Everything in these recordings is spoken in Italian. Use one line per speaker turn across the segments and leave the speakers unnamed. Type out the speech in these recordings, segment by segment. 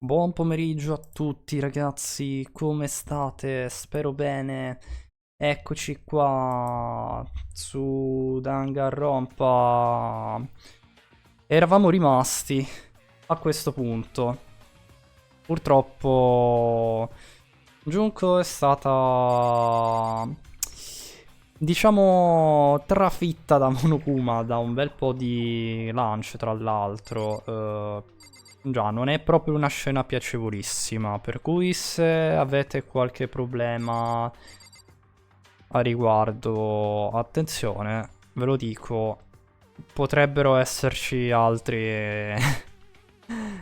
Buon pomeriggio a tutti ragazzi, come state? Spero bene. Eccoci qua su Danganronpa. Eravamo rimasti a questo punto. Purtroppo Junko è stata, diciamo, trafitta da Monokuma da un bel po' di lance, tra l'altro. Già, non è proprio una scena piacevolissima, per cui se avete qualche problema a riguardo, attenzione, ve lo dico, potrebbero esserci altre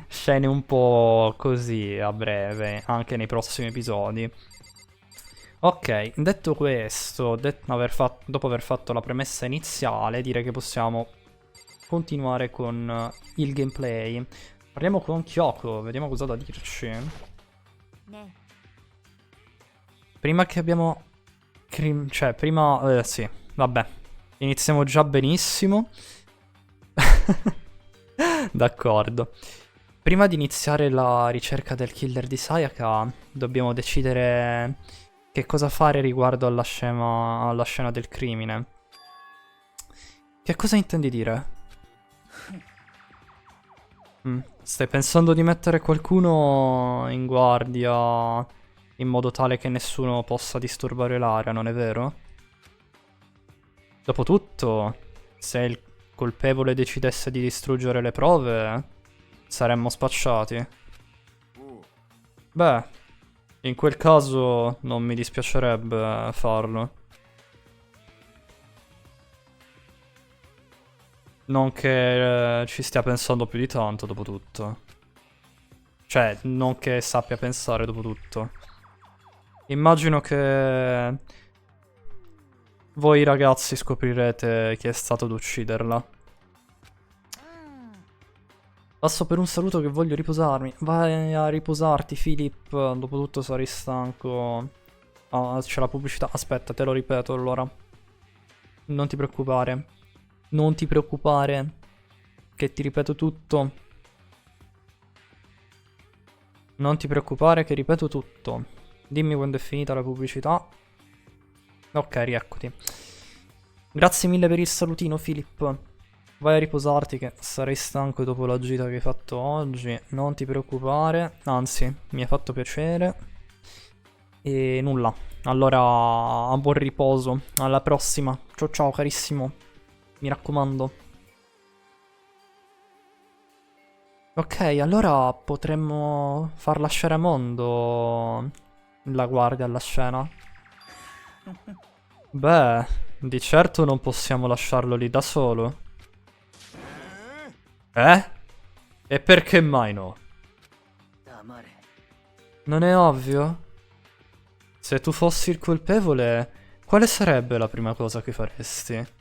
scene un po' così a breve, anche nei prossimi episodi. Ok, detto questo, dopo aver fatto la premessa iniziale, direi che possiamo continuare con il gameplay. Parliamo con Kyoko, vediamo cosa ha da dirci. Prima che abbiamo... cioè, prima... sì, vabbè. Iniziamo già benissimo. D'accordo. Prima di iniziare la ricerca del killer di Sayaka, dobbiamo decidere che cosa fare riguardo alla scena del crimine. Che cosa intendi dire? Stai pensando di mettere qualcuno in guardia in modo tale che nessuno possa disturbare l'area, non è vero? Dopotutto, se il colpevole decidesse di distruggere le prove, saremmo spacciati. Beh, in quel caso non mi dispiacerebbe farlo. Non che ci stia pensando più di tanto, dopotutto. Cioè, non che sappia pensare, dopotutto. Immagino che voi ragazzi scoprirete chi è stato ad ucciderla. Passo per un saluto che voglio riposarmi. Vai a riposarti, Philip. Dopotutto sarai stanco. Ah, c'è la pubblicità. Aspetta, te lo ripeto allora. Non ti preoccupare. Non ti preoccupare. Che ti ripeto tutto. Non ti preoccupare che ripeto tutto. Dimmi quando è finita la pubblicità. Ok, rieccoti. Grazie mille per il salutino, Philip. Vai a riposarti che sarai stanco dopo la gita che hai fatto oggi. Non ti preoccupare. Anzi, mi ha fatto piacere. E nulla. Allora, a buon riposo. Alla prossima. Ciao ciao, carissimo. Mi raccomando. Ok, allora potremmo far lasciare a Mondo la guardia alla scena. Beh, di certo non possiamo lasciarlo lì da solo. Eh? E perché mai no? Non è ovvio? Se tu fossi il colpevole, quale sarebbe la prima cosa che faresti?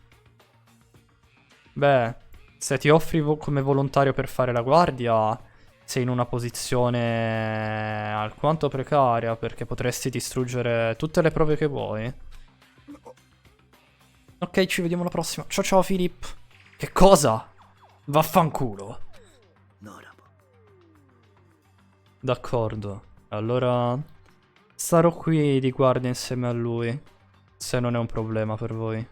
Beh, se ti offri come volontario per fare la guardia, sei in una posizione alquanto precaria perché potresti distruggere tutte le prove che vuoi. Ok, ci vediamo alla prossima. Ciao ciao, Philip. Che cosa? Vaffanculo. D'accordo. Allora starò qui di guardia insieme a lui, se non è un problema per voi.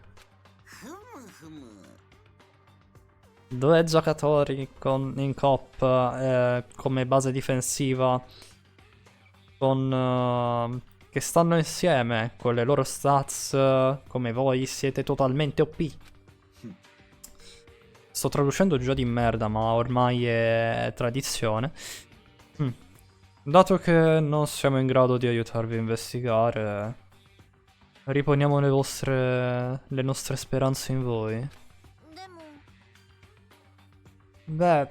Due giocatori in coppa come base difensiva che stanno insieme con le loro stats come voi siete totalmente OP. Sto traducendo già di merda, ma ormai è tradizione. Mm. Dato che non siamo in grado di aiutarvi a investigare, riponiamo le nostre speranze in voi. Beh,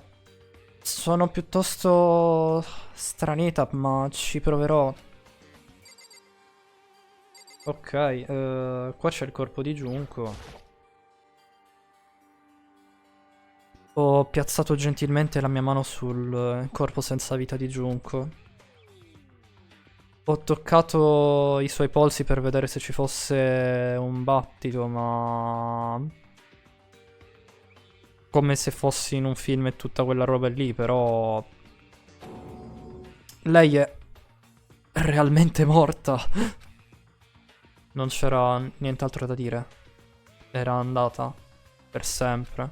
sono piuttosto stranita, ma ci proverò. Ok, qua c'è il corpo di Junko. Ho piazzato gentilmente la mia mano sul corpo senza vita di Junko. Ho toccato i suoi polsi per vedere se ci fosse un battito, ma... come se fossi in un film e tutta quella roba lì, però... Lei è realmente morta. Non c'era nient'altro da dire. Era andata per sempre.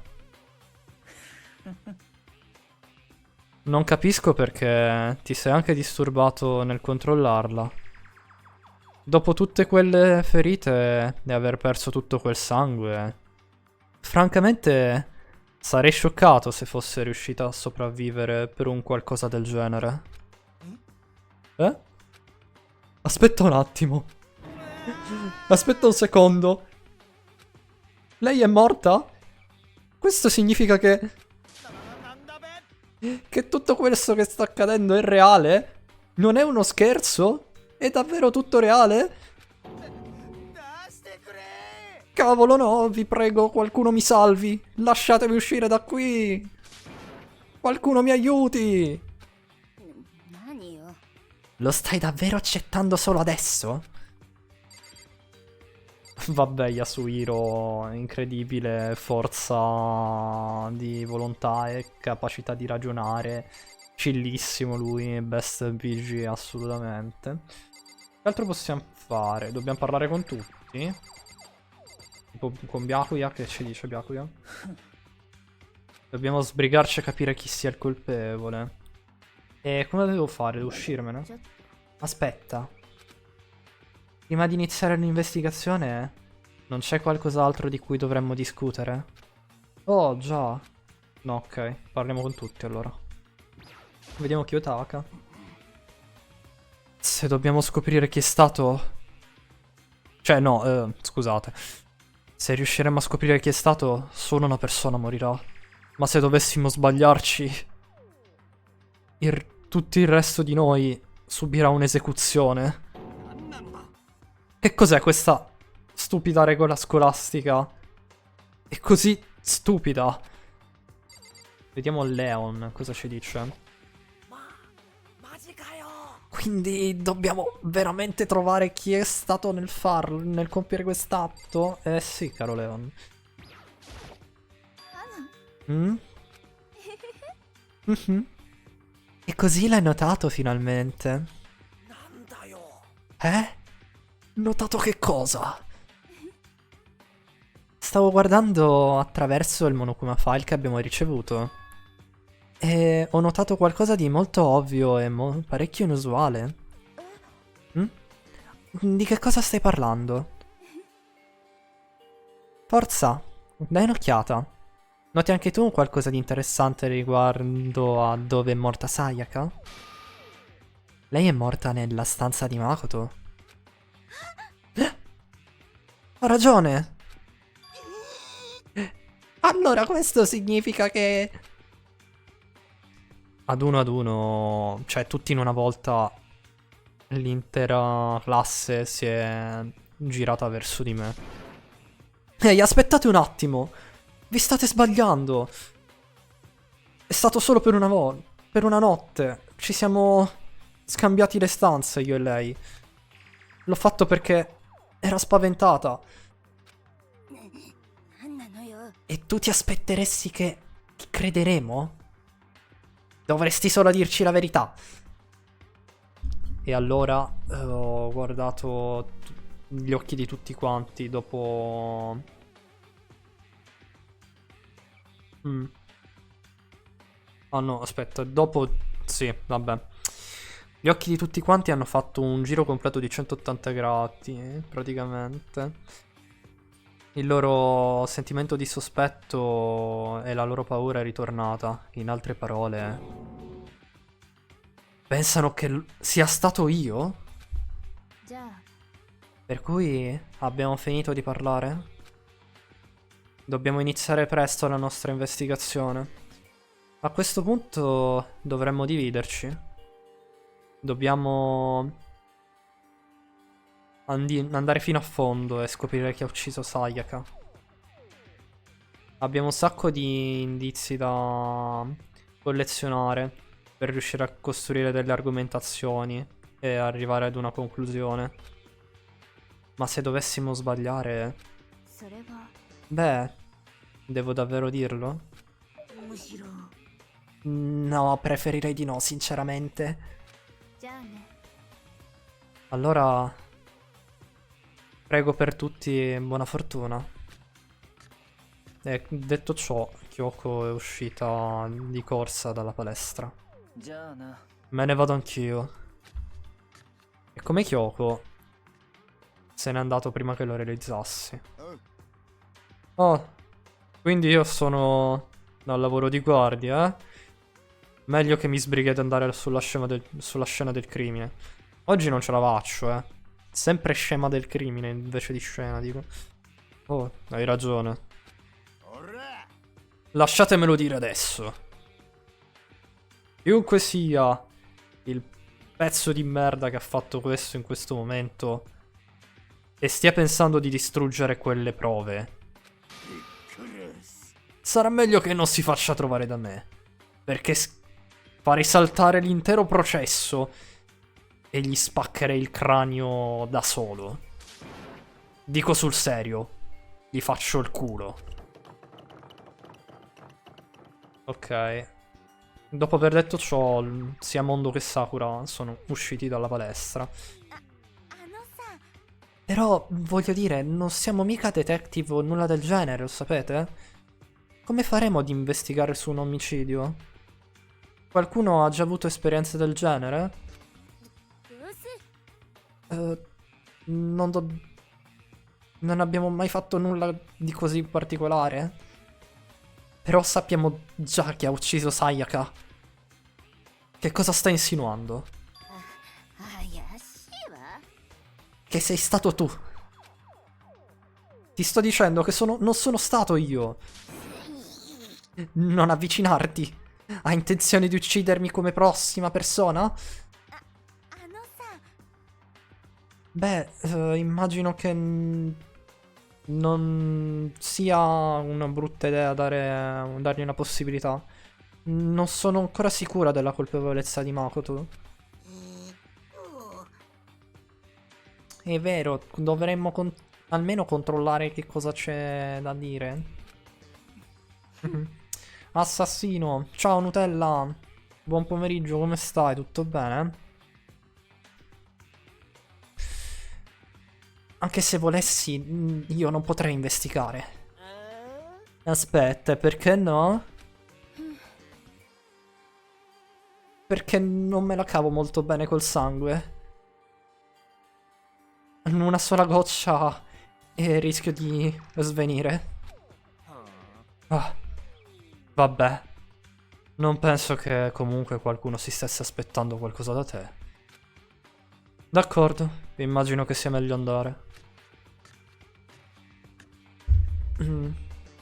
Non capisco perché ti sei anche disturbato nel controllarla. Dopo tutte quelle ferite e aver perso tutto quel sangue, francamente sarei scioccato se fosse riuscita a sopravvivere per un qualcosa del genere. Eh? Aspetta un attimo. Aspetta un secondo. Lei è morta? Questo significa che tutto questo che sta accadendo è reale? Non è uno scherzo? È davvero tutto reale? Cavolo no, vi prego, qualcuno mi salvi. Lasciatemi uscire da qui. Qualcuno mi aiuti. Lo stai davvero accettando solo adesso? Vabbè, Yasuhiro, incredibile forza di volontà e capacità di ragionare. Chillissimo lui, best PG assolutamente. Che altro possiamo fare? Dobbiamo parlare con tutti? Tipo con Byakuya, che ci dice Byakuya? Dobbiamo sbrigarci a capire chi sia il colpevole. E come devo fare? Devo uscirmene? Aspetta. Prima di iniziare l'investigazione, non c'è qualcos'altro di cui dovremmo discutere? Oh, già. No, ok. Parliamo con tutti allora. Vediamo Kiyotaka. Se dobbiamo scoprire chi è stato... Cioè, no, scusate. Se riusciremo a scoprire chi è stato, solo una persona morirà. Ma se dovessimo sbagliarci... tutto il resto di noi subirà un'esecuzione. Che cos'è questa stupida regola scolastica? È così stupida. Vediamo Leon cosa ci dice. Quindi dobbiamo veramente trovare chi è stato nel farlo, nel compiere quest'atto? Eh sì, caro Leon. Mm? Mhm. E così l'hai notato finalmente? Eh? Notato che cosa? Stavo guardando attraverso il Monokuma File che abbiamo ricevuto. E ho notato qualcosa di molto ovvio e parecchio inusuale. Mm? Di che cosa stai parlando? Forza, dai un'occhiata. Noti anche tu qualcosa di interessante riguardo a dove è morta Sayaka? Lei è morta nella stanza di Makoto. Ho ragione! Allora questo significa che... ad uno, cioè tutti in una volta, l'intera classe si è girata verso di me. Ehi, aspettate un attimo! Vi state sbagliando! È stato solo per una volta, per una notte. Ci siamo scambiati le stanze, io e lei. L'ho fatto perché era spaventata. E tu ti aspetteresti che ti crederemo? Dovresti solo dirci la verità. E allora ho guardato gli occhi di tutti quanti dopo... Oh no, aspetta, dopo... Sì, vabbè. Gli occhi di tutti quanti hanno fatto un giro completo di 180 gradi, praticamente. Il loro sentimento di sospetto e la loro paura è ritornata. In altre parole, pensano che sia stato io? Per cui abbiamo finito di parlare? Dobbiamo iniziare presto la nostra investigazione. A questo punto dovremmo dividerci. Dobbiamo andare fino a fondo e scoprire chi ha ucciso Sayaka. Abbiamo un sacco di indizi da collezionare per riuscire a costruire delle argomentazioni e arrivare ad una conclusione. Ma se dovessimo sbagliare... Beh, devo davvero dirlo? No, preferirei di no, sinceramente.
Allora, prego per tutti buona fortuna. E detto ciò, Kyoko è uscita di corsa dalla palestra. Me ne vado anch'io. E come Kyoko se n'è andato prima che lo realizzassi. Oh, quindi io sono dal lavoro di guardia, eh? Meglio che mi sbrighi ad andare sulla scena del crimine. Oggi non ce la faccio, eh. Sempre scema del crimine invece di scena, dico. Oh, hai ragione. Lasciatemelo dire adesso. Chiunque sia il pezzo di merda che ha fatto questo in questo momento e stia pensando di distruggere quelle prove, sarà meglio che non si faccia trovare da me. Perché farei saltare l'intero processo e gli spaccherei il cranio da solo. Dico sul serio, gli faccio il culo. Ok. Dopo aver detto ciò, sia Mondo che Sakura sono usciti dalla palestra. Però, voglio dire, non siamo mica detective o nulla del genere, lo sapete? Come faremo ad investigare su un omicidio? Qualcuno ha già avuto esperienze del genere? Non, non abbiamo mai fatto nulla di così particolare. Però sappiamo già chi ha ucciso Sayaka. Che cosa stai insinuando? Che sei stato tu. Ti sto dicendo che non sono stato io. Non avvicinarti. Hai intenzione di uccidermi come prossima persona? Beh, immagino che non sia una brutta idea dargli una possibilità. Non sono ancora sicura della colpevolezza di Makoto. È vero, dovremmo almeno controllare che cosa c'è da dire. Assassino, ciao Nutella. Buon pomeriggio, come stai? Tutto bene? Anche se volessi, io non potrei investigare. Aspetta, perché no? Perché non me la cavo molto bene col sangue. Una sola goccia e rischio di svenire. Ah, vabbè. Non penso che comunque qualcuno si stesse aspettando qualcosa da te. D'accordo, immagino che sia meglio andare.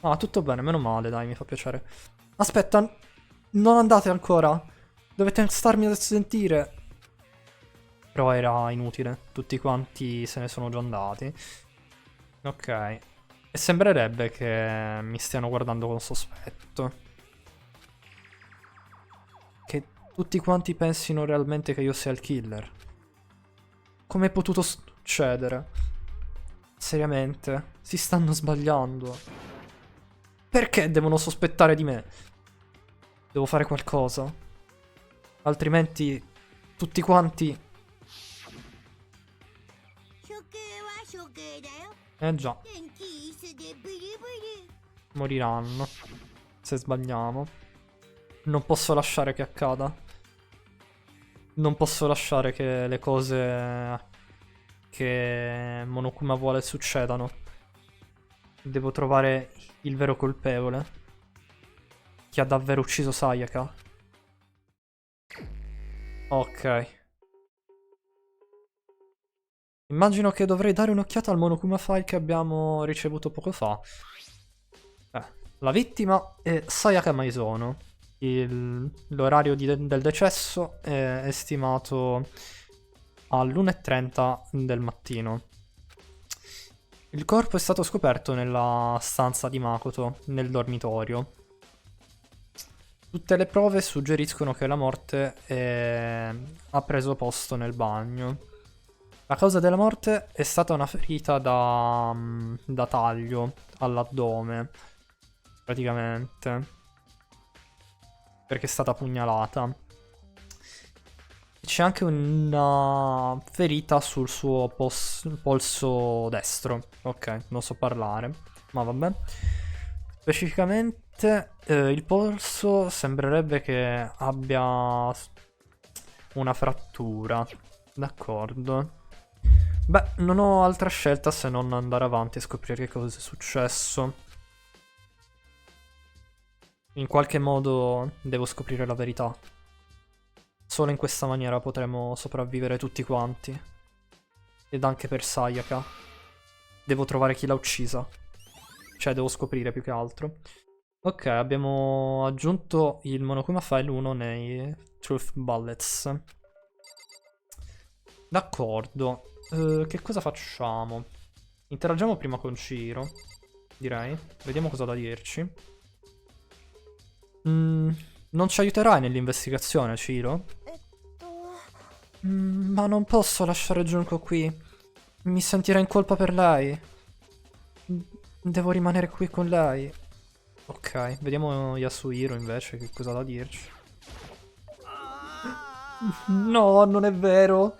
Ah, tutto bene, meno male, dai, mi fa piacere. Aspetta, non andate ancora. Dovete starmi a sentire. Però era inutile, tutti quanti se ne sono già andati. Ok. E sembrerebbe che mi stiano guardando con sospetto. Che tutti quanti pensino realmente che io sia il killer. Come è potuto succedere? Seriamente, si stanno sbagliando. Perché devono sospettare di me? Devo fare qualcosa. Altrimenti, tutti quanti... già. Moriranno. Se sbagliamo. Non posso lasciare che accada. Non posso lasciare che le cose che Monokuma vuole succedano. Devo trovare il vero colpevole. Chi ha davvero ucciso Sayaka. Ok. Immagino che dovrei dare un'occhiata al Monokuma file che abbiamo ricevuto poco fa. La vittima è Sayaka Maisono. L'orario del decesso è stimato all'1:30 del mattino. Il corpo è stato scoperto nella stanza di Makoto, nel dormitorio. Tutte le prove suggeriscono che la morte ha preso posto nel bagno. La causa della morte è stata una ferita da taglio all'addome, praticamente. Perché è stata pugnalata. c'è anche una ferita sul suo polso destro. Ok, non so parlare, ma vabbè. Specificamente il polso sembrerebbe che abbia una frattura. D'accordo. Beh, non ho altra scelta se non andare avanti e scoprire che cosa è successo. In qualche modo devo scoprire la verità. Solo in questa maniera potremo sopravvivere tutti quanti. Ed anche per Sayaka. Devo trovare chi l'ha uccisa. Cioè, devo scoprire più che altro. Ok, abbiamo aggiunto il Monokuma File 1 nei Truth Bullets. D'accordo. Che cosa facciamo? Interagiamo prima con Ciro, direi. Vediamo cosa ha da dirci. Non ci aiuterai nell'investigazione, Ciro? Ma non posso lasciare Junko qui. Mi sentirei in colpa per lei. Devo rimanere qui con lei. Ok, vediamo Yasuhiro invece che cosa ha da dirci. No, non è vero.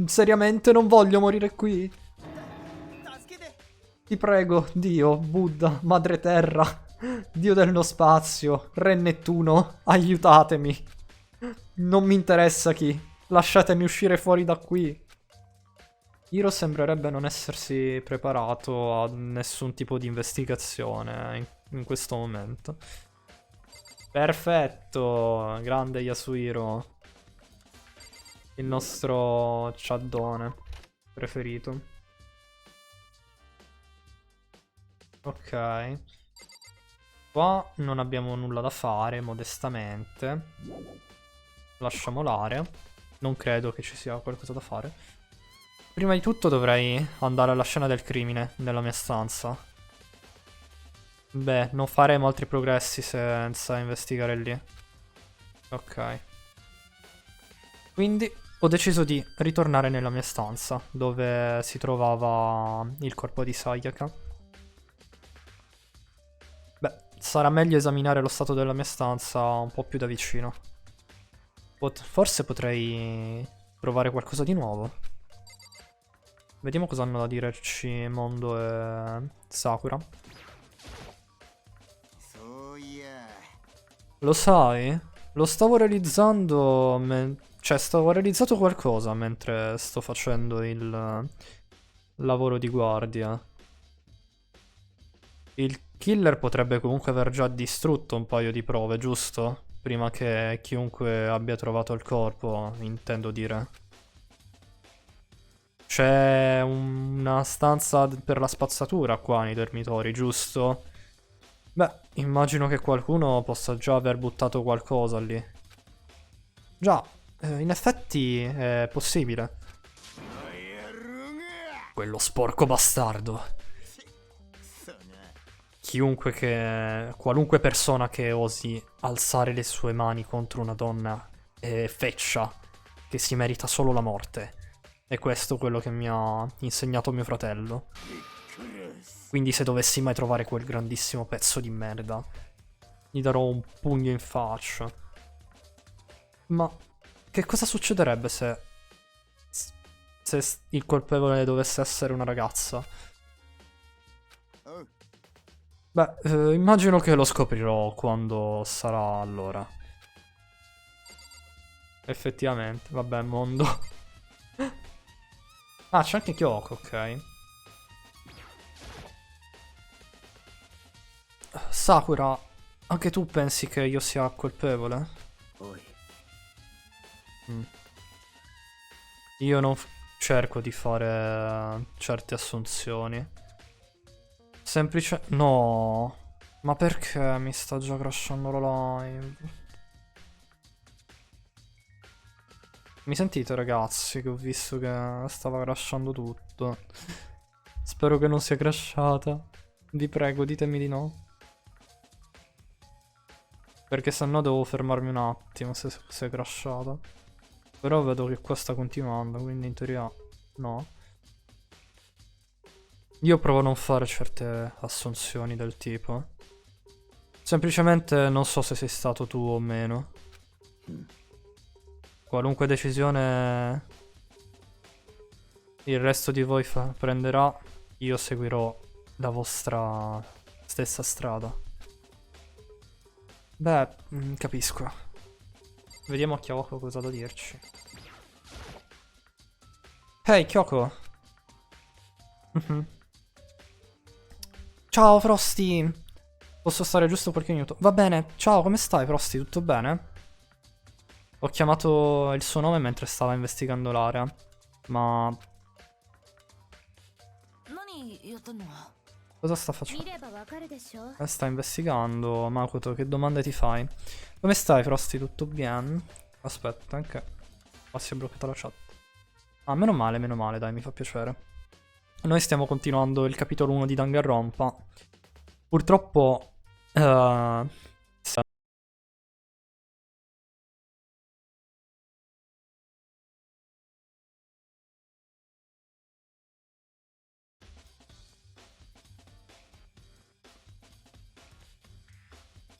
Seriamente non voglio morire qui. Ti prego, Dio, Buddha, Madre Terra, Dio dello spazio, Re Nettuno, aiutatemi. Non mi interessa chi. Lasciatemi uscire fuori da qui. Hiro sembrerebbe non essersi preparato a nessun tipo di investigazione in questo momento. Perfetto, grande Yasuhiro. Il nostro ciaddone preferito. Ok. Qua non abbiamo nulla da fare, modestamente. Lasciamo l'area. Non credo che ci sia qualcosa da fare. Prima di tutto dovrei andare alla scena del crimine, nella mia stanza. Beh, non faremo altri progressi senza investigare lì. Ok. Quindi ho deciso di ritornare nella mia stanza, dove si trovava il corpo di Sayaka. Beh, sarà meglio esaminare lo stato della mia stanza un po' più da vicino. Forse potrei trovare qualcosa di nuovo. Vediamo cosa hanno da dirci Mondo e Sakura. Lo sai? Lo stavo realizzando... Cioè, stavo realizzando qualcosa mentre sto facendo il lavoro di guardia. Il killer potrebbe comunque aver già distrutto un paio di prove, giusto? Prima che chiunque abbia trovato il corpo, intendo dire. C'è una stanza per la spazzatura qua nei dormitori, giusto? Beh, immagino che qualcuno possa già aver buttato qualcosa lì. Già, in effetti è possibile. Quello sporco bastardo. Qualunque persona che osi alzare le sue mani contro una donna è feccia, che si merita solo la morte. E questo è quello che mi ha insegnato mio fratello. Quindi se dovessi mai trovare quel grandissimo pezzo di merda, gli darò un pugno in faccia. Ma che cosa succederebbe se il colpevole dovesse essere una ragazza? Beh, immagino che lo scoprirò quando sarà allora. Effettivamente, vabbè, mondo. Ah, c'è anche Kyoko, ok. Sakura, anche tu pensi che io sia colpevole? Io non cerco di fare certe assunzioni. No. Ma perché mi sta già crashando la live? Mi sentite, ragazzi, che ho visto che stava crashando tutto. Spero che non sia crashata. Vi prego, ditemi di no. Perché sennò devo fermarmi un attimo se è crashata. Però vedo che qua sta continuando, quindi in teoria no. Io provo a non fare certe assunzioni del tipo. Semplicemente non so se sei stato tu o meno. Qualunque decisione il resto di voi prenderà, io seguirò la vostra stessa strada. Beh, capisco. Vediamo a Kyoko cosa ha da dirci. Ehi, Kyoko. Ciao, Frosty. Posso stare giusto qualche minuto? Va bene. Ciao, come stai, Frosty? Tutto bene? Ho chiamato il suo nome mentre stava investigando l'area. Ma... cosa sta facendo? Sta investigando. Makoto, che domande ti fai? Come stai, Frosty? Tutto bene? Aspetta, anche... ma si è bloccata la chat. Ah, meno male, dai, mi fa piacere. Noi stiamo continuando il capitolo 1 di Danganronpa. Purtroppo...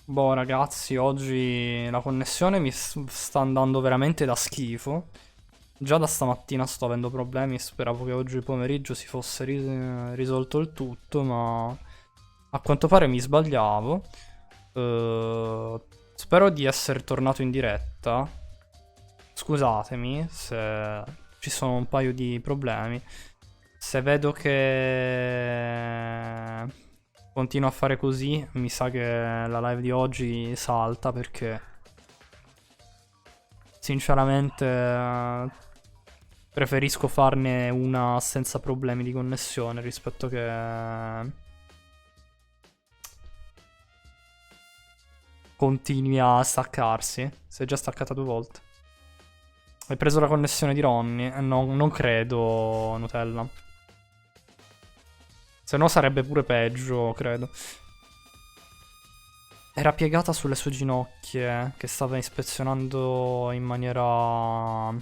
boh, ragazzi, oggi la connessione mi sta andando veramente da schifo. Già da stamattina sto avendo problemi, speravo che oggi pomeriggio si fosse risolto il tutto, ma a quanto pare mi sbagliavo. Spero di essere tornato in diretta. Scusatemi se ci sono un paio di problemi. Se vedo che continuo a fare così, mi sa che la live di oggi salta perché sinceramente preferisco farne una senza problemi di connessione rispetto che continui a staccarsi. Si è già staccata 2 volte. Hai preso la connessione di Ronny? No, non credo, Nutella. Se no sarebbe pure peggio, credo. Era piegata sulle sue ginocchia, che stava ispezionando in maniera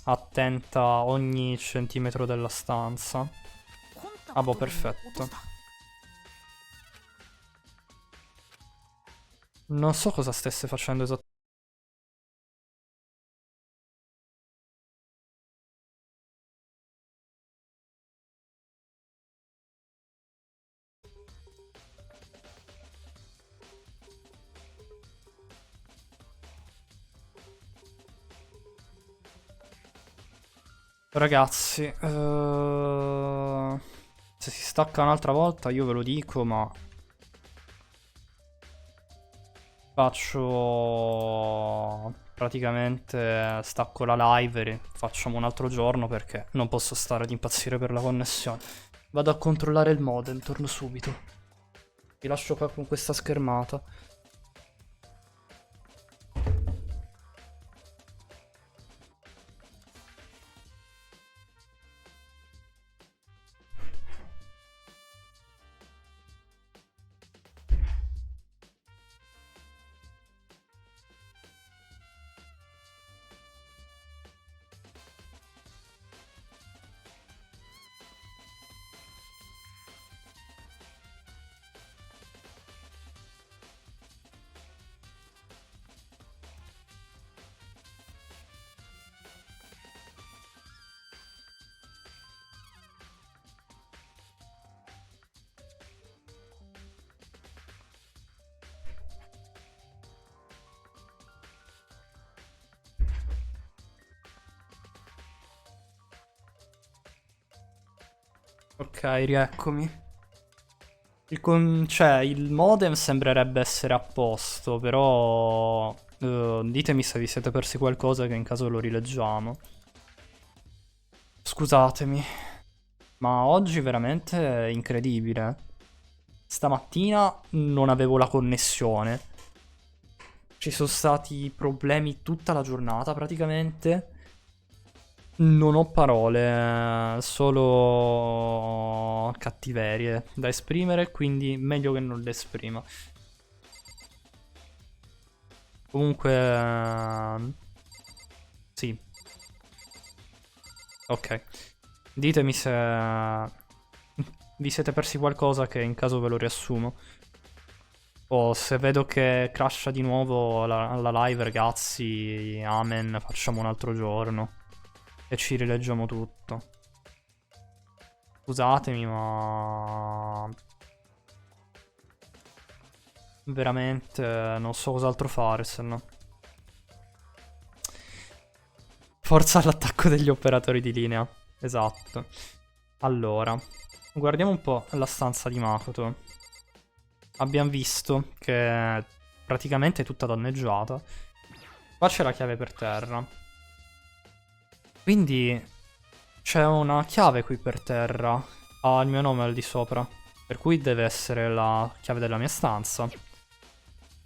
attenta ogni centimetro della stanza. Ah, boh, perfetto. Non so cosa stesse facendo esattamente. Ragazzi, se si stacca un'altra volta io ve lo dico, ma faccio praticamente stacco la live e facciamo un altro giorno perché non posso stare ad impazzire per la connessione. Vado a controllare il modem, torno subito. Vi lascio qua con questa schermata. Ok, rieccomi. Cioè, il modem sembrerebbe essere a posto, però ditemi se vi siete persi qualcosa che in caso lo rileggiamo. Scusatemi, ma oggi veramente è incredibile. Stamattina non avevo la connessione. Ci sono stati problemi tutta la giornata praticamente. Non ho parole, solo cattiverie da esprimere, quindi meglio che non le esprima. Comunque... sì. Ok. Ditemi se vi siete persi qualcosa che in caso ve lo riassumo.
Oh, se vedo che crasha di nuovo la live, ragazzi, amen, facciamo un altro giorno. E ci rileggiamo tutto. Scusatemi, ma... veramente non so cos'altro fare, se no. Forza all'attacco degli operatori di linea. Esatto. Allora, guardiamo un po' la stanza di Makoto. Abbiamo visto che è praticamente tutta danneggiata. Qua c'è la chiave per terra. Quindi c'è una chiave qui per terra. Ha il mio nome al di sopra. Per cui deve essere la chiave della mia stanza.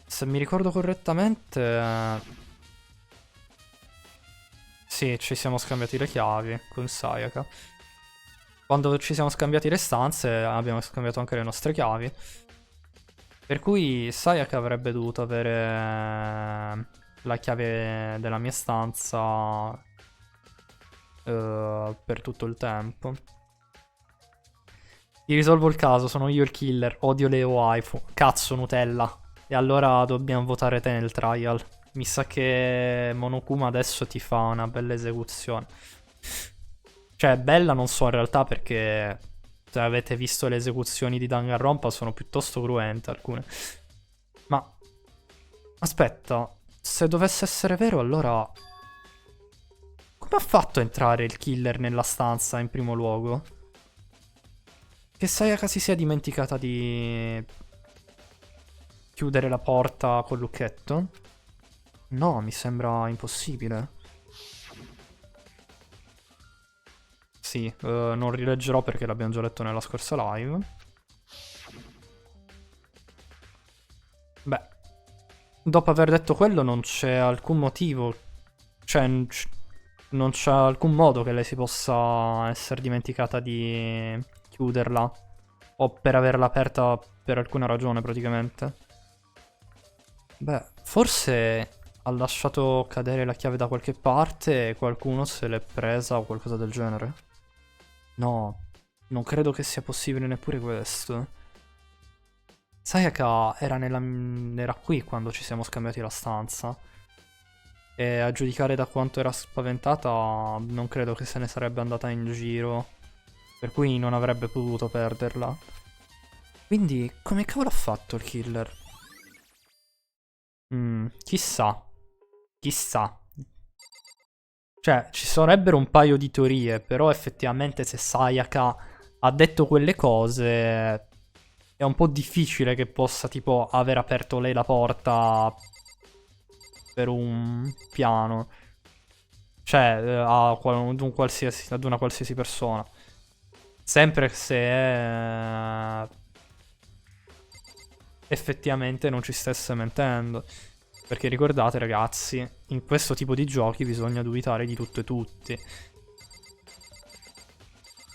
Se mi ricordo correttamente... sì, ci siamo scambiati le chiavi con Sayaka. Quando ci siamo scambiati le stanze abbiamo scambiato anche le nostre chiavi. Per cui Sayaka avrebbe dovuto avere la chiave della mia stanza per tutto il tempo. Ti risolvo il caso, sono io il killer, odio le waifu. Cazzo Nutella. E allora dobbiamo votare te nel trial. Mi sa che Monokuma adesso ti fa una bella esecuzione. Cioè, bella non so in realtà perché se avete visto le esecuzioni di Danganronpa sono piuttosto cruente alcune. Ma aspetta, se dovesse essere vero allora... come ha fatto a entrare il killer nella stanza in primo luogo? Che Sayaka si sia dimenticata di chiudere la porta col lucchetto? No, mi sembra impossibile. Sì, non rileggerò perché l'abbiamo già letto nella scorsa live. Beh, dopo aver detto quello non c'è alcun motivo, cioè non c'è alcun modo che lei si possa essere dimenticata di chiuderla o per averla aperta per alcuna ragione praticamente. Beh, forse ha lasciato cadere la chiave da qualche parte e qualcuno se l'è presa o qualcosa del genere. No, non credo che sia possibile neppure questo. Sayaka era qui quando ci siamo scambiati la stanza. E a giudicare da quanto era spaventata, non credo che se ne sarebbe andata in giro. Per cui non avrebbe potuto perderla. Quindi, come cavolo ha fatto il killer? Chissà. Chissà. Cioè, ci sarebbero un paio di teorie, però effettivamente se Sayaka ha detto quelle cose, è un po' difficile che possa, tipo, aver aperto lei la porta per un piano. Cioè, ad una qualsiasi persona. Sempre se effettivamente non ci stesse mentendo. Perché ricordate, ragazzi, in questo tipo di giochi bisogna dubitare di tutto e tutti.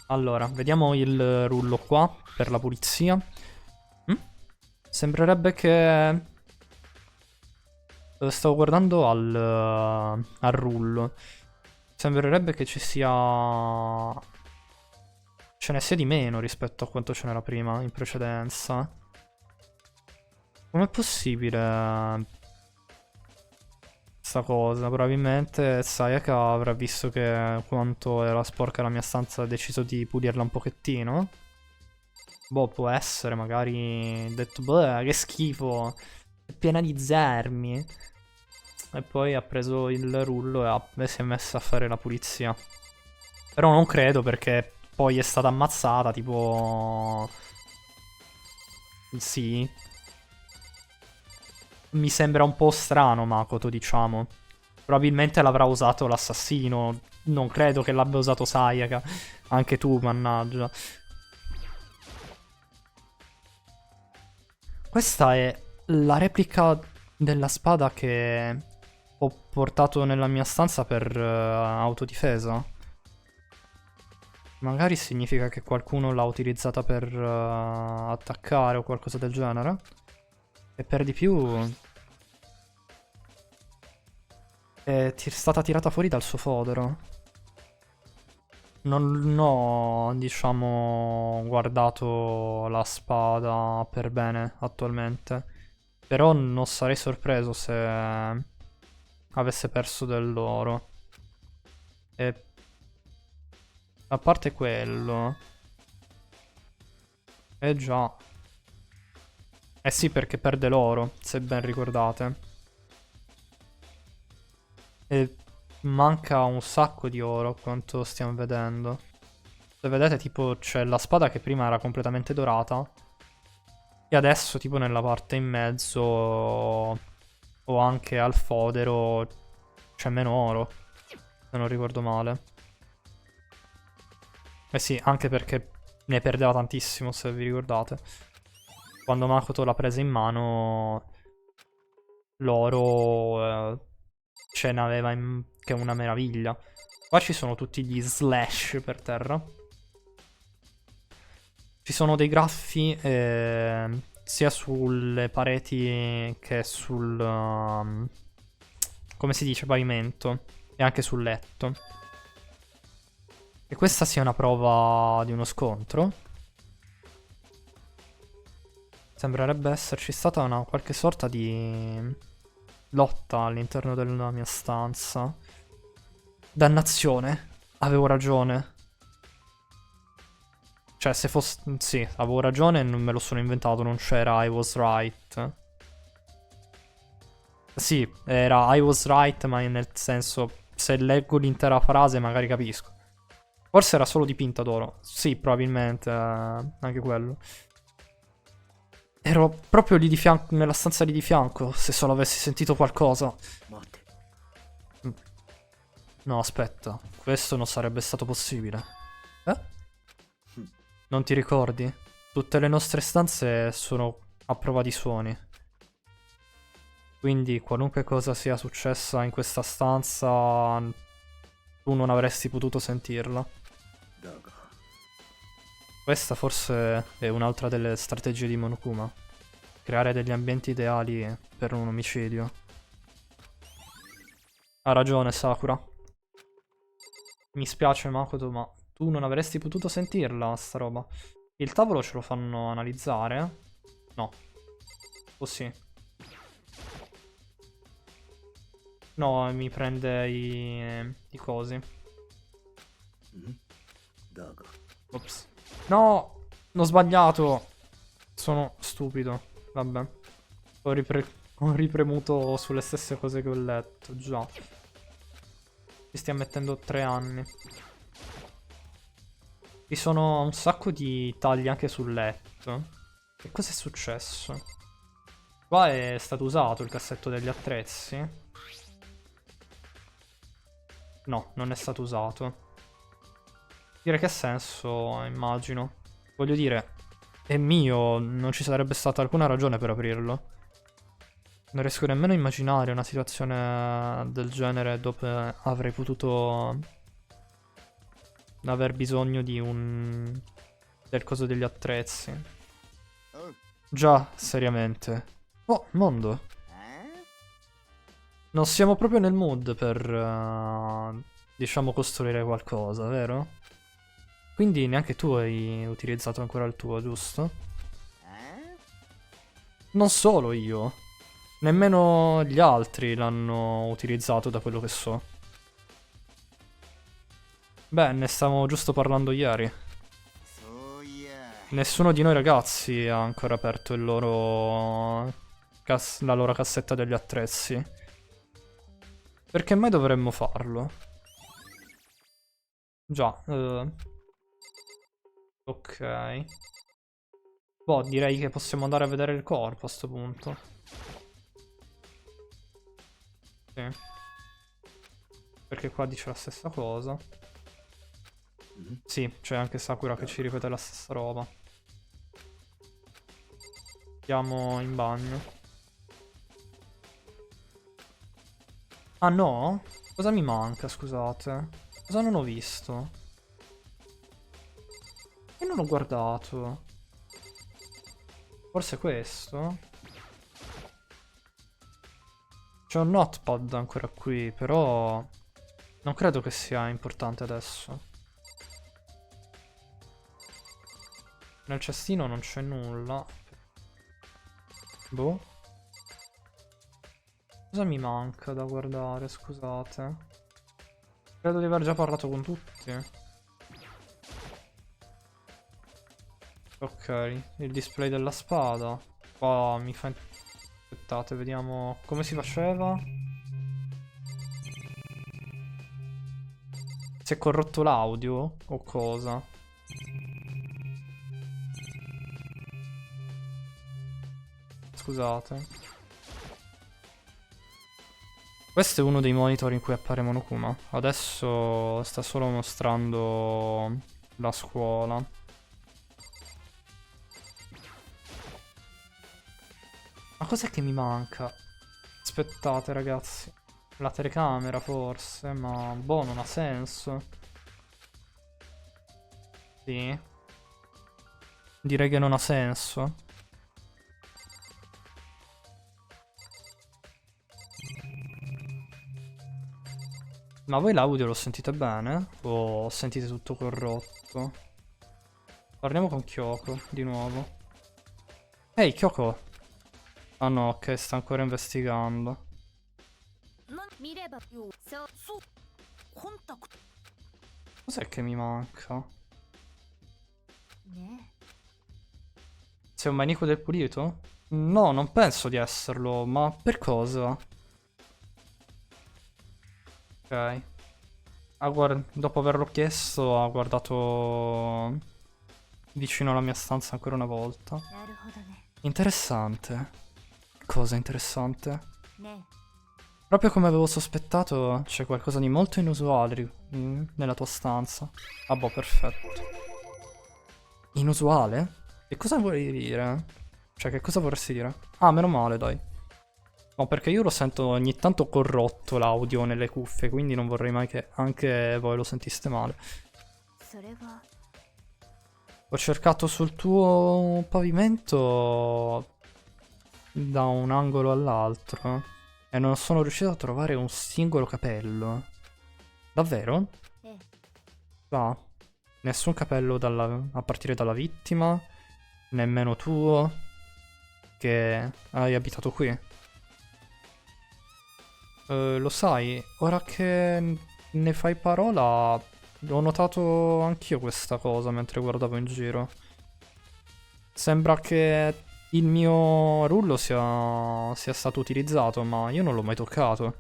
Allora, vediamo il rullo qua per la pulizia. Sembrerebbe che... stavo guardando al rullo. Sembrerebbe che ci sia... ce ne sia di meno rispetto a quanto ce n'era prima, in precedenza. Com'è possibile sta cosa? Probabilmente Sayaka avrà visto che quanto era sporca la mia stanza ha deciso di pulirla un pochettino. Boh, può essere, magari ha detto, boh, che schifo, è piena di germi. E poi ha preso il rullo e si è messa a fare la pulizia. Però non credo perché poi è stata ammazzata, tipo... sì. Mi sembra un po' strano Makoto, diciamo. Probabilmente l'avrà usato l'assassino. Non credo che l'abbia usato Sayaka. Anche tu, mannaggia. Questa è la replica della spada che ho portato nella mia stanza per autodifesa. Magari significa che qualcuno l'ha utilizzata per attaccare o qualcosa del genere. E per di più è stata tirata fuori dal suo fodero. Non ho, diciamo, guardato la spada per bene attualmente. Però non sarei sorpreso se avesse perso dell'oro. E a parte quello... già. Eh sì, perché perde l'oro, se ben ricordate. E manca un sacco di oro, quanto stiamo vedendo. Se vedete, tipo, c'è la spada che prima era completamente dorata. E adesso, tipo, nella parte in mezzo o anche al fodero c'è meno oro, se non ricordo male. Eh sì, anche perché ne perdeva tantissimo, se vi ricordate. Quando Makoto l'ha presa in mano, l'oro ce n'aveva che una meraviglia. Qua ci sono tutti gli slash per terra. Ci sono dei graffi sia sulle pareti che sul... come si dice, pavimento. E anche sul letto. E questa sia una prova di uno scontro. Sembrerebbe esserci stata una qualche sorta di lotta all'interno della mia stanza. Dannazione. Avevo ragione. Cioè, se fosse... Sì, avevo ragione, non me lo sono inventato, non c'era I was right. Sì, era I was right, ma nel senso, se leggo l'intera frase magari capisco. Forse era solo dipinta d'oro. Sì, probabilmente, anche quello. Ero proprio lì di fianco, nella stanza lì di fianco, se solo avessi sentito qualcosa. No, aspetta, questo non sarebbe stato possibile. Eh? Non ti ricordi? Tutte le nostre stanze sono a prova di suoni. Quindi qualunque cosa sia successa in questa stanza, tu non avresti potuto sentirla. Questa forse è un'altra delle strategie di Monokuma. Creare degli ambienti ideali per un omicidio. Ha ragione Sakura. Mi spiace Makoto, ma tu non avresti potuto sentirla sta roba. Il tavolo ce lo fanno analizzare? No. O sì? No, mi prende i cosi. Ops. No! Ho sbagliato! Sono stupido. Vabbè. Ho ripremuto sulle stesse cose che ho letto, già. Ci stiamo mettendo 3 anni. Ci sono un sacco di tagli anche sul letto. Che cosa è successo? Qua è stato usato il cassetto degli attrezzi. No, non è stato usato. Dire che senso, immagino. Voglio dire, è mio, non ci sarebbe stata alcuna ragione per aprirlo. Non riesco nemmeno a immaginare una situazione del genere dove avrei potuto aver bisogno di del coso degli attrezzi. Già, seriamente. Oh, mondo. Non siamo proprio nel mood per, diciamo, costruire qualcosa, vero? Quindi neanche tu hai utilizzato ancora il tuo, giusto? Non solo io. Nemmeno gli altri l'hanno utilizzato, da quello che so. Beh, ne stavamo giusto parlando ieri. Nessuno di noi ragazzi ha ancora aperto il loro... la loro cassetta degli attrezzi. Perché mai dovremmo farlo? Già, ok. Boh, direi che possiamo andare a vedere il corpo a sto punto. Sì. Perché qua dice la stessa cosa. Sì, c'è anche Sakura che ci ripete la stessa roba. Andiamo in bagno. Ah no? Cosa mi manca, scusate? Cosa non ho visto? Io non ho guardato. Forse questo? C'è un notepad ancora qui, però non credo che sia importante adesso. Nel cestino non c'è nulla. Boh.
Cosa mi manca da guardare, scusate? Credo di aver già parlato con tutti. Ok, il display della spada. Qua mi fa... Aspettate, vediamo come si faceva. Si è corrotto l'audio o cosa? Scusate. Questo è uno dei monitor in cui appare Monokuma. Adesso sta solo mostrando la scuola. Ma cos'è che mi manca? Aspettate, ragazzi. La telecamera forse, ma boh, non ha senso. Sì. Direi che non ha senso. Ma voi l'audio lo sentite bene? O sentite tutto corrotto? Parliamo con Kyoko, di nuovo. Ehi, Kyoko! Ah no, ok, sta ancora investigando. Cos'è che mi manca? Sei un manico del pulito? No, non penso di esserlo, ma per cosa? Ok. Dopo averlo chiesto, ha guardato vicino alla mia stanza ancora una volta. Interessante. Cosa interessante? Proprio come avevo sospettato, c'è qualcosa di molto inusuale nella tua stanza. Ah boh, perfetto. Inusuale? E cosa vuoi dire? Cioè, che cosa vorresti dire? Ah, meno male, dai. No, perché io lo sento ogni tanto corrotto l'audio nelle cuffie, quindi non vorrei mai che anche voi lo sentiste male. Ho cercato sul tuo pavimento da un angolo all'altro e non sono riuscito a trovare un singolo capello. Davvero? Ah, nessun capello a partire dalla vittima, nemmeno tuo, che hai abitato qui. Lo sai, ora che ne fai parola, ho notato anch'io questa cosa mentre guardavo in giro. Sembra che il mio rullo sia stato utilizzato, ma io non l'ho mai toccato.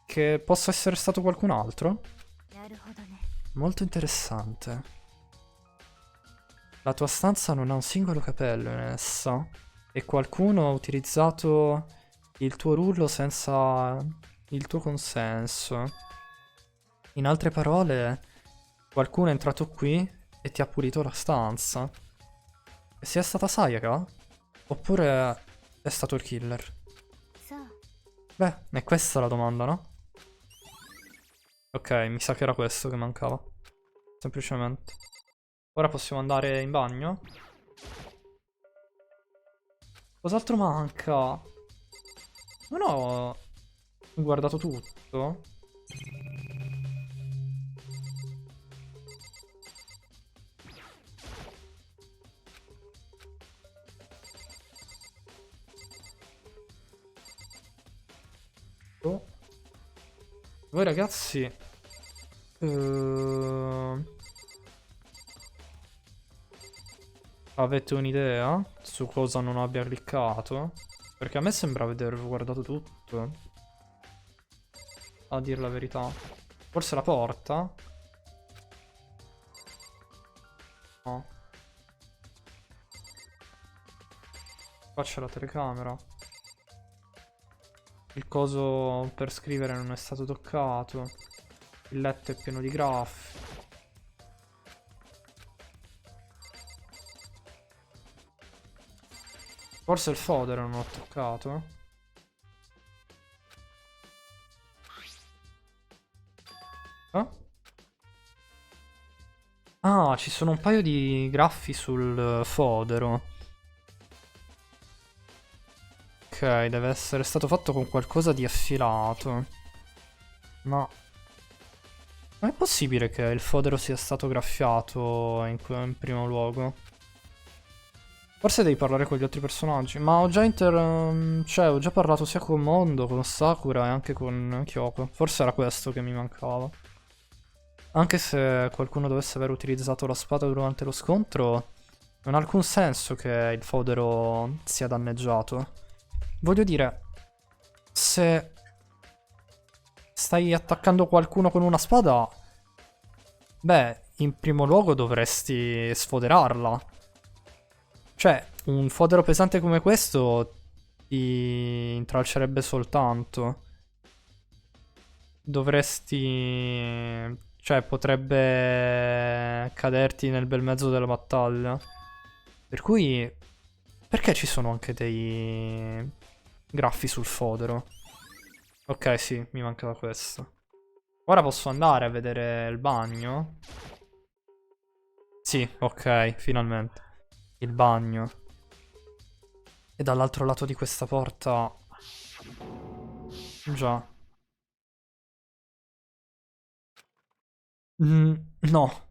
Che possa essere stato qualcun altro? Molto interessante. La tua stanza non ha un singolo capello in essa. E qualcuno ha utilizzato il tuo rullo senza il tuo consenso. In altre parole, qualcuno è entrato qui e ti ha pulito la stanza. E sia stata Sayaka? Oppure è stato il killer? Beh, è questa la domanda, no? Ok, mi sa che era questo che mancava. Semplicemente. Ora possiamo andare in bagno? Cos'altro manca? Non ho guardato tutto. Oh. Voi ragazzi... avete un'idea su cosa non abbia cliccato? Perché a me sembra di aver guardato tutto. A dir la verità. Forse la porta? No. Qua c'è la telecamera. Il coso per scrivere non è stato toccato. Il letto è pieno di graffi. Forse il fodero non l'ho toccato. Eh? Ah, ci sono un paio di graffi sul fodero. Ok, deve essere stato fatto con qualcosa di affilato. Ma... non è possibile che il fodero sia stato graffiato in primo luogo?
Forse devi parlare con gli altri personaggi. Ma ho già cioè, ho già parlato sia con Mondo, con Sakura e anche con Kyoko. Forse era questo che mi mancava. Anche se qualcuno dovesse aver utilizzato la spada durante lo scontro, non ha alcun senso che il Fodero sia danneggiato. Voglio dire, se stai attaccando qualcuno con una spada, beh, in primo luogo dovresti sfoderarla. Cioè, un fodero pesante come questo ti intralcerebbe soltanto. Dovresti... Cioè, potrebbe caderti nel bel mezzo della battaglia. Per cui... Perché ci sono anche dei graffi sul fodero? Ok, sì, mi mancava questo. Ora posso andare a vedere il bagno? Sì, ok, finalmente. Il bagno. E dall'altro lato di questa porta... Già. No.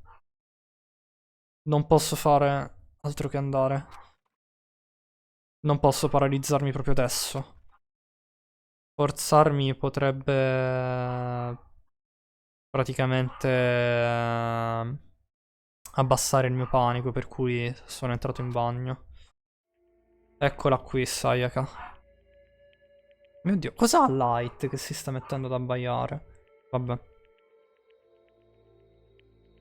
Non posso fare altro che andare. Non posso paralizzarmi proprio adesso. Forzarmi potrebbe... praticamente... abbassare il mio panico, per cui sono entrato in bagno. Eccola qui, Sayaka. Mio Dio, cos'ha Light che si sta mettendo ad abbaiare? Vabbè.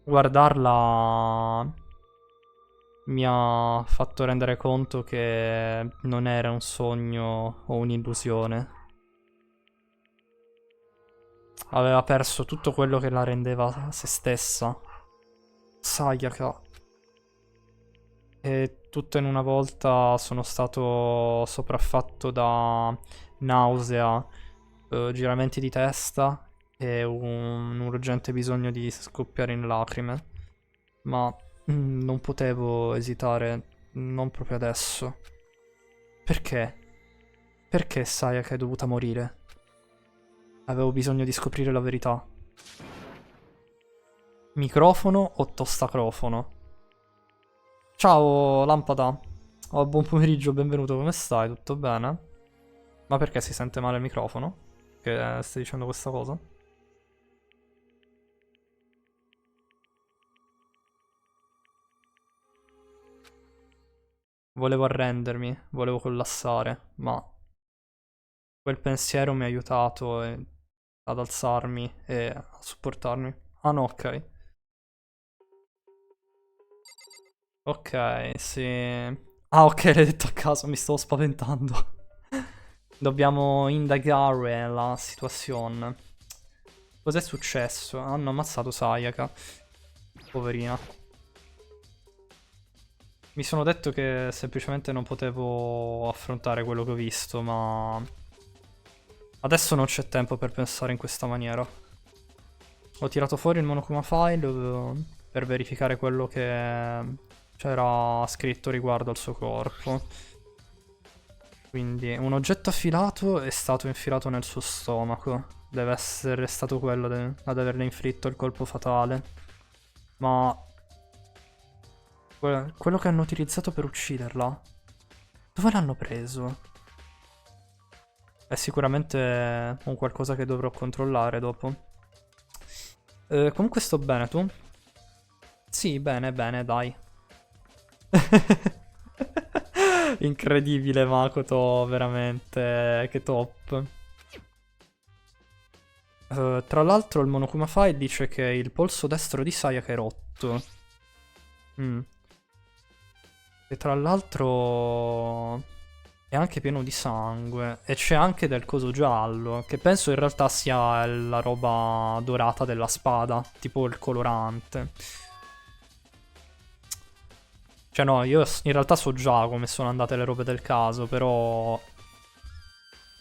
Guardarla mi ha fatto rendere conto che non era un sogno o un'illusione. Aveva perso tutto quello che la rendeva se stessa. Sayaka. E tutto in una volta sono stato sopraffatto da nausea, giramenti di testa e un urgente bisogno di scoppiare in lacrime. Ma non potevo esitare, non proprio adesso. Perché? Perché Sayaka è dovuta morire? Avevo bisogno di scoprire la verità. Microfono o tostacrofono? Ciao, lampada. Oh, buon pomeriggio, benvenuto, come stai? Tutto bene? Ma perché si sente male il microfono? Che stai dicendo questa cosa? Volevo arrendermi, volevo collassare, ma quel pensiero mi ha aiutato ad alzarmi e a supportarmi. Ah no, ok. Ok, sì. Ah ok, l'hai detto a caso, mi stavo spaventando. Dobbiamo indagare la situazione. Cos'è successo? Hanno ammazzato Sayaka. Poverina. Mi sono detto che semplicemente non potevo affrontare quello che ho visto, ma... Adesso non c'è tempo per pensare in questa maniera. Ho tirato fuori il Monokuma File per verificare quello che c'era scritto riguardo al suo corpo. Quindi un oggetto affilato è stato infilato nel suo stomaco. Deve essere stato quello ad averle inflitto il colpo fatale. Ma quello che hanno utilizzato per ucciderla, dove l'hanno preso? È sicuramente un qualcosa che dovrò controllare dopo. Comunque sto bene, tu? Sì, bene, bene, dai. Incredibile Makoto, veramente, che top. Tra l'altro il Monokuma File dice che il polso destro di Sayaka è rotto. E tra l'altro è anche pieno di sangue. E c'è anche del coso giallo, che penso in realtà sia la roba dorata della spada, tipo il colorante. Cioè no, io in realtà so già come sono andate le robe del caso, però...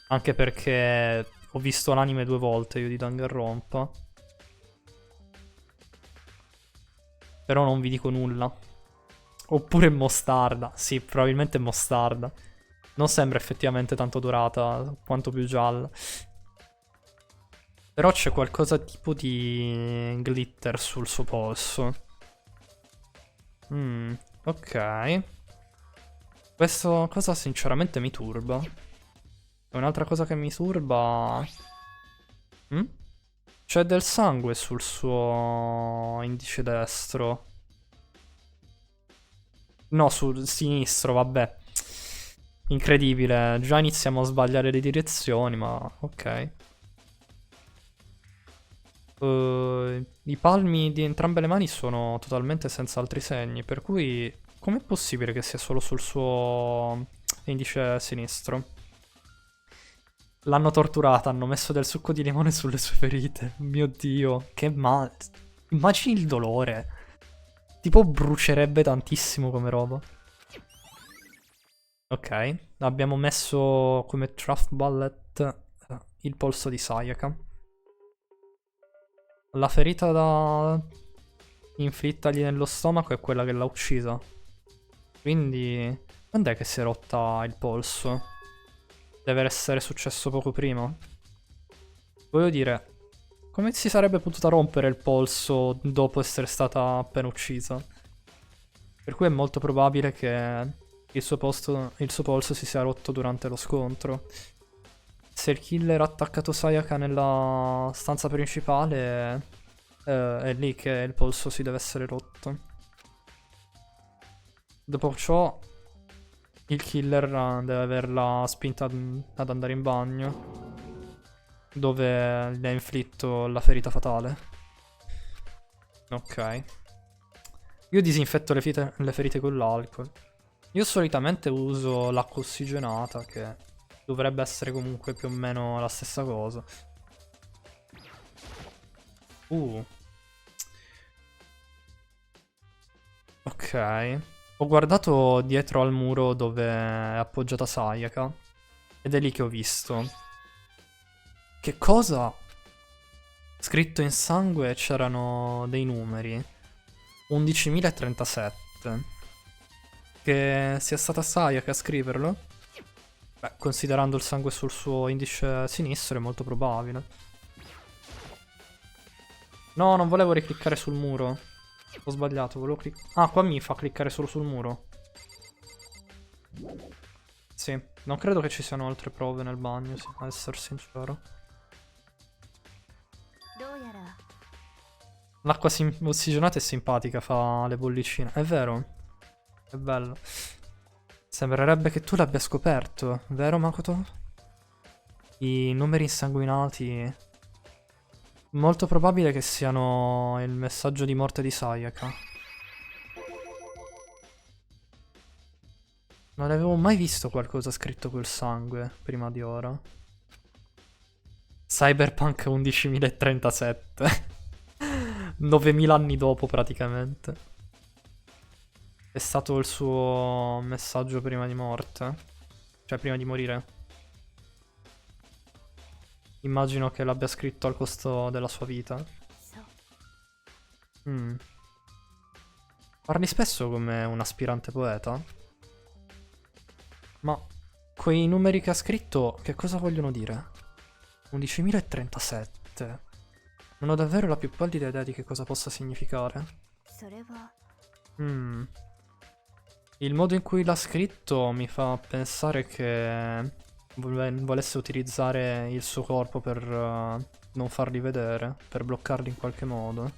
Anche perché ho visto l'anime 2 volte io di Danganronpa. Però non vi dico nulla. Oppure mostarda. Sì, probabilmente mostarda. Non sembra effettivamente tanto dorata quanto più gialla. Però c'è qualcosa tipo di glitter sul suo polso. Ok. Questa cosa sinceramente mi turba. E un'altra cosa che mi turba... C'è del sangue sul suo indice destro. No, sul sinistro, vabbè. Incredibile. Già iniziamo a sbagliare le direzioni, ma ok. I palmi di entrambe le mani sono totalmente senza altri segni, per cui com'è possibile che sia solo sul suo indice sinistro? L'hanno torturata, hanno messo del succo di limone sulle sue ferite. Mio Dio, che male. Immagini il dolore. Tipo brucerebbe tantissimo come roba. Ok, abbiamo messo come draft bullet il polso di Sayaka. La ferita da inflittagli nello stomaco è quella che l'ha uccisa. Quindi, quando è che si è rotta il polso? Deve essere successo poco prima. Voglio dire, come si sarebbe potuta rompere il polso dopo essere stata appena uccisa? Per cui è molto probabile che il suo polso si sia rotto durante lo scontro. Se il killer ha attaccato Sayaka nella stanza principale, è lì che il polso si deve essere rotto. Dopo ciò, il killer deve averla spinta ad andare in bagno, dove le ha inflitto la ferita fatale. Ok. Io disinfetto le ferite con l'alcol. Io solitamente uso l'acqua ossigenata, che dovrebbe essere comunque più o meno la stessa cosa. Ok. Ho guardato dietro al muro dove è appoggiata Sayaka. Ed è lì che ho visto. Che cosa? Scritto in sangue c'erano dei numeri. 11.037. Che sia stata Sayaka a scriverlo? Beh, considerando il sangue sul suo indice sinistro è molto probabile. No, non volevo ricliccare sul muro. Ho sbagliato, volevo cliccare... Ah, qua mi fa cliccare solo sul muro. Sì, non credo che ci siano altre prove nel bagno, sì, ad essere sincero. L'acqua ossigenata è simpatica, fa le bollicine. È vero? È bello. Sembrerebbe che tu l'abbia scoperto, vero Makoto? I numeri insanguinati... Molto probabile che siano il messaggio di morte di Sayaka. Non avevo mai visto qualcosa scritto col sangue prima di ora. Cyberpunk 11.037. 9.000 anni dopo praticamente. È stato il suo messaggio prima di morte. Cioè prima di morire. Immagino che l'abbia scritto al costo della sua vita. Parli spesso come un aspirante poeta? Ma quei numeri che ha scritto che cosa vogliono dire? 11.037. Non ho davvero la più pallida idea di che cosa possa significare. Il modo in cui l'ha scritto mi fa pensare che volesse utilizzare il suo corpo per non farli vedere, per bloccarli in qualche modo.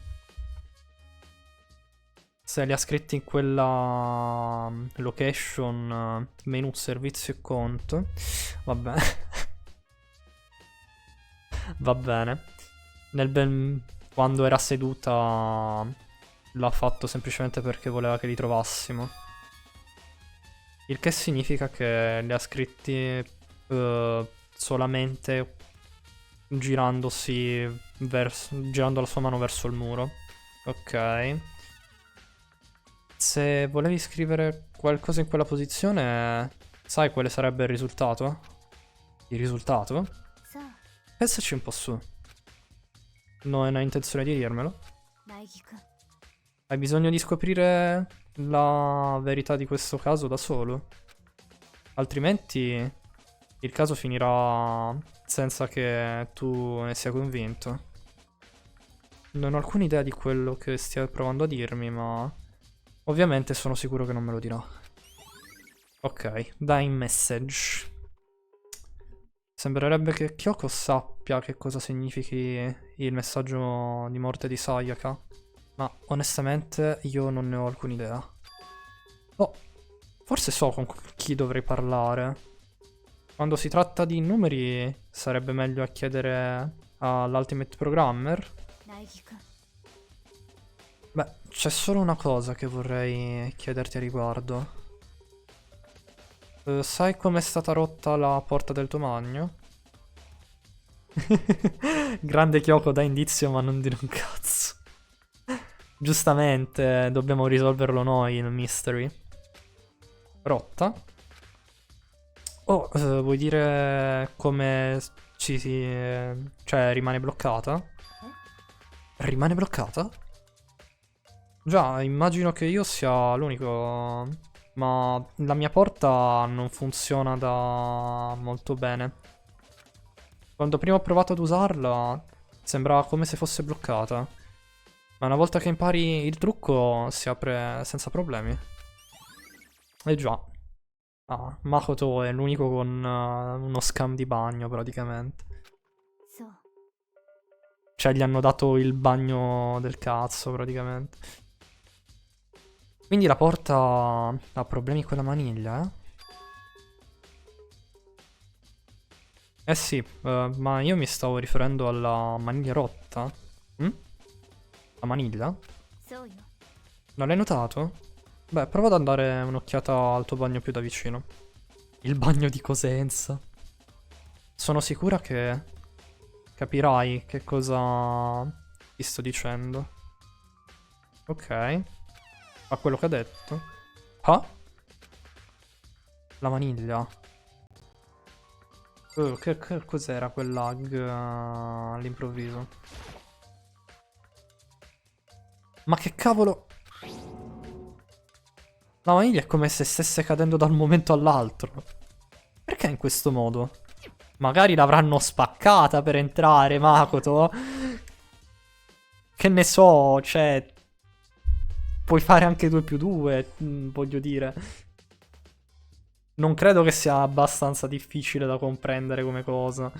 Se li ha scritti in quella location, menu servizio e conto, vabbè. Va bene. Quando era seduta l'ha fatto semplicemente perché voleva che li trovassimo. Il che significa che li ha scritti solamente girandosi girando la sua mano verso il muro. Ok. Se volevi scrivere qualcosa in quella posizione, sai quale sarebbe il risultato? Il risultato? Pensaci un po' su. Non hai intenzione di dirmelo? Hai bisogno di scoprire la verità di questo caso da solo? Altrimenti il caso finirà senza che tu ne sia convinto. Non ho alcuna idea di quello che stia provando a dirmi, ma ovviamente sono sicuro che non me lo dirà. Ok, dai message. Sembrerebbe che Kyoko sappia che cosa significhi il messaggio di morte di Sayaka, ma onestamente io non ne ho alcuna idea. Oh, forse so con chi dovrei parlare. Quando si tratta di numeri sarebbe meglio a chiedere all'Ultimate Programmer. Beh, c'è solo una cosa che vorrei chiederti a riguardo. Sai com'è stata rotta la porta del tuo magno? Grande Kyoko dà indizio ma non dire un cazzo. Giustamente, dobbiamo risolverlo noi il mystery. Rotta? Oh, vuoi dire come ci si... cioè rimane bloccata? Rimane bloccata? Già, immagino che io sia l'unico, ma la mia porta non funziona da molto bene. Quando prima ho provato ad usarla, sembrava come se fosse bloccata. Ma una volta che impari il trucco, si apre senza problemi. E già. Ah, Makoto è l'unico con uno scam di bagno, praticamente. Cioè, gli hanno dato il bagno del cazzo, praticamente. Quindi la porta ha problemi con la maniglia, eh? Eh sì, ma io mi stavo riferendo alla maniglia rotta. Mm? La maniglia? Non l'hai notato? Beh, prova ad andare un'occhiata al tuo bagno più da vicino. Il bagno di Cosenza. Sono sicura che capirai che cosa ti sto dicendo. Ok. Fa quello che ha detto. Ah? La maniglia. Che cos'era quel lag all'improvviso? Ma che cavolo? La maniglia è come se stesse cadendo da un momento all'altro. Perché in questo modo? Magari l'avranno spaccata per entrare, Makoto. Che ne so, cioè... Puoi fare anche 2+2, voglio dire. Non credo che sia abbastanza difficile da comprendere come cosa.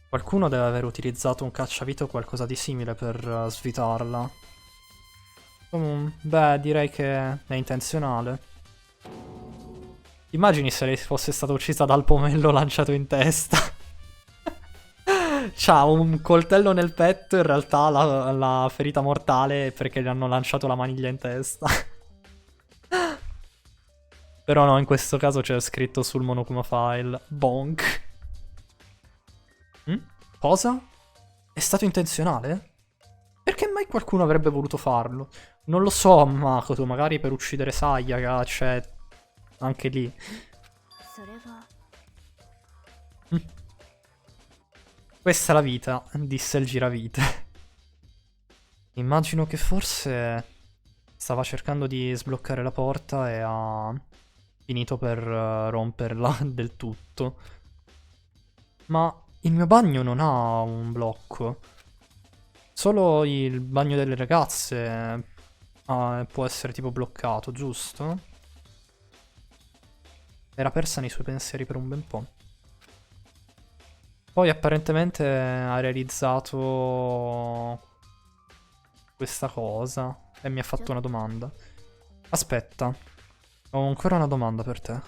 Qualcuno deve aver utilizzato un cacciavite o qualcosa di simile per svitarla. Beh, direi che è intenzionale. Immagini se lei fosse stata uccisa dal pomello lanciato in testa. C'ha un coltello nel petto, in realtà la ferita mortale è perché gli hanno lanciato la maniglia in testa. Però no, in questo caso c'è scritto sul Monokuma File. Bonk. Cosa? È stato intenzionale? Perché mai qualcuno avrebbe voluto farlo? Non lo so, Makoto, magari per uccidere Sayaka, cioè... Anche lì. Questa è la vita, disse il giravite. Immagino che forse stava cercando di sbloccare la porta e ha finito per romperla del tutto. Ma il mio bagno non ha un blocco. Solo il bagno delle ragazze può essere tipo bloccato, giusto? Era persa nei suoi pensieri per un bel po'. Poi apparentemente ha realizzato questa cosa e mi ha fatto una domanda. Aspetta, ho ancora una domanda per te.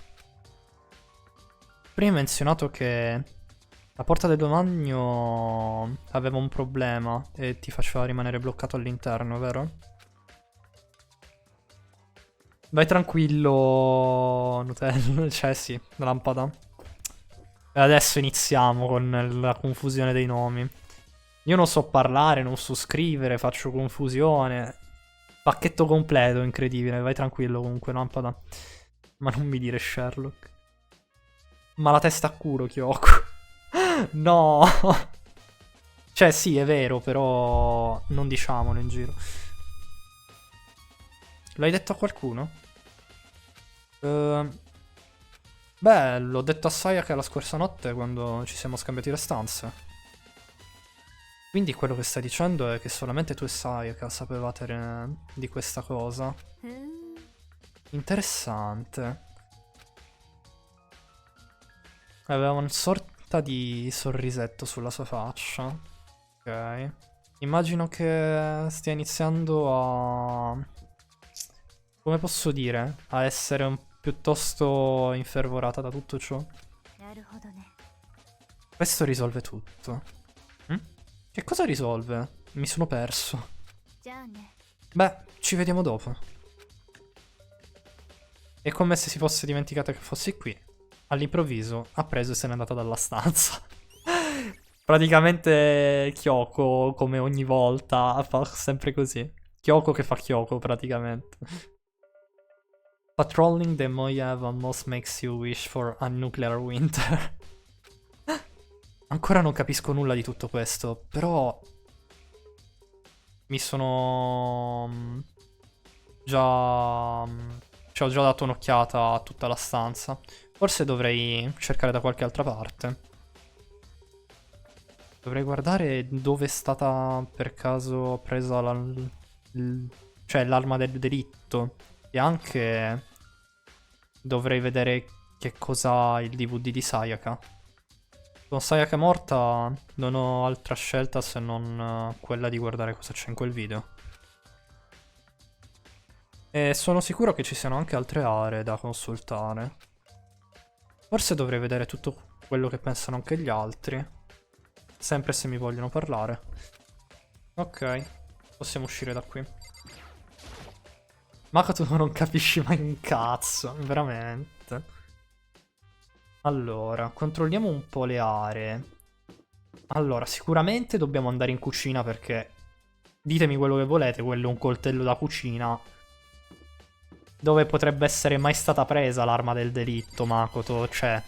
Prima hai menzionato che la porta del bagno aveva un problema e ti faceva rimanere bloccato all'interno, vero? Vai tranquillo, Nutella. Cioè sì, lampada. E adesso iniziamo con la confusione dei nomi. Io non so parlare, non so scrivere, faccio confusione. Pacchetto completo, incredibile. Vai tranquillo comunque, lampada. Ma non mi dire Sherlock. Ma la testa a culo, Kyoko. No. Cioè sì, è vero, però non diciamolo in giro. L'hai detto a qualcuno? Beh, l'ho detto a Sayaka la scorsa notte quando ci siamo scambiati le stanze. Quindi quello che stai dicendo è che solamente tu e Sayaka sapevate di questa cosa.
Interessante. Aveva una sorta di sorrisetto sulla sua faccia. Ok. Immagino che stia iniziando a... come posso dire? A essere piuttosto infervorata da tutto ciò. Questo risolve tutto. Che cosa risolve? Mi sono perso. Beh, ci vediamo dopo. È come se si fosse dimenticata che fossi qui. All'improvviso ha preso e se n'è andata dalla stanza. Praticamente Kyoko, come ogni volta, fa sempre così. Kyoko che fa Kyoko, praticamente. Patrolling the Moyev almost makes you wish for a nuclear winter. Ancora non capisco nulla di tutto questo, però... mi sono... già... ci ho già dato un'occhiata a tutta la stanza. Forse dovrei cercare da qualche altra parte. Dovrei guardare dove è stata per caso presa cioè l'arma del delitto. E anche dovrei vedere che cosa il DVD di Sayaka. Con Sayaka morta non ho altra scelta se non quella di guardare cosa c'è in quel video. E sono sicuro che ci siano anche altre aree da consultare. Forse dovrei vedere tutto quello che pensano anche gli altri. Sempre se mi vogliono parlare. Ok, possiamo uscire da qui. Makoto non capisci mai un cazzo, veramente. Allora, controlliamo un po' le aree. Allora, sicuramente dobbiamo andare in cucina perché... ditemi quello che volete, quello è un coltello da cucina. Dove potrebbe essere mai stata presa l'arma del delitto, Makoto, cioè...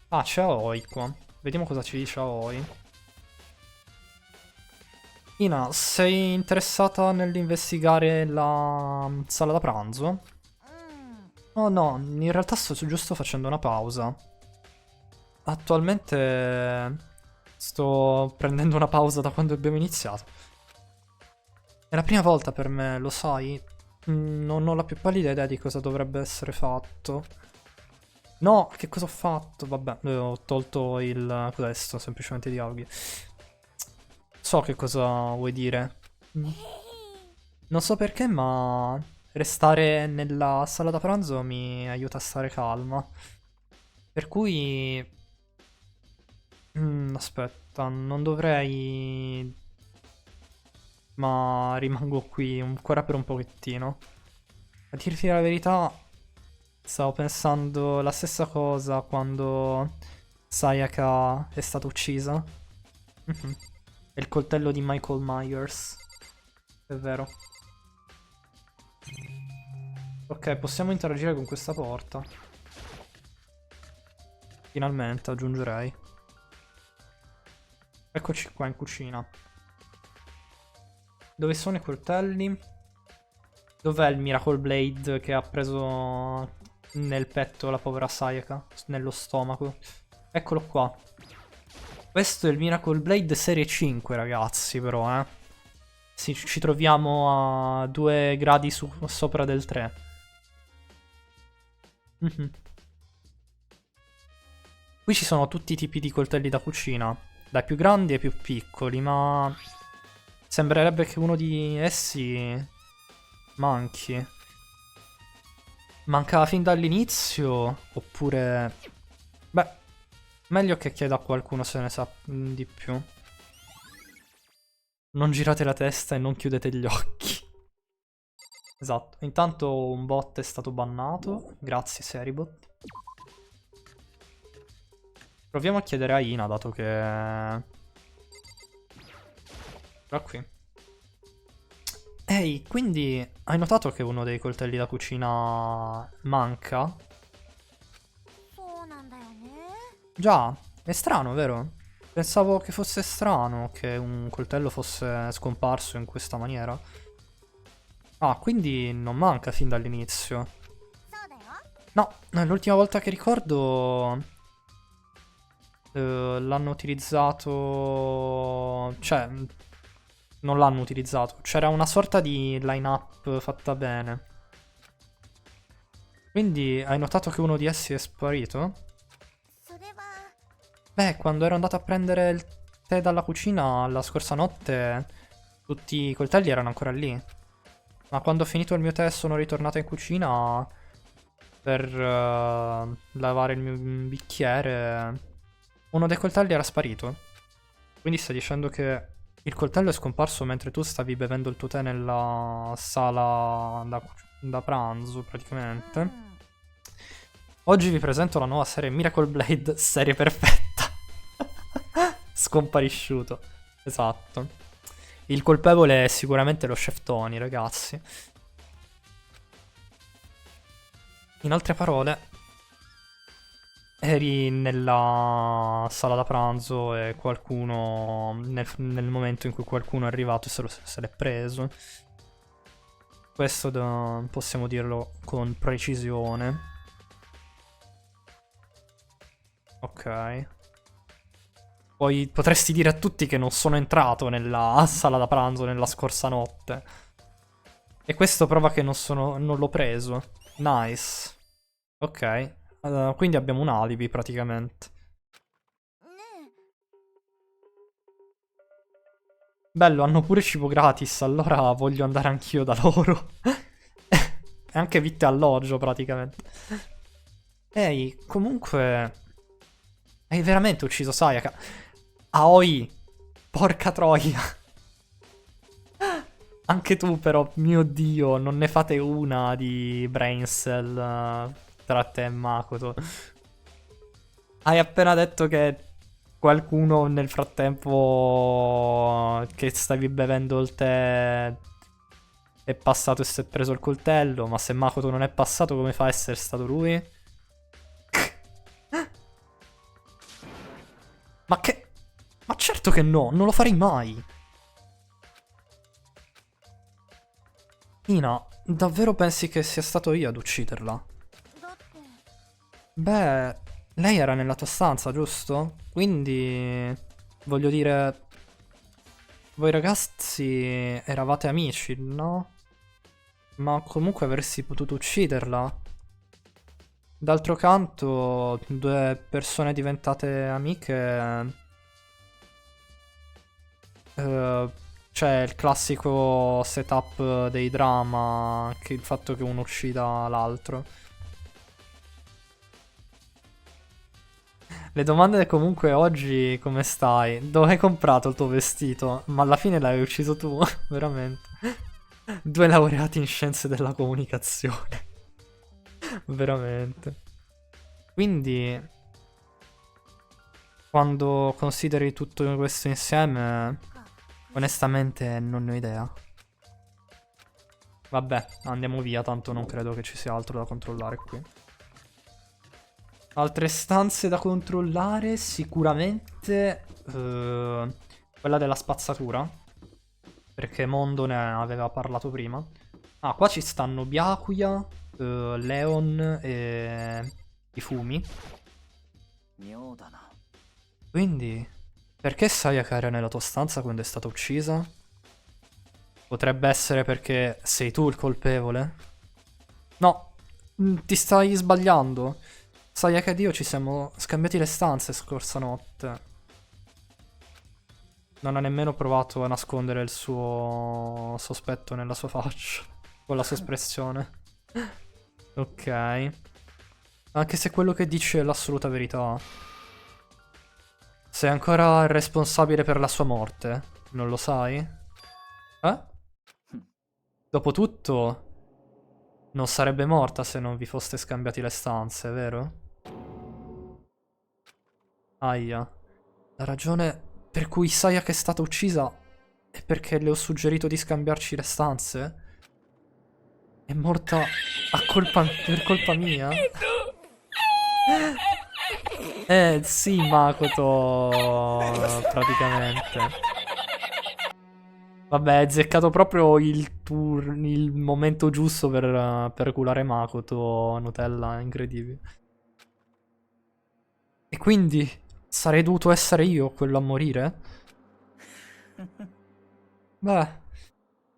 Ah, c'è Aoi qua. Vediamo cosa ci dice Aoi. Ina, sei interessata nell'investigare la sala da pranzo? Oh no, in realtà sto giusto facendo una pausa. Attualmente sto prendendo una pausa da quando abbiamo iniziato. È la prima volta per me, lo sai? Non ho la più pallida idea di cosa dovrebbe essere fatto. No, che cosa ho fatto? Vabbè, ho tolto il questo, semplicemente dialoghi. So che cosa vuoi dire. Non so perché, ma restare nella sala da pranzo mi aiuta a stare calma. Per cui... aspetta, non dovrei... ma rimango qui ancora per un pochettino. A dirti la verità, stavo pensando la stessa cosa quando Sayaka è stata uccisa. È il coltello di Michael Myers. È vero. Ok, possiamo interagire con questa porta. Finalmente, aggiungerei. Eccoci qua in cucina. Dove sono i coltelli? Dov'è il Miracle Blade che ha preso nel petto la povera Sayaka? Nello stomaco. Eccolo qua. Questo è il Miracle Blade serie 5, ragazzi, però, eh. Sì, ci troviamo a 2 gradi sopra del 3. Qui ci sono tutti i tipi di coltelli da cucina, dai più grandi ai più piccoli, ma sembrerebbe che uno di essi manchi. Mancava fin dall'inizio, oppure... beh, meglio che chieda a qualcuno se ne sa di più. Non girate la testa e non chiudete gli occhi. Esatto, intanto un bot è stato bannato, grazie Seribot. Proviamo a chiedere a Ina, dato che... era qui. Ehi, quindi hai notato che uno dei coltelli da cucina manca? Già, è strano, vero? Pensavo che fosse strano che un coltello fosse scomparso in questa maniera. Ah, quindi non manca fin dall'inizio. No, l'ultima volta che ricordo... l'hanno utilizzato... cioè... Non l'hanno utilizzato. C'era una sorta di line-up fatta bene. Quindi hai notato che uno di essi è sparito? Beh, quando ero andato a prendere il tè dalla cucina la scorsa notte, tutti i coltelli erano ancora lì. Ma quando ho finito il mio tè e sono ritornato in cucina per lavare il mio bicchiere, uno dei coltelli era sparito. Quindi stai dicendo che il coltello è scomparso mentre tu stavi bevendo il tuo tè nella sala da pranzo, praticamente. Oggi vi presento la nuova serie Miracle Blade, serie perfetta. Scomparisciuto. Esatto. Il colpevole è sicuramente lo chef Tony, ragazzi. In altre parole, eri nella sala da pranzo e qualcuno, nel momento in cui qualcuno è arrivato se l'è preso. Questo possiamo dirlo con precisione. Ok. Poi potresti dire a tutti che non sono entrato nella sala da pranzo nella scorsa notte. E questo prova che non l'ho preso. Nice. Ok. Quindi abbiamo un alibi praticamente. Bello, hanno pure cibo gratis, allora voglio andare anch'io da loro. E anche vitto e alloggio praticamente. Ehi, comunque... Hai veramente ucciso Sayaka? Aoi! Porca troia! Anche tu però, mio dio, non ne fate una di brain cell tra te e Makoto. Hai appena detto che qualcuno nel frattempo che stavi bevendo il tè è passato e si è preso il coltello, ma se Makoto non è passato come fa a essere stato lui? Ma che... Ma certo che no, non lo farei mai. Ina, davvero pensi che sia stato io ad ucciderla? Beh, lei era nella tua stanza, giusto? Quindi, voglio dire, voi ragazzi eravate amici, no? Ma comunque avresti potuto ucciderla. D'altro canto, due persone diventate amiche... c'è il classico setup dei drama, che il fatto che uno uccida l'altro. Le domande comunque oggi come stai? Dove hai comprato il tuo vestito? Ma alla fine l'hai ucciso tu, veramente. Due laureati in scienze della comunicazione. Veramente. Quindi, quando consideri tutto questo insieme, onestamente non ne ho idea. Vabbè, andiamo via, tanto non credo che ci sia altro da controllare qui. Altre stanze da controllare, sicuramente quella della spazzatura, perché Mondo ne aveva parlato prima. Ah, qua ci stanno Byakuya, Leon e i fumi. Quindi, perché Sayaka era nella tua stanza quando è stata uccisa? Potrebbe essere perché sei tu il colpevole? No, ti stai sbagliando. Sayaka ed io ci siamo scambiati le stanze scorsa notte. Non ha nemmeno provato a nascondere il suo sospetto nella sua faccia. Con la sua espressione. Ok. Anche se quello che dici è l'assoluta verità. Sei ancora responsabile per la sua morte. Non lo sai? Eh? Dopotutto, non sarebbe morta se non vi foste scambiati le stanze, vero? Aia. La ragione per cui Sayaka è stata uccisa è perché le ho suggerito di scambiarci le stanze? È morta per colpa mia? Sì, Makoto, praticamente. Vabbè, hai azzeccato proprio il momento giusto per culare Makoto, Nutella, incredibile. E quindi sarei dovuto essere io quello a morire? Beh,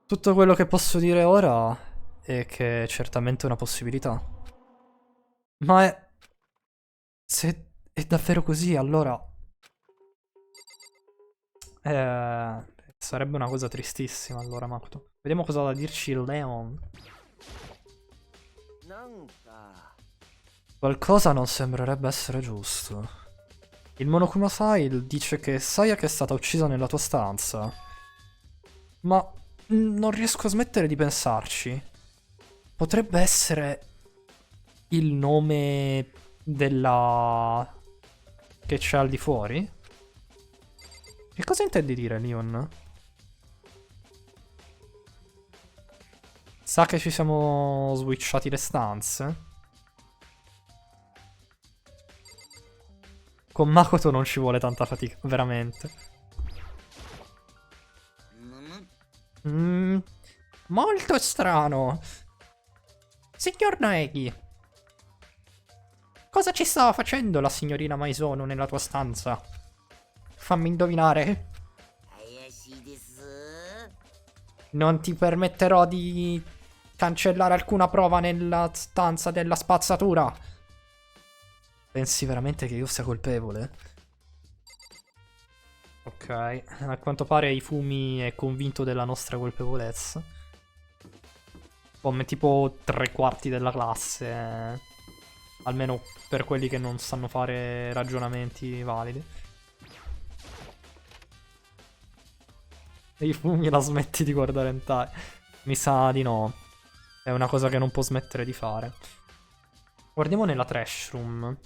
tutto quello che posso dire ora è che è certamente una possibilità. Ma è... Se è davvero così, allora... sarebbe una cosa tristissima, allora, Makoto. Vediamo cosa ha da dirci il Leon. Qualcosa non sembrerebbe essere giusto. Il Monokuma File dice che Sayaka è stata uccisa nella tua stanza. Ma non riesco a smettere di pensarci. Potrebbe essere il nome della... che c'è al di fuori? Che cosa intendi dire, Leon? Sa che ci siamo switchati le stanze? Con Makoto non ci vuole tanta fatica, veramente. Molto strano. Signor Naegi, cosa ci stava facendo la signorina Maisono nella tua stanza? Fammi indovinare. Non ti permetterò di cancellare alcuna prova nella stanza della spazzatura. Pensi veramente che io sia colpevole? Ok, a quanto pare Ifumi è convinto della nostra colpevolezza. Come tipo 3/4 della classe. Almeno per quelli che non sanno fare ragionamenti validi. Ifumi la smetti di guardare hentai. Mi sa di no. È una cosa che non può smettere di fare. Guardiamo nella trash room.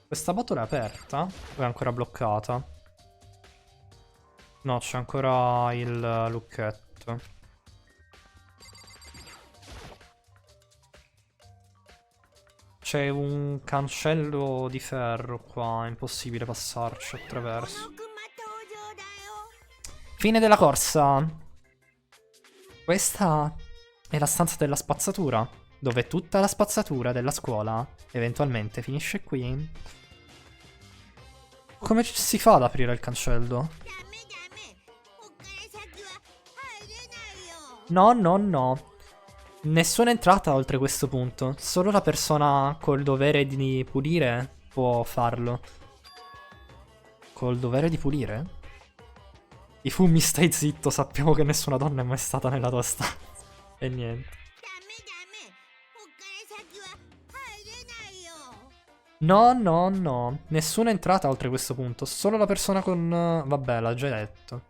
Questa botola è aperta? O è ancora bloccata? No, c'è ancora il lucchetto. C'è un cancello di ferro qua, è impossibile passarci attraverso. Fine della corsa. Questa è la stanza della spazzatura, dove tutta la spazzatura della scuola eventualmente finisce qui. Come si fa ad aprire il cancello? No, no, no. Nessuna entrata oltre questo punto. Solo la persona col dovere di pulire può farlo. Col dovere di pulire? Ifumi, stai zitto, sappiamo che nessuna donna è mai stata nella tua stanza. E niente. No, no, no. Nessuna entrata oltre questo punto. Solo la persona con... Vabbè, l'ha già detto.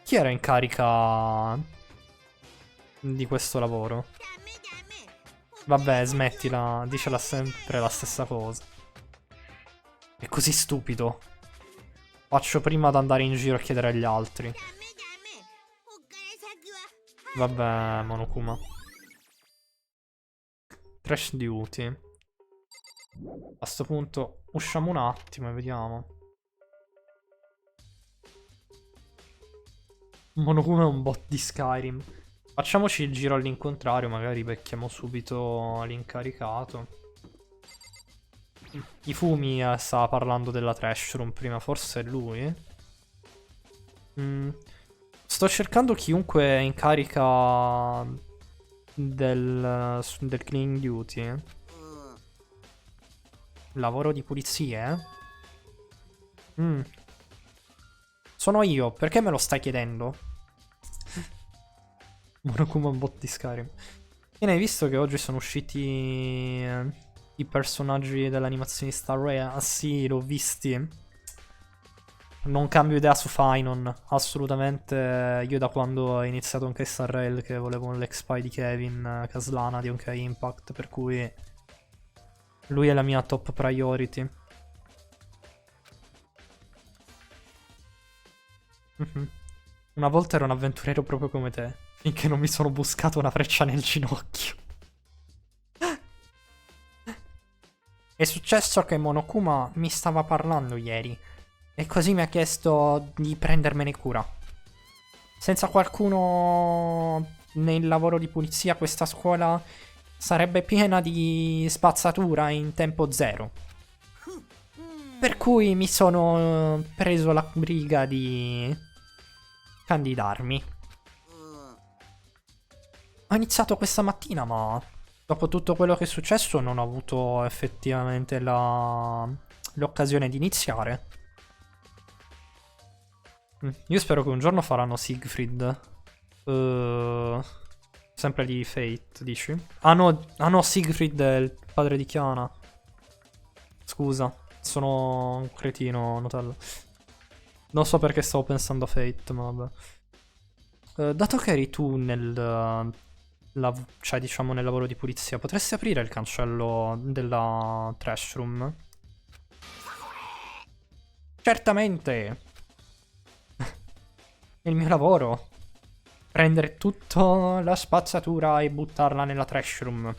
Chi era in carica di questo lavoro? Vabbè, smettila. Dicela sempre la stessa cosa. È così stupido. Faccio prima ad andare in giro a chiedere agli altri. Vabbè, Monokuma. Trash duty. A sto punto usciamo un attimo e vediamo. Monokuma è un bot di Skyrim. Facciamoci il giro all'incontrario, magari becchiamo subito l'incaricato. Ifumi stava parlando della trash room prima, forse è lui. Sto cercando chiunque è in carica del cleaning duty. Lavoro di pulizie? Sono io, perché me lo stai chiedendo? Monokuma un bot di Skyrim. E ne hai visto che oggi sono usciti i personaggi dell'animazionista Rhea? Ah sì, l'ho visti. Non cambio idea su Finon, assolutamente. Io da quando ho iniziato anche Star Rail che volevo l'expy di Kevin Caslana di OK Impact, per cui lui è la mia top priority. Una volta ero un avventuriero proprio come te, finché non mi sono buscato una freccia nel ginocchio. È successo che Monokuma mi stava parlando ieri e così mi ha chiesto di prendermene cura. Senza qualcuno nel lavoro di pulizia questa scuola sarebbe piena di spazzatura in tempo zero. Per cui mi sono preso la briga di candidarmi. Ho iniziato questa mattina, ma dopo tutto quello che è successo non ho avuto effettivamente l'occasione di iniziare. Io spero che un giorno faranno Siegfried. Sempre di Fate, dici? Ah no, Siegfried è il padre di Chiana. Scusa, sono un cretino, Nutella. Non so perché stavo pensando a Fate, ma vabbè. Dato che eri tu cioè diciamo nel lavoro di pulizia, potresti aprire il cancello della trash room? Certamente! È il mio lavoro. Prendere tutta la spazzatura e buttarla nella trash room.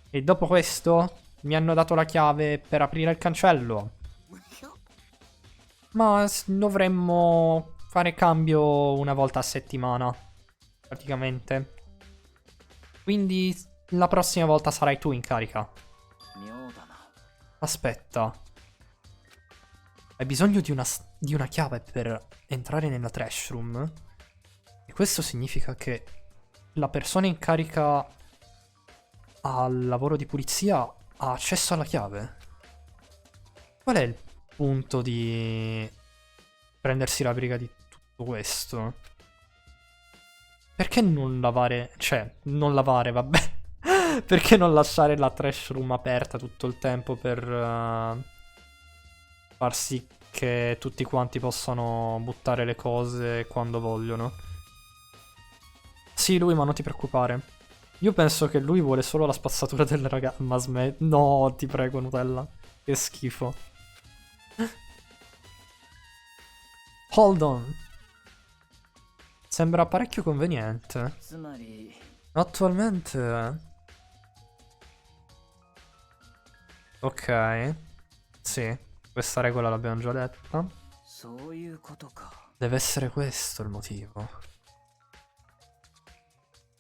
E dopo questo mi hanno dato la chiave per aprire il cancello. Ma dovremmo fare cambio una volta a settimana, praticamente. Quindi la prossima volta sarai tu in carica. Aspetta. Hai bisogno di una chiave per entrare nella trash room? E questo significa che la persona in carica al lavoro di pulizia ha accesso alla chiave. Qual è il punto di prendersi la briga di tutto questo? Perché non lavare... Cioè, non lavare, vabbè. Perché non lasciare la trash room aperta tutto il tempo per far sì che tutti quanti possano buttare le cose quando vogliono? Sì, lui, ma non ti preoccupare. Io penso che lui vuole solo la spazzatura del ragazzo. Ma no, ti prego, Nutella. Che schifo. Hold on. Sembra parecchio conveniente. Attualmente... Ok. Sì, questa regola l'abbiamo già detta. Deve essere questo il motivo.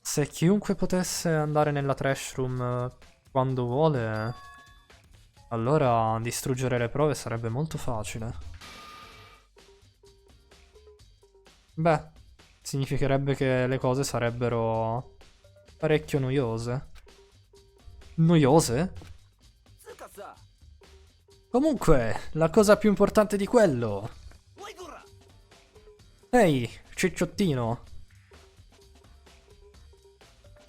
Se chiunque potesse andare nella trash room quando vuole, allora distruggere le prove sarebbe molto facile. Beh, significherebbe che le cose sarebbero parecchio noiose. Noiose? Comunque, la cosa più importante di quello... Ehi, cicciottino.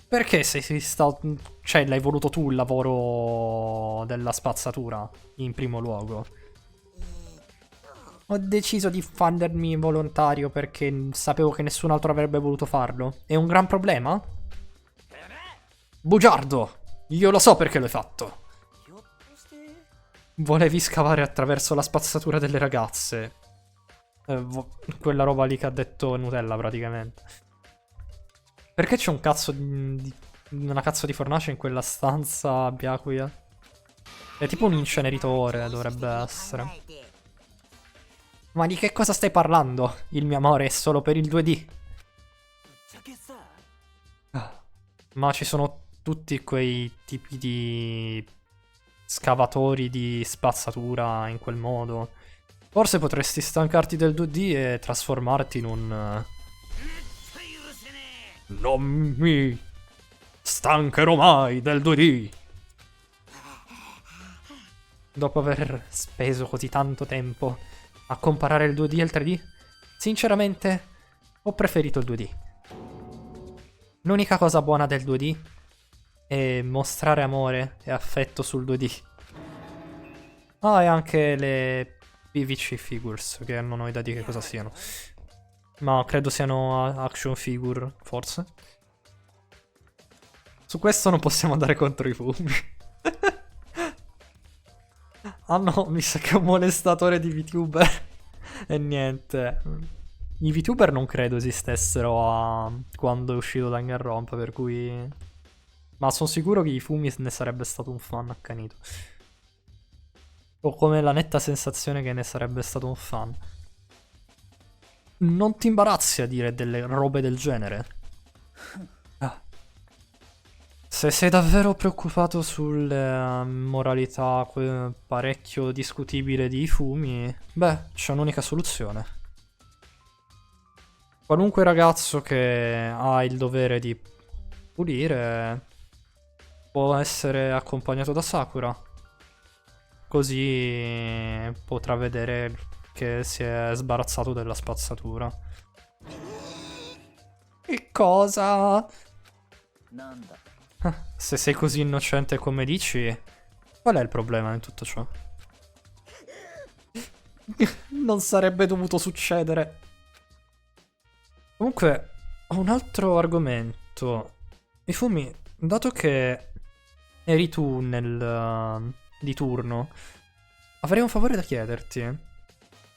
Perché sei stato... Cioè, l'hai voluto tu il lavoro della spazzatura, in primo luogo? Ho deciso di fandermi volontario perché sapevo che nessun altro avrebbe voluto farlo. È un gran problema? Bugiardo! Io lo so perché l'hai fatto. Volevi scavare attraverso la spazzatura delle ragazze. Quella roba lì che ha detto Nutella, praticamente. Perché c'è un cazzo una cazzo di fornace in quella stanza Byakuya? È tipo un inceneritore, dovrebbe essere. Ma di che cosa stai parlando? Il mio amore è solo per il 2D. Ma ci sono tutti quei tipi di scavatori di spazzatura in quel modo. Forse potresti stancarti del 2D e trasformarti in un... Non mi stancherò mai del 2D. Dopo aver speso così tanto tempo a comparare il 2D e il 3D, sinceramente ho preferito il 2D. L'unica cosa buona del 2D è mostrare amore e affetto sul 2D. Ah, e anche le PVC figures, che non ho idea di che cosa siano. Ma credo siano action figure, forse. Su questo non possiamo andare contro i fumi. Ah no, mi sa che è un molestatore di VTuber. E niente. I VTuber non credo esistessero quando è uscito Danganronpa, per cui... Ma sono sicuro che i fumi ne sarebbe stato un fan accanito. Ho come la netta sensazione che ne sarebbe stato un fan. Non ti imbarazzi a dire delle robe del genere? Se sei davvero preoccupato sulle moralità parecchio discutibile di fumi, beh, c'è un'unica soluzione.
qualunque ragazzo che ha il dovere di pulire può essere accompagnato da Sakura. Così potrà vedere che si è sbarazzato della spazzatura. Che cosa? Se sei così innocente come dici, qual è il problema in tutto ciò? Non sarebbe dovuto succedere. Comunque, ho un altro argomento. Ifumi, dato che eri tu di turno, avrei un favore da chiederti.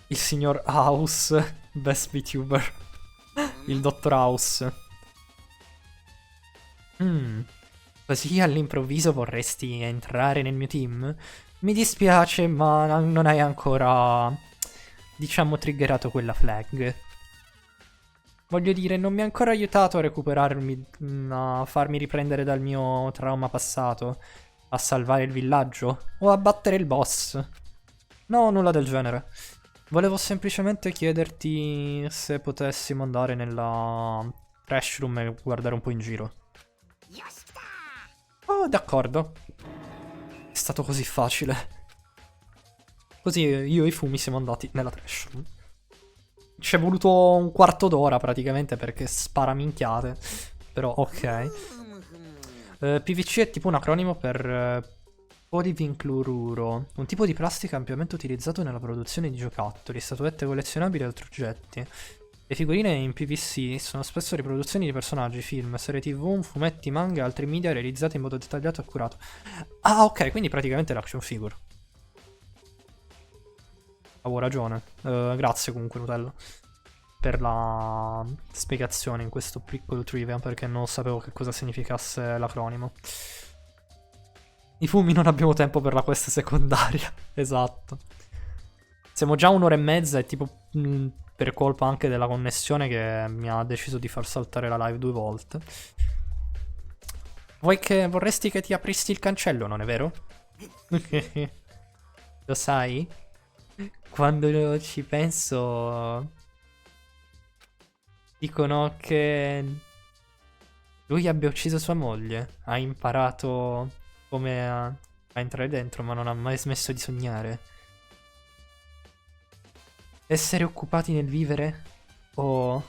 Il signor House, best VTuber. Il dottor House. Così all'improvviso vorresti entrare nel mio team? Mi dispiace, ma non hai ancora, diciamo, triggerato quella flag. Voglio dire, non mi ha ancora aiutato a recuperarmi, a farmi riprendere dal mio trauma passato, a salvare il villaggio o a battere il boss. No, nulla del genere. Volevo semplicemente chiederti se potessimo andare nella trash room e guardare un po' in giro. Oh, d'accordo. È stato così facile. Così io e Ifumi siamo andati nella trash room. Ci è voluto un quarto d'ora praticamente perché spara minchiate. Però ok. PVC è tipo un acronimo per Podivincloruro, un tipo di plastica ampiamente utilizzato nella produzione di giocattoli, statuette collezionabili e altri oggetti. Le figurine in PVC sono spesso riproduzioni di personaggi, film, serie TV, fumetti, manga e altri media realizzati in modo dettagliato e accurato. Ah, ok, quindi praticamente l'action figure. Avevo ragione. Grazie comunque, Nutella, per la spiegazione in questo piccolo trivia, perché non sapevo che cosa significasse l'acronimo. I fumi non abbiamo tempo per la quest secondaria. Esatto. Siamo già un'ora e mezza e tipo per colpa anche della connessione che mi ha deciso di far saltare la live 2 volte. Vorresti che ti aprissi il cancello, non è vero? Lo sai? Quando ci penso, dicono che lui abbia ucciso sua moglie. Ha imparato come a entrare dentro, ma non ha mai smesso di sognare. Essere occupati nel vivere o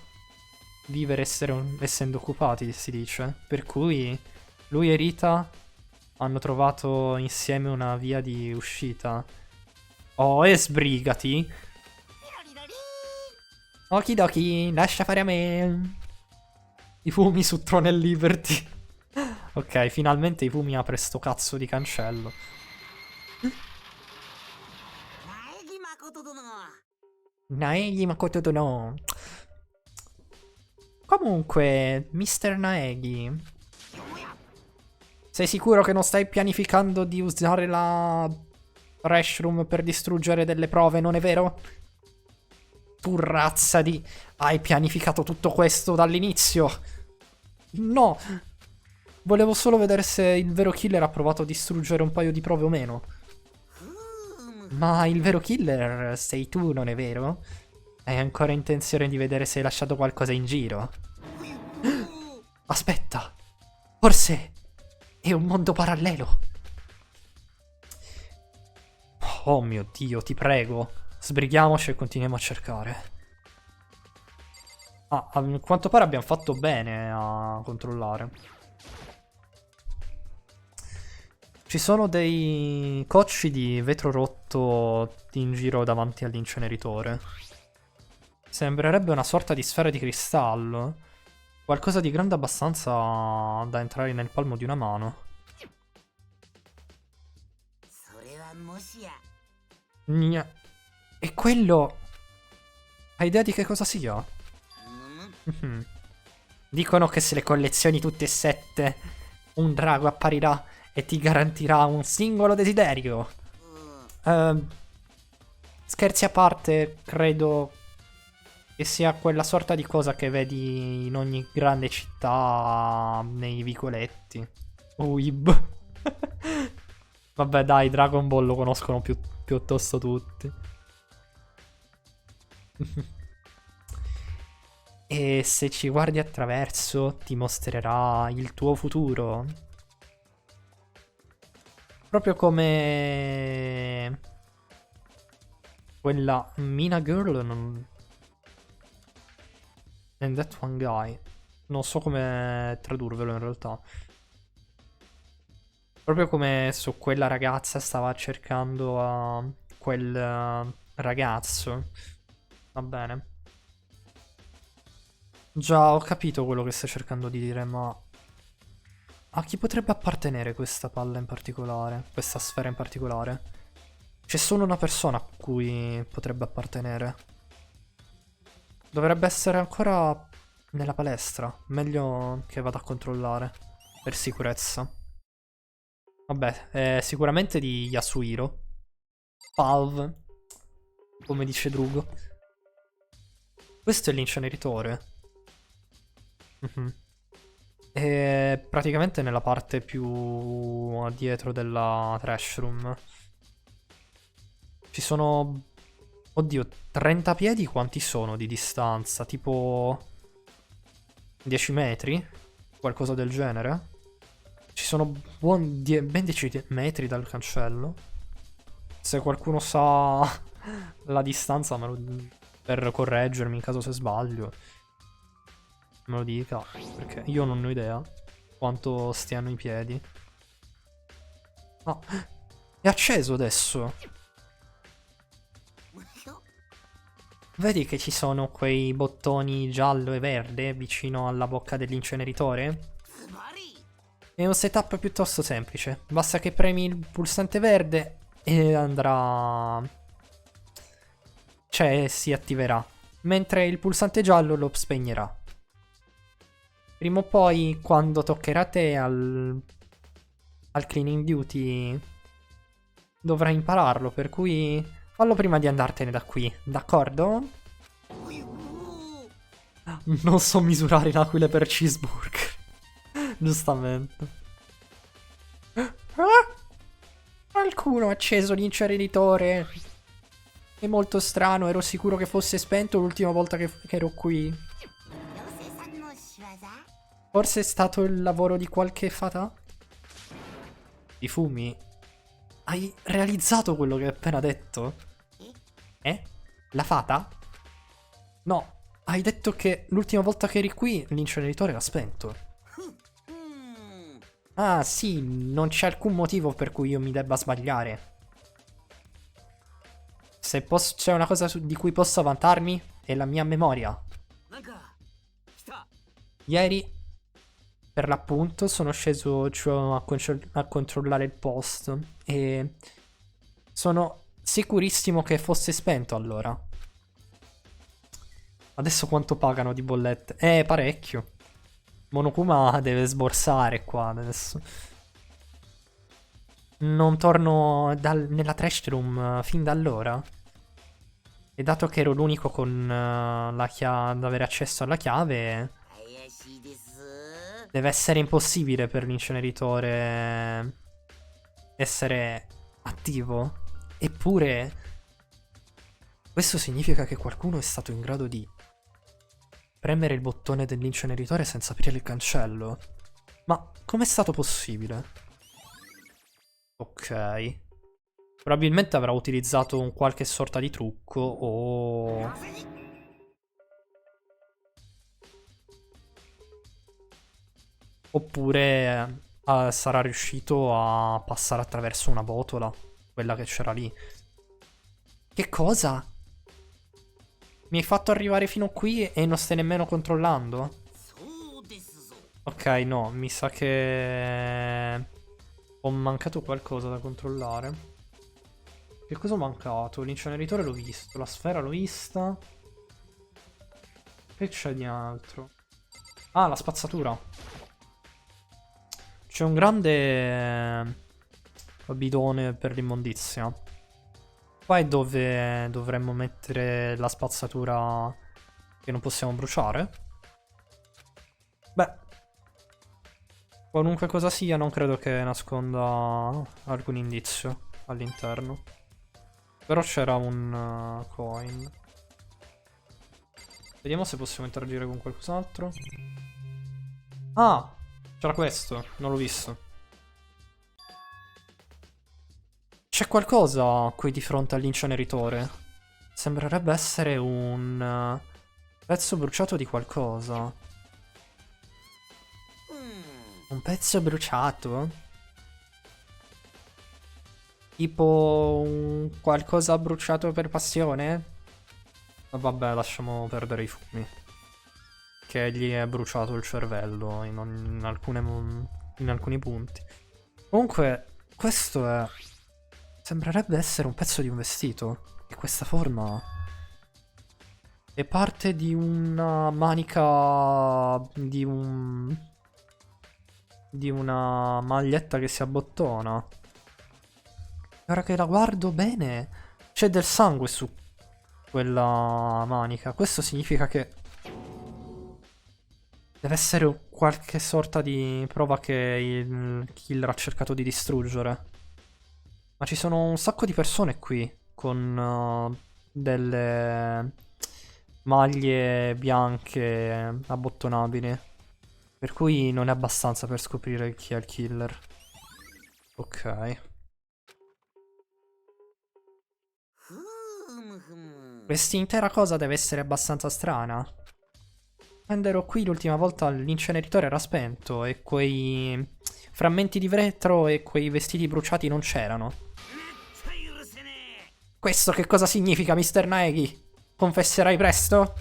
vivere essendo occupati, si dice. Per cui lui e Rita hanno trovato insieme una via di uscita. Oh, e sbrigati. Okidoki, lascia fare a me. I fumi su Throne and Liberty. Ok, finalmente i fumi apre sto cazzo di cancello. Naegi Makoto Dono. Comunque, Mr. Naegi, sei sicuro che non stai pianificando di usare la trash room per distruggere delle prove, non è vero? Tu razza di... Hai pianificato tutto questo dall'inizio? No! Volevo solo vedere se il vero killer ha provato a distruggere un paio di prove o meno. Ma il vero killer sei tu, non è vero? Hai ancora intenzione di vedere se hai lasciato qualcosa in giro? Aspetta! Forse è un mondo parallelo. Oh mio Dio, ti prego. Sbrighiamoci e continuiamo a cercare. Ah, a quanto pare abbiamo fatto bene a controllare. Ci sono dei cocci di vetro rotto in giro davanti all'inceneritore. Sembrerebbe una sorta di sfera di cristallo. Qualcosa di grande abbastanza da entrare nel palmo di una mano. E quello... Hai idea di che cosa sia? Dicono che se le collezioni tutte e 7, un drago apparirà e ti garantirà un singolo desiderio. Scherzi a parte, credo che sia quella sorta di cosa che vedi in ogni grande città nei vicoletti. Uib. Vabbè dai, Dragon Ball lo conoscono piuttosto tutti.
E se ci guardi attraverso ti mostrerà il tuo futuro. Proprio come quella Mina Girl and That One Guy. Non so come tradurvelo in realtà. Proprio come su quella ragazza stava cercando quel ragazzo. Va bene. Già, ho capito quello che stai cercando di dire, ma a chi potrebbe appartenere questa palla in particolare? Questa sfera in particolare? C'è solo una persona a cui potrebbe appartenere. Dovrebbe essere ancora nella palestra. Meglio che vada a controllare. Per sicurezza. Vabbè, è sicuramente di Yasuhiro. Valve. Come dice Drugo. Questo è l'inceneritore. È praticamente nella parte più dietro della trash room. Ci sono... Oddio, 30 piedi quanti sono di distanza? Tipo 10 metri? Qualcosa del genere? Ci sono ben 10 metri dal cancello. Se qualcuno sa la distanza per correggermi in caso se sbaglio, me lo dica, perché io non ho idea quanto stiano i piedi. No, è acceso adesso. Vedi che ci sono quei bottoni giallo e verde vicino alla bocca dell'inceneritore? È un setup piuttosto semplice. Basta che premi il pulsante verde e andrà... cioè si attiverà. Mentre il pulsante giallo lo spegnerà. Prima o poi, quando toccherà a te al cleaning duty, dovrai impararlo, per cui fallo prima di andartene da qui, d'accordo? Non so misurare in aquile per cheeseburger. Giustamente. Qualcuno ha acceso l'inceneritore. È molto strano, ero sicuro che fosse spento l'ultima volta che ero qui. Forse è stato il lavoro di qualche fata? Di fumi? Hai realizzato quello che hai appena detto? La fata? No, hai detto che l'ultima volta che eri qui l'inceneritore era spento. Ah sì, non c'è alcun motivo per cui io mi debba sbagliare. Se c'è una cosa di cui posso vantarmi è la mia memoria. Ieri, per l'appunto, sono sceso a controllare il post e sono sicurissimo che fosse spento allora. Adesso quanto pagano di bollette? Parecchio. Monokuma deve sborsare qua adesso. Non torno nella trash room fin da allora. E dato che ero l'unico con la chiave ad avere accesso alla chiave, deve essere impossibile per l'inceneritore essere attivo. Eppure, questo significa che qualcuno è stato in grado di premere il bottone dell'inceneritore senza aprire il cancello. Ma com'è stato possibile? Ok. Probabilmente avrà utilizzato un qualche sorta di trucco o... Oppure sarà riuscito a passare attraverso una botola, quella che c'era lì. Che cosa? Mi hai fatto arrivare fino qui e non stai nemmeno controllando? Ok, no, mi sa che ho mancato qualcosa da controllare. Che cosa ho mancato? L'inceneritore l'ho visto, la sfera l'ho vista. Che c'è di altro? Ah, la spazzatura. C'è un grande bidone per l'immondizia. Qua è dove dovremmo mettere la spazzatura che non possiamo bruciare. Beh, qualunque cosa sia, non credo che nasconda alcun indizio all'interno. Però c'era un coin. Vediamo se possiamo interagire con qualcos'altro. Ah, c'era questo, non l'ho visto. C'è qualcosa qui di fronte all'inceneritore. Sembrerebbe essere un pezzo bruciato di qualcosa. Un pezzo bruciato? Tipo un qualcosa bruciato per passione? Vabbè, lasciamo perdere i fumi. Che gli è bruciato il cervello in alcuni punti. Comunque, questo è... Sembrerebbe essere un pezzo di un vestito. E questa forma... È parte di una manica... Di una maglietta che si abbottona. Ora che la guardo bene, c'è del sangue su quella manica. Questo significa che deve essere qualche sorta di prova che il killer ha cercato di distruggere. Ma ci sono un sacco di persone qui con delle maglie bianche abbottonabili. Per cui non è abbastanza per scoprire chi è il killer. Ok. Quest'intera cosa deve essere abbastanza strana. Quando ero qui l'ultima volta l'inceneritore era spento e quei frammenti di vetro e quei vestiti bruciati non c'erano. Questo che cosa significa, Mr. Naegi? Confesserai presto?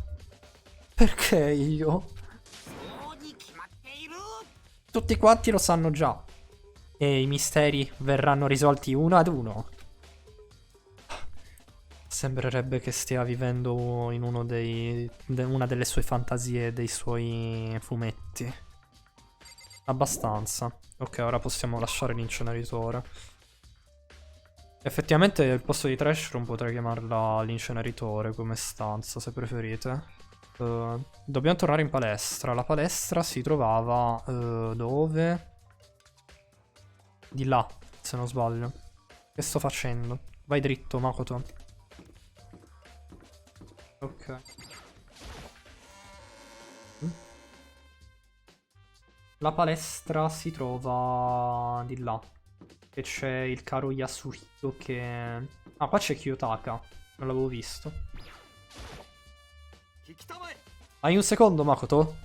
Perché io? Tutti quanti lo sanno già. E i misteri verranno risolti uno ad uno. Sembrerebbe che stia vivendo in una delle sue fantasie, dei suoi fumetti. Abbastanza. Ok, ora possiamo lasciare l'inceneritore. Effettivamente al posto di trash room potrei chiamarla l'inceneritore come stanza, se preferite. Dobbiamo tornare in palestra. La palestra si trovava dove? Di là, se non sbaglio. Che sto facendo? Vai dritto, Makoto. Ok. La palestra si trova di là. E c'è il caro Yasuhito che... Ah, qua c'è Kiyotaka. Non l'avevo visto. Hai un secondo, Makoto?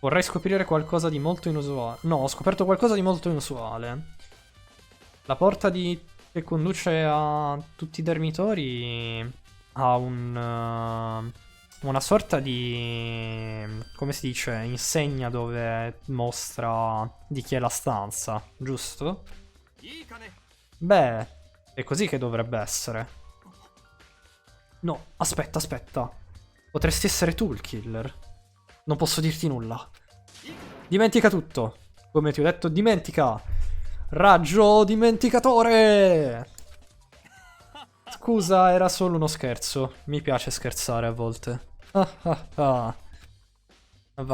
Vorrei scoprire qualcosa di molto inusuale. No, ho scoperto qualcosa di molto inusuale. La porta che conduce a tutti i dormitori ha una sorta di... come si dice? Insegna dove mostra di chi è la stanza, giusto? Beh, è così che dovrebbe essere. No, aspetta, aspetta. Potresti essere tu il killer. Non posso dirti nulla. Dimentica tutto. Come ti ho detto, dimentica. Raggio dimenticatore! Scusa, era solo uno scherzo. Mi piace scherzare a volte. Va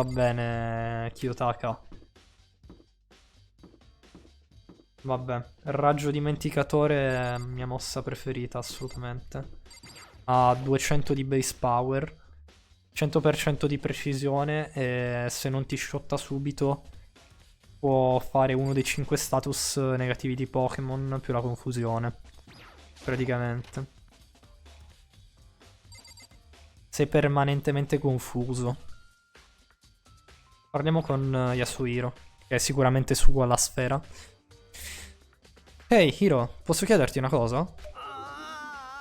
bene, Kiyotaka. Vabbè, raggio dimenticatore è mia mossa preferita, assolutamente. Ha 200 di base power, 100% di precisione e se non ti shotta subito può fare uno dei 5 status negativi di Pokémon più la confusione. Praticamente. Sei permanentemente confuso. Parliamo con Yasuhiro, che è sicuramente suo alla sfera. Ehi, Hiro, posso chiederti una cosa?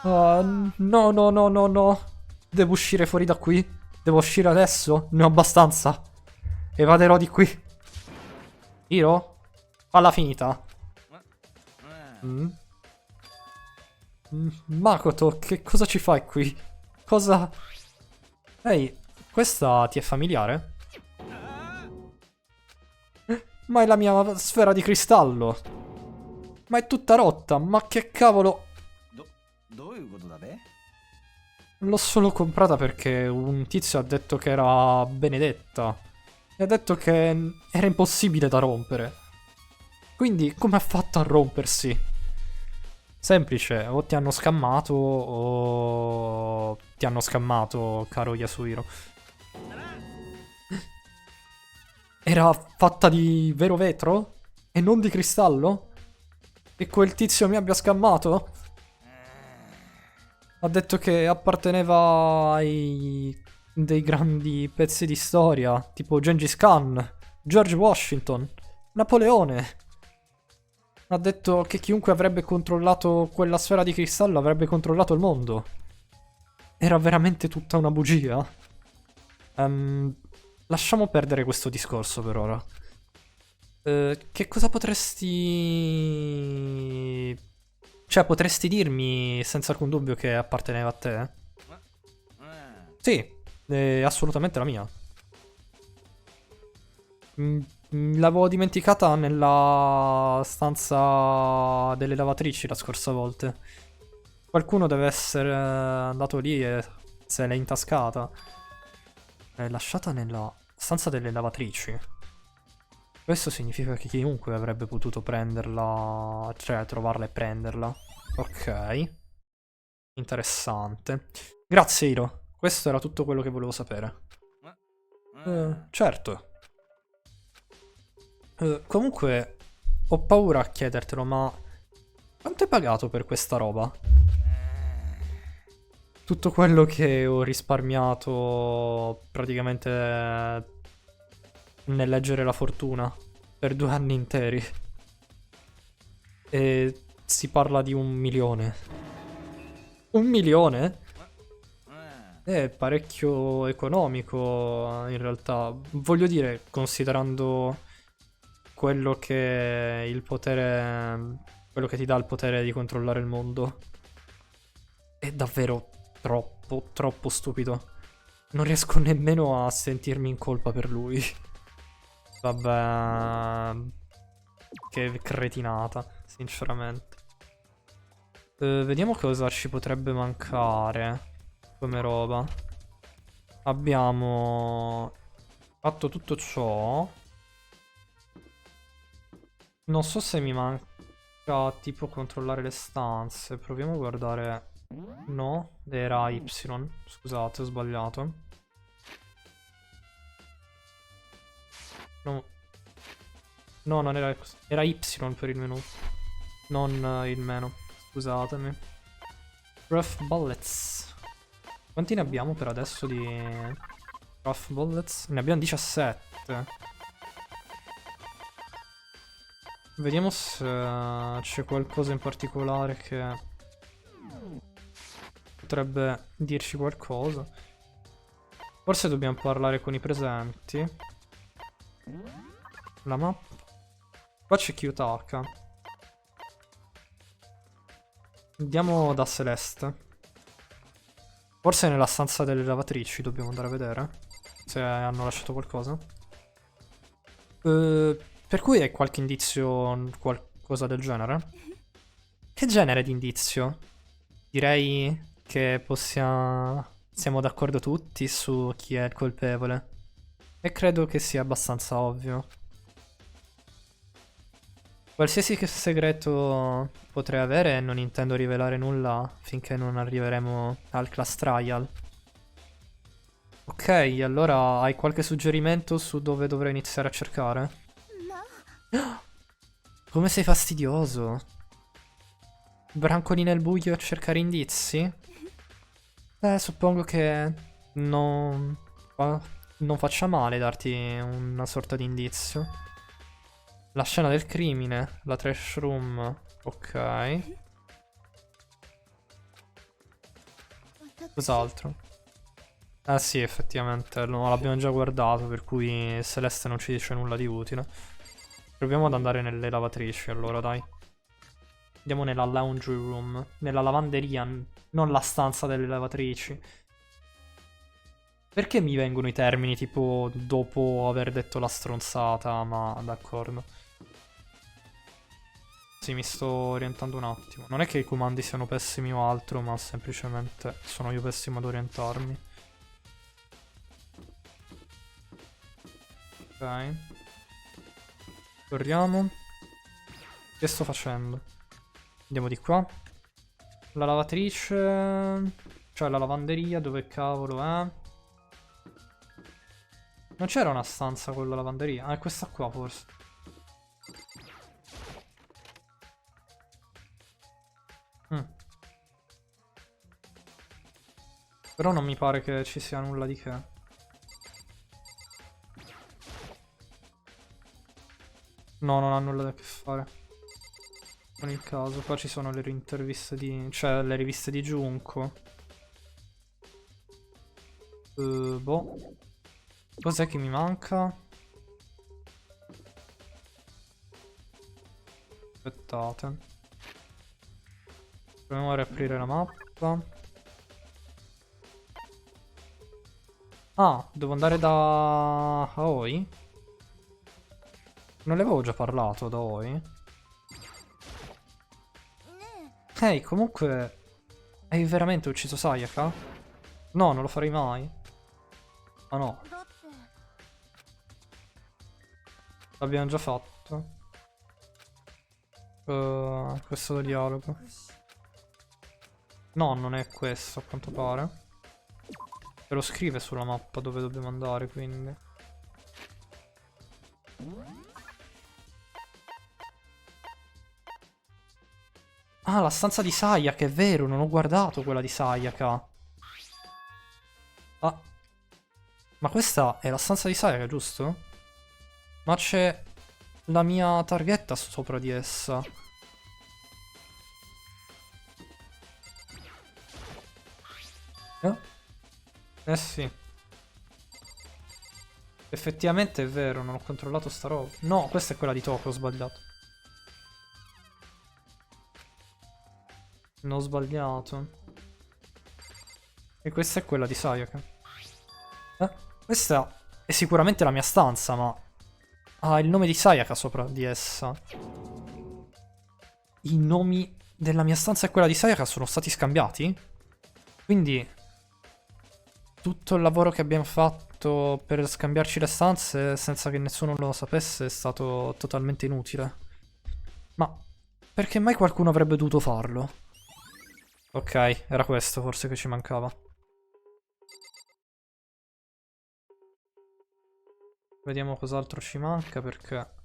No, no, no, no, no. Devo uscire fuori da qui. Devo uscire adesso. Ne ho abbastanza. Evaderò di qui. Hiro? Falla finita. Makoto, che cosa ci fai qui? Cosa... Ehi, questa ti è familiare? Ma è la mia sfera di cristallo. Ma è tutta rotta, ma che cavolo... L'ho solo comprata perché un tizio ha detto che era benedetta. E ha detto che era impossibile da rompere. Quindi come ha fatto a rompersi? Semplice, o ti hanno scammato o ti hanno scammato, caro Yasuhiro. Era fatta di vero vetro? E non di cristallo? E quel tizio mi abbia scammato? Ha detto che apparteneva ai dei grandi pezzi di storia, tipo Gengis Khan, George Washington, Napoleone. Ha detto che chiunque avrebbe controllato quella sfera di cristallo avrebbe controllato il mondo. Era veramente tutta una bugia. Lasciamo perdere questo discorso per ora. Che cosa potresti... Cioè, potresti dirmi senza alcun dubbio che apparteneva a te? Sì, è assolutamente la mia. L'avevo dimenticata nella stanza delle lavatrici la scorsa volta. Qualcuno deve essere andato lì e se l'è intascata. È lasciata nella stanza delle lavatrici. Questo significa che chiunque avrebbe potuto prenderla, cioè trovarla e prenderla. Ok. Interessante. Grazie, Hiro. Questo era tutto quello che volevo sapere. Certo. Comunque, ho paura a chiedertelo, ma quanto hai pagato per questa roba? Tutto quello che ho risparmiato praticamente nel leggere la fortuna per 2 anni interi. E si parla di 1 milione. 1 milione? È parecchio economico in realtà. Voglio dire, considerando quello che è il potere, quello che ti dà il potere di controllare il mondo. È davvero troppo, troppo stupido. Non riesco nemmeno a sentirmi in colpa per lui. Vabbè, che cretinata, sinceramente. Vediamo cosa ci potrebbe mancare come roba. Abbiamo fatto tutto ciò. Non so se mi manca tipo controllare le stanze. Proviamo a guardare. No, era Y. Scusate, ho sbagliato. No, no, non era così. Era Y per il menu. Non il menu. Scusatemi. Rough bullets. Quanti ne abbiamo per adesso di rough bullets? Ne abbiamo 17. Vediamo se c'è qualcosa in particolare che potrebbe dirci qualcosa. Forse dobbiamo parlare con i presenti. La mappa. Qua c'è Kyutaka. Andiamo da Celeste. Forse nella stanza delle lavatrici dobbiamo andare a vedere se hanno lasciato qualcosa. Per cui hai qualche indizio, qualcosa del genere? Che genere di indizio? Direi che siamo d'accordo tutti su chi è il colpevole. E credo che sia abbastanza ovvio. Qualsiasi segreto potrei avere, non intendo rivelare nulla finché non arriveremo al class trial. Ok, allora hai qualche suggerimento su dove dovrei iniziare a cercare? Come sei fastidioso. Brancoli nel buio a cercare indizi? Suppongo che non faccia male darti una sorta di indizio. La scena del crimine, la trash room, ok. Cos'altro? Eh sì, effettivamente, l'abbiamo già guardato, per cui Celeste non ci dice nulla di utile. Proviamo ad andare nelle lavatrici, allora, dai. Andiamo nella laundry room, nella lavanderia, non la stanza delle lavatrici. Perché mi vengono i termini tipo dopo aver detto la stronzata, ma d'accordo. Sì, mi sto orientando un attimo. Non è che i comandi siano pessimi o altro, ma semplicemente sono io pessimo ad orientarmi. Ok. Corriamo. Che sto facendo? Andiamo di qua. La lavatrice... Cioè la lavanderia, dove cavolo è? Non c'era una stanza con la lavanderia? Ah, è questa qua forse. Mm. Però non mi pare che ci sia nulla di che. No, non ha nulla da che fare con il caso. Qua ci sono le interviste di... cioè le riviste di Junko. Boh. Cos'è che mi manca? Aspettate. Proviamo a riaprire la mappa. Ah, devo andare da Aoi? Non le avevo già parlato da Aoi? Ehi, comunque... hai veramente ucciso Sayaka? No, non lo farei mai. Ah no, l'abbiamo già fatto. Questo dialogo. No, non è questo a quanto pare. Te lo scrive sulla mappa dove dobbiamo andare, quindi. Ah, la stanza di Sayaka, è vero, non ho guardato quella di Sayaka. Ah. Ma questa è la stanza di Sayaka, giusto? Ma c'è la mia targhetta sopra di essa. Eh sì. Effettivamente è vero, non ho controllato sta roba. No, questa è quella di Tokyo, ho sbagliato. Non ho sbagliato. E questa è quella di Sayaka. Questa è sicuramente la mia stanza, ma ha il nome di Sayaka sopra di essa. I nomi della mia stanza e quella di Sayaka sono stati scambiati? Quindi tutto il lavoro che abbiamo fatto per scambiarci le stanze senza che nessuno lo sapesse è stato totalmente inutile. Ma perché mai qualcuno avrebbe dovuto farlo? Ok, era questo forse che ci mancava. Vediamo cos'altro ci manca perché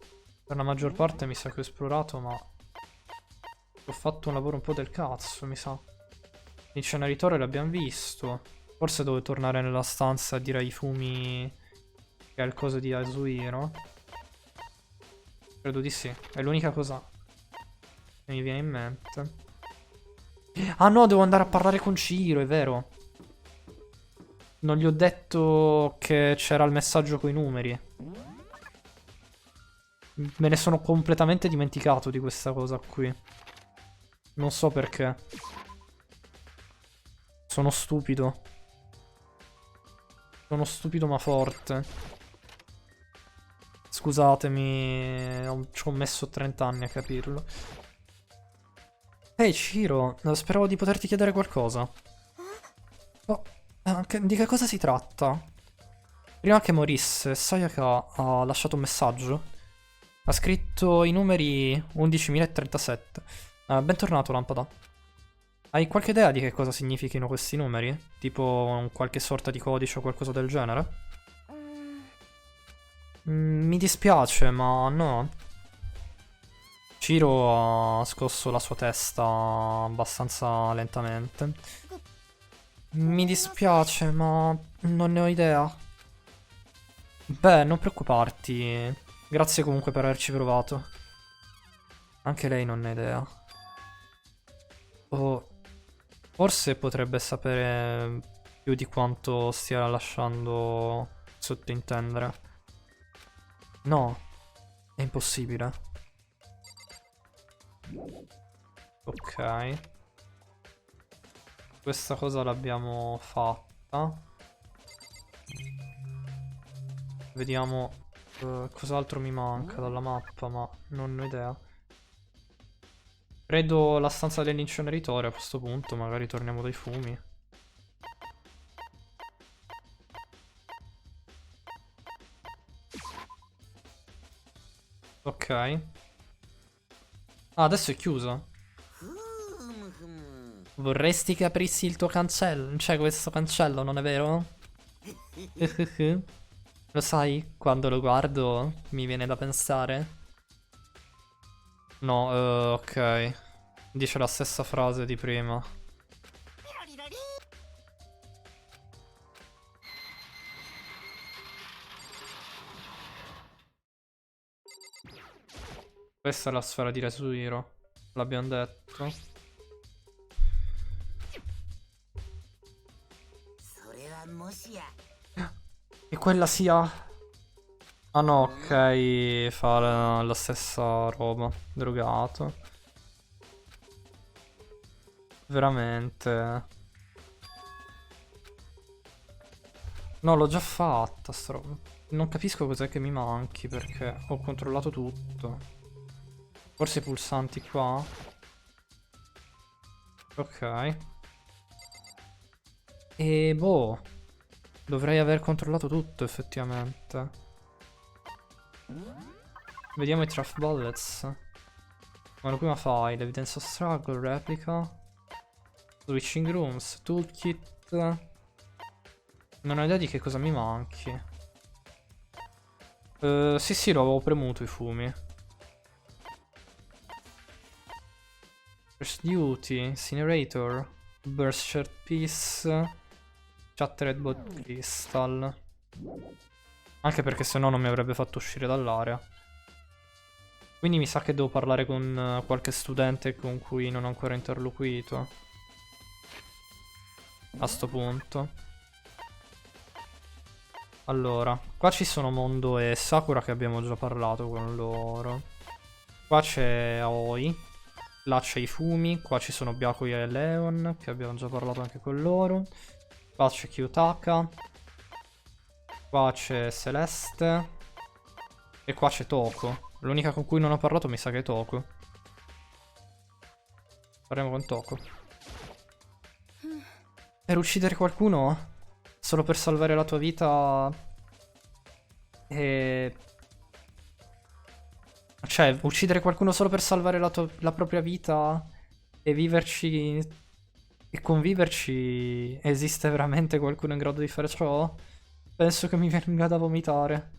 per la maggior parte mi sa che ho esplorato, ma ho fatto un lavoro un po' del cazzo, mi sa. L'inceneritore l'abbiamo visto. Forse devo tornare nella stanza a dire ai fumi che è il coso di Azuiro. Credo di sì. È l'unica cosa che mi viene in mente. Ah no, devo andare a parlare con Ciro, è vero. Non gli ho detto che c'era il messaggio coi numeri. Me ne sono completamente dimenticato di questa cosa qui. Non so perché. Sono stupido. Sono stupido ma forte. Scusatemi, ci ho messo 30 anni a capirlo. Ehi Ciro, speravo di poterti chiedere qualcosa. Oh, di che cosa si tratta? Prima che morisse, Sayaka ha lasciato un messaggio. Ha scritto i numeri 11.037. Bentornato, Lampada. Hai qualche idea di che cosa significhino questi numeri? Tipo qualche sorta di codice o qualcosa del genere? Mi dispiace, ma no. Ciro ha scosso la sua testa abbastanza lentamente. Mi dispiace, ma non ne ho idea. Beh, non preoccuparti. Grazie comunque per averci provato. Anche lei non ne ha idea. Oh, forse potrebbe sapere più di quanto stia lasciando sottintendere. No, è impossibile. Ok. Questa cosa l'abbiamo fatta. Vediamo cos'altro mi manca dalla mappa, ma non ho idea. Credo la stanza dell'inceneritore a questo punto, magari torniamo dai fumi. Ok. Ah, adesso è chiuso. Vorresti che aprissi il tuo cancello? C'è questo cancello, non è vero? Lo sai, quando lo guardo mi viene da pensare. No, ok. Dice la stessa frase di prima. Questa è la sfera di Resuiro. L'abbiamo detto. E quella sia... Ah no, ok, fa la stessa roba. Drogato. Veramente. No, l'ho già fatta sta roba. Non capisco cos'è che mi manchi perché ho controllato tutto. Forse i pulsanti qua. Ok. E boh. Dovrei aver controllato tutto effettivamente. Vediamo i Trap Bullets. Ma come fai? L'evidenza struggle, replica. Switching rooms, toolkit. Non ho idea di che cosa mi manchi. Sì, sì, lo avevo premuto i fumi. First Duty, Incinerator, Burst Shard Piece, Shattered Bot Crystal. Anche perché sennò non mi avrebbe fatto uscire dall'area. Quindi mi sa che devo parlare con qualche studente con cui non ho ancora interloquito. A sto punto. Allora, qua ci sono Mondo e Sakura che abbiamo già parlato con loro. Qua c'è Aoi. Là c'è i Fumi. Qua ci sono Byakuya e Leon che abbiamo già parlato anche con loro. Qua c'è Kyutaka. Qua c'è Celeste. E qua c'è Toko. L'unica con cui non ho parlato mi sa che è Toko. Parliamo con Toko. Per uccidere qualcuno? Solo per salvare la tua vita? E... Cioè, uccidere qualcuno solo per salvare la propria vita? E viverci... E conviverci? Esiste veramente qualcuno in grado di fare ciò? Penso che mi venga da vomitare.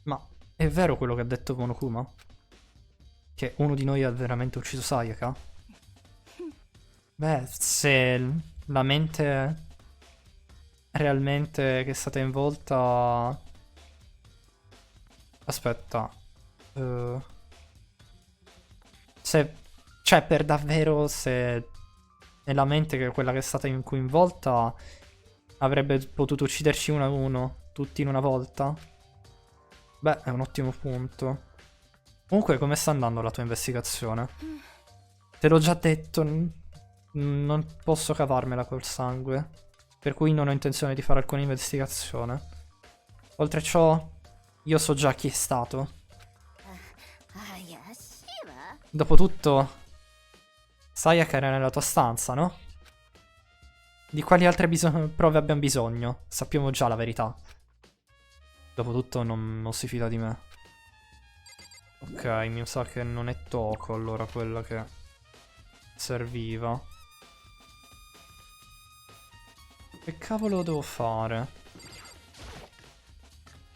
Ma è vero quello che ha detto Monokuma? Che uno di noi ha veramente ucciso Sayaka? Beh, se la mente realmente che è stata involta... Aspetta. Se... Cioè, per davvero, se è la mente che è quella che è stata coinvolta, avrebbe potuto ucciderci uno a uno, tutti in una volta? Beh, è un ottimo punto. Comunque, come sta andando la tua investigazione? Te l'ho già detto, non posso cavarmela col sangue. Per cui non ho intenzione di fare alcuna investigazione. Oltre a ciò, io so già chi è stato. Dopotutto, Sayaka era nella tua stanza, no? Di quali altre prove abbiamo bisogno? Sappiamo già la verità. Dopotutto non si fida di me. Ok, mi sa che non è Toko allora quella che serviva. Che cavolo devo fare?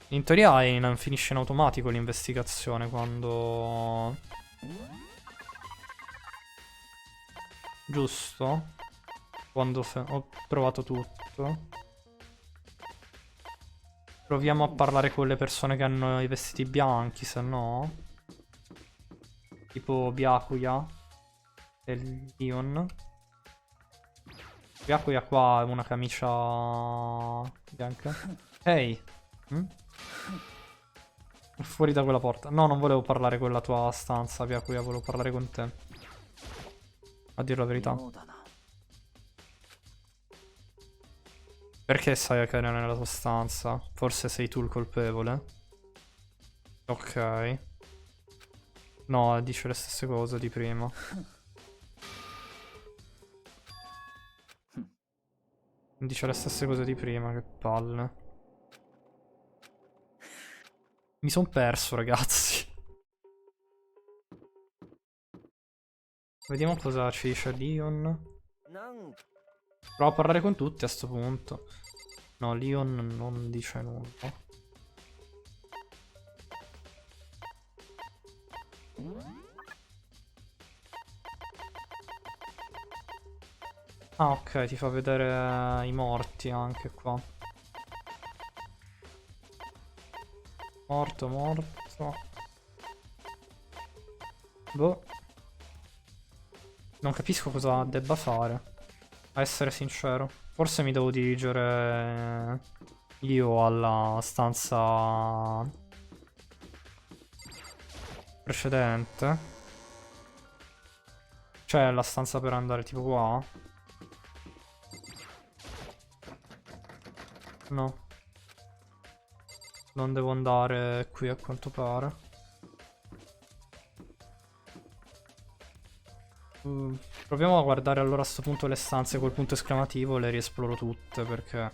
In teoria finisce in automatico l'investigazione quando... Giusto? Quando ho provato tutto. Proviamo a parlare con le persone che hanno i vestiti bianchi, se no. Tipo Byakuya e Leon. Byakuya qua ha una camicia bianca. Ehi. Fuori da quella porta. No, non volevo parlare con la tua stanza, Byakuya, volevo parlare con te. A dire la verità. Perché Sayaka era nella tua stanza? Forse sei tu il colpevole? Ok. No, dice le stesse cose di prima. Dice le stesse cose di prima, che palle. Mi son perso, ragazzi. Vediamo cosa ci dice Leon. Provo a parlare con tutti a sto punto. No, Leon non dice nulla. Ah, ok, ti fa vedere i morti anche qua. Morto, morto. Boh. Non capisco cosa debba fare. A essere sincero. Forse mi devo dirigere io alla stanza precedente. Cioè, la stanza per andare tipo qua. No. Non devo andare qui a quanto pare. Proviamo a guardare allora a sto punto le stanze col punto esclamativo, le riesploro tutte perché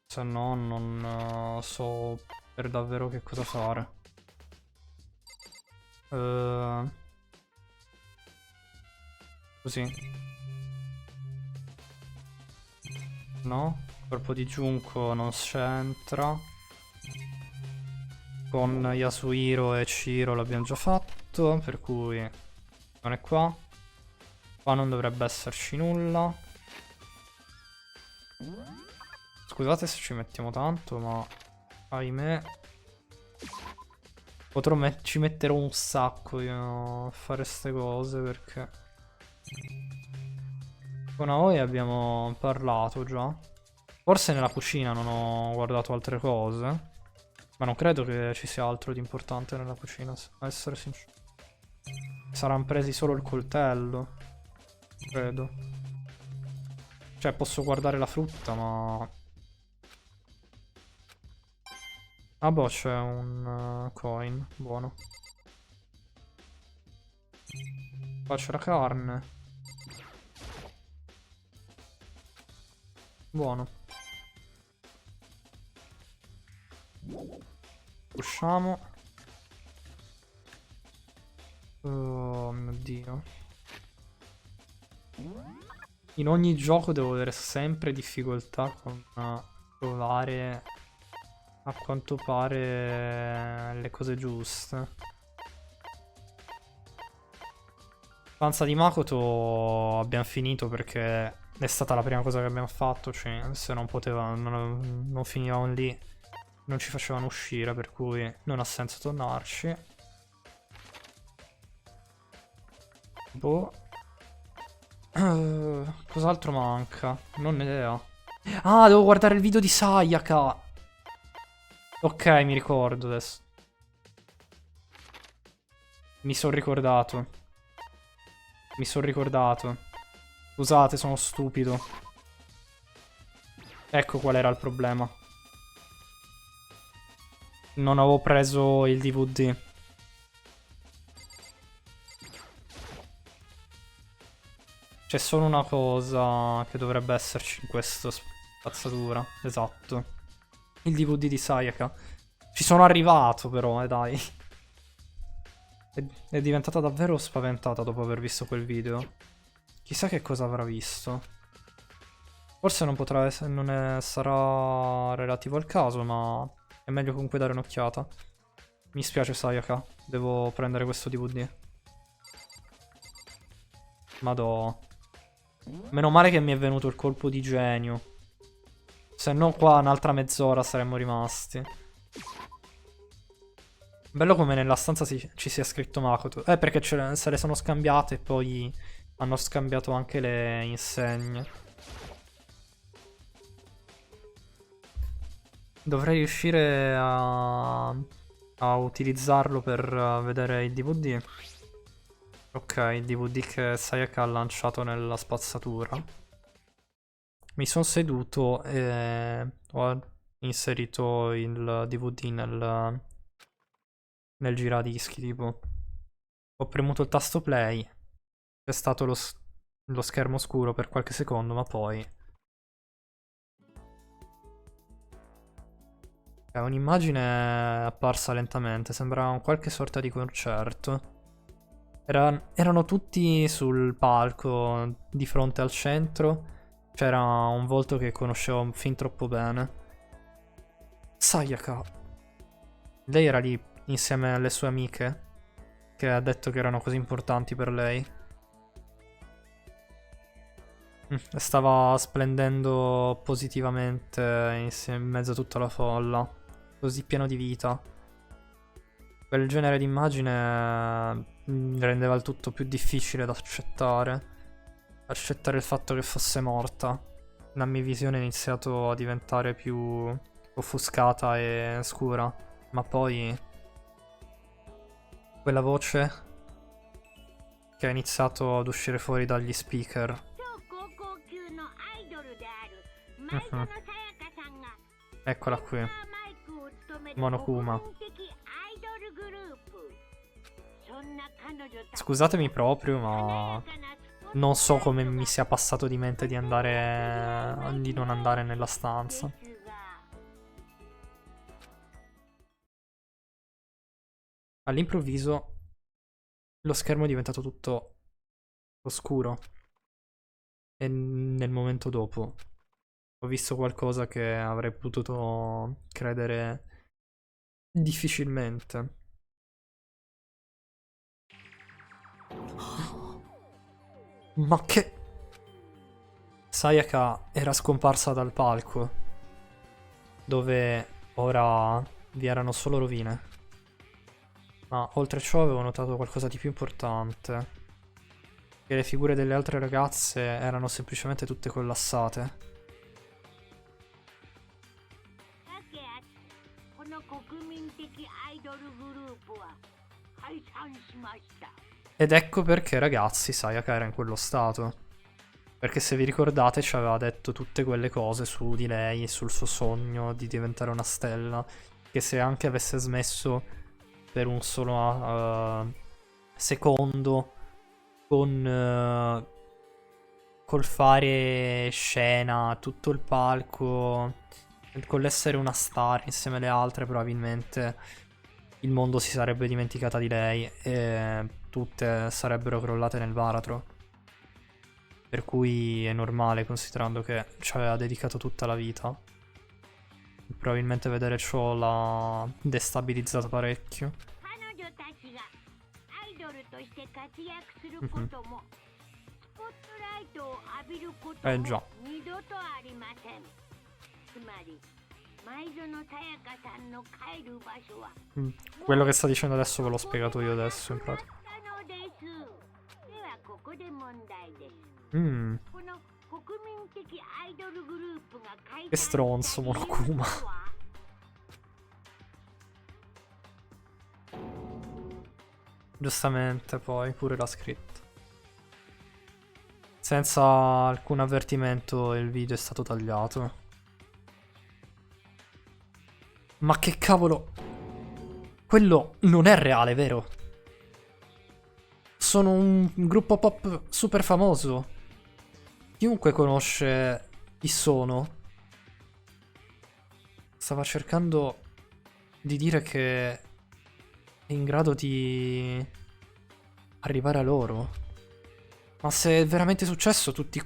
se no non so per davvero che cosa fare. Così. No, corpo di Junko non c'entra. Con Yasuhiro e Chiro l'abbiamo già fatto, per cui non è qua. Qua non dovrebbe esserci nulla. Scusate se ci mettiamo tanto, ma ahimè ci metterò un sacco io a fare ste cose perché con Aoi abbiamo parlato già. Forse nella cucina non ho guardato altre cose. Ma non credo che ci sia altro di importante nella cucina, a essere sincero. Saranno presi solo il coltello. Credo. Cioè, posso guardare la frutta, ma... Ah boh, c'è un coin. Buono. Qua c'è la carne. Buono. Usciamo. Oh mio Dio. In ogni gioco devo avere sempre difficoltà con trovare a quanto pare le cose giuste. Stanza di Makoto abbiamo finito perché è stata la prima cosa che abbiamo fatto, cioè, se non poteva, non finivamo lì, non ci facevano uscire, per cui non ha senso tornarci. Boh. Cos'altro manca? Non ne idea. Ah, devo guardare il video di Sayaka. Ok, mi ricordo adesso. Mi sono ricordato. Mi sono ricordato. Scusate, sono stupido. Ecco qual era il problema. Non avevo preso il DVD. C'è solo una cosa che dovrebbe esserci in questa spazzatura. Esatto. Il DVD di Sayaka. Ci sono arrivato però, dai. È diventata davvero spaventata dopo aver visto quel video. Chissà che cosa avrà visto. Forse non potrà essere, sarà relativo al caso, ma è meglio comunque dare un'occhiata. Mi spiace Sayaka, devo prendere questo DVD. Madò. Meno male che mi è venuto il colpo di genio. Se no qua un'altra mezz'ora saremmo rimasti. Bello come nella stanza ci sia scritto Makoto. Perché se le sono scambiate e poi hanno scambiato anche le insegne. Dovrei riuscire a utilizzarlo per vedere il DVD. Ok, il DVD che Sayaka ha lanciato nella spazzatura. Mi sono seduto e ho inserito il DVD nel giradischi, tipo. Ho premuto il tasto play. C'è stato lo schermo scuro per qualche secondo, ma poi... È un'immagine apparsa lentamente, sembrava un qualche sorta di concerto. Erano tutti sul palco di fronte al centro. C'era un volto che conoscevo fin troppo bene. Sayaka. Lei era lì insieme alle sue amiche. che ha detto che erano così importanti per lei. Stava splendendo positivamente in mezzo a tutta la folla, così pieno di vita. Quel genere di immagine rendeva il tutto più difficile da accettare. Accettare il fatto che fosse morta. La mia visione ha iniziato a diventare più offuscata e scura. Ma poi quella voce che ha iniziato ad uscire fuori dagli speaker. Mhm. Eccola qui. Monokuma. Scusatemi proprio, ma non so come mi sia passato di mente di non andare nella stanza. All'improvviso lo schermo è diventato tutto oscuro. E nel momento dopo ho visto qualcosa che avrei potuto credere difficilmente. Ma che... Sayaka era scomparsa dal palco, dove ora vi erano solo rovine. Ma oltre ciò avevo notato qualcosa di più importante. Che le figure delle altre ragazze erano semplicemente tutte collassate. Ed ecco perché, ragazzi, Sayaka era in quello stato. Perché se vi ricordate ci aveva detto tutte quelle cose su di lei e sul suo sogno di diventare una stella. Che se anche avesse smesso per un solo secondo col fare scena, tutto il palco, con l'essere una star insieme alle altre, probabilmente il mondo si sarebbe dimenticata di lei e tutte sarebbero crollate nel baratro. Per cui è normale, considerando che ci aveva dedicato tutta la vita. Probabilmente vedere ciò l'ha destabilizzato parecchio. Mhm. Già. Quello che sta dicendo adesso ve l'ho spiegato io adesso, in pratica. Che stronzo, Monokuma. Giustamente, poi pure l'ha scritto. Senza alcun avvertimento il video è stato tagliato. Ma che cavolo? Quello non è reale, vero? Sono un gruppo pop super famoso. Chiunque conosce chi sono. Stava cercando di dire che è in grado di arrivare a loro. Ma se è veramente successo, tutti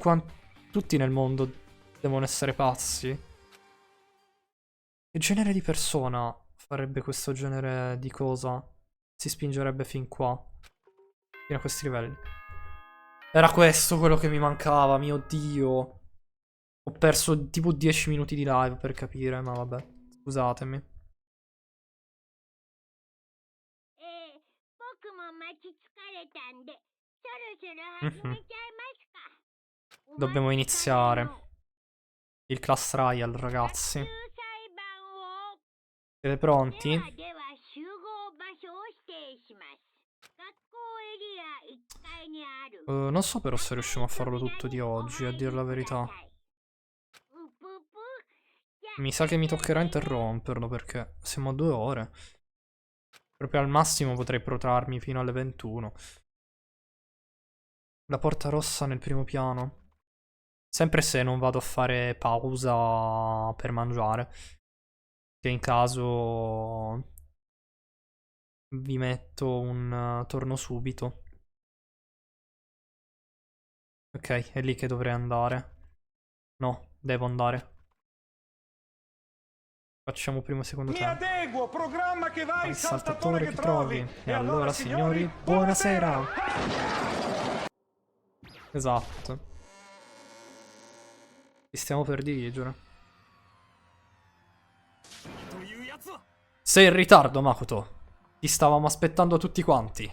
nel mondo devono essere pazzi. Che genere di persona farebbe questo genere di cosa? Si spingerebbe fin qua, fino a questi livelli. Era questo quello che mi mancava, mio Dio. Ho perso tipo 10 minuti di live per capire, ma vabbè, scusatemi. Mhm. Dobbiamo iniziare il class trial, ragazzi. Siete pronti? Non so però se riusciamo a farlo tutto di oggi, a dire la verità. Mi sa che mi toccherà interromperlo perché siamo a 2 ore. Proprio al massimo potrei protrarmi fino alle 21. La porta rossa nel primo piano. Sempre se non vado a fare pausa per mangiare. Che in caso vi metto un torno subito. Ok, è lì che dovrei andare. No, devo andare. Facciamo primo e secondo
Mi
tempo.
adeguo, programma che vai,
Il
saltatore che trovi.
E allora, signori, buonasera. Esatto. Ci stiamo per dirigere. Sei in ritardo, Makoto. Ti stavamo aspettando tutti quanti.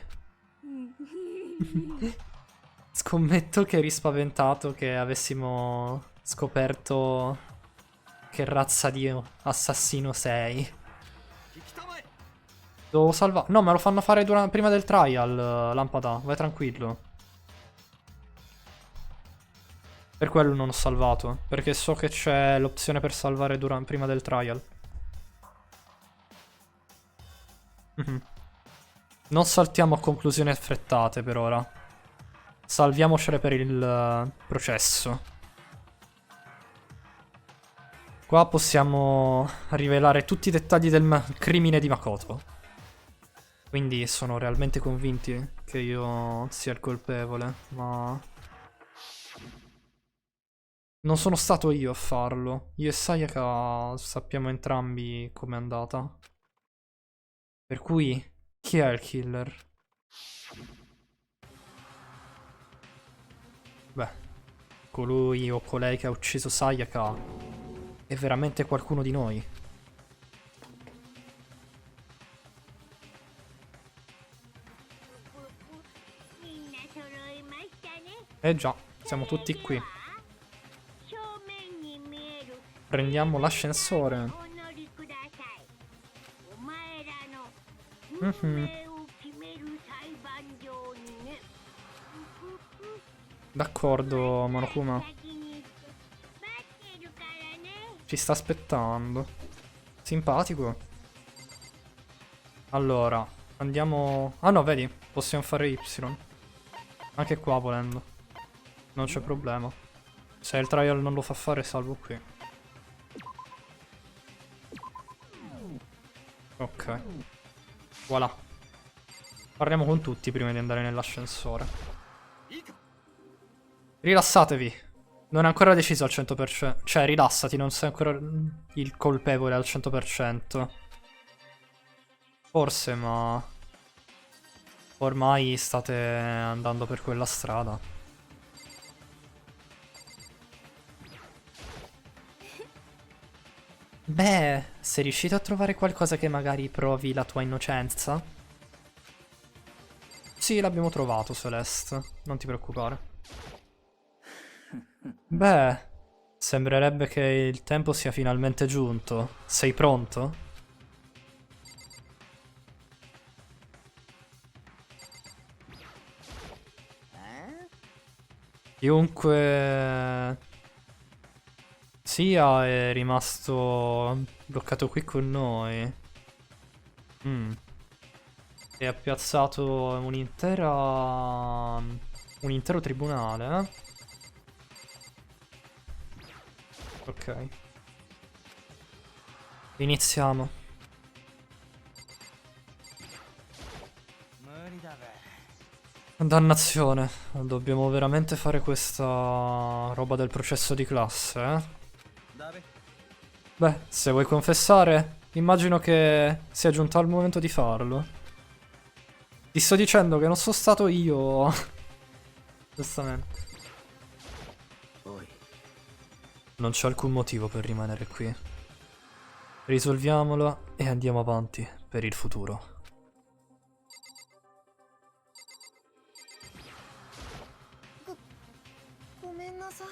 Scommetto che eri spaventato che avessimo scoperto che razza di assassino sei. Devo salvare. No, me lo fanno fare prima del trial, Lampada. Vai tranquillo. Per quello non ho salvato. Perché so che c'è l'opzione per salvare prima del trial. Non saltiamo a conclusioni affrettate per ora. Salviamocele per il processo. Qua possiamo rivelare tutti i dettagli del crimine di Makoto. Quindi sono realmente convinti che io sia il colpevole, ma non sono stato io a farlo. Io e Sayaka sappiamo entrambi com'è andata. Per cui, chi è il killer? Beh, colui o colei che ha ucciso Sayaka è veramente qualcuno di noi. Eh già, siamo tutti qui. Prendiamo l'ascensore. D'accordo, Monokuma. Ci sta aspettando. Simpatico. Allora, andiamo... Ah no, vedi, possiamo fare Y. Anche qua volendo. Non c'è problema. Se il trial non lo fa fare, salvo qui. Ok. Voilà. Parliamo con tutti prima di andare nell'ascensore. Rilassatevi. Non è ancora deciso al 100%. Cioè, rilassati, non sei ancora il colpevole al 100%. Forse, ma... ormai state andando per quella strada. Beh, sei riuscito a trovare qualcosa che magari provi la tua innocenza? Sì, l'abbiamo trovato, Celeste. Non ti preoccupare. Beh, sembrerebbe che il tempo sia finalmente giunto. Sei pronto? Chiunque sia è rimasto bloccato qui con noi. E ha piazzato un intero tribunale, eh? Ok. Iniziamo. Dannazione. Dobbiamo veramente fare questa roba del processo di classe, eh? Beh, se vuoi confessare, immagino che sia giunto il momento di farlo. Ti sto dicendo che non sono stato io. Giustamente. Non c'è alcun motivo per rimanere qui. Risolviamolo e andiamo avanti per il futuro.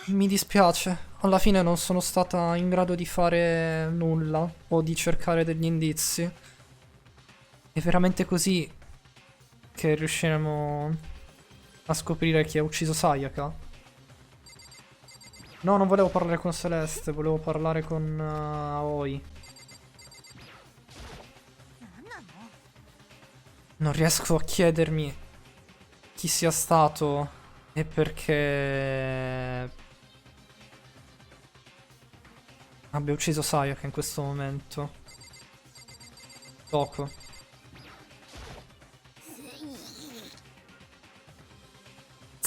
Mi dispiace, alla fine non sono stata in grado di fare nulla o di cercare degli indizi. È veramente così che riusciremo a scoprire chi ha ucciso Sayaka? No, non volevo parlare con Celeste, volevo parlare con Aoi. Non riesco a chiedermi chi sia stato e perché abbia ucciso Sayaka in questo momento. Poco.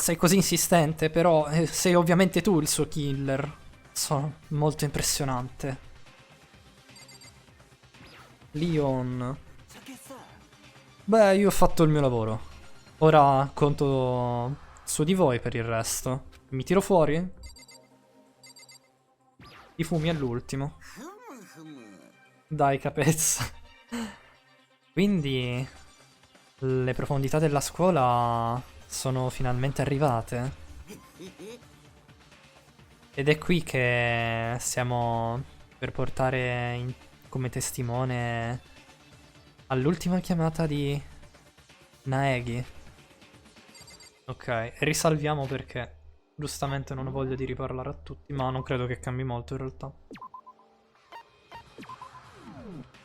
Sei così insistente, però sei ovviamente tu il suo killer. Sono molto impressionante. Leon. Beh, io ho fatto il mio lavoro. Ora conto su di voi per il resto. Mi tiro fuori? I fumi all'ultimo. Dai, capezza. Quindi le profondità della scuola sono finalmente arrivate. Ed è qui che stiamo per portare come testimone all'ultima chiamata di Naegi. Ok, risalviamo perché giustamente non ho voglia di riparlare a tutti, ma non credo che cambi molto in realtà.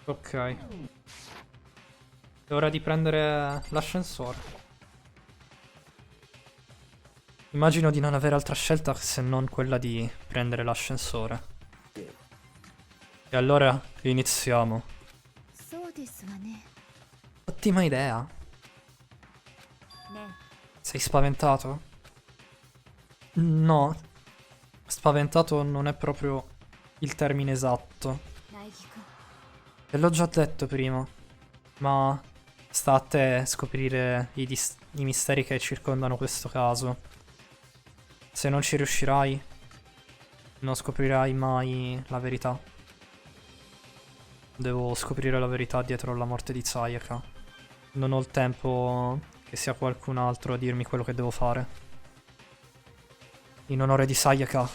Ok. È ora di prendere l'ascensore. Immagino di non avere altra scelta se non quella di prendere l'ascensore. E allora iniziamo. Ottima idea. Sei spaventato? No. Spaventato non è proprio il termine esatto. Te l'ho già detto prima. Ma sta a te scoprire i misteri che circondano questo caso. Se non ci riuscirai, non scoprirai mai la verità. Devo scoprire la verità dietro la morte di Sayaka. Non ho il tempo che sia qualcun altro a dirmi quello che devo fare. In onore di Sayaka,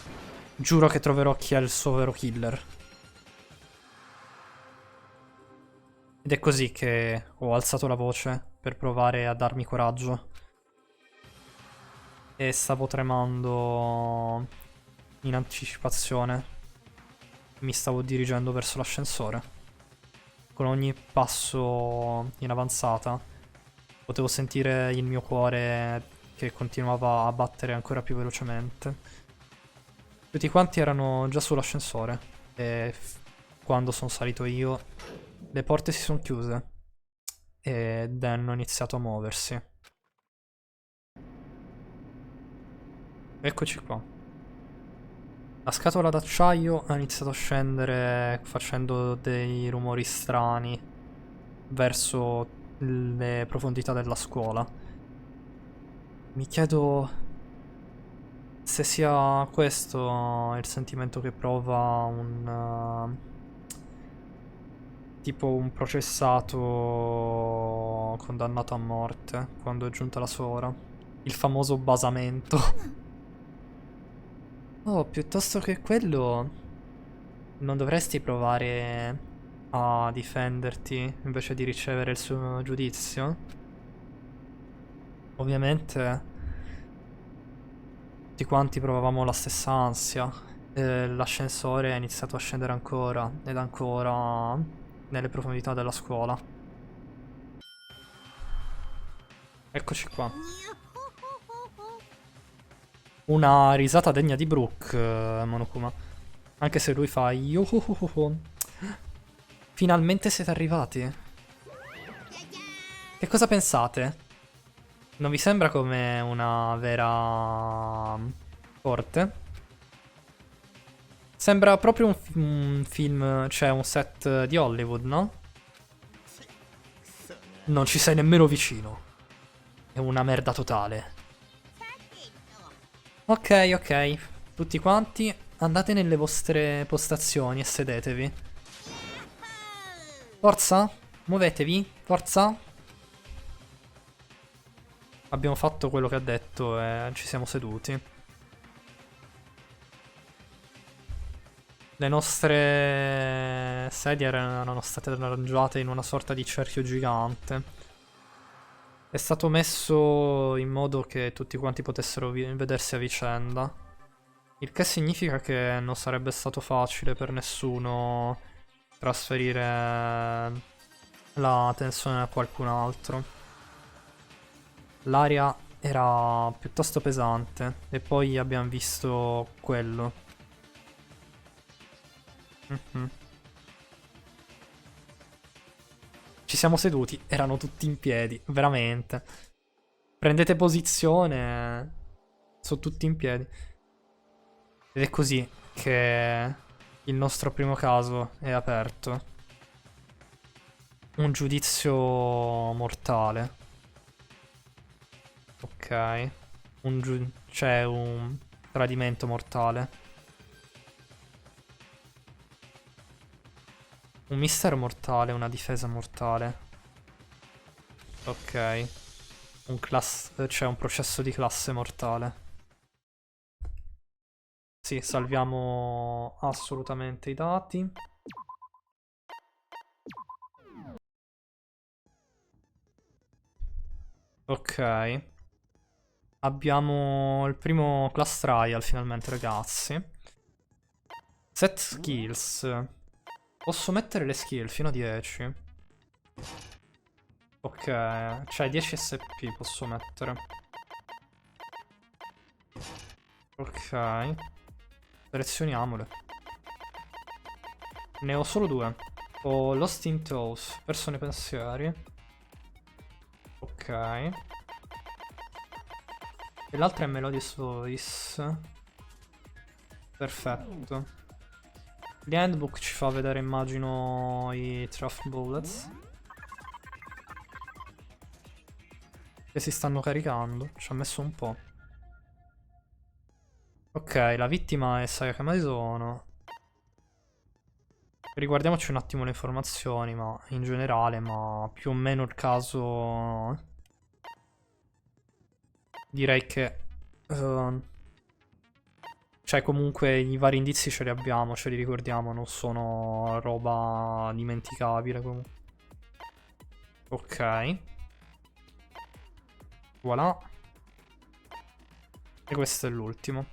giuro che troverò chi è il suo vero killer. Ed è così che ho alzato la voce per provare a darmi coraggio. E stavo tremando in anticipazione. Mi stavo dirigendo verso l'ascensore. Con ogni passo in avanzata potevo sentire il mio cuore che continuava a battere ancora più velocemente. Tutti quanti erano già sull'ascensore e quando sono salito io le porte si sono chiuse e Dan ha iniziato a muoversi. Eccoci qua. La scatola d'acciaio ha iniziato a scendere facendo dei rumori strani verso le profondità della scuola. Mi chiedo se sia questo il sentimento che prova un tipo un processato condannato a morte quando è giunta la sua ora. Il famoso basamento. Oh, piuttosto che quello, non dovresti provare a difenderti invece di ricevere il suo giudizio? Ovviamente tutti quanti provavamo la stessa ansia. L'ascensore è iniziato a scendere ancora ed ancora nelle profondità della scuola. Eccoci qua. Una risata degna di Brook, Monokuma. Anche se lui fa yo. Finalmente siete arrivati. Che cosa pensate? Non vi sembra come una vera corte? Sembra proprio un film, cioè un set di Hollywood, no? Non ci sei nemmeno vicino. È una merda totale. Ok. Tutti quanti andate nelle vostre postazioni e sedetevi. Forza, muovetevi, forza. Abbiamo fatto quello che ha detto e ci siamo seduti. Le nostre sedie erano state arrangiate in una sorta di cerchio gigante. È stato messo in modo che tutti quanti potessero vedersi a vicenda. Il che significa che non sarebbe stato facile per nessuno trasferire la tensione a qualcun altro. L'aria era piuttosto pesante e poi abbiamo visto quello. Ci siamo seduti, erano tutti in piedi, veramente. Prendete posizione, sono tutti in piedi. Ed è così che il nostro primo caso è aperto. un giudizio mortale. Ok. C'è un tradimento mortale. Un mistero mortale, una difesa mortale. Ok. C'è un processo di classe mortale. Sì, salviamo assolutamente i dati. Ok. Abbiamo il primo class trial finalmente, ragazzi. Set skills. Posso mettere le skill fino a 10. Ok, cioè 10 SP posso mettere. Ok. Selezioniamole. Ne ho solo 2. Ho Lost in Toes, perso nei pensieri. Ok. E l'altra è Melodious Voice. Perfetto. L'handbook ci fa vedere, immagino, i Trough Bullets. Che si stanno caricando. Ci ha messo un po'. Ok, la vittima è Sayaka Maisono. Riguardiamoci un attimo le informazioni, ma in generale, ma più o meno il caso... Direi che... cioè comunque i vari indizi ce li abbiamo, ce li ricordiamo, non sono roba dimenticabile comunque. Ok. Voilà. E questo è l'ultimo.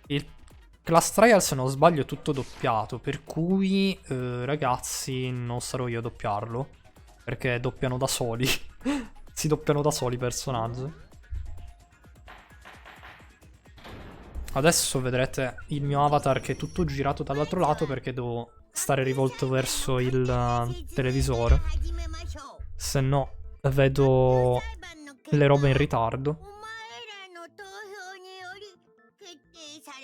Il Class Trial, se non sbaglio, è tutto doppiato, per cui ragazzi non sarò io a doppiarlo, perché doppiano da soli. Si doppiano da soli i personaggi. Adesso vedrete il mio avatar che è tutto girato dall'altro lato perché devo stare rivolto verso il televisore. Se no vedo le robe in ritardo.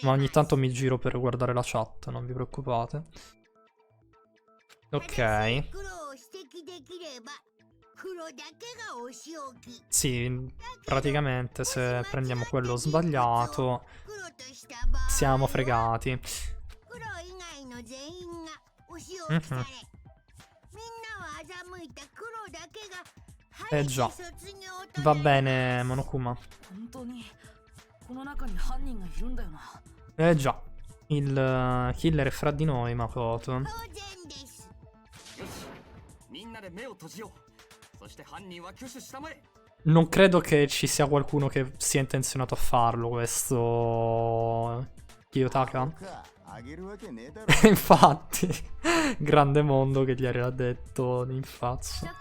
Ma ogni tanto mi giro per guardare la chat, non vi preoccupate. Ok. Sì, praticamente se prendiamo quello sbagliato siamo fregati. Eh già. Va bene, Monokuma. Eh già. Il killer è fra di noi, Makoto. Non credo che ci sia qualcuno che sia intenzionato a farlo, questo Kiyotaka. Infatti, grande mondo che gli era detto in faccia.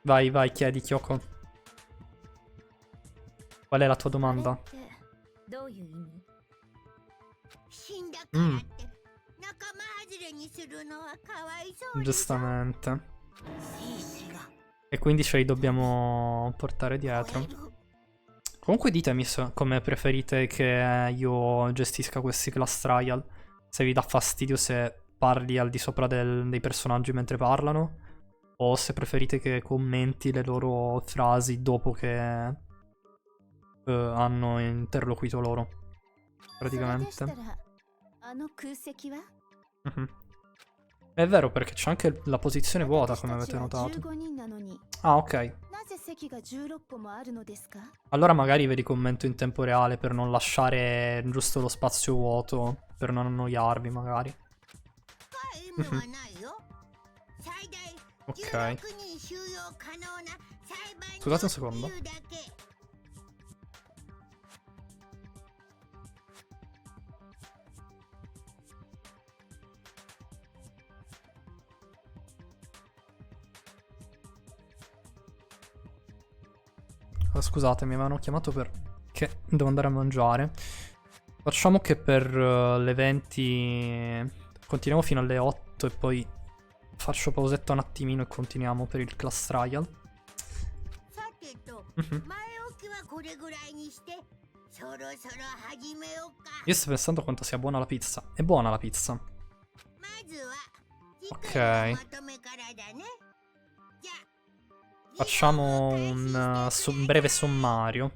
Vai, vai, chiedi, Kyoko. Qual è la tua domanda? Giustamente. E quindi ce li dobbiamo portare dietro. Comunque ditemi come preferite che io gestisca questi class trial. Se vi dà fastidio se parli al di sopra dei personaggi mentre parlano, o se preferite che commenti le loro frasi dopo che hanno interloquito loro. Praticamente. È vero, perché c'è anche la posizione vuota, come avete notato. Ah, ok. Allora magari ve li commento in tempo reale per non lasciare giusto lo spazio vuoto, per non annoiarvi magari. Ok. Scusate un secondo. Scusatemi, mi avevano chiamato perché devo andare a mangiare. Facciamo che per le 20 continuiamo fino alle 8 e poi faccio pausetta un attimino e continuiamo per il class trial. Io sto pensando quanto sia buona la pizza. È buona la pizza.
Ok. Facciamo un breve sommario.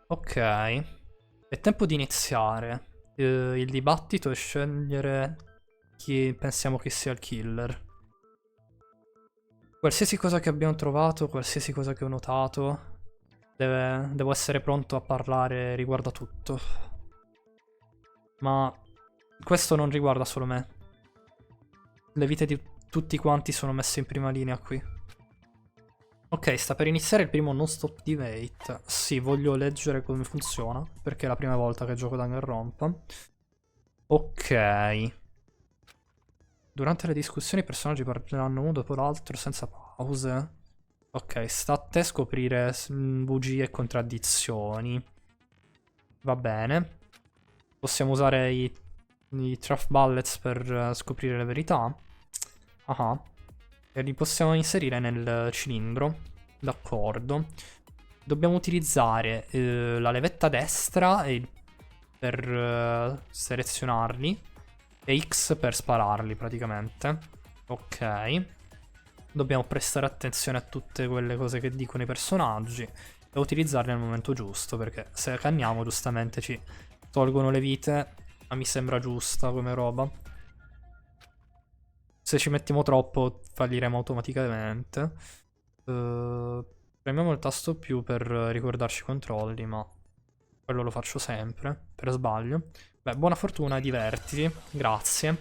Ok. È tempo di iniziare. Il dibattito è scegliere chi pensiamo che sia il killer. Qualsiasi cosa che abbiamo trovato, qualsiasi cosa che ho notato, devo essere pronto a parlare riguardo a tutto. Ma questo non riguarda solo me. Le vite di tutti quanti sono messe in prima linea qui. Ok, sta per iniziare il primo non-stop debate. Sì, voglio leggere come funziona, perché è la prima volta che gioco Danganronpa. Ok. Durante le discussioni i personaggi parleranno uno dopo l'altro senza pause. Ok, sta a te scoprire bugie e contraddizioni. Va bene. Possiamo usare i truth bullets per scoprire le verità. Ah. E li possiamo inserire nel cilindro. D'accordo. Dobbiamo utilizzare la levetta destra per selezionarli e X per spararli praticamente. Ok. Dobbiamo prestare attenzione a tutte quelle cose che dicono i personaggi e utilizzarli al momento giusto, perché se canniamo giustamente ci tolgono le vite, ma mi sembra giusta come roba. Se ci mettiamo troppo falliremo automaticamente. Premiamo il tasto più per ricordarci i controlli, ma quello lo faccio sempre, per sbaglio. Beh, buona fortuna e divertiti. Grazie.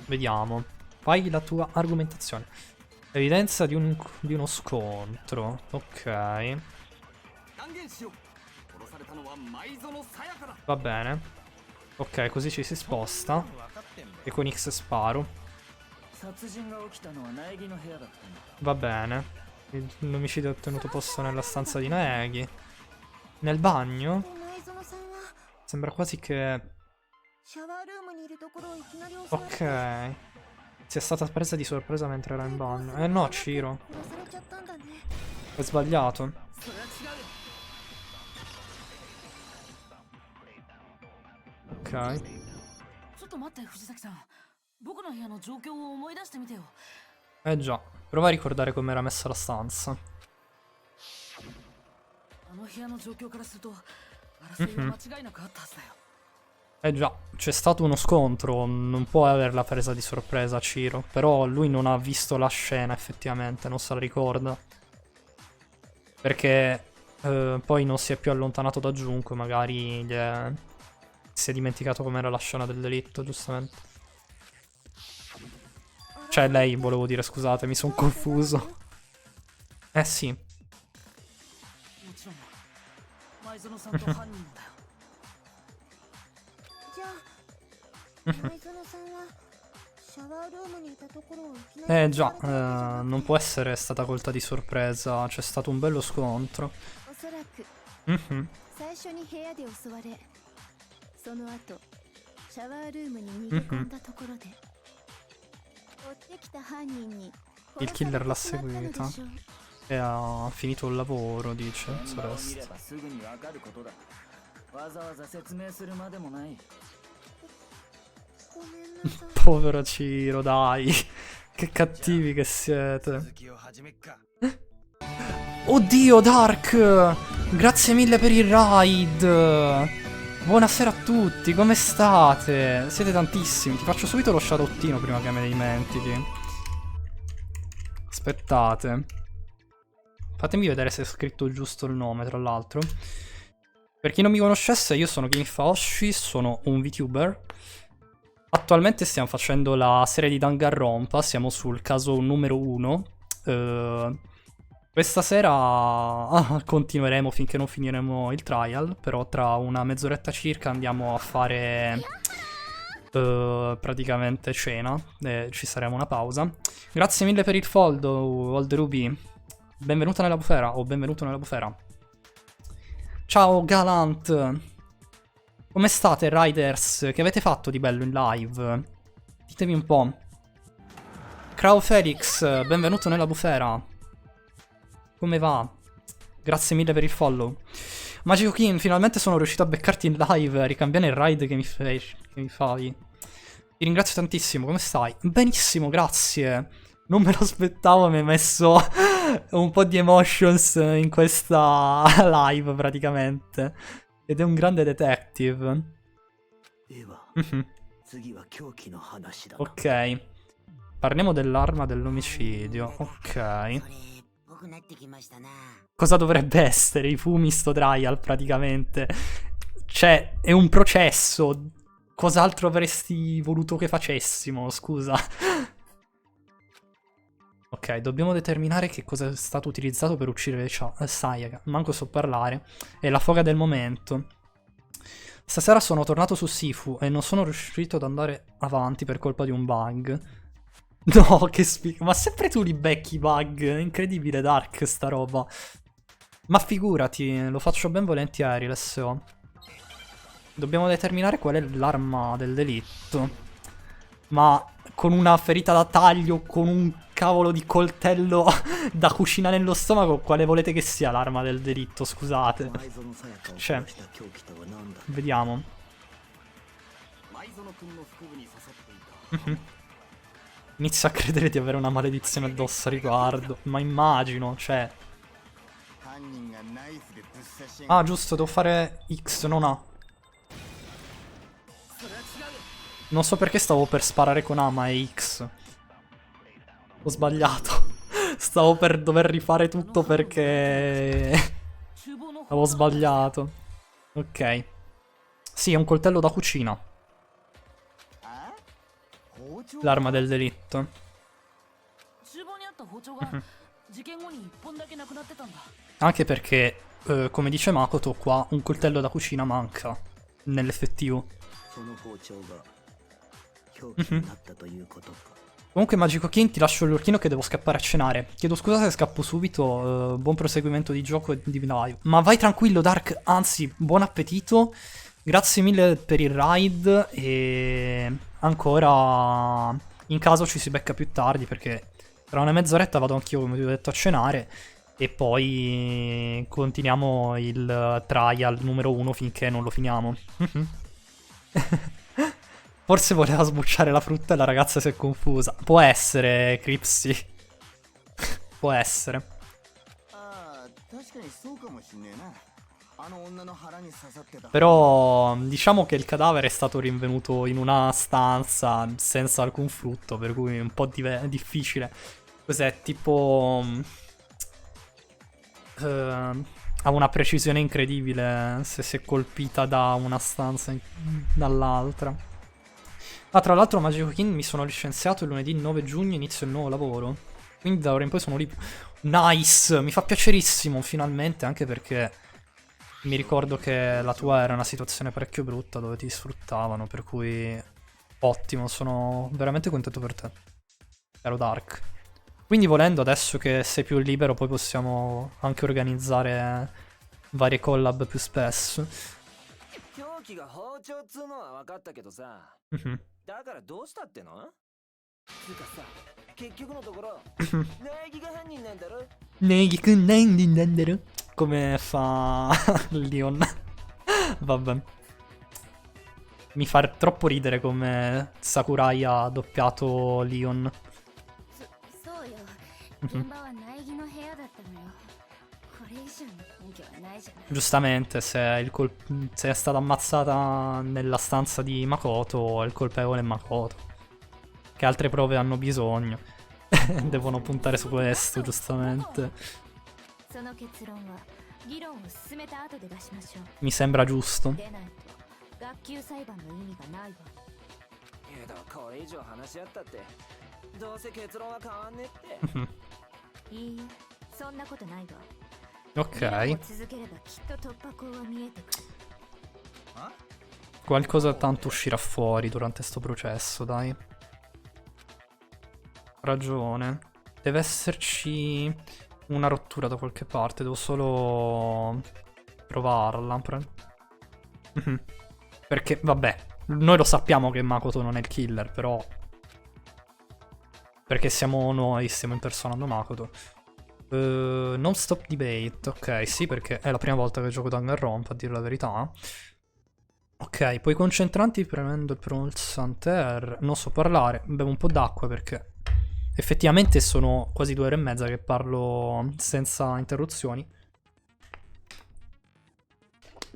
Vediamo. Fai la tua argomentazione. Evidenza di uno scontro. Ok. Va bene. Ok, così ci si sposta. E con X sparo. Va bene. L'omicidio è ottenuto posto nella stanza di Naegi. Nel bagno? Sembra quasi che... Ok. Sia stata presa di sorpresa mentre era in bagno. No, Ciro. È sbagliato. Ok. Già. Prova a ricordare com'era messa la stanza. Già, c'è stato uno scontro, non può averla presa di sorpresa Ciro, però lui non ha visto la scena effettivamente, non se la ricorda. Perché poi non si è più allontanato da Junko, magari si è dimenticato com'era la scena del delitto, giustamente. Cioè lei, volevo dire, scusate, mi sono confuso. Sì. Già, non può essere stata colta di sorpresa, c'è stato un bello scontro. Il killer l'ha seguita e ha finito il lavoro, dice Celeste. Povero Ciro, dai. Che cattivi che siete. Oddio, Dark! Grazie mille per il raid. Buonasera a tutti, come state? Siete tantissimi. Ti faccio subito lo shoutoutino prima che me ne dimentichi. Aspettate. Fatemi vedere se ho scritto giusto il nome, tra l'altro. Per chi non mi conoscesse, io sono GameFaOshi, sono un VTuber. Attualmente stiamo facendo la serie di Danganronpa, siamo sul caso numero 1. Questa sera continueremo finché non finiremo il trial, però tra una mezz'oretta circa andiamo a fare praticamente cena, ci saremo una pausa. Grazie mille per il follow, Old Ruby. Benvenuta nella bufera, o benvenuto nella bufera. Ciao Galant. Come state, Riders? Che avete fatto di bello in live? Ditemi un po'. Crow Felix, benvenuto nella bufera. Come va? Grazie mille per il follow. Magico Kim, finalmente sono riuscito a beccarti in live, a ricambiare il raid che mi fai. Ti ringrazio tantissimo, come stai? Benissimo, grazie. Non me lo aspettavo, mi hai messo un po' di emotions in questa live praticamente. Ed è un grande detective. Mhm. Ok. Parliamo dell'arma dell'omicidio. Ok. Cosa dovrebbe essere? I fumi sto trial praticamente. Cioè, è un processo. Cos'altro avresti voluto che facessimo? Scusa. Ok, dobbiamo determinare che cosa è stato utilizzato per uccidere Sayaka. Manco so parlare. È la foga del momento. Stasera sono tornato su Sifu e non sono riuscito ad andare avanti per colpa di un bug. No, che sfiga. Ma sempre tu li becchi i bug. È incredibile, Dark, sta roba. Ma figurati, lo faccio ben volentieri, l'SO. Dobbiamo determinare qual è l'arma del delitto. Ma con una ferita da taglio, con un cavolo di coltello da cucina nello stomaco, quale volete che sia l'arma del delitto, scusate. Cioè, vediamo. Inizio a credere di avere una maledizione addosso a riguardo. Ma immagino, cioè. Ah, giusto, devo fare X, non A. Non so perché stavo per sparare con A, ma è X. Ho sbagliato. Stavo per dover rifare tutto perché avevo sbagliato. Ok. Sì, è un coltello da cucina. L'arma del delitto. Anche perché, come dice Makoto, qua un coltello da cucina manca nell'effettivo. Comunque Magico King, ti lascio l'orchino che devo scappare a cenare. Chiedo scusa se scappo subito, buon proseguimento di gioco e di live. Ma vai tranquillo Dark, anzi buon appetito. Grazie mille per il ride e ancora in caso ci si becca più tardi perché tra una mezz'oretta vado anch'io come vi ho detto a cenare e poi continuiamo il trial numero 1 finché non lo finiamo. Forse voleva sbucciare la frutta e la ragazza si è confusa. Può essere, Cripsy. Può essere. Però diciamo che il cadavere è stato rinvenuto in una stanza senza alcun frutto, per cui è un po' difficile. Cos'è? Tipo... ha una precisione incredibile se si è colpita da una stanza dall'altra. Ah, tra l'altro Magico King mi sono licenziato il lunedì 9 giugno, inizio il nuovo lavoro. Quindi da ora in poi sono libero. Nice! Mi fa piacerissimo, finalmente, anche perché mi ricordo che la tua era una situazione parecchio brutta dove ti sfruttavano, per cui ottimo, sono veramente contento per te. Caro Dark. Quindi volendo, adesso che sei più libero, poi possiamo anche organizzare varie collab più spesso. Come fa Leon. Vabbè. Mi fa troppo ridere come Sakurai ha doppiato Leon. Giustamente, se è stata ammazzata nella stanza di Makoto, il colpevole è Makoto. Che altre prove hanno bisogno? Devono puntare su questo, giustamente. Mi sembra giusto. Ok. Qualcosa tanto uscirà fuori durante sto processo, dai. Ragione. Deve esserci una rottura da qualche parte, devo solo provarla. Perché, vabbè, noi lo sappiamo che Makoto non è il killer, però... Perché siamo noi, stiamo impersonando Makoto. Non stop debate, ok, sì, perché è la prima volta che gioco Danganronpa, a dire la verità.
Ok, poi concentranti premendo il pulsante R. Non so parlare, bevo un po' d'acqua perché effettivamente sono quasi 2 ore e mezza che parlo senza interruzioni.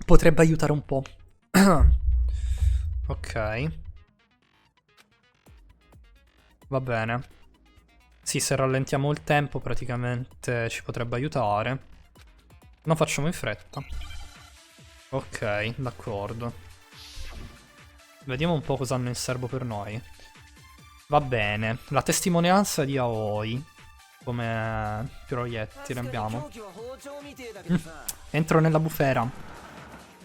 Potrebbe aiutare un po'. Ok. Va bene. Sì, se rallentiamo il tempo praticamente ci potrebbe aiutare. Non facciamo in fretta. Ok, d'accordo. Vediamo un po' cosa hanno in serbo per noi. Va bene. La testimonianza di Aoi. Come proiettili abbiamo. Entro nella bufera.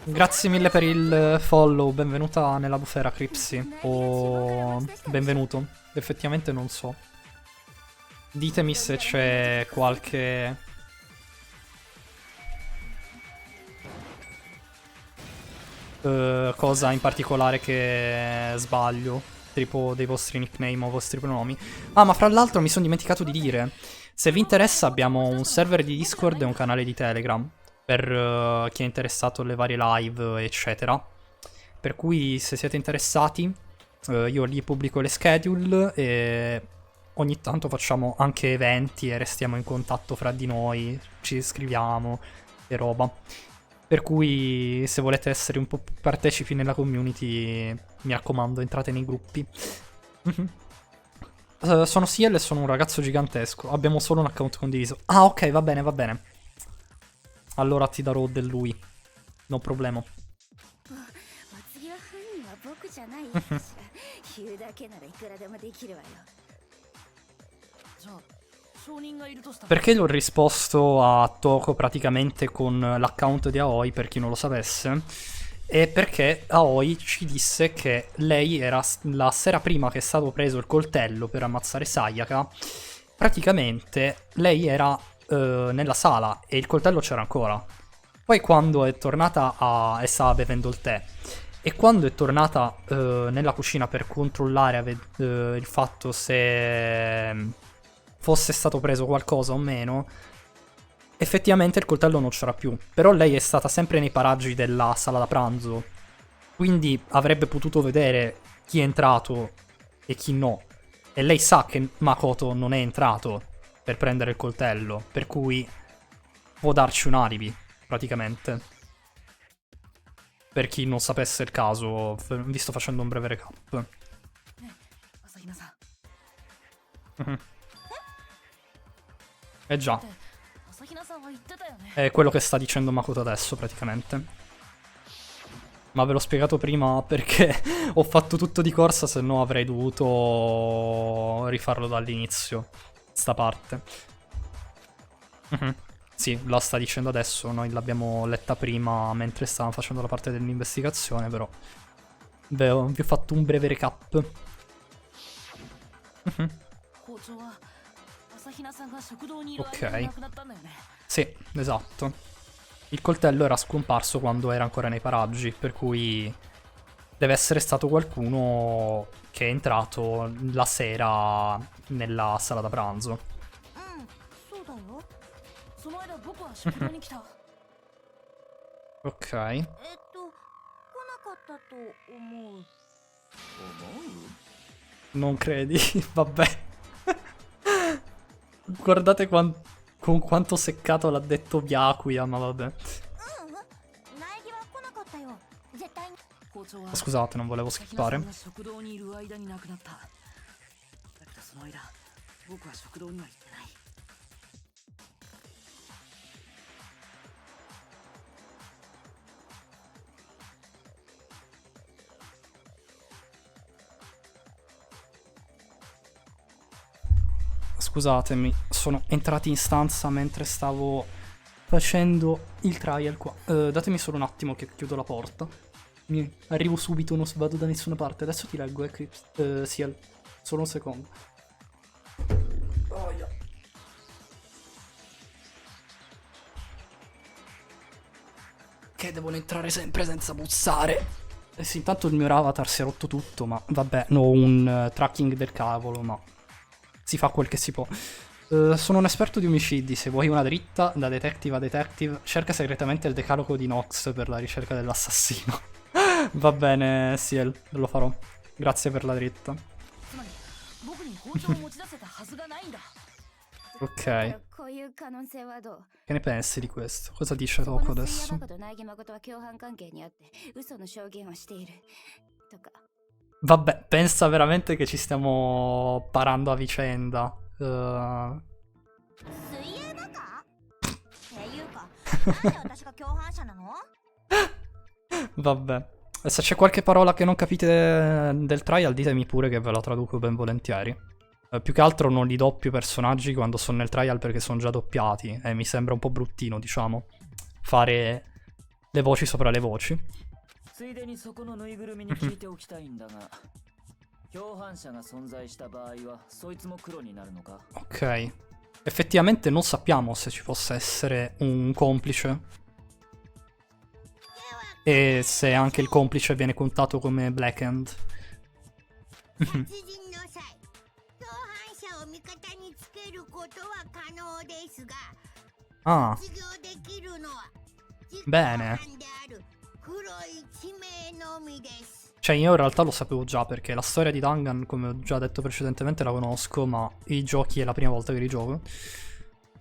Grazie mille per il follow. Benvenuta nella bufera, Cripsy. O benvenuto. Effettivamente non so. Ditemi se c'è qualche... cosa in particolare che sbaglio, tipo dei vostri nickname o vostri pronomi. Ah, ma fra l'altro mi sono dimenticato di dire, se vi interessa abbiamo un server di Discord e un canale di Telegram per chi è interessato alle varie live eccetera, per cui se siete interessati io lì pubblico le schedule e ogni tanto facciamo anche eventi e restiamo in contatto fra di noi, ci scriviamo e roba. Per cui se volete essere un po' più partecipi nella community, mi raccomando, entrate nei gruppi. Sono Ciel e sono un ragazzo gigantesco. Abbiamo solo un account condiviso. Ah, ok, va bene, va bene. Allora ti darò del lui. No problema. Perché l'ho risposto a Toko praticamente con l'account di Aoi, per chi non lo sapesse? È perché Aoi ci disse che lei era la sera prima che è stato preso il coltello per ammazzare Sayaka. Praticamente lei era nella sala e il coltello c'era ancora. Poi quando è tornata e stava bevendo il tè. E quando è tornata nella cucina per controllare il fatto se fosse stato preso qualcosa o meno, effettivamente il coltello non c'era più. Però lei è stata sempre nei paraggi della sala da pranzo, quindi avrebbe potuto vedere chi è entrato e chi no. E lei sa che Makoto non è entrato per prendere il coltello, per cui può darci un alibi, praticamente. Per chi non sapesse il caso, vi sto facendo un breve recap. Eh già. È quello che sta dicendo Makoto adesso, praticamente. Ma ve l'ho spiegato prima perché ho fatto tutto di corsa, se no avrei dovuto rifarlo dall'inizio, sta parte. Sì, la sta dicendo adesso, noi l'abbiamo letta prima mentre stavamo facendo la parte dell'investigazione, però vi ho fatto un breve recap. Ok. Sì, esatto. Il coltello era scomparso quando era ancora nei paraggi, per cui deve essere stato qualcuno che è entrato la sera nella sala da pranzo. Ok. Non credi? Vabbè. Guardate con quanto seccato l'ha detto Byakuya, ma vabbè. Scusate, non volevo skippare. Scusatemi, sono entrati in stanza mentre stavo facendo il trial qua. Datemi solo un attimo che chiudo la porta. Arrivo subito, non vado da nessuna parte. Adesso ti leggo, Ciel. Solo un secondo. Oh, yeah. Che devono entrare sempre senza bussare. E sì, intanto il mio avatar si è rotto tutto, ma vabbè, ho un tracking del cavolo, ma si fa quel che si può. Sono un esperto di omicidi, se vuoi una dritta, da detective a detective, cerca segretamente il decalogo di Nox per la ricerca dell'assassino.
Va bene, Ciel, lo farò. Grazie per la dritta. Ok. Che ne pensi di questo? Cosa dice Toko adesso? Vabbè, pensa veramente che ci stiamo parando a vicenda. Vabbè. Se c'è qualche parola che non capite del trial, ditemi pure che ve la traduco ben volentieri. Più che altro non li doppio i personaggi quando sono nel trial perché sono già doppiati e mi sembra un po' bruttino, diciamo, fare le voci sopra le voci. Ok. Effettivamente non sappiamo se ci possa essere un complice. E se anche il complice viene contato come Blackhand. Ah. Bene. Cioè io in realtà lo sapevo già perché la storia di Dangan, come ho già detto precedentemente, la conosco, ma i giochi è la prima volta che li gioco.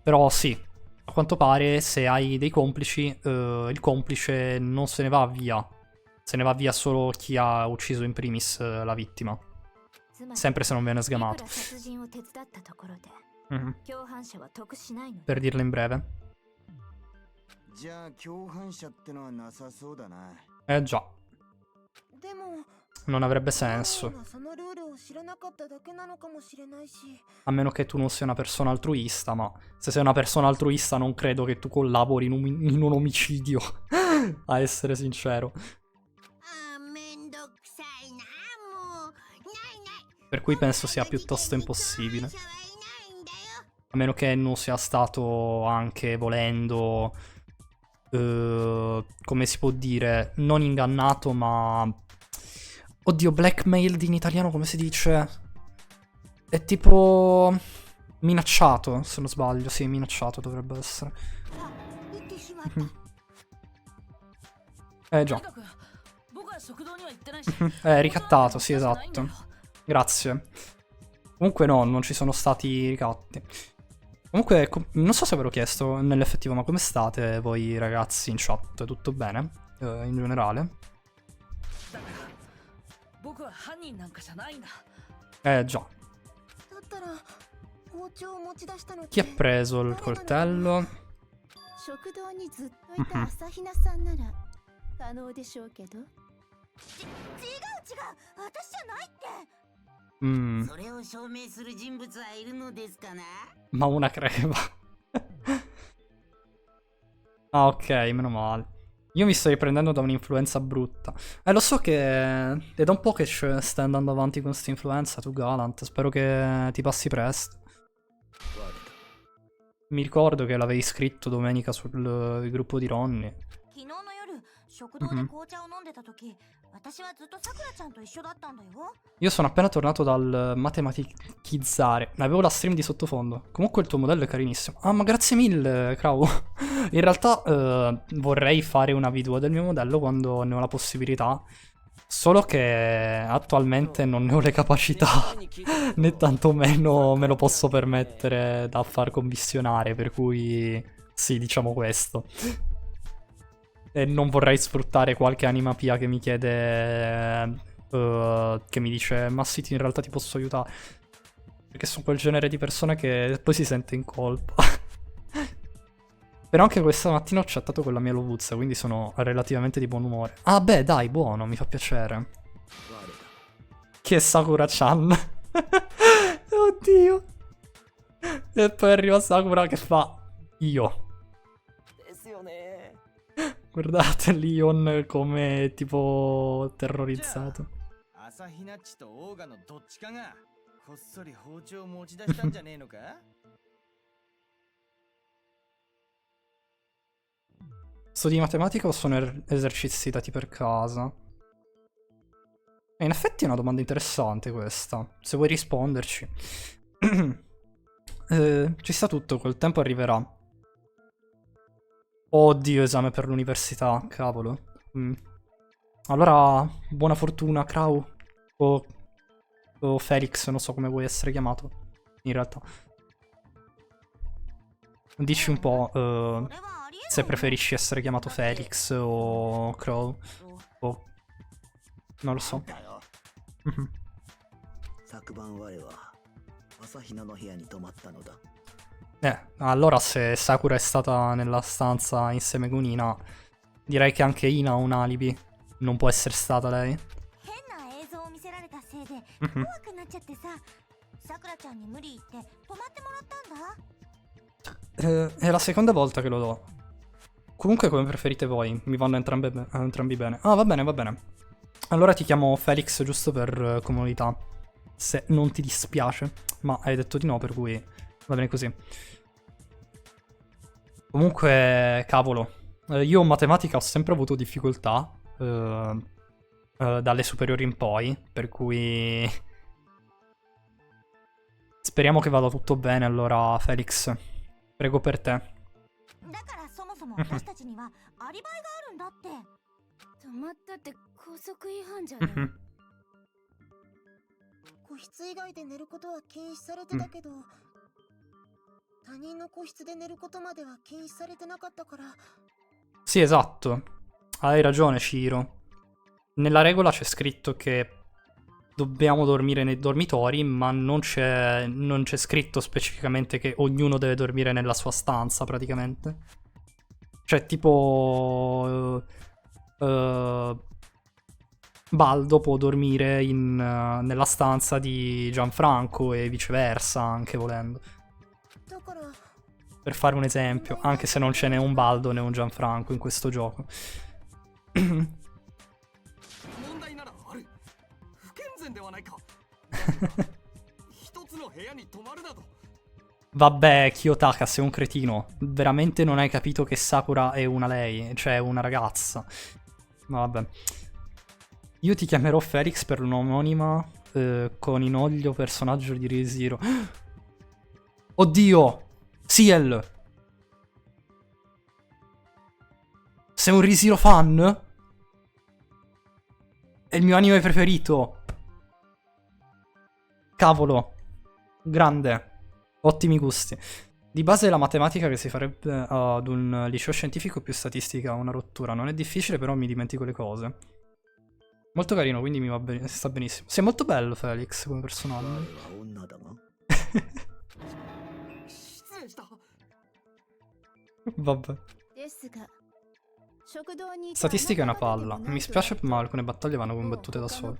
Però sì, a quanto pare se hai dei complici, il complice non se ne va via. Se ne va via solo chi ha ucciso in primis la vittima. Sempre se non viene sgamato. Per dirla in breve. Già. Non avrebbe senso. A meno che tu non sia una persona altruista, ma se sei una persona altruista non credo che tu collabori in un omicidio, a essere sincero. Per cui penso sia piuttosto impossibile. A meno che non sia stato anche volendo, come si può dire, non ingannato, ma... Oddio, blackmailed in italiano come si dice? È tipo... minacciato, se non sbaglio. Sì, minacciato dovrebbe essere. Già. Ricattato, sì, esatto. Grazie. Comunque no, non ci sono stati ricatti. Comunque, non so se ve l'ho chiesto nell'effettivo, ma come state voi ragazzi in chat? Tutto bene? In generale? Già. Chi ha preso il coltello? Ma una creva. Ah, ok, meno male. Io mi sto riprendendo da un'influenza brutta. Lo so che è da un po' che stai andando avanti con questa influenza, tu Galant. Spero che ti passi presto. Mi ricordo che l'avevi scritto domenica sul gruppo di Ronnie. Io sono appena tornato dal matematichizzare. Avevo la stream di sottofondo. Comunque il tuo modello è carinissimo. Ah, ma grazie mille, Crow. In realtà vorrei fare una V2 del mio modello quando ne ho la possibilità. Solo che attualmente non ne ho le capacità, né tantomeno me lo posso permettere da far commissionare, per cui sì, diciamo questo. E non vorrei sfruttare qualche animapia che mi chiede, che mi dice, ma sì, in realtà ti posso aiutare. Perché sono quel genere di persone che poi si sente in colpa. Però anche questa mattina ho chattato con la mia Lovuzza, quindi sono relativamente di buon umore. Ah beh, dai, buono, mi fa piacere. Chi è Sakura-chan? Oddio. E poi arriva Sakura che fa... Io. Guardate Leon come tipo terrorizzato. Sto di matematica o sono esercizi dati per casa? In effetti è una domanda interessante questa. Se vuoi risponderci. Ci sta tutto, col tempo arriverà. Oddio, esame per l'università, cavolo. Allora, buona fortuna, Crow. O Felix, non so come vuoi essere chiamato. In realtà. Dici un po' se preferisci essere chiamato Felix o Crow. O... non lo so. Mhm. Allora se Sakura è stata nella stanza insieme con Ina, direi che anche Ina ha un alibi. Non può essere stata lei. Mhm. È la seconda volta che lo do. Comunque come preferite voi, mi vanno entrambi bene. Ah, va bene, va bene. Allora ti chiamo Felix giusto per comodità, se non ti dispiace. Ma hai detto di no, per cui va bene così. Comunque, cavolo, io in matematica ho sempre avuto difficoltà dalle superiori in poi, per cui speriamo che vada tutto bene. Allora, Felix, prego per te. Mhm.
個室以外で寝ることは禁止されてたけど、他人の個室で寝ることまでは禁止されてなかったから。
Sì, esatto. Hai ragione, Ciro. Nella regola c'è scritto che dobbiamo dormire nei dormitori, ma non c'è scritto specificamente che ognuno deve dormire nella sua stanza, praticamente. Cioè, tipo... Baldo può dormire nella stanza di Gianfranco e viceversa, anche volendo. Per fare un esempio, anche se non c'è né un Baldo né un Gianfranco in questo gioco. Vabbè, Kiyotaka, sei un cretino. Veramente non hai capito che Sakura è una lei, cioè una ragazza. Ma vabbè. Io ti chiamerò Felix per un'omonima con Inoglio, personaggio di ReZero. Oddio! Ciel! Sei un ReZero fan? È il mio anime preferito. Cavolo. Grande. Ottimi gusti. Di base la matematica che si farebbe ad un liceo scientifico più statistica una rottura. Non è difficile, però mi dimentico le cose. Molto carino, quindi mi va bene, sta benissimo. Sei molto bello, Felix, come personaggio. Vabbè. Statistica è una palla. Mi spiace, ma alcune battaglie vanno combattute da sole.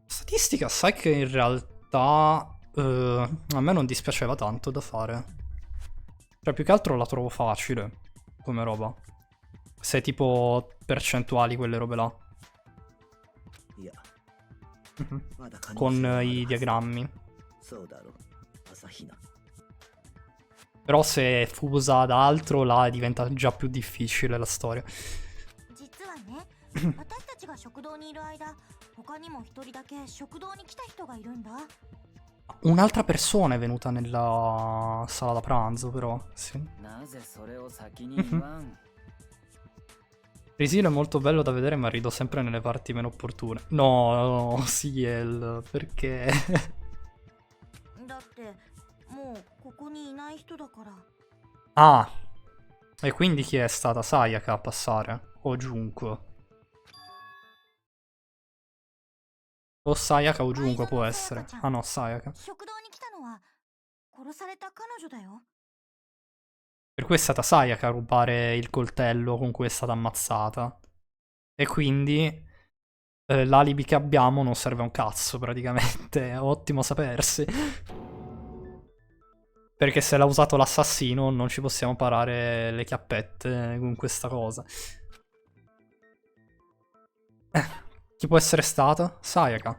Statistica, sai che in realtà a me non dispiaceva tanto da fare. Cioè, più che altro la trovo facile come roba. Se tipo percentuali, quelle robe là. Con i diagrammi. Però se è fusa ad altro, là diventa già più difficile la storia. Un'altra persona è venuta nella sala da pranzo, però. Sì. ReZero è molto bello da vedere, ma rido sempre nelle parti meno opportune. No, Ciel, perché? Ah, e quindi chi è stata Sayaka a passare? O Junko? O Sayaka o Junko può essere. Ah no, Sayaka. Per cui è stata Sayaka a rubare il coltello con cui è stata ammazzata. E quindi l'alibi che abbiamo non serve a un cazzo praticamente. È ottimo sapersi. Perché se l'ha usato l'assassino non ci possiamo parare le chiappette con questa cosa. Chi può essere stata? Sayaka.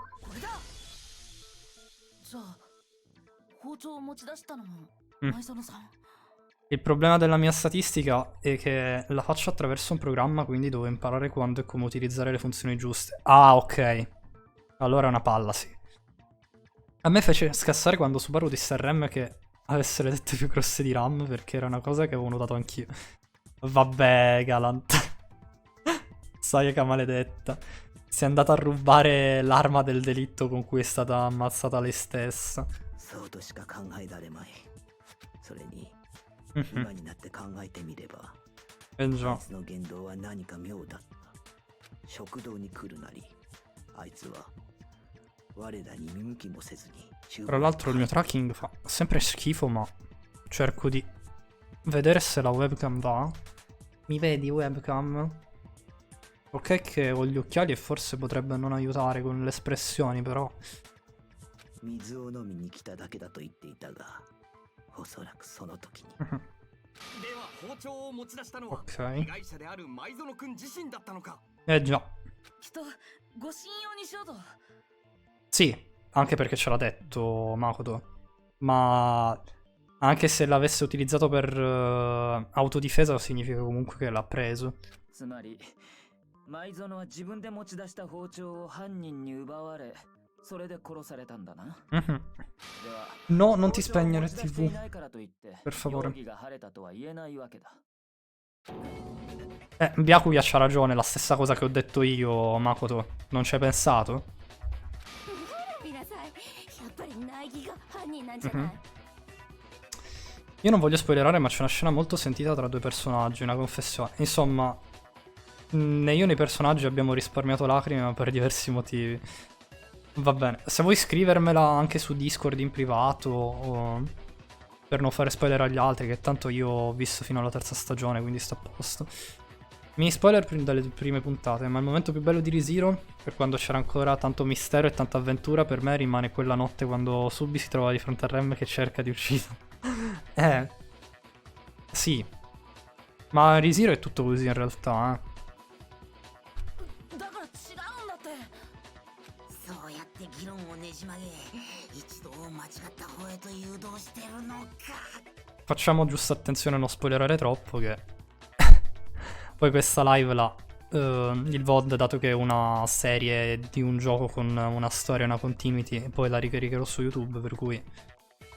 Il problema della mia statistica è che la faccio attraverso un programma, quindi devo imparare quando e come utilizzare le funzioni giuste. Ah, ok. Allora è una palla, sì. A me fece scassare quando Subaru disse a Rem che avesse le tette più grosse di Ram, perché era una cosa che avevo notato anch'io. Vabbè, Galant. Sayaka maledetta. Si è andata a rubare l'arma del delitto con cui è stata ammazzata lei stessa.
そうとしか考えられまい。それに
Mhm.
今になって考えてみれば、
Eh
あ
già.
いつの言動は何か妙だった。食堂に来るなり、あいつは我らに見向きもせずに厨
Tra
房
l'altro il mio tracking fa sempre schifo, ma cerco di vedere se la webcam va. Mi vedi webcam? Ok che ho gli occhiali e forse potrebbe non aiutare con le espressioni, però...
水を飲みに来ただけだと言っていたが、おそらくその時に。
では包丁を持ち出したのは
Ok.
被害者である舞園くん自身だったのか。
Eh già.
きっとご信用にしようと。
Sì, anche perché ce l'ha detto Makoto. Ma anche se l'avesse utilizzato per autodifesa significa comunque che l'ha preso.
つまり舞園は自分で持ち出した包丁を犯人に奪われ、それで殺されたんだな。
Mhm.
では
No, non ti
包丁を
spegnere
持ち出してい
TV.
ないからといって
Per favore.
容疑が晴れたとは言えないわけだ。
Byakuya c'ha ragione, la stessa cosa che ho detto io, Makoto. Non ci hai pensato?
見なさい。やっぱり苗木が犯人なんじゃない。
Io non voglio spoilerare, ma c'è una scena molto sentita tra due personaggi, una confessione. Insomma, né io né i personaggi abbiamo risparmiato lacrime, ma per diversi motivi. Va bene, se vuoi scrivermela anche su Discord in privato, o per non fare spoiler agli altri, che tanto io ho visto fino alla terza stagione, quindi sto a posto. Mini spoiler dalle prime puntate, ma il momento più bello di ReZero, per quando c'era ancora tanto mistero e tanta avventura, per me rimane quella notte quando Subi si trova di fronte a Rem che cerca di ucciderlo. Sì. Ma ReZero è tutto così in realtà,
だから違うんだって。
そうやって議論をねじ曲げ、一度間違った方へと誘導してるのか。
Facciamo giusta attenzione a non spoilerare troppo, che poi questa live il VOD, dato che è una serie di un gioco con una storia e una continuity, e poi la ricaricherò su YouTube, per cui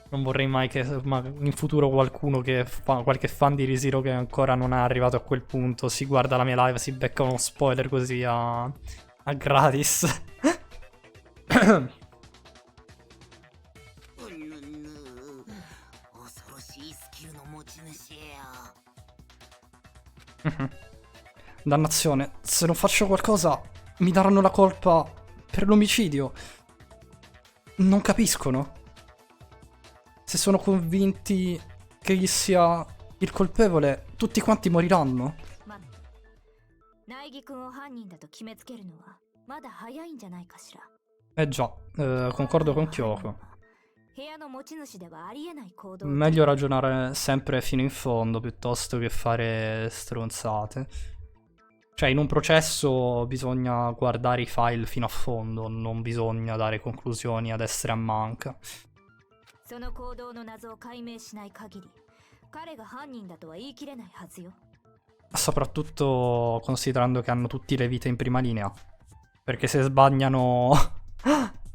non vorrei mai che in futuro qualcuno che fa, qualche fan di ReZero che ancora non è arrivato a quel punto, si guarda la mia live, si becca uno spoiler così a gratis.
うんぬんぬ恐ろしいスキルの持ち主や。
Dannazione, se non faccio qualcosa mi daranno la colpa per l'omicidio. Non capiscono. Se sono convinti che egli sia il colpevole, tutti quanti moriranno.
まあ、苗木君を犯人だと決めつけるのはまだ早いんじゃないかしら。
Eh già, concordo con Kyoko.
部屋の持ち主ではありえない行動。
Meglio ragionare sempre fino in fondo piuttosto che fare stronzate. Cioè, in un processo bisogna guardare i file fino a fondo, non bisogna dare conclusioni ad essere a manca.
その行動の謎を解明しない限り、彼が犯人だとは言い切れないはずよ。
Soprattutto considerando che hanno tutti le vite in prima linea. Perché se sbagliano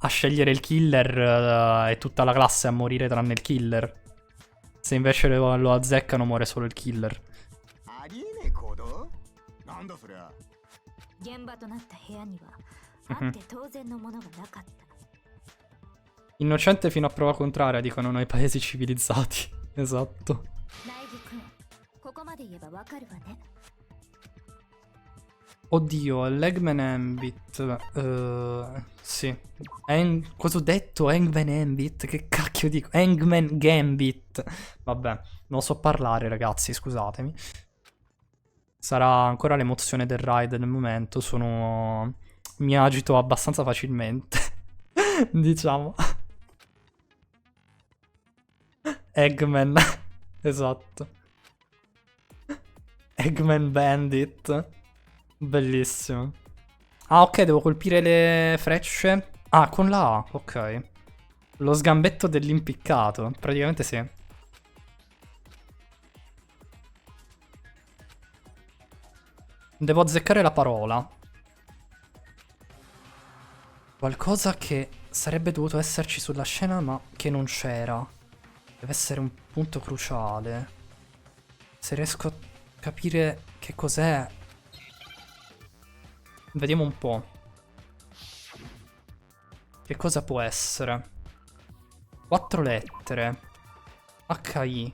a scegliere il killer, è tutta la classe a morire tranne il killer. Se invece lo azzeccano, muore solo il killer.
ありえねえ行動？なんだそりゃ。
現場となった部屋にはあって当然のものがなかった。
Innocente fino a prova contraria, dicono noi paesi civilizzati. Esatto.
苗木君、ここまで言えばわかるわね。
Oddio, Eggman Ambit. Sì. Cosa ho detto? Eggman Ambit? Che cacchio dico? Eggman Gambit. Vabbè, non so parlare, ragazzi, scusatemi. Sarà ancora l'emozione del ride nel momento. Mi agito abbastanza facilmente. Diciamo. Eggman. Esatto. Eggman Bandit. Bellissimo. Ah, ok, devo colpire le frecce. Ah, con la A, ok. Lo sgambetto dell'impiccato. Praticamente sì. Devo azzeccare la parola. Qualcosa che sarebbe dovuto esserci sulla scena, ma che non c'era. Deve essere un punto cruciale. Se riesco a capire che cos'è. vediamo un po'. Che cosa può essere? 4 lettere. HI.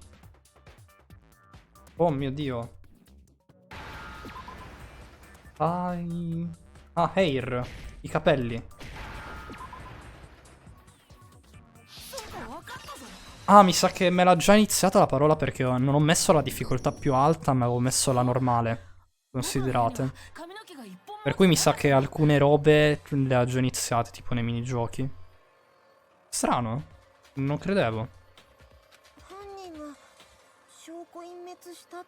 Oh mio Dio. Hair. I capelli. Ah, mi sa che me l'ha già iniziata la parola perché non ho messo la difficoltà più alta, ma avevo messo la normale. Considerate. Per cui mi sa che alcune robe le ha già iniziate, tipo nei minigiochi. Strano. Non credevo.
犯人が証拠隠滅したっ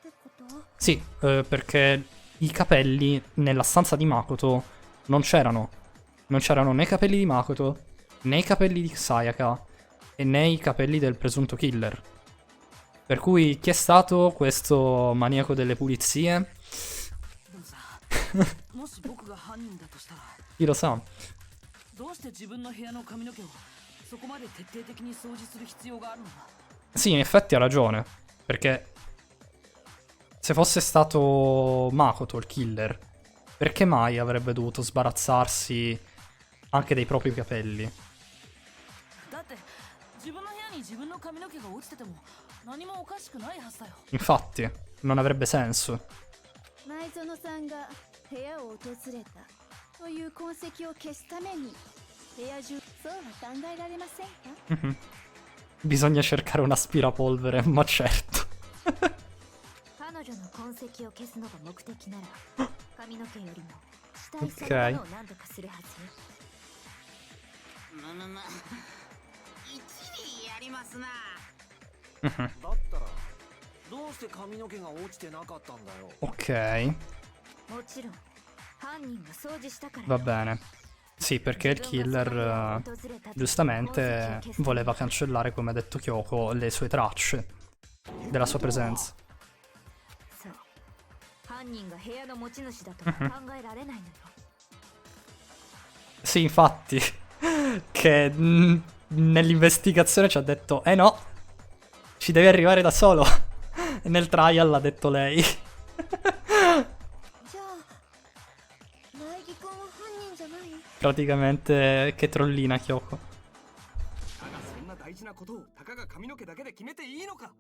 てこと？
Sì, perché i capelli nella stanza di Makoto non c'erano. Non c'erano né i capelli di Makoto, né i capelli di Sayaka, e né i capelli del presunto killer. Per cui chi è stato questo maniaco delle pulizie? Chi lo sa? Sì, in effetti ha ragione. Perché se fosse stato Makoto il killer, perché mai avrebbe dovuto sbarazzarsi anche dei propri capelli? Infatti, non avrebbe senso.
前園さんが部屋を訪れたという痕跡を消すために部屋中そうは考えられませんか？
Mhm. Bisogna cercare un aspirapolvere, ma certo.
彼女の痕跡を消すのが目的なら髪の毛よりも死体そのものを何とかするはずよ。
一理やりますな。
だったらどうして髪の毛が落ちてなかったんだよ。
Ok,
もちろん犯人が掃除したから。
va bene. Sì, perché il killer giustamente voleva cancellare, come ha detto Kyoko, le sue tracce della sua presenza.
そう。犯人が部屋の持ち主だと考えられないのよ。
Sì, infatti, che nell'investigazione ci ha detto, eh no, ci devi arrivare da solo. E nel trial l'ha detto lei.
じゃあ苗木くんは犯人じゃない？
Praticamente, che trollina Kyoko.
ただそんな大事なことをたかが髪の毛だけで決めていいのか？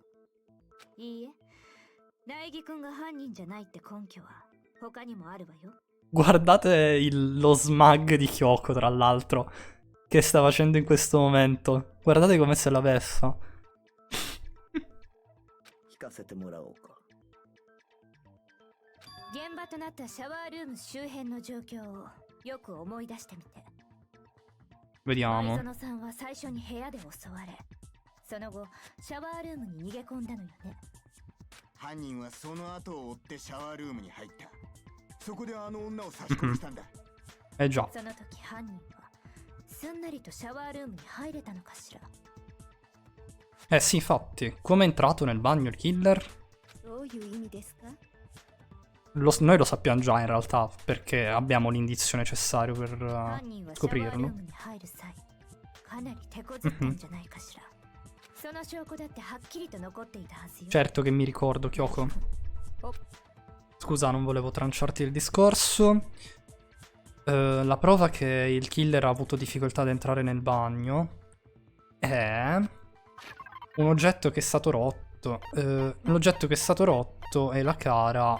いいえ、苗木くんが犯人じゃないって根拠は他にもあるわよ。
Guardate lo smug di Kyoko, tra l'altro, che sta facendo in questo momento. Guardate come se la beffa.
聞かせてもらおうか。
現場となったシャワールーム周辺の状況をよく思い出してみて。
Vediamo.
前園さんは最初に部屋で襲われ、その後シャワールームに逃げ込んだのよね。
犯人はその後を追ってシャワールームに入った。そこであの女を刺し殺したんだ。
Eh già.
その時犯人はすんなりとシャワールームに入れたのかしら。
Eh sì, infatti. Come è entrato nel bagno il killer?
どういう意味ですか？
Noi lo sappiamo già in realtà, perché abbiamo l'indizio necessario per
犯人はシャワールー
scoprirlo.
ムに入る際、かなり手こずったんじゃないかしら。その証拠だってはっきりと残っていたはずよ。
Certo che mi ricordo, Kyoko. Scusa, non volevo tranciarti il discorso. La prova che il killer ha avuto difficoltà ad entrare nel bagno è un oggetto che è stato rotto. L'oggetto che è stato rotto è la cara.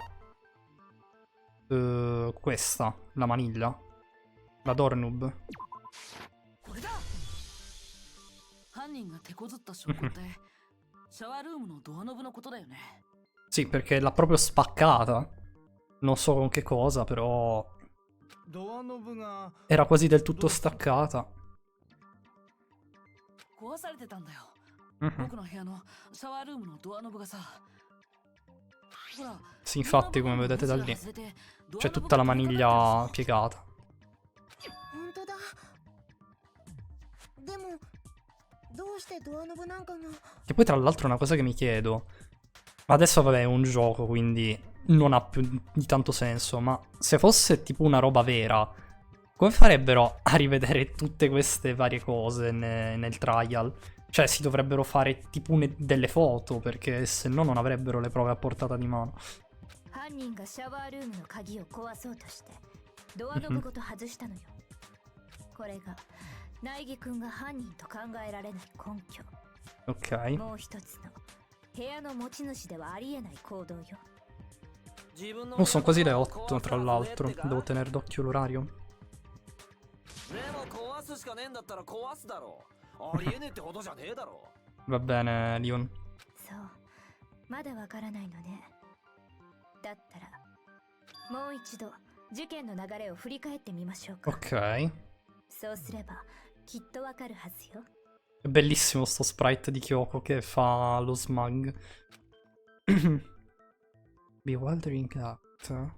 Questa, la maniglia. La doorknob.
これだ。犯人が手こずった証拠ってシャワールームのドアノブのことだよね。
Sì, perché l'ha proprio spaccata. Non so con che cosa, però
ドアノブが
era quasi del tutto staccata.
壊されてたんだよ。
Mhm.
僕の部屋のシャワールームのドアノブがさ。ほら、
Sì, infatti, come vedete da lì, c'è tutta la maniglia piegata.
本当だ。でもどうしてドアノブなんかが？
Che poi, tra l'altro, è una cosa che mi chiedo. Ma adesso, vabbè, è un gioco, quindi non ha più di tanto senso. Ma se fosse tipo una roba vera, come farebbero a rivedere tutte queste varie cose nel trial? Cioè, si dovrebbero fare tipo delle foto, perché se no non avrebbero le prove a portata di mano.
犯人がシャワールームの鍵を壊そうとしてドアノブごと外したのよ。これが苗木くんが犯人と考えられない根拠。
Ok.
もう一つの部屋の持ち主ではありえない行動よ。
Oh, sono quasi le 8 tra l'altro. Devo tenere d'occhio l'orario. Va bene, Leon.
そう、まだわからないのね。だったらもう一度事件の流れを振り返ってみましょうか。
Ok.
そうすればきっとわかるはずよ。
È bellissimo sto sprite di Kyoko che fa lo smug. Bewildering Act.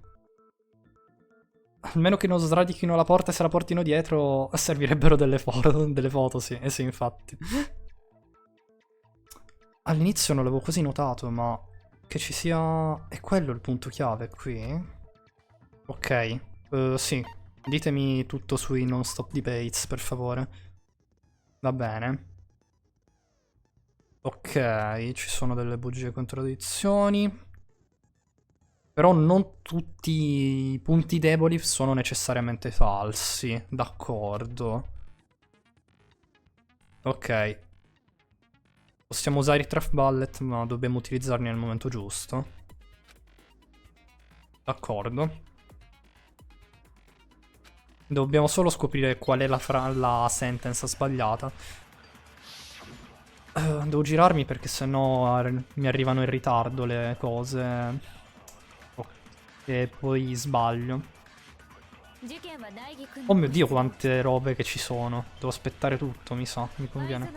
Almeno che non sradichino la porta e se la portino dietro servirebbero delle foto, sì. Eh sì, infatti. All'inizio non l'avevo quasi notato, ma che ci sia... È quello il punto chiave qui? Ok. Sì. Ditemi tutto sui non-stop debates, per favore. Va bene. Ok, ci sono delle bugie e contraddizioni. Però non tutti i punti deboli sono necessariamente falsi. D'accordo. Ok. Possiamo usare i Tref Bullet, ma dobbiamo utilizzarli nel momento giusto. D'accordo. Dobbiamo solo scoprire qual è la sentenza sbagliata. Devo girarmi perché sennò mi arrivano in ritardo le cose. E poi sbaglio. Oh mio Dio, quante robe che ci sono. Devo aspettare tutto, mi sa. Mi conviene.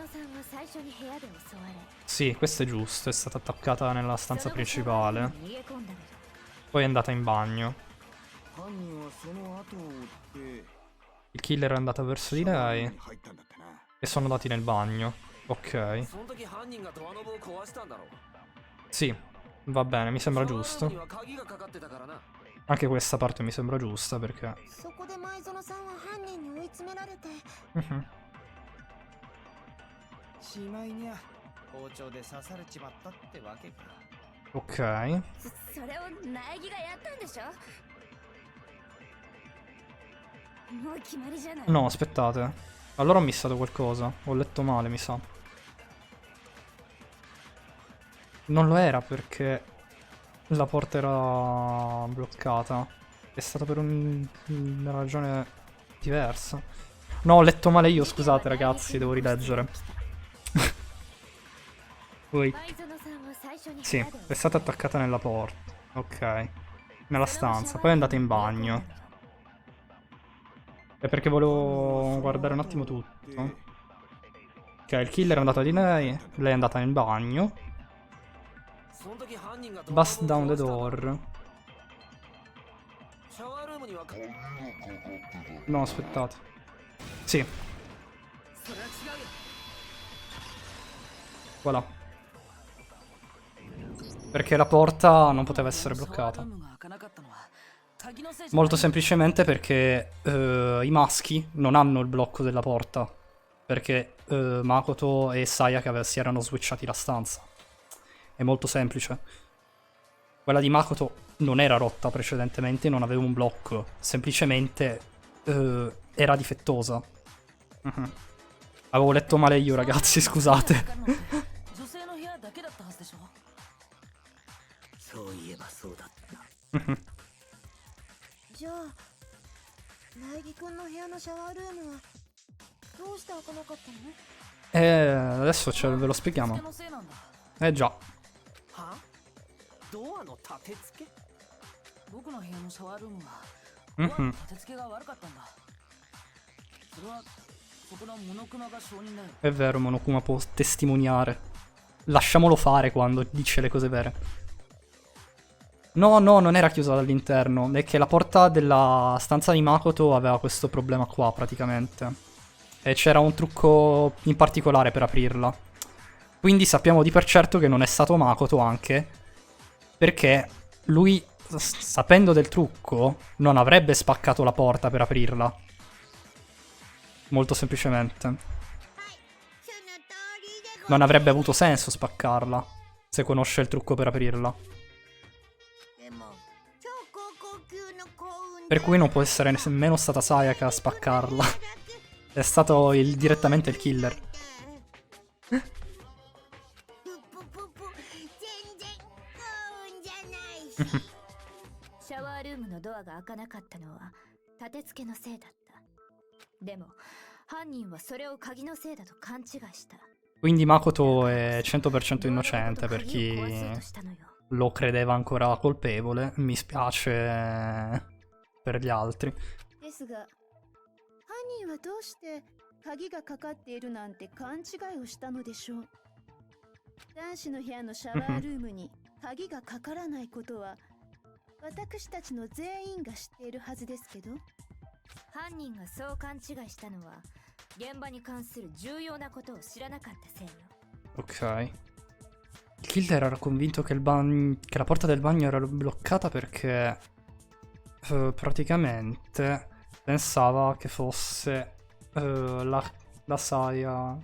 Sì, questo è giusto. È stata attaccata nella stanza principale. Poi è andata in bagno. Il killer è andato verso di lei. E sono andati nel bagno. Ok. Sì, va bene, mi sembra giusto. Anche questa parte mi sembra giusta perché... Mhm. Ok. No, aspettate. Allora ho missato qualcosa. Ho letto male, mi sa. Non lo era perché la porta era bloccata. È stato per una ragione diversa. No, ho letto male io, scusate ragazzi, devo rileggere. Wait. Sì, è stata attaccata nella porta. Ok. Nella stanza, poi è andata in bagno. È perché volevo guardare un attimo tutto. Ok, il killer è andato di lei è andata in bagno. Bust down the door. No, aspettate. Sì. Voilà. Perché la porta non poteva essere bloccata. Molto semplicemente perché i maschi non hanno il blocco della porta. Perché Makoto e Sayaka si erano switchati la stanza. È molto semplice. Quella di Makoto non era rotta precedentemente, non aveva un blocco. Semplicemente era difettosa. Avevo letto male io, ragazzi, scusate.
じゃあ苗木くんの部屋のシャワールームはどうして開かなかったの？
adesso ve lo spieghiamo. Già.
ドアの立て付け？僕の部屋のシャワールームはドア
Mhm.
の立て付けが悪かったんだ。それはそこのモノクマが証人だよ。
È vero, Monokuma può testimoniare. Lasciamolo fare quando dice le cose vere. No, no, non era chiusa dall'interno. È che la porta della stanza di Makoto aveva questo problema qua, praticamente. E c'era un trucco in particolare per aprirla. Quindi sappiamo di per certo che non è stato Makoto anche. Perché lui, sapendo del trucco, non avrebbe spaccato la porta per aprirla. Molto semplicemente. Non avrebbe avuto senso spaccarla se conosce il trucco per aprirla. Per cui non può essere nemmeno stata Sayaka a spaccarla. È stato direttamente il killer.
シャワールームのドアが開かなかったのは立て付けのせいだった。でも犯人はそれを鍵のせいだと勘違いした。
Quindi Makoto è 100% innocente per chi lo credeva ancora colpevole. Mi spiace per gli altri.
ですが、犯人はどうして鍵がかかっているなんて勘違いをしたのでしょう。男子の部屋のシャワールームに鍵がかからないことは私たちの全員が知っているはずですけど。犯人がそう勘違いしたのは現場に関する重要なことを知らなかったせいよ。
Ok. Il killer era convinto che, che la porta del bagno era bloccata perché praticamente pensava che fosse la Saya.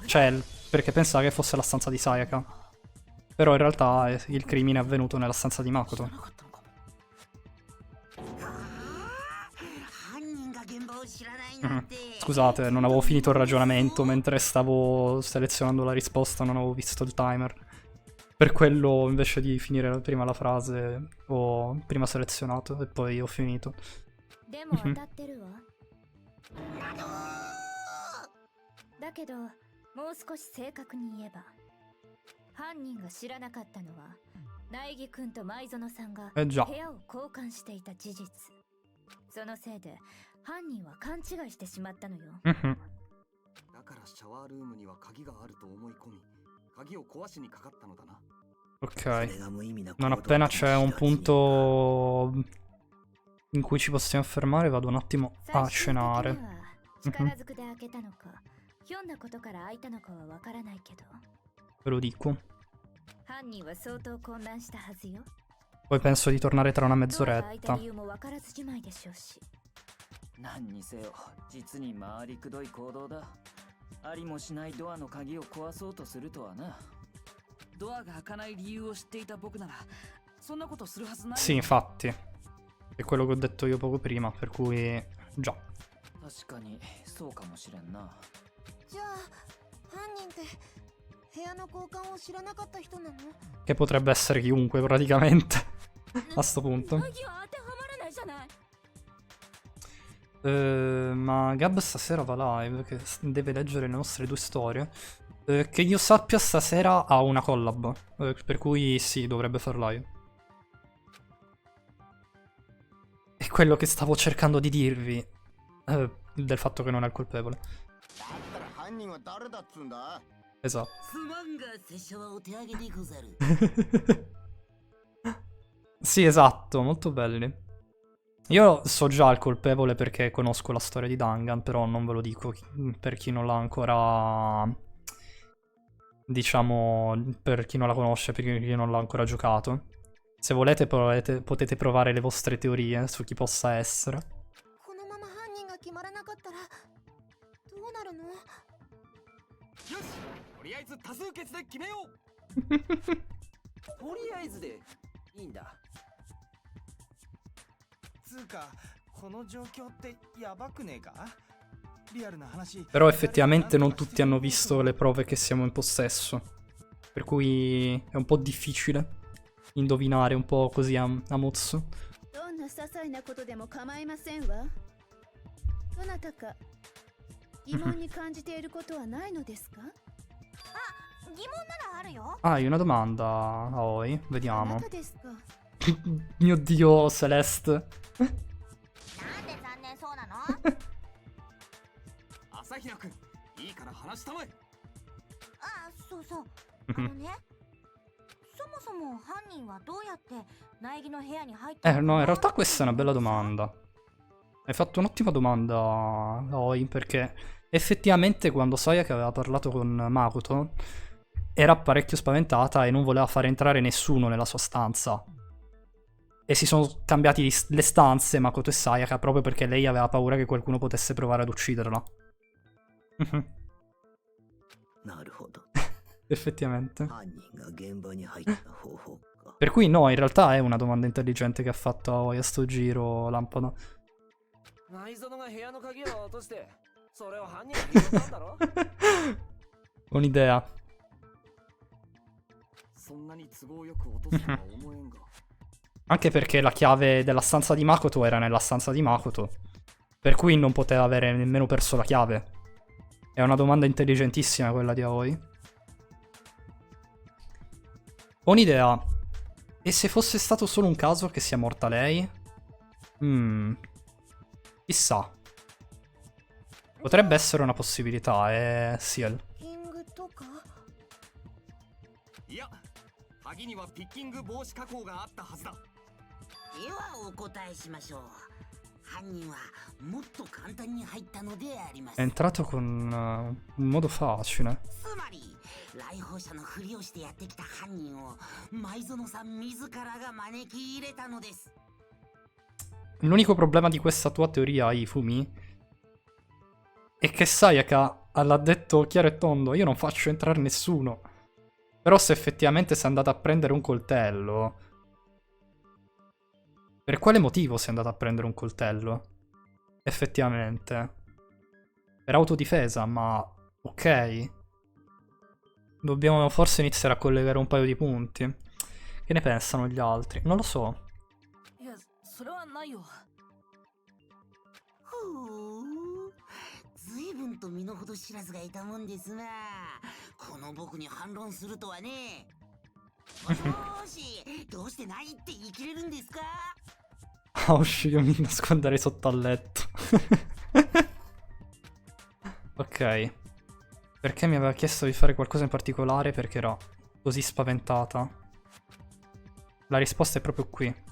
Cioè, perché pensava che fosse la stanza di Sayaka. Però in realtà il crimine è avvenuto nella stanza di Makoto. Scusate, non avevo finito il ragionamento mentre stavo selezionando la risposta, non avevo visto il timer. Per quello, invece di finire prima la frase, ho prima selezionato e poi ho finito.
だけど、もう少し正確に言えば、犯人が知らなかったのは、苗木くんと舞園さんが部屋を交換していた事実。そのせいで、犯人は勘違いしてしまったのよ。
だからシャワールームには鍵があると思い込み、鍵を壊しにかかったのだな。
Ok. Non appena c'è un punto in cui ci possiamo fermare, vado un attimo a cenare. Ve lo dico. Poi penso di tornare tra una mezz'oretta.
何にせよ実に回りくどい行動だ。ありもしないドアの鍵を壊そうとするとはな。ドアが開かない理由を知っていた僕ならそんなことするはずない。
Sì, infatti. È quello che ho detto io poco prima, per cui già.
確かにそうかもしれんな。
じゃあ犯人って部屋の交換を知らなかった人なの？
Che potrebbe essere chiunque praticamente a sto punto. Ma Gab stasera va live, che deve leggere le nostre due storie. Che io sappia stasera ha una collab, per cui sì, dovrebbe far live. È quello che stavo cercando di dirvi, del fatto che non è il colpevole. Esatto. Sì, esatto, molto belli. Io so già il colpevole perché conosco la storia di Dangan, però non ve lo dico per chi non l'ha ancora... Diciamo, per chi non la conosce, per chi non l'ha ancora giocato. Se volete potete provare le vostre teorie su chi possa essere. Però effettivamente non tutti hanno visto le prove che siamo in possesso, per cui è un po' difficile indovinare un po' così a mozzo. Ah, hai una domanda, Aoi, vediamo. Mio Dio, Celeste. No, in realtà questa è una bella domanda. Hai fatto un'ottima domanda, Aoi, perché effettivamente quando Sayaka aveva parlato con Makoto era parecchio spaventata e non voleva fare entrare nessuno nella sua stanza. E si sono cambiati le stanze, Makoto e Sayaka, proprio perché lei aveva paura che qualcuno potesse provare ad ucciderla. Effettivamente. Per cui no, in realtà è una domanda intelligente che ha fatto Aoi a sto giro, Lampada. Un'idea. Anche perché la chiave della stanza di Makoto era nella stanza di Makoto. Per cui non poteva avere nemmeno perso la chiave. È una domanda intelligentissima quella di Aoi. Ho un'idea. E se fosse stato solo un caso che sia morta lei? Chissà. Potrebbe essere una possibilità, Ciel.
いや鍵にはピッキング防止加工があったはずだ。
ではお答えしましょう。犯人はもっと簡単に入ったのであります。
È entrato con un modo facile.
つまり来訪者のふりをしてやってきた犯人を舞園さん自らが招き入れたのです。
L'unico problema di questa tua teoria, Ifumi, è che Sayaka l'ha detto chiaro e tondo, io non faccio entrare nessuno. Però se effettivamente sei andata a prendere un coltello... Per quale motivo sei andata a prendere un coltello? Effettivamente. Per autodifesa, ma... ok. Dobbiamo forse iniziare a collegare un paio di punti. Che ne pensano gli altri? Non lo so.
随分と身の程知らずがいたもんですな。この僕に反論するとはね。もしもし、どうしてないって言い切れるんですか？
Ah, uscire mi nasconderei sotto al letto. Ok. Perché mi aveva chiesto di fare qualcosa in particolare? Perché era così spaventata. La risposta è proprio qui.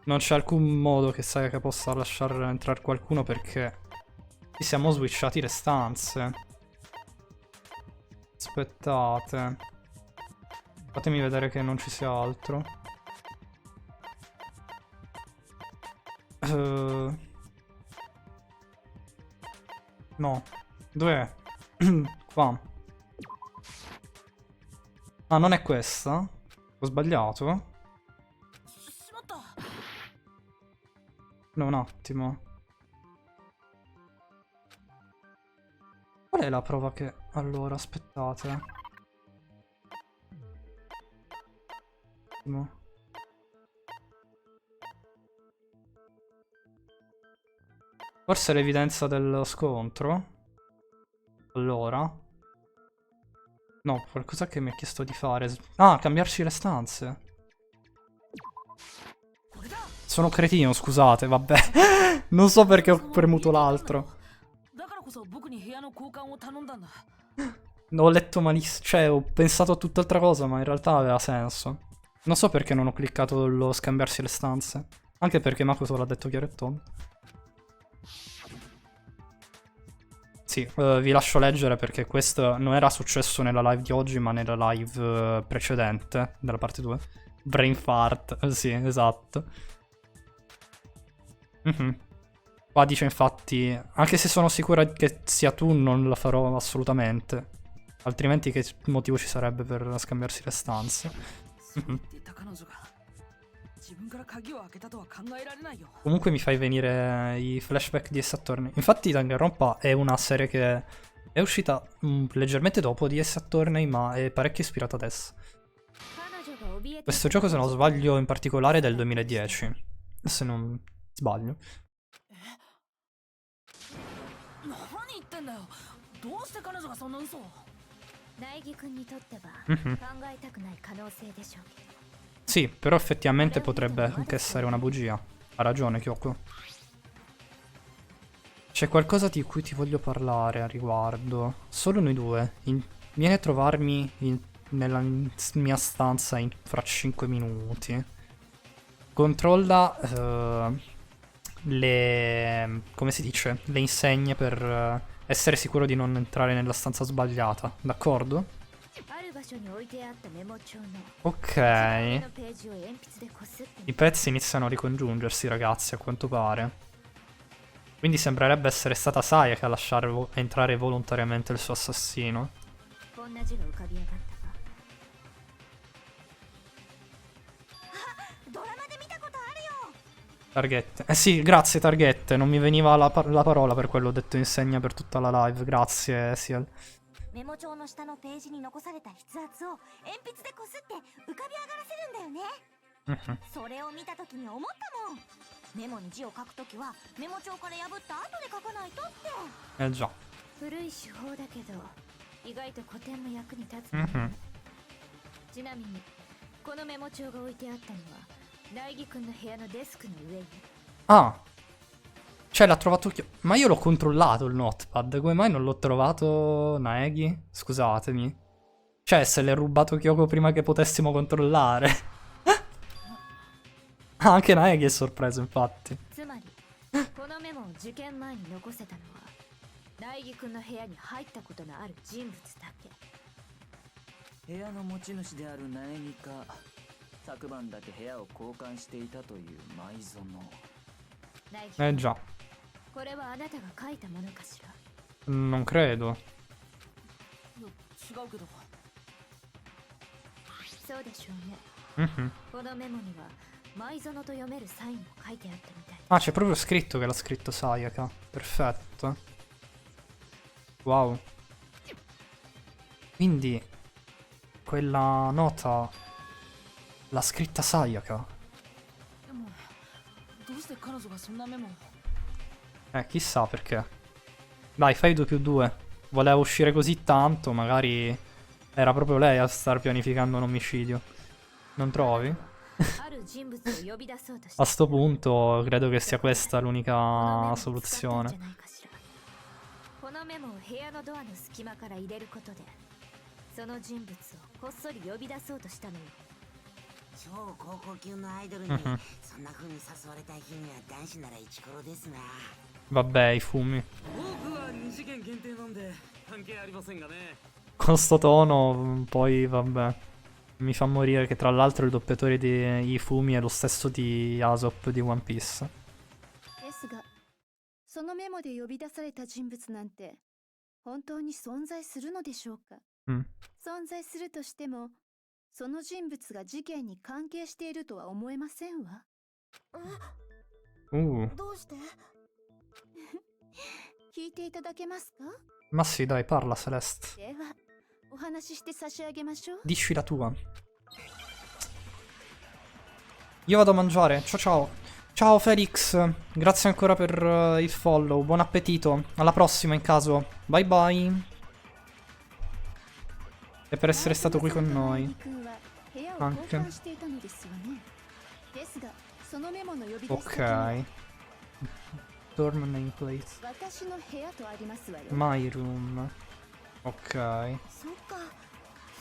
Non c'è alcun modo che Sayaka possa lasciar entrare qualcuno perché ci siamo switchati le stanze. Aspettate. Fatemi vedere che non ci sia altro. No. Dov'è? Qua. Ah, non è questa? Ho sbagliato? No, un attimo. Qual è la prova che... Allora, aspettate. Un attimo. Forse è l'evidenza dello scontro? Allora. No, qualcosa che mi ha chiesto di fare. Ah, cambiarci le stanze. Sono cretino, scusate, vabbè. Non so perché ho premuto l'altro. Ho letto malissimo, cioè ho pensato a tutt'altra cosa, ma in realtà aveva senso. Non so perché non ho cliccato lo scambiarsi le stanze. Anche perché Makoto l'ha detto chiaro e tondo. Sì, vi lascio leggere perché questo non era successo nella live di oggi, ma nella live precedente, della parte 2. Brain fart, sì, esatto. Qua dice infatti, anche se sono sicura che sia tu, non la farò assolutamente. Altrimenti che motivo ci sarebbe per scambiarsi le stanze? Comunque mi fai venire i flashback di Ace Attorney. Infatti Danganronpa è una serie che è uscita leggermente dopo di Ace Attorney, ma è parecchio ispirata ad essa. Questo gioco, se non sbaglio, in particolare è del 2010. Se non sbaglio. Sì, però effettivamente potrebbe anche essere una bugia. Ha ragione, Kyoko. C'è qualcosa di cui ti voglio parlare a riguardo. Solo noi due. Vieni a trovarmi nella mia stanza fra 5 minuti. Controlla le... come si dice? Le insegne per essere sicuro di non entrare nella stanza sbagliata. D'accordo? Ok. I pezzi iniziano a ricongiungersi, ragazzi, a quanto pare. Quindi sembrerebbe essere stata Sayaka a lasciare entrare volontariamente il suo assassino. Targhette. Eh sì, grazie Targhette, non mi veniva la parola per quello ho detto insegna per tutta la live. Grazie, Siel.
メモ帳の下のページに残された筆圧を鉛筆でこすって浮かび上がらせるんだよね。それを見た時に思ったもん。メモに字を書くときはメモ帳から破った後で書かないとって。
Già.
古い手法だけど意外と古典も役に立つ、ちなみにこのメモ帳が置いてあったのは苗木くんの部屋のデスクの上に。
Ah. Cioè l'ha trovato ma io l'ho controllato il notepad. Come mai non l'ho trovato Naegi? Scusatemi. Cioè se l'è rubato Kyoko prima che potessimo controllare. Anche Naegi è sorpreso infatti.
つまりこのメモを事件前に残せたのは苗木くんの部屋に入ったことのある人物だけ。
部屋の持ち主である苗木か、昨晩だけ部屋を交換していたという舞園。
苗木くん、
Già.
これはあなたが書いたものかしら。
Non credo.
違うけど。
そうでしょうね。
Mhm.
このメモには舞園と読めるサインも書いてあったみたい。
Ah, c'è proprio scritto che l'ha scritto Sayaka. Perfetto. Wow. Quindi quella nota l'ha scritta Sayaka.
でもどうして彼女がそんなメモを。
Chissà perché. Dai, fai 2+2. Voleva uscire così tanto, magari era proprio lei a star pianificando un omicidio. Non trovi?
ある人物を呼び出そうとして
A sto punto credo che sia questa l'unica soluzione.
このメモを部屋のドアの隙間から入れることでその人物をこっそり呼び出そうとしたのよ。
超高校級のアイドルにそんな風に誘われた日には男子ならイチコロですな。
Vabbè, i fumi.
僕は2次元限定なんで関係ありませんがね。
Con sto tono, poi vabbè. Mi fa morire che tra l'altro il doppiatore di Ifumi è lo stesso di Aesop di One Piece.
ですがそのメモで呼び出された人物なんて本当に存在するのでしょうか。
Mm.
存在するとしてもその人物が事件に関係しているとは思えませんわ。
どうして？
聞いていただけますか？
Ma sì, dai, parla Celeste.
ではお話しして差し上げましょう。
Dici la tua. Io vado a mangiare. Ciao ciao. Ciao Felix. Grazie ancora per il follow. Buon appetito. Alla prossima in caso. Bye bye. E per essere stato qui con noi. Anche. Ok. Dorm nameplate. My room. Ok.
そっか。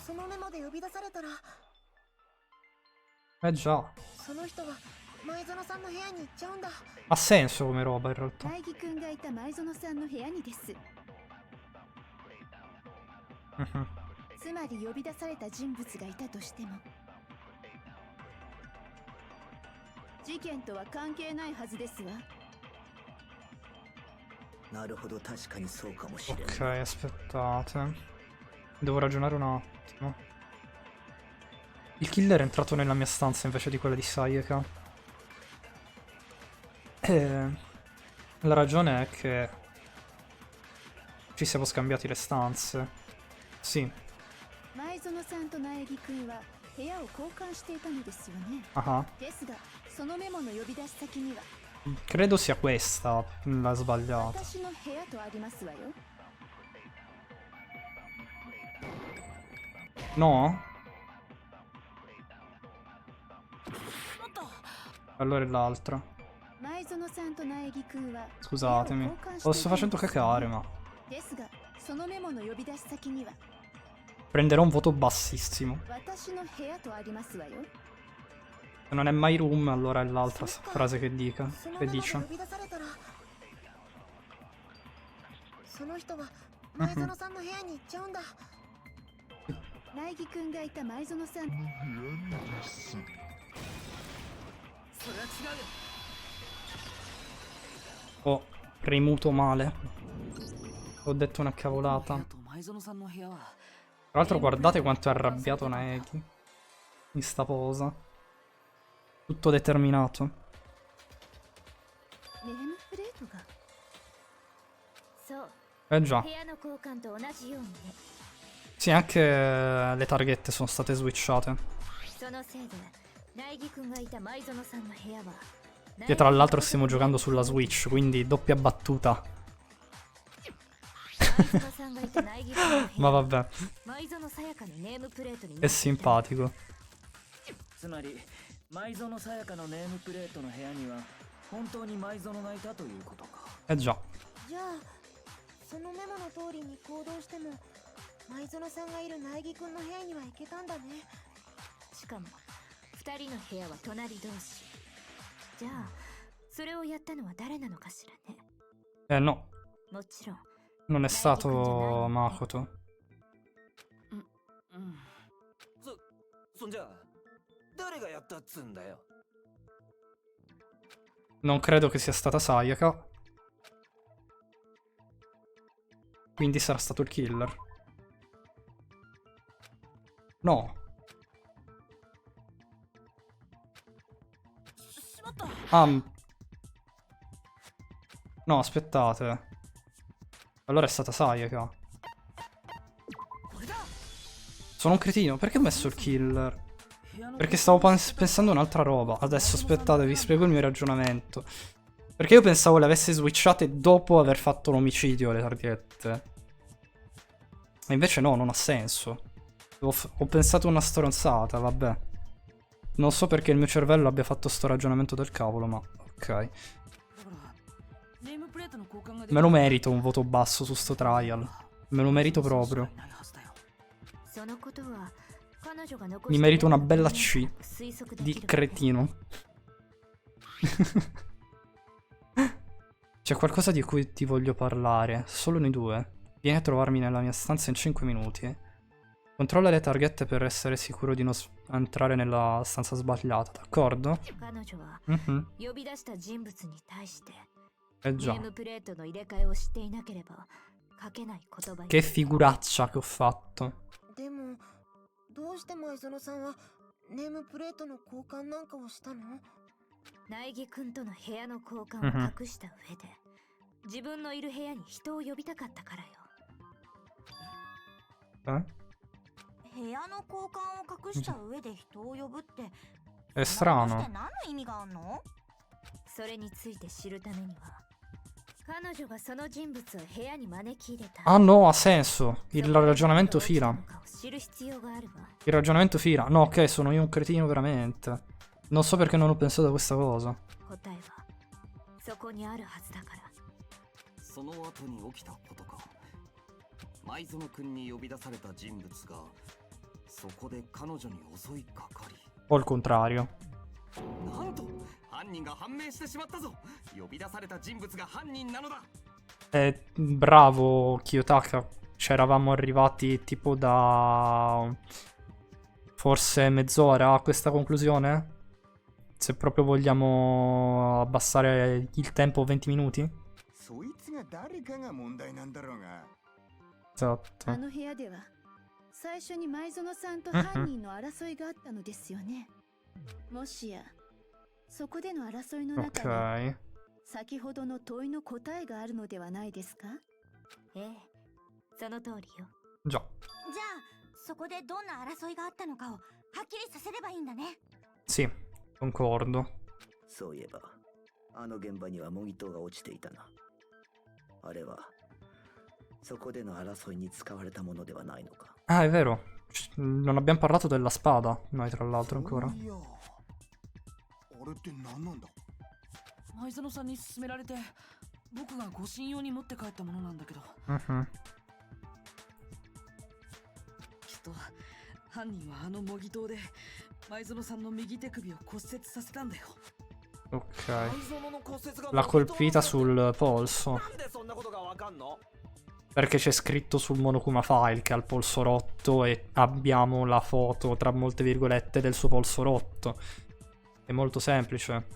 そのメモで呼び出されたら、
Eh già.
その人は前園さんの部屋に行っちゃうんだ。
Ha senso come roba in realtà.
苗木くんがいた前園さんの部屋にです。
Mhm.
つまり呼び出された人物がいたとしても事件とは関係ないはずですわ。
なるほど、確かにそうかもしれない。
Ok, aspettate. Devo ragionare un attimo. Il killer è entrato nella mia stanza invece di quella di Sayaka. La ragione è che ci siamo scambiati le stanze. Sì.
前園さんと苗木くんは部屋を交換していたのですよね。
Ah,
ですが、そのメモの呼び出し先には
credo sia questa la sbagliata.
私の部屋とありますわよ。
No? Allora è l'altra.
前園さんと苗木くんは
Scusatemi. Lo sto facendo cacare, ma
ですが、そのメモの呼び出し先には
prenderò un voto bassissimo.
私の部屋とありますわよ。
Se non è my room, allora è l'altra frase che dica.
その
Che
メモで
dice.
呼び出されたら、その人は前園さんの部屋に行っちゃうんだ。
苗木くんがいた前園さん。
それは違うよ。
Ho premuto male. Ho detto una cavolata.
と前園さんの部屋は
Tra l'altro guardate quanto è arrabbiato Naegi in sta posa. Tutto determinato. Eh già.
部屋の交換と同じようにね。
Sì, anche le targhette sono state switchate.
そのせいで苗木くんがいた舞園さんの部屋は
Che tra l'altro stiamo giocando sulla Switch, quindi doppia battuta.
舞園さんがいた苗木くんの部
Ma
屋は
vabbè,
舞園さやかのネームプレートに
è simpatico.
つまり舞園さやかのネームプレートの部屋には本当に舞園がいたということか。
Eh già.
じゃあそのメモの通りに行動しても舞園さんがいる苗木くんの部屋には行けたんだね。しかも2人の部屋は隣同士。じゃあそれをやったのは誰なのかしらね。
No,
もちろん
non è stato Makoto.
うんそんじゃ誰がやったっつんだよ。
Non credo che sia stata Sayaka. Quindi sarà stato il killer. No. Ah. No, aspettate. Allora è stata Sayaka. Sono un cretino. Perché ho messo il killer? Perché stavo pensando un'altra roba. Adesso aspettate, vi spiego il mio ragionamento. Perché io pensavo le avesse switchate dopo aver fatto l'omicidio le targhette. E invece no, non ha senso. Ho pensato una stronzata, vabbè. Non so perché il mio cervello abbia fatto sto ragionamento del cavolo, ma ok. Me lo merito un voto basso su sto trial. Me lo merito proprio. Mi merito una bella C di cretino. C'è qualcosa di cui ti voglio parlare. Solo noi due. Vieni a trovarmi nella mia stanza in 5 minuti. Controlla le targhette per essere sicuro di non entrare nella stanza sbagliata, d'accordo? Eh già. Che figuraccia che ho fatto.
どうして舞園さんはネームプレートの交換なんかをしたの？苗木くんとの部屋の交換を隠した上で、自分のいる部屋に人を呼びたかったからよ。部屋の交換を隠した上で人を呼ぶって、
È strano.
何の意味があるの？それについて知るためには、彼女がその人物を部屋に招き入れた。
Ah no, ha senso. Il ragionamento fila. Il ragionamento fila. No, ok, sono io un cretino veramente. Non so perché non ho pensato a questa cosa.
そこにあるはずだから。
その後に起きたことか。舞園くんに呼び出された人物がそこで彼女に襲いかかり。
O il contrario.
なんと犯人が判明してしまったぞ。呼び出された人物が犯人なのだ。
Bravo Kiyotaka. C'eravamo arrivati tipo da forse mezz'ora a questa conclusione? Se proprio vogliamo abbassare il tempo 20 minuti? Esatto.
あの部屋では最初に舞園さんと犯人の争いがあったのですよね。もしやそこでの争いの中に先ほどの問いの答えがあるのではないですか？
ええ、その通りよ。
Già.
じゃあそこでどんな争いがあったのかをはっきりさせればいいんだね。
Sì, concordo.
そういえばあの現場には模擬刀が落ちていたな。あれはそこでの争いに使われたものではないのか。
Ah, è vero. Non abbiamo parlato della spada, noi tra l'altro ancora.
あれって何なんだ？
舞園さんに勧められて僕が護身用に持って帰ったものなんだけど、きっと犯人はあの模擬刀で舞園さんの右手首を骨折させたんだよ。
Ok. L'ha colpita sul polso. Perché c'è scritto sul Monokuma File che ha il polso rotto e abbiamo la foto, tra molte virgolette, del suo polso rotto. È molto semplice.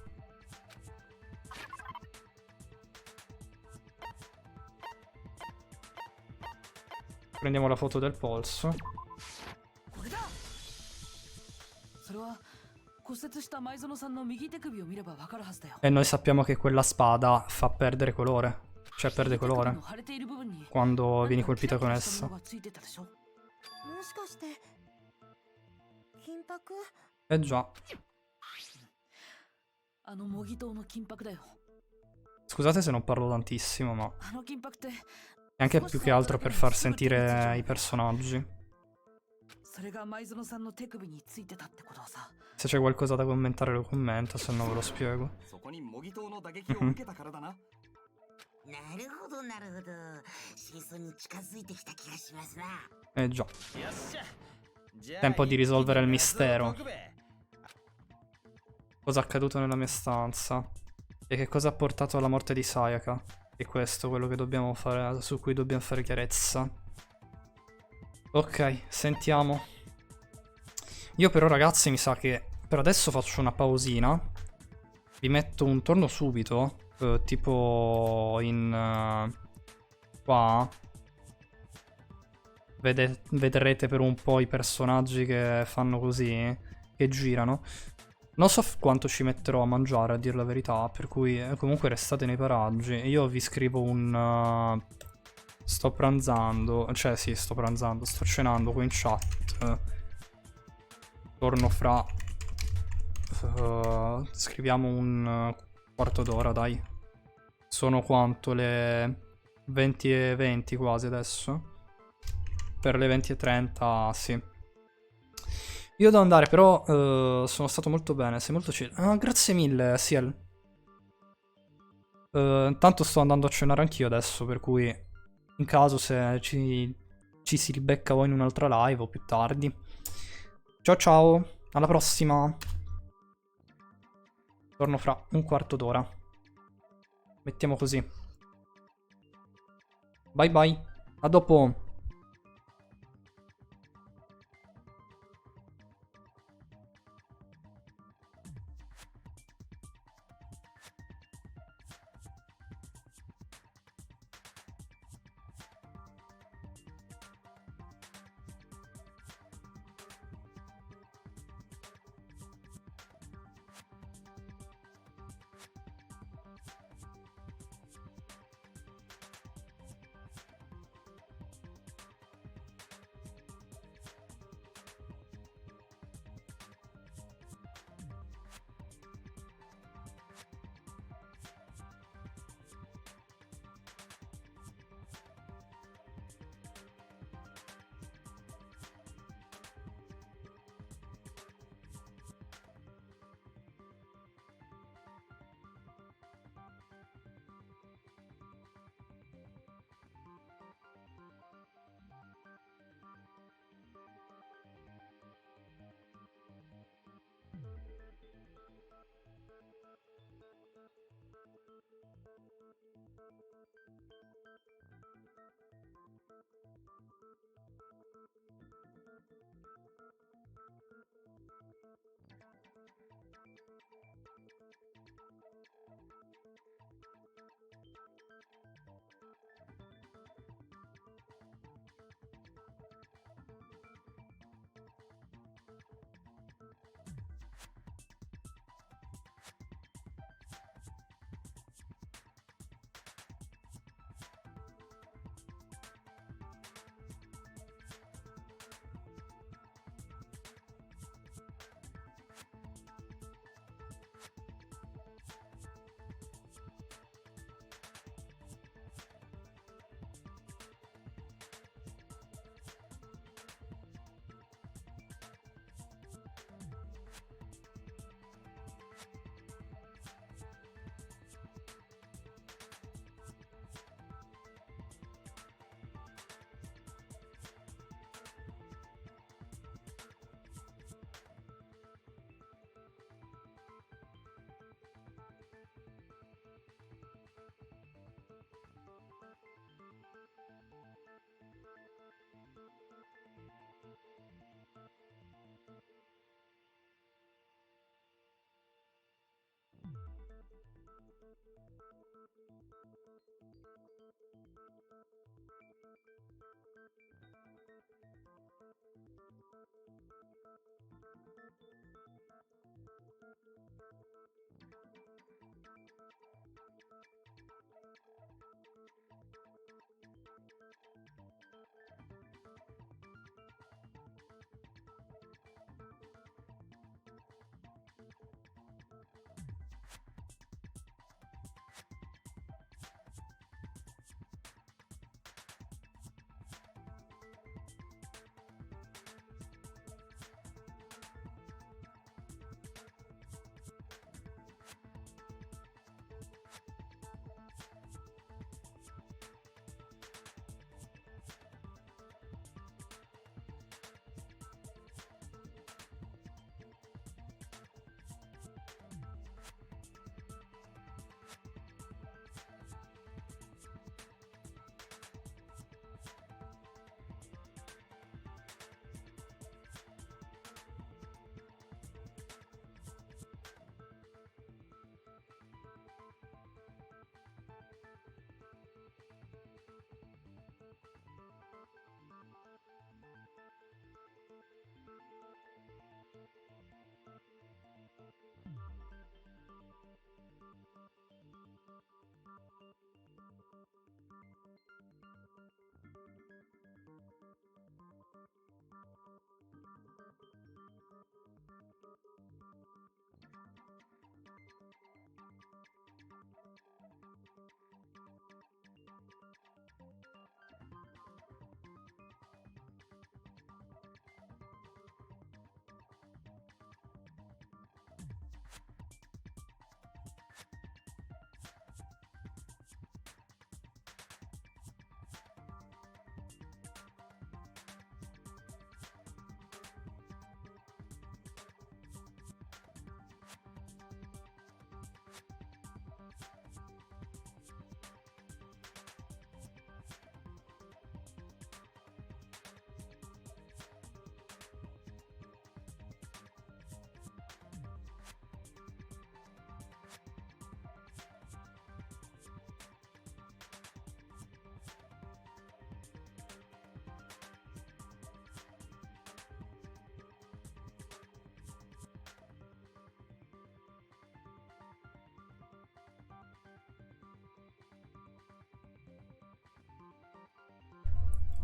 Prendiamo la foto del polso. E noi sappiamo che quella spada fa perdere colore. Cioè perde colore quando vieni colpito con essa.
もしかして金箔？
Eh già.
あの模擬刀の金箔だよ。
Scusate se non parlo tantissimo, ma
あの金箔って
è anche più che altro per far sentire i personaggi.
それが舞園さんの手首についてたってことはさ。
Se c'è qualcosa da commentare lo commento, se no ve lo spiego.
そこに模擬刀の打撃を受けたからだな。
なるほどなるほど。真相に近づいてきた気がしますな。
Eh già. Tempo di risolvere il mistero. Cosa è accaduto nella mia stanza? E che cosa ha portato alla morte di Sayaka? E questo è quello che dobbiamo fare, su cui dobbiamo fare chiarezza. Ok, sentiamo. Io però ragazzi mi sa che per adesso faccio una pausina. Vi metto un torno subito. Tipo in... qua. Vedrete per un po' i personaggi che fanno così, che girano. Non so quanto ci metterò a mangiare, a dire la verità, per cui comunque restate nei paraggi. Io vi scrivo un... sto pranzando, cioè sì, sto pranzando, sto cenando qui in chat. Torno fra... scriviamo un quarto d'ora, dai. Sono quanto? Le 20:20 quasi adesso. Per le 20:30, sì. Io devo andare, però sono stato molto bene, sei molto chill. Ah, grazie mille, Ciel. Intanto sto andando a cenare anch'io adesso, per cui in caso se ci si ribecca o in un'altra live o più tardi. Ciao ciao, alla prossima. Torno fra un quarto d'ora. Mettiamo così. Bye bye, a dopo.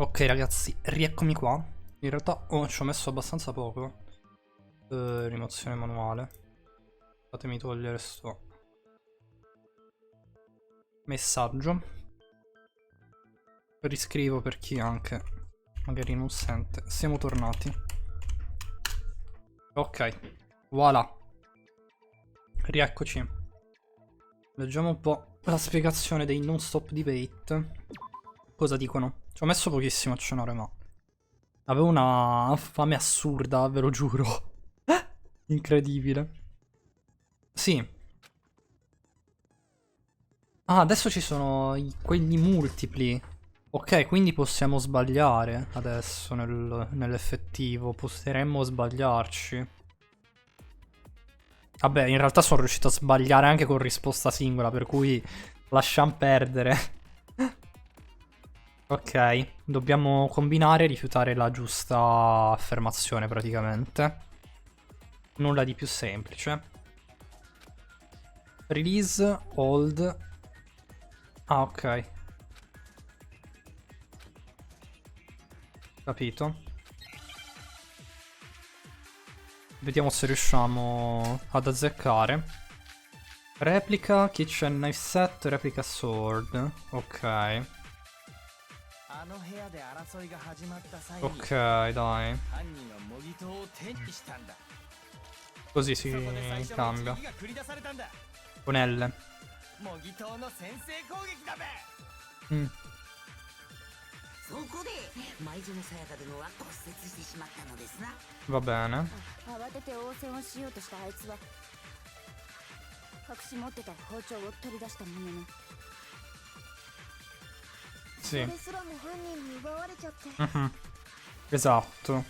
Ok ragazzi, rieccomi qua. In realtà ci ho messo abbastanza poco. Rimozione manuale. Fatemi togliere sto messaggio. Riscrivo per chi anche magari non sente. Siamo tornati. Ok, voilà. Rieccoci. Leggiamo un po' la spiegazione dei non stop debate. Cosa dicono? Ci ho messo pochissimo a cenare, ma avevo una fame assurda, ve lo giuro. Incredibile. Sì. Ah, adesso ci sono quelli multipli. Ok, quindi possiamo sbagliare adesso nell'effettivo. Potremmo sbagliarci. Vabbè, in realtà sono riuscito a sbagliare anche con risposta singola, per cui lasciamo perdere. Ok, dobbiamo combinare e rifiutare la giusta affermazione praticamente. Nulla di più semplice. Release, hold. Ah, ok. Capito. Vediamo se riusciamo ad azzeccare. Replica, kitchen knife set, replica sword. Ok. Ok, dai. Così si cambia. Con L. Mm.
そこで舞園さやか殿は骨折してしまったのですな。
Va bene.
慌てて応戦をしようとしたあいつは隠し持ってた包丁を取り出したものの
Sì.
それすらも犯人に奪われちゃって
Mhm. Esatto.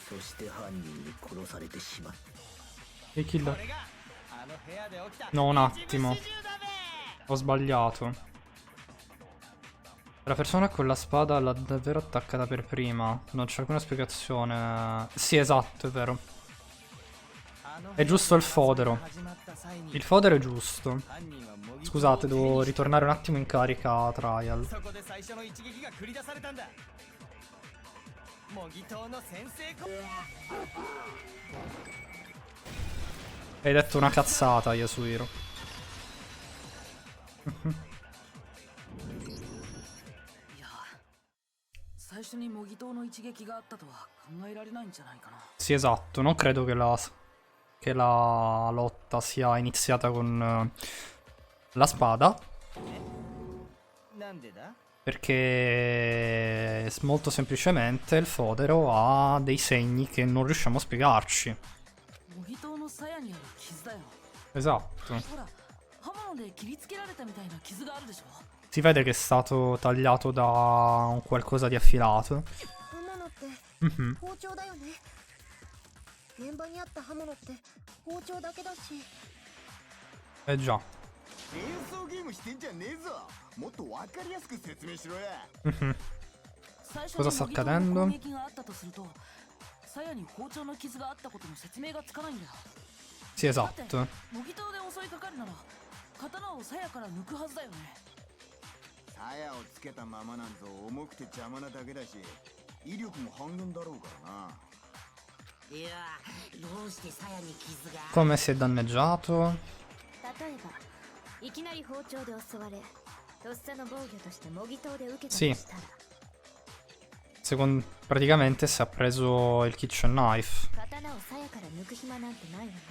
そして犯人に殺されてしまった
E kill. No, un attimo. Ho sbagliato. La persona con la spada l'ha davvero attaccata per prima. Non c'è alcuna spiegazione. Sì, esatto, è vero. È giusto il fodero. Il fodero è giusto. Scusate, devo ritornare un attimo in carica trial. Hai detto una cazzata, Yasuhiro.
最初に模擬刀の一撃があったとは考えられないんじゃないかな。
Sì, esatto. Non credo che la lotta sia iniziata con la spada. Perché molto semplicemente il fodero ha dei segni che non riusciamo a spiegarci. Esatto. Si vede che è stato tagliato da un qualcosa di affilato. Mhm. Eh già. Mhm. Cosa sta accadendo? Sì, esatto.
鞘をつけたままなんぞ重くて邪魔なだけだし、威力も半減だろうからな。
いや、どうして鞘に傷が。
Come si è danneggiato?
例えばいきなり包丁で襲われとっさの防御として模擬刀で受けたと
Sì.
したら
Praticamente si è preso il kitchen knife.
刀を鞘から抜く暇なんてないわね。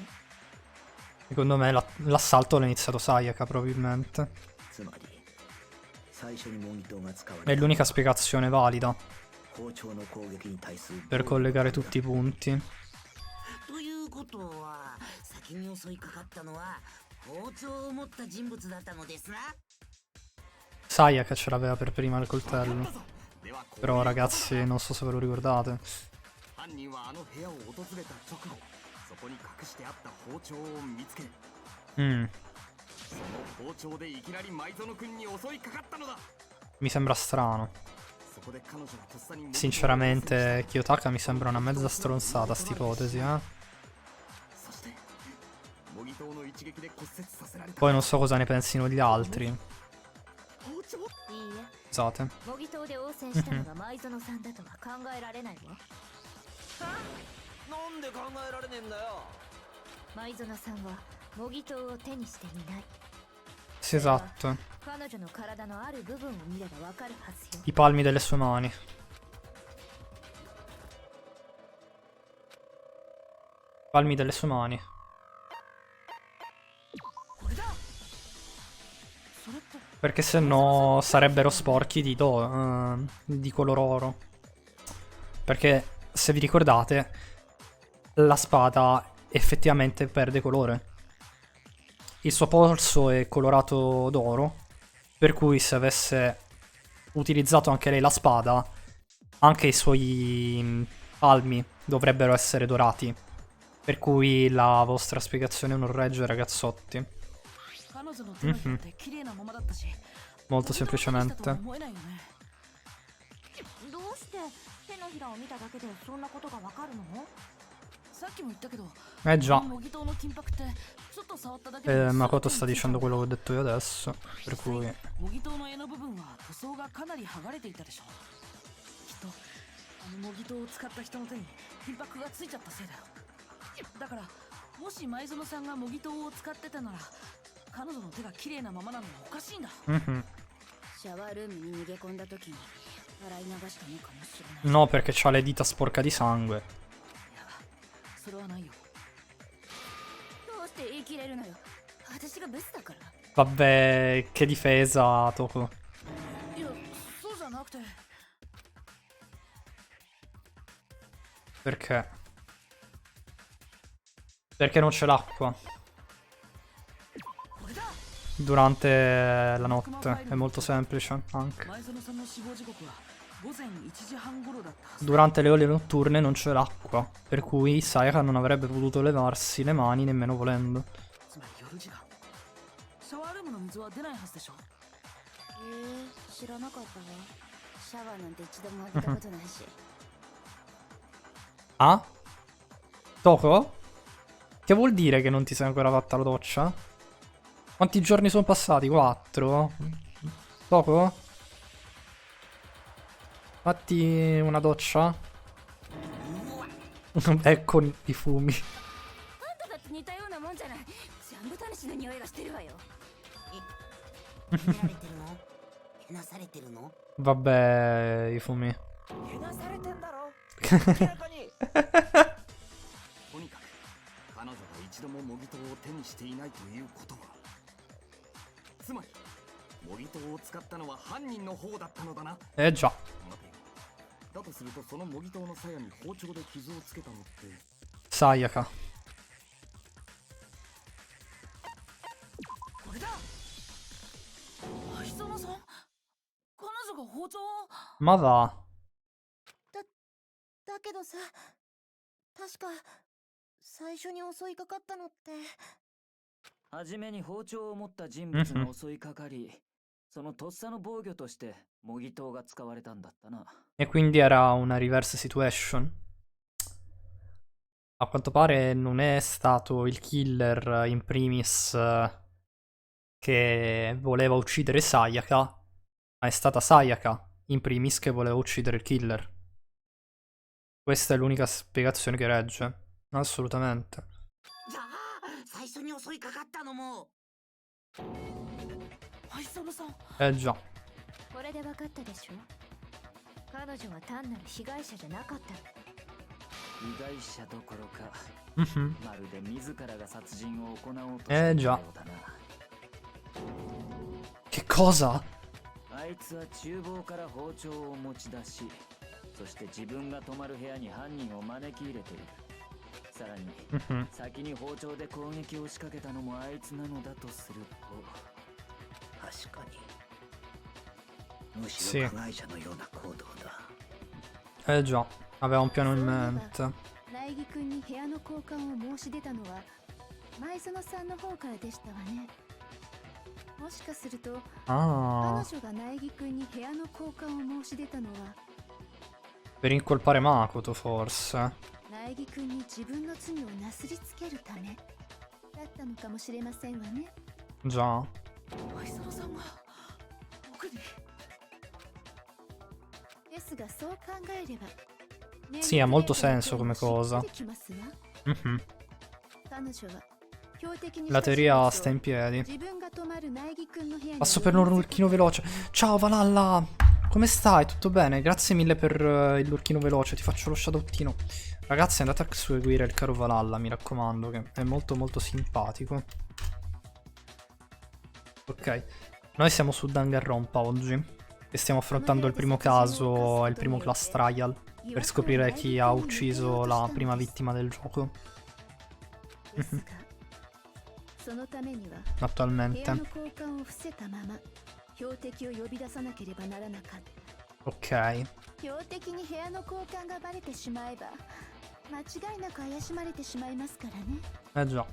Secondo me l'assalto l'ha iniziato Sayaka probabilmente.
つまり最初に模擬刀が使われ
È
た
l'unica spiegazione valida
包丁の攻撃に対する
per collegare tutti i punti.
ということは先に襲いかかったのは包丁を持った人物だったのですな。
Sayaka ce l'aveva per prima il coltello. Però ragazzi, non so se ve lo ricordate.
犯人はあの部屋を訪れた直後、そこに隠してあった包丁を見つけ、
Mm,
その包丁でいきなり舞園くんに襲いかかったのだ。
mi sembra strano.
そこで彼女はとっさに
Sinceramente, Kiyotaka mi sembra una mezza stronzata sta ipotesi, eh.
そして模擬刀の一撃で骨折させられた。
Poi non so cosa ne pensino gli altri.
包
Scusate.
模擬刀で応戦したのが舞園さんだとは考えられないわ。
なんで考えられねえんだよ。
舞園さんは模擬刀を手にしていない。
Sì, esatto.
彼女の体のある部分を見ればわかるはずよ。
I palmi delle sue mani. Palmi delle sue mani. Perché se no sarebbero sporchi di color oro. Perché se vi ricordate, la spada effettivamente perde colore. Il suo polso è colorato d'oro, per cui se avesse utilizzato anche lei la spada, anche i suoi palmi dovrebbero essere dorati. Per cui la vostra spiegazione non regge, ragazzotti. Molto semplicemente.
どうして手のひらを見ただけでそんなことがわかるの？
Già.
模擬刀の金箔ってちょっと触っただけで
Makoto sta dicendo quello che ho detto io adesso. Per cui
模擬刀の柄の部分は塗装がかなり剥がれていたでしょう。きっとあの模擬刀を使った人の手に金箔がついちゃったせいだよ。だからもし舞園さんが模擬刀を使ってたなら彼女の手が綺麗なままなのはおかしいんだ。
シャワールームに逃げ込んだ時に洗い流したのかもしれない。
no, perché c'ha le dita sporche di sangue.
それはないよ。
どうして言い切れるのよ。私がブスだから。
Vabbè, che difesa, Toko.
いや、そうじゃなくて。
Perché? Perché non c'è l'acqua durante la notte. È molto semplice anche. Durante le ore notturne non c'è l'acqua, per cui Sayaka non avrebbe potuto levarsi le mani nemmeno volendo. Ah? Toko? Che vuol dire che non ti sei ancora fatta la doccia? Quanti giorni sono passati? 4? Toko? Fatti una doccia? Ecco i fumi. Vabbè, i fumi.
とにかく彼女が一度も模擬刀を手にしていないということは、つまり模擬刀を使ったのは犯人の方だったのだな。
già.
だとするとその模擬刀の鞘に包丁で傷をつけたのって
Sayaka.
これだ。愛園さん、彼女が包丁を。
Ma va.
だけどさ、確か最初に襲いかかったのって。
はじめに包丁を持った人物が襲いかかり、そのとっさの防御として模擬刀が使われたんだったな。
E quindi era una reverse situation. A quanto pare non è stato il killer in primis che voleva uccidere Sayaka, ma è stata Sayaka in primis che voleva uccidere il killer. Questa è l'unica spiegazione che regge. Assolutamente. Già.
これで分かったでしょ。彼女は単なる被害者じゃなかったの。
被害者どころか、まるで自らが殺人を行おうとしていたようだな。
Che cosa?
あいつは厨房から包丁を持ち出し、そして自分が泊まる部屋に犯人を招き入れている。さらに、先に包丁で攻撃を仕掛けたのもあいつなのだとすると、
確かに。むしろ加害者のような行動だ。
già, aveva un piano in mente.
苗木君に部屋の交換を申し出たのは舞園さんの方からでしたわね。もしかすると、彼女が苗木君に部屋の交換を申し出たのは
Per incolpare Makoto, forse.
苗木君に自分の罪をなすりつけるためだったのかもしれませんわね。
Già.
愛園さんが僕に
Sì, ha molto senso come cosa. La teoria sta in piedi. Passo per un lurchino veloce. Ciao Valhalla! Come stai? Tutto bene? Grazie mille per il lurchino veloce. Ti faccio lo shadowtino. Ragazzi, andate a seguire il caro Valhalla, mi raccomando, che è molto molto simpatico. Ok. Noi siamo su Danganronpa oggi. E stiamo affrontando il primo caso, il primo class trial. Per scoprire chi ha ucciso la prima vittima del gioco. Attualmente. Ok. Eh già.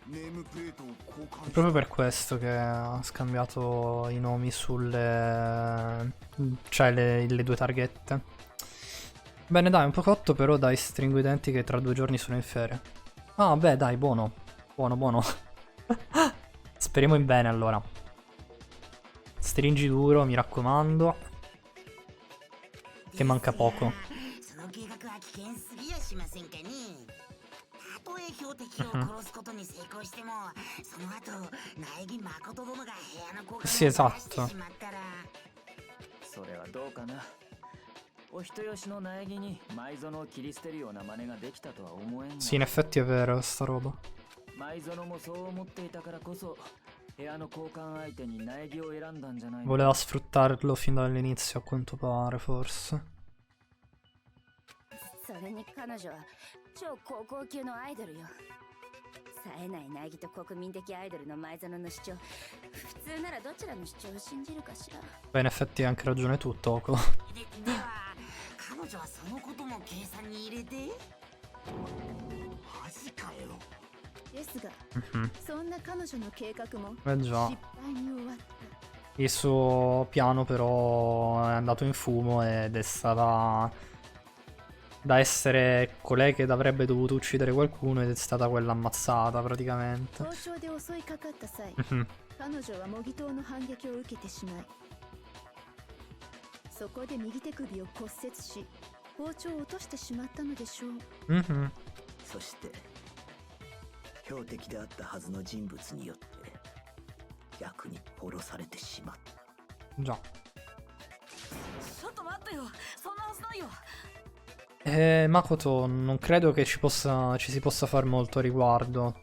È proprio per questo che ha scambiato i nomi sulle... cioè le due targhette. Bene dai, un po' cotto, però dai, stringo i denti che tra 2 giorni sono in ferie. Ah beh dai, buono. Buono, buono. Speriamo in bene allora. Stringi duro, mi raccomando. Che manca poco. Sì, esatto. Sì, in effetti è vero sta roba. Voleva sfruttarlo fin dall'inizio, a quanto pare, forse.
冴えない苗木と国民的アイドルの前園の主張、普通ならどちらの主張を信じるかしら。
Beh, in effetti hai anche ragione tu, Toko.
では彼女はそのことも計算に入れてマジかよ。
ですが、そんな彼女の計画も
Eh
失
già.
敗に終わった。
Il suo piano però è andato in fumo ed è stata da essere colei che avrebbe dovuto uccidere qualcuno ed è stata quella ammazzata praticamente.
包丁で襲いかかった際、彼女は模擬刀の反撃を受けてしまい、そこで右手首を骨折し、包丁を落としてしまったのでしょう。
そして標的であったはずの人物によって逆に殺されてしまった。
Già.
ちょっと待ってよ、そんなはずないよ。
Makoto, non credo che ci si possa fare molto a riguardo.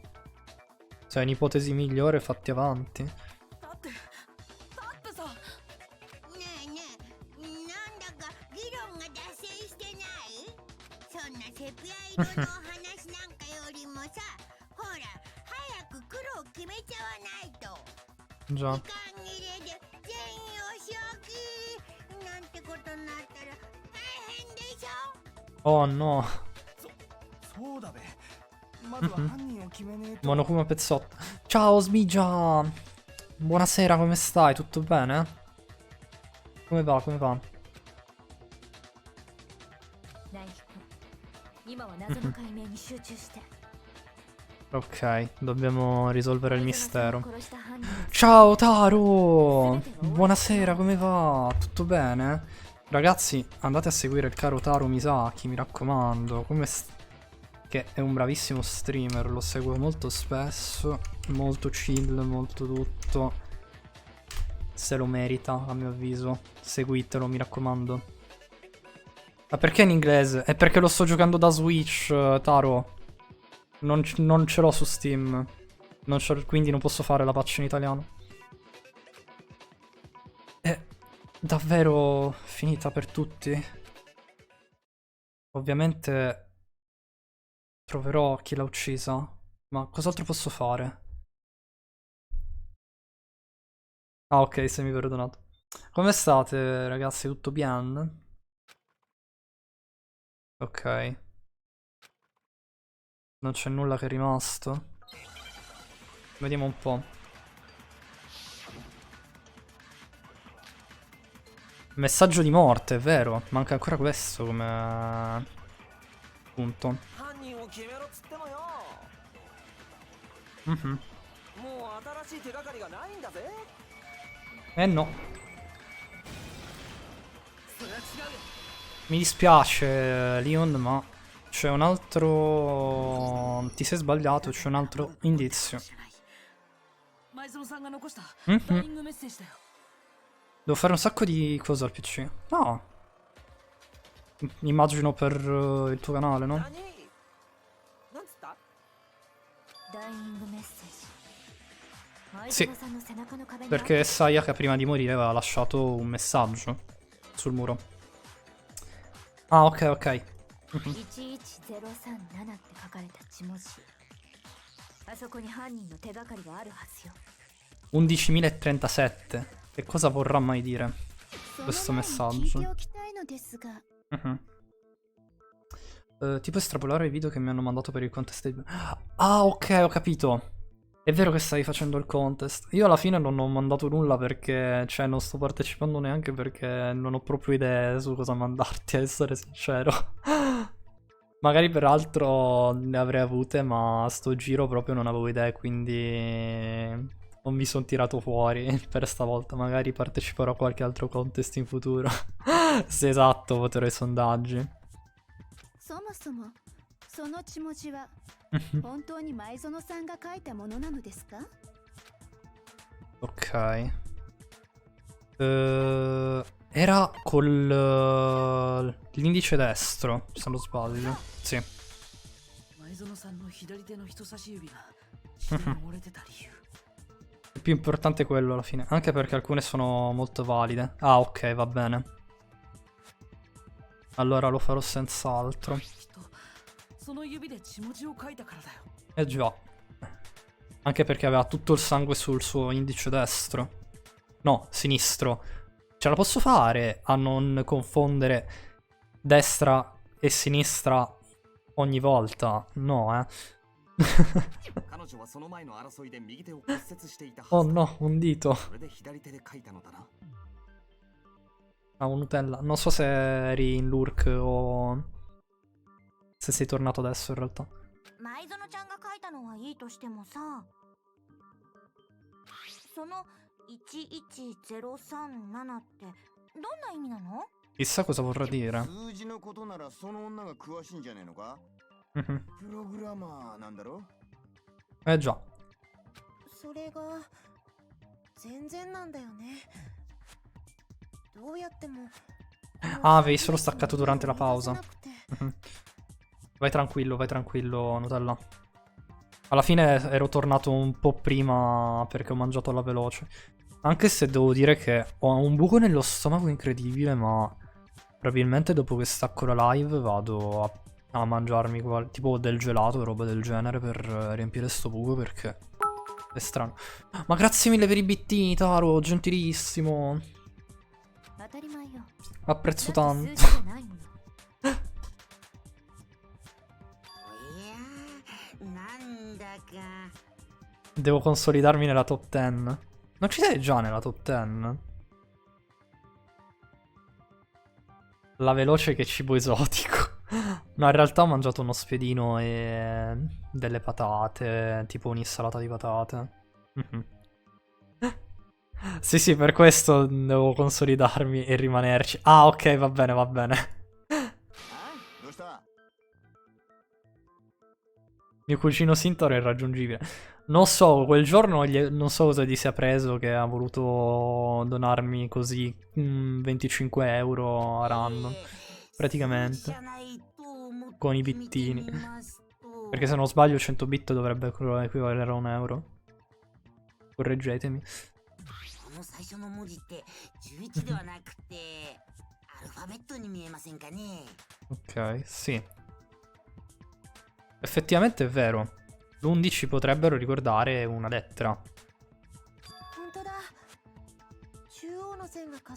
Cioè, un'ipotesi migliore, fatti avanti.
だってさ。
ねえねえ、なんだか議論が脱線してない？そんなセピア色の話なんかよりもさ、ほら早く黒を決めちゃわないと。
Già.
時間切れで全員お仕置きなんてことになったら大変でしょ。
Oh no.
そうだべ。まずは犯人を決めねえと。
Monokuma Pezzotto. Ciao Smigia. Buonasera, come stai? Tutto bene? Come va? Come va? Ok, dobbiamo risolvere il mistero. Ciao Taro! Buonasera, come va? Tutto bene? Ragazzi, andate a seguire il caro Taro Misaki, mi raccomando. Che è un bravissimo streamer, lo seguo molto spesso. Molto chill, molto tutto. Se lo merita, a mio avviso. Seguitelo, mi raccomando. Ma perché in inglese? È perché lo sto giocando da Switch, Taro. Non ce l'ho su Steam. Quindi non posso fare la patch in italiano. È davvero finita per tutti? Ovviamente troverò chi l'ha uccisa. Ma cos'altro posso fare? Ah, ok, sei perdonato. Come state, ragazzi? Tutto bien? Ok. Non c'è nulla che è rimasto. Vediamo un po'. Messaggio di morte, è vero. Manca ancora questo come punto. Eh no. Mi dispiace, Leon, ma c'è un altro... Ti sei sbagliato, c'è un altro indizio. Mhm. Devo fare un sacco di cose al PC. No. Immagino per il tuo canale, no? Sì. Perché Sayaka prima di morire aveva lasciato un messaggio sul muro. Ah, ok, ok. Mhm.
11037って書かれた血文字。あそこに犯人の手がかりがあるはずよ。
11.037. Che cosa vorrà mai dire questo messaggio? Mhm. Tipo estrapolare i video che mi hanno mandato per il contest. Ah, ok, ho capito. È vero che stai facendo il contest. Io alla fine non ho mandato nulla perché, cioè, non sto partecipando neanche perché non ho proprio idee su cosa mandarti, a essere sincero. Magari peraltro ne avrei avute, ma sto giro proprio non avevo idee, quindi non mi sono tirato fuori per stavolta. Magari parteciperò a qualche altro contest in futuro. Se esatto, voterò i sondaggi.
そもそもその血文字は本当に前園さんが書いたものなのですか？
Ok. Era col l'indice destro, se non sbaglio. Sì. Il più importante è quello alla fine. Anche perché alcune sono molto valide. Ah, ok, va bene. Allora lo farò senz'altro. Eh già. Anche perché aveva tutto il sangue sul suo indice destro. No, sinistro. Ce la posso fare a non confondere destra e sinistra ogni volta? No, eh. Oh no, un dito. Ah, un Nutella. Non so se eri in lurk o se sei tornato adesso in realtà.
前園ちゃんが書いたのはいいとしてもさ、その11037ってどんな意味なの？
Chissà cosa vorrà dire.
数字のことならその女が詳しいんじゃねえのか？
Mhm.
プログラマーなんだろ？
Eh già.
それが全然なんだよね。どうやっても
Ah, avevi solo staccato durante la pausa. Mhm. Vai tranquillo, Nutella. Alla fine ero tornato un po' prima perché ho mangiato alla veloce. Anche se devo dire che ho un buco nello stomaco incredibile, ma probabilmente dopo che stacco la live vado a mangiarmi tipo del gelato e roba del genere per riempire sto buco perché è strano. Ma grazie mille per i bittini, Taro, gentilissimo. Apprezzo tanto. Devo consolidarmi nella top 10. Non ci sei già nella top 10? La veloce che cibo esotico. No, in realtà ho mangiato uno spiedino e delle patate, tipo un'insalata di patate. Mhm. Sì, per questo devo consolidarmi e rimanerci. Ah, ok, va bene, va bene. Mio cugino Sintaro è irraggiungibile. Non so, quel giorno non so cosa gli sia preso che ha voluto donarmi così 25 euro a random. Praticamente. Con i bittini. Perché se non sbaglio 100 bit dovrebbe equivalere a un euro. Correggetemi. Ok, sì. Effettivamente è vero. L'11 potrebbero ricordare una lettera.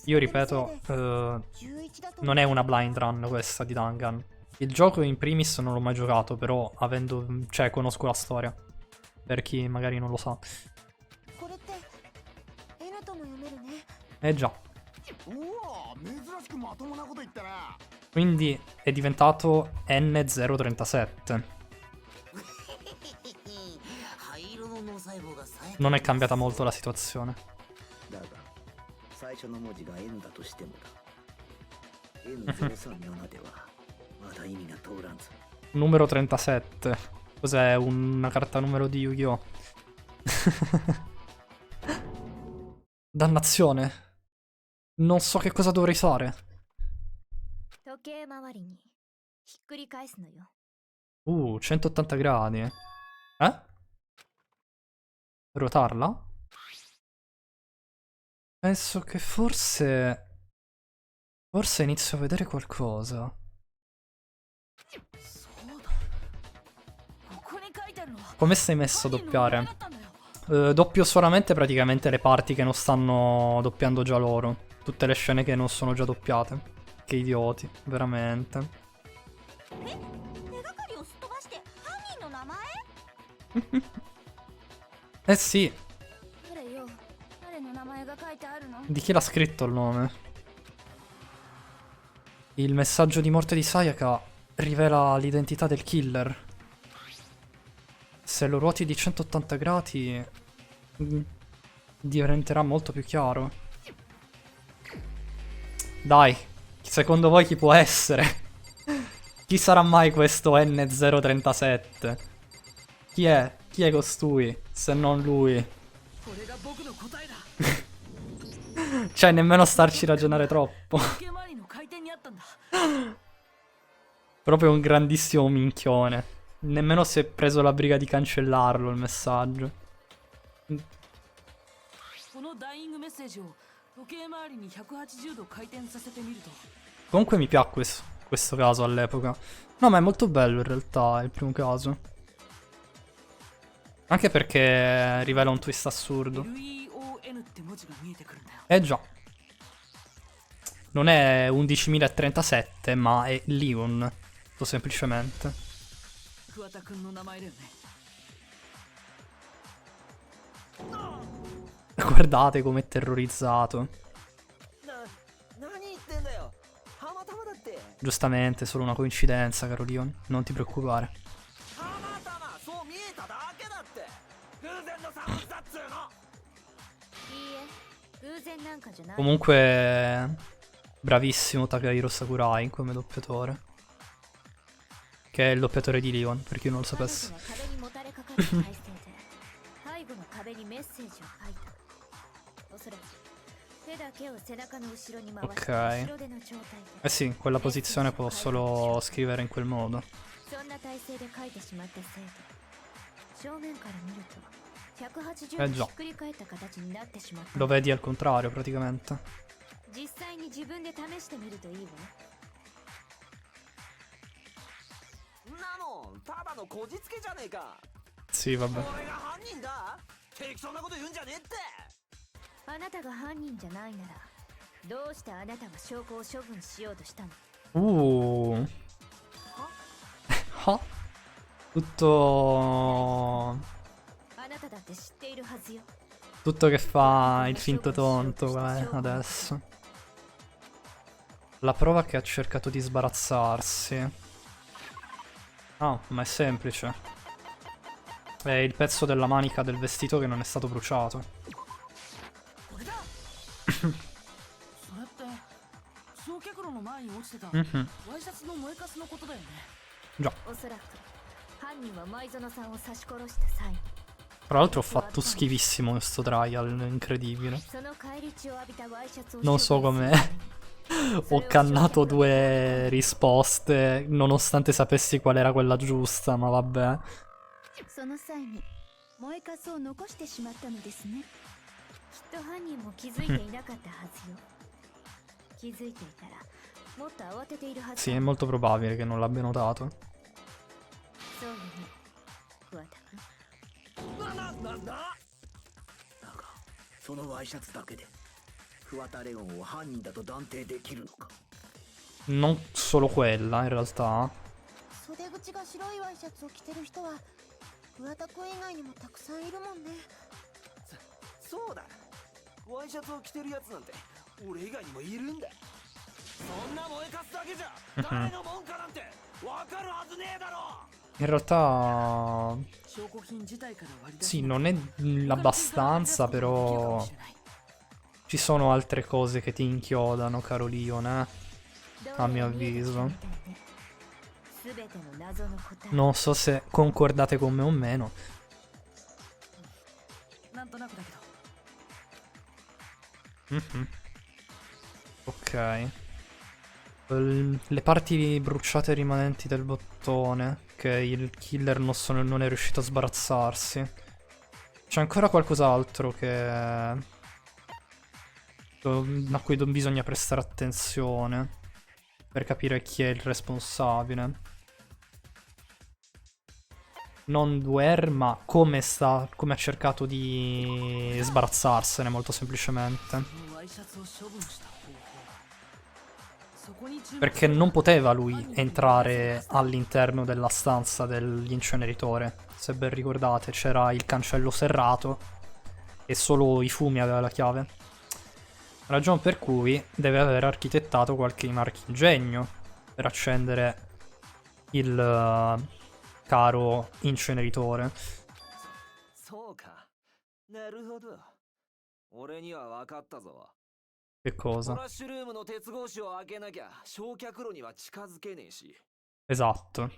Io ripeto, non è una blind run questa di Dangan. Il gioco in primis non l'ho mai giocato, però cioè conosco la storia. Per chi magari non lo sa. Eh già. Quindi è diventato N037. Non è cambiata molto la situazione.
最初の文字が N だとしてもだ。N037 ではまだ意味が通らんぞ。
Numero 37. Cos'è? Una carta numero di Yu-Gi-Oh! Dannazione. Non so che cosa dovrei fare.
時計回りにひっくり返すのよ。
180 gradi. Ruotarla? Penso che forse inizio a vedere qualcosa. Come sei messo a doppiare? Doppio solamente praticamente le parti che non stanno doppiando già loro. Tutte le scene che non sono già doppiate. Che idioti, veramente. Eh sì. Di chi l'ha scritto il nome? Il messaggio di morte di Sayaka rivela l'identità del killer. Se lo ruoti di 180 gradi diventerà molto più chiaro. Dai, secondo voi chi può essere? Chi sarà mai questo N037? Chi è? Chi è costui? Se non lui. Cioè, nemmeno starci a ragionare troppo. Proprio un grandissimo minchione. Nemmeno si è preso la briga di cancellarlo il messaggio. Comunque mi piacque questo caso all'epoca. No, ma è molto bello in realtà il primo caso. Anche perché rivela un twist assurdo. Già. Non è 11.037, ma è Leon. Molto semplicemente. Guardate com'è terrorizzato. Giustamente, solo una coincidenza, caro Leon. Non ti preoccupare. Comunque, bravissimo Takahiro Sakurai come doppiatore. Che è il doppiatore di Leon, per chi non lo sapesse. Ok. Eh sì, quella posizione può solo scrivere in quel modo. Già. Lo vedi al contrario praticamente. Sì, vabbè. Tutto che fa il finto tonto adesso. La prova che ha cercato di sbarazzarsi. Ah, ma è semplice. È il pezzo della manica del vestito che non è stato bruciato. Già. Tra l'altro ho fatto schifissimo questo trial, incredibile. Non so come ho cannato 2 risposte nonostante sapessi qual era quella giusta, ma vabbè. Sì, è molto probabile che non l'abbia notato. Non solo quella, in realtà. In realtà sì, non è abbastanza, però
証拠品自体から割り出せるかもしれない。 証拠品自体から割り出せるかもしれない。
sì, non è abbastanza, però
Ci sono altre cose che ti inchiodano, caro Leon, a mio avviso. Non so se concordate con me o meno. Ok. Le parti bruciate rimanenti del bottone, che il killer non è riuscito a sbarazzarsi. C'è ancora qualcos'altro a cui bisogna prestare attenzione per capire chi è il responsabile. Non Dwyer, ma come ha cercato di sbarazzarsene, molto semplicemente. Perché non poteva lui entrare all'interno della stanza dell'inceneritore. Se ben ricordate, c'era il cancello serrato e solo Ifumi aveva la chiave. Ragione per cui deve aver architettato qualche marchingegno per accendere il caro inceneritore. Che cosa? Esatto.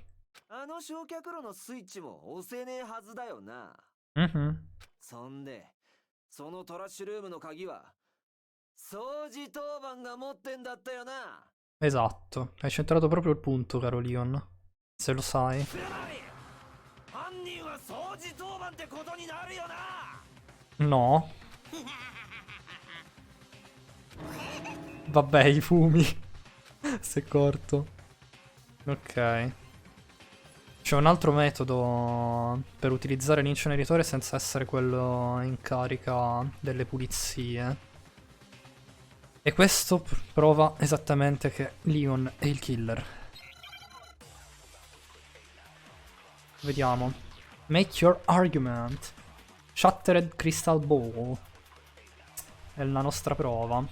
Esatto, hai centrato proprio il punto, caro Leon. Se lo sai. No. Vabbè, i fumi. Si è corto. Ok. C'è un altro metodo per utilizzare l'inceneritore senza essere quello in carica delle pulizie. E questo prova esattamente che Leon è il killer. Vediamo. Make your argument. Shattered Crystal Ball. È la nostra prova.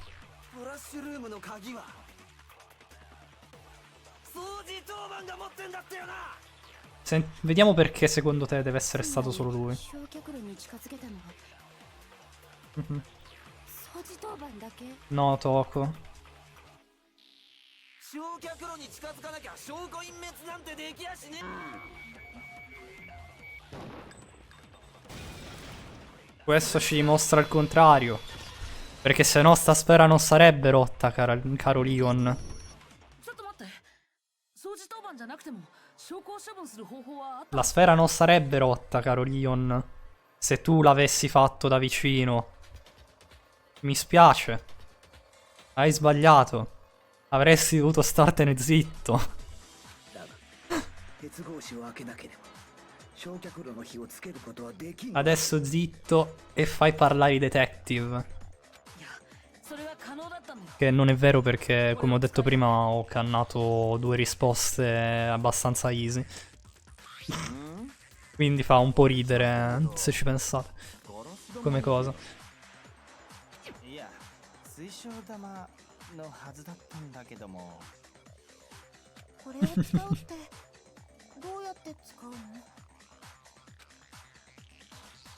Vediamo perché secondo te deve essere stato solo lui. No, Toko. Questo ci dimostra il contrario. Perché se no sta sfera non sarebbe rotta, caro Leon. La sfera non sarebbe rotta, caro Leon, se tu l'avessi fatto da vicino. Mi spiace. Hai sbagliato. Avresti dovuto startene zitto. Adesso zitto e fai parlare i detective. Che non è vero perché, come ho detto prima, ho cannato 2 risposte abbastanza easy. Quindi fa un po' ridere, se ci pensate. Come cosa.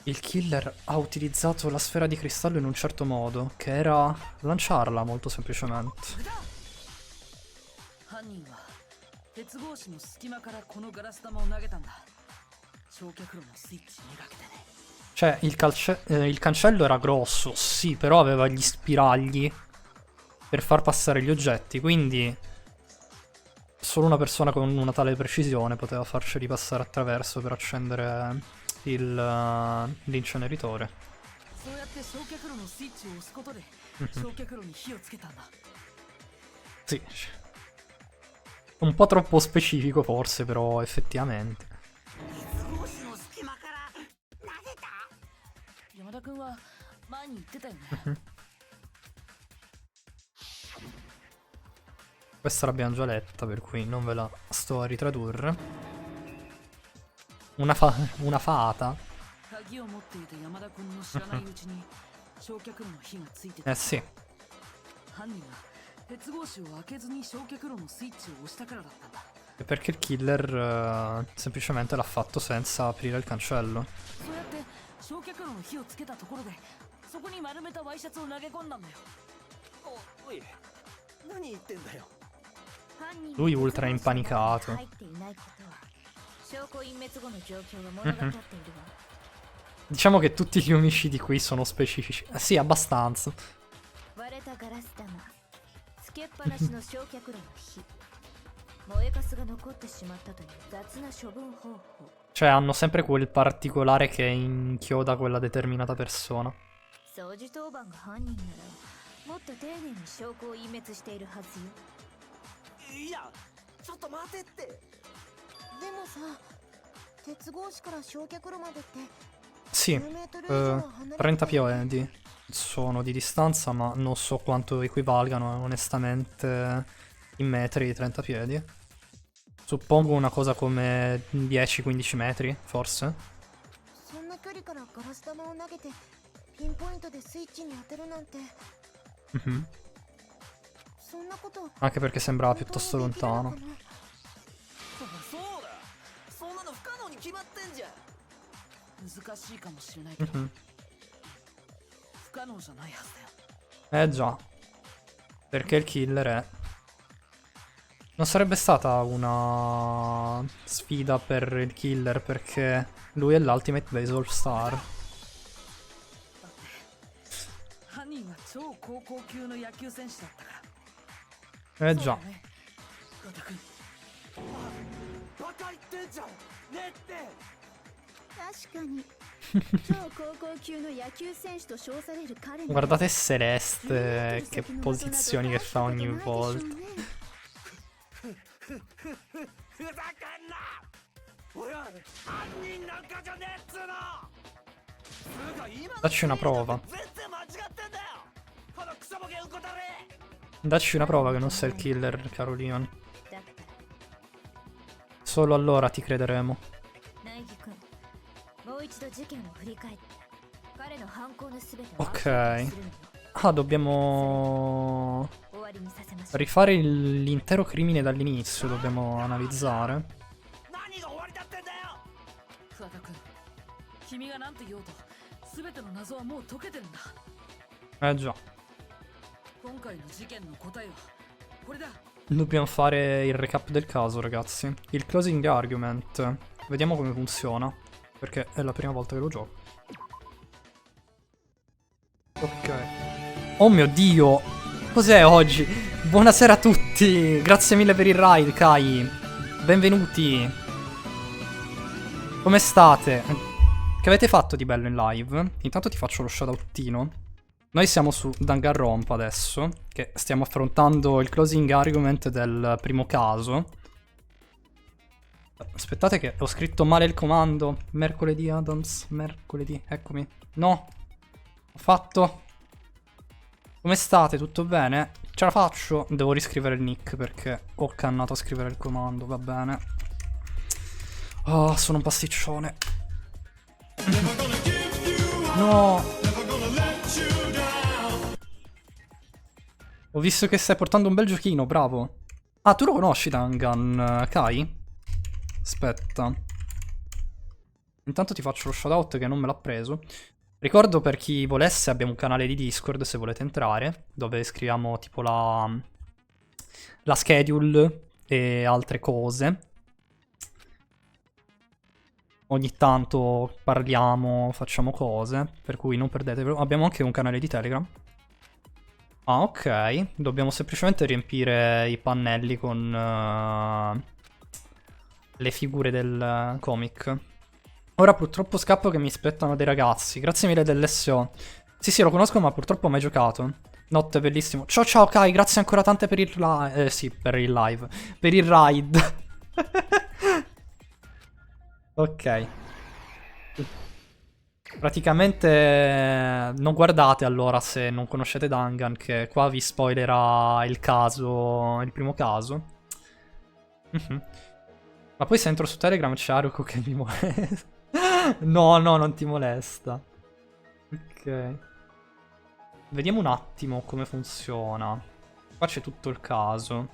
Il killer ha utilizzato la sfera di cristallo in un certo modo, che era lanciarla molto semplicemente. Cioè, il cancello era grosso, sì, però aveva gli spiragli per far passare gli oggetti, quindi solo una persona con una tale precisione poteva farceli passare attraverso per accendere l'inceneritore. Sì. Un po' troppo specifico forse, però effettivamente. Questa l'abbiamo già letta, per cui non ve la sto a ritradurre. Una fata. Eh sì. E perché il killer semplicemente l'ha fatto senza aprire il cancello.
そこに丸めたワイシャツを投げ込んだんだよ。
おい、何言ってんだよ。
Lui ultra impanicato.
証拠隠滅後の状況が物語っているわ。
Diciamo che tutti gli omicidi qui sono specifici. Sì, abbastanza.
割れたガラス玉、つけっぱなしの焼却炉の火、燃えかすが残ってしまったという雑な処分方法。
Cioè, hanno sempre quel particolare che inchioda quella determinata persona.
掃除当番が犯人ならもっと丁寧に証拠を隠滅しているはずよ。
いや、ちょっと待てって。
でもさ、鉄格子から焼却炉までって
Sì,
10メートル以上離れて
30 piedi sono di distanza, ma non so quanto equivalgano onestamente in metri 30 piedi. Suppongo una cosa come 10-15 metri, forse.
そんな距離からガラス玉を投げてピンポイントでスイッチに当てるなんて、
Mhm.
そんなこと
Anche perché sembrava piuttosto
本当にできるの
lontano.
かな。
そうだ、そんなの不可能に決まってんじゃん。
難しいかもしれないけど、
Mhm.
不可能じゃないはずだよ。
Già. Perché il killer è... Non sarebbe stata una sfida per il killer perché lui è l'Ultimate Baseball Star.
犯人は超高校級の野球選手だったから。
Già.
桑田君、
バカ言ってんじゃん。ねって。
確かに超高校級の野球選手と称される彼の
Guardate Celeste, che posizioni che fa ogni volta.
ふざけんな。俺は犯人なんかじゃねえっつうの。つうか今の
Dacci una prova.
全然間違ってんだよ。このクソボケうんこだれ。
Dacci una prova che non sei il killer, caro Leon.
だったら
Solo allora ti crederemo.
苗木君、もう一度事件を振り返って彼の犯行のすべてを
Ok. Ah, dobbiamo
終わりにさせましょう。
rifare l'intero crimine dall'inizio, dobbiamo analizzare.
何が終わりだってんだよ。
桑田君、君が何て言おうと全ての謎はもう解けてるんだ。
Già.
今回の事件の答えはこれだ。
Dobbiamo fare il recap del caso, ragazzi. Il closing argument. Vediamo come funziona. Perché è la prima volta che lo gioco. Ok. Oh mio Dio! Cos'è oggi? Buonasera a tutti! Grazie mille per il raid, Kai. Benvenuti. Come state? Che avete fatto di bello in live? Intanto ti faccio lo shoutoutino. Noi siamo su Danganronpa adesso, che stiamo affrontando il closing argument del primo caso. Aspettate che ho scritto male il comando. Mercoledì Adams, mercoledì, eccomi. No, ho fatto. Come state? Tutto bene? Ce la faccio? Devo riscrivere il nick perché ho cannato a scrivere il comando, va bene. Oh, sono un pasticcione. No. Ho visto che stai portando un bel giochino, bravo. Ah, tu lo conosci Dangan, Kai? Aspetta. Intanto ti faccio lo shoutout che non me l'ha preso. Ricordo per chi volesse, abbiamo un canale di Discord se volete entrare, dove scriviamo tipo la schedule e altre cose. Ogni tanto parliamo, facciamo cose, per cui non perdetevelo. Abbiamo anche un canale di Telegram. Ah, ok. Dobbiamo semplicemente riempire i pannelli con le figure del comic. Ora purtroppo scappo che mi aspettano dei ragazzi. Grazie mille dell'SO. Sì, lo conosco, ma purtroppo mai giocato. Notte, bellissimo. Ciao, ciao, Kai. Grazie ancora tante per il live. Sì, per il live. Per il raid. Ok. Praticamente non guardate allora se non conoscete Dangan, che qua vi spoilerà il caso, il primo caso. Ma poi se entro su Telegram c'è Haruko che mi molesta. No, non ti molesta. Ok. Vediamo un attimo come funziona. Qua c'è tutto il caso.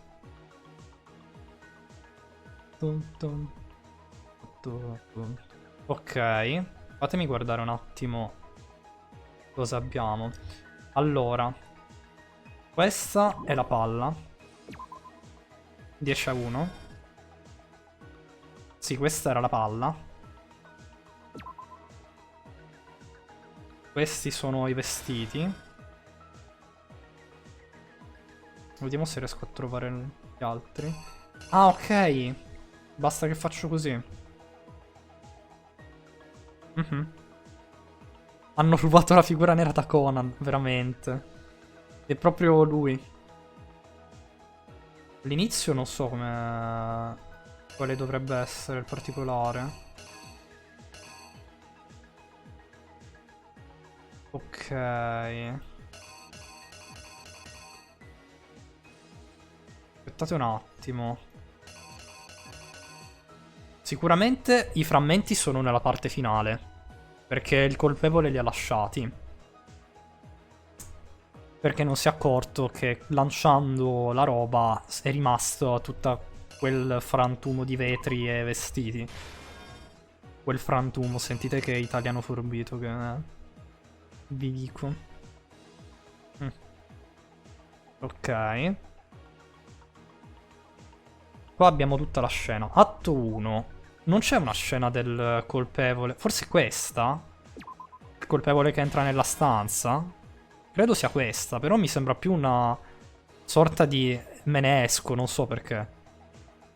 Ok. Fatemi guardare un attimo Cosa abbiamo? Allora, questa è la palla. 10-1. Sì, questa era la palla. Questi sono i vestiti. Vediamo se riesco a trovare gli altri. Ah, ok. Basta che faccio così. Hanno rubato la figura nera da Conan, veramente. È proprio lui. All'inizio non so come... quale dovrebbe essere il particolare. Ok. Aspettate un attimo. Sicuramente i frammenti sono nella parte finale. Perché il colpevole li ha lasciati. Perché non si è accorto che lanciando la roba è rimasto tutto quel frantumo di vetri e vestiti. Quel frantumo, sentite che italiano forbito che è. Vi dico. Ok. Qua abbiamo tutta la scena. Atto 1. Non c'è una scena del colpevole. Forse questa? Il colpevole che entra nella stanza? Credo sia questa, però mi sembra più una sorta di me ne esco, non so perché.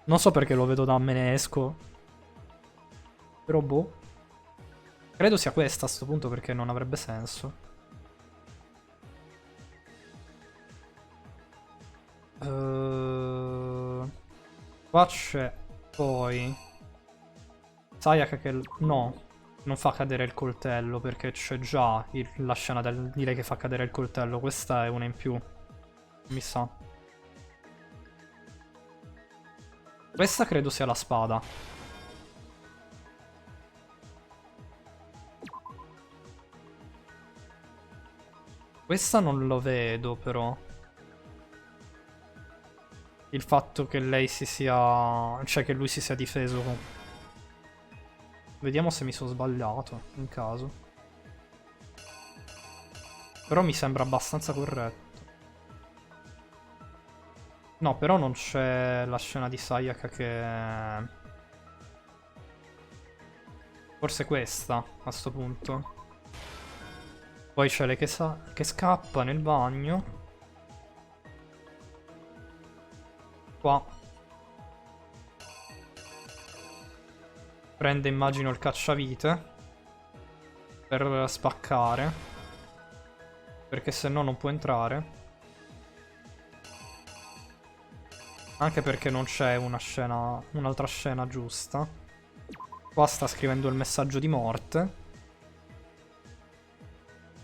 Non so perché lo vedo da me ne esco. Però boh. Credo sia questa a sto punto perché non avrebbe senso. Qua c'è poi Sayaka che... no, non fa cadere il coltello perché c'è già la scena di lei che fa cadere il coltello. Questa è una in più, mi sa. Questa credo sia la spada. Questa non lo vedo però. Il fatto che lei si sia... cioè che lui si sia difeso con... Vediamo se mi sono sbagliato, in caso. Però mi sembra abbastanza corretto. No, però non c'è la scena di Sayaka che... Forse questa, a sto punto. Poi c'è lei che scappa nel bagno. Qua. Prende, immagino, il cacciavite per spaccare. Perché se no non può entrare. Anche perché non c'è una scena, un'altra scena giusta. Qua sta scrivendo il messaggio di morte.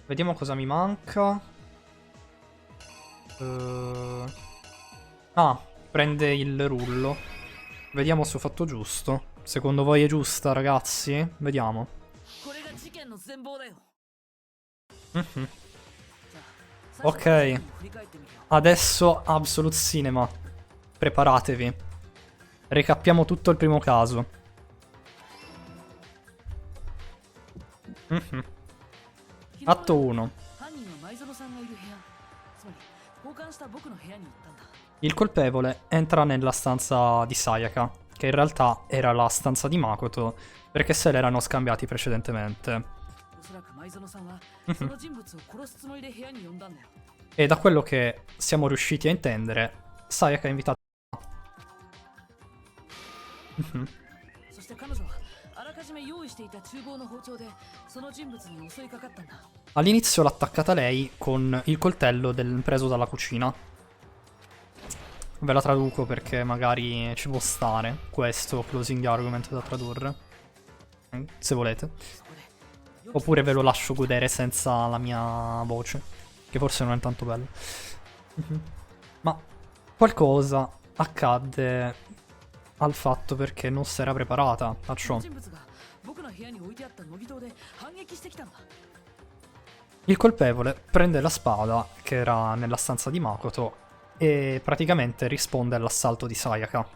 Vediamo cosa mi manca. Ah, prende il rullo. Vediamo se ho fatto giusto. Secondo voi è giusta, ragazzi? Vediamo. Ok. Adesso Absolute Cinema. Preparatevi. Recappiamo tutto il primo caso. Atto 1. Il colpevole entra nella stanza di Sayaka, che in realtà era la stanza di Makoto, perché se l'erano scambiati precedentemente. E da quello che siamo riusciti a intendere, Sayaka ha invitato... All'inizio l'ha attaccata lei con il coltello preso dalla cucina. Ve la traduco perché magari ci può stare questo closing argument da tradurre, se volete. Oppure ve lo lascio godere senza la mia voce, che forse non è tanto bella. Ma qualcosa accadde al fatto perché non si era preparata a ciò. Il colpevole prende la spada che era nella stanza di Makoto e praticamente risponde all'assalto di Sayaka.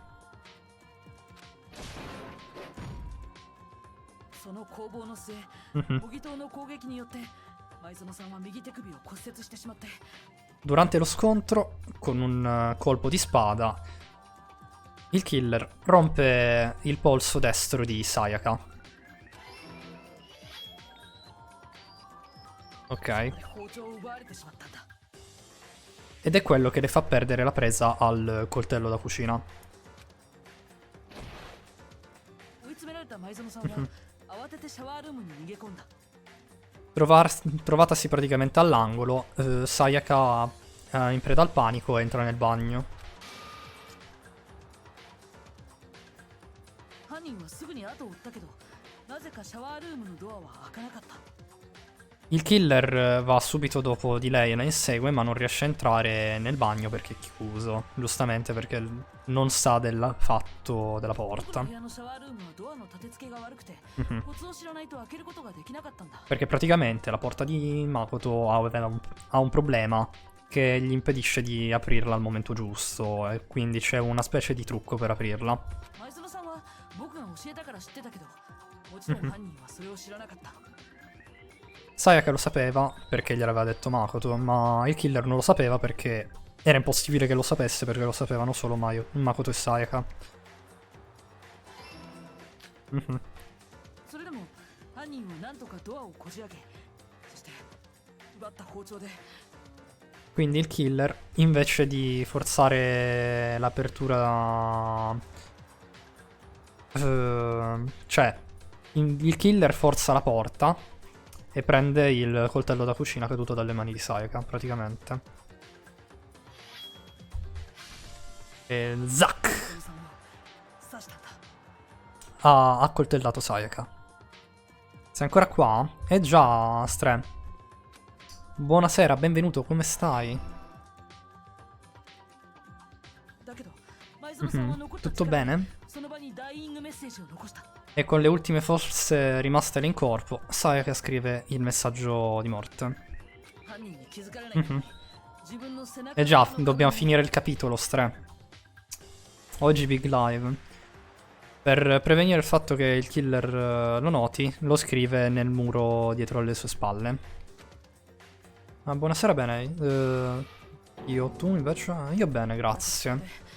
Durante lo scontro, con un colpo di spada, il killer rompe il polso destro di Sayaka. Ok. Ed è quello che le fa perdere la presa al coltello da cucina. Trovatasi praticamente all'angolo, Sayaka, in preda al panico, entra nel bagno. Il killer va subito dopo di lei e la insegue, ma non riesce a entrare nel bagno perché è chiuso. Giustamente, perché non sa del fatto della porta. Perché praticamente la porta di Makoto ha un problema che gli impedisce di aprirla al momento giusto, e quindi c'è una specie di trucco per aprirla. Sayaka lo sapeva perché gliel'aveva detto Makoto, ma il killer non lo sapeva perché era impossibile che lo sapesse, perché lo sapevano solo Makoto e Sayaka. Quindi il killer, invece di forzare l'apertura... cioè, il killer forza la porta e prende il coltello da cucina caduto dalle mani di Sayaka, praticamente. E zac! Ha accoltellato Sayaka. Sei ancora qua? Già, Stre. Buonasera, benvenuto, come stai? Tutto bene? E con le ultime forze rimaste in corpo, Sayaka scrive il messaggio di morte. E già, dobbiamo finire il capitolo, Stre. Oggi Big Live. Per prevenire il fatto che il killer lo noti, lo scrive nel muro dietro alle sue spalle. Ah, buonasera, bene. Io, tu invece? Io bene, grazie.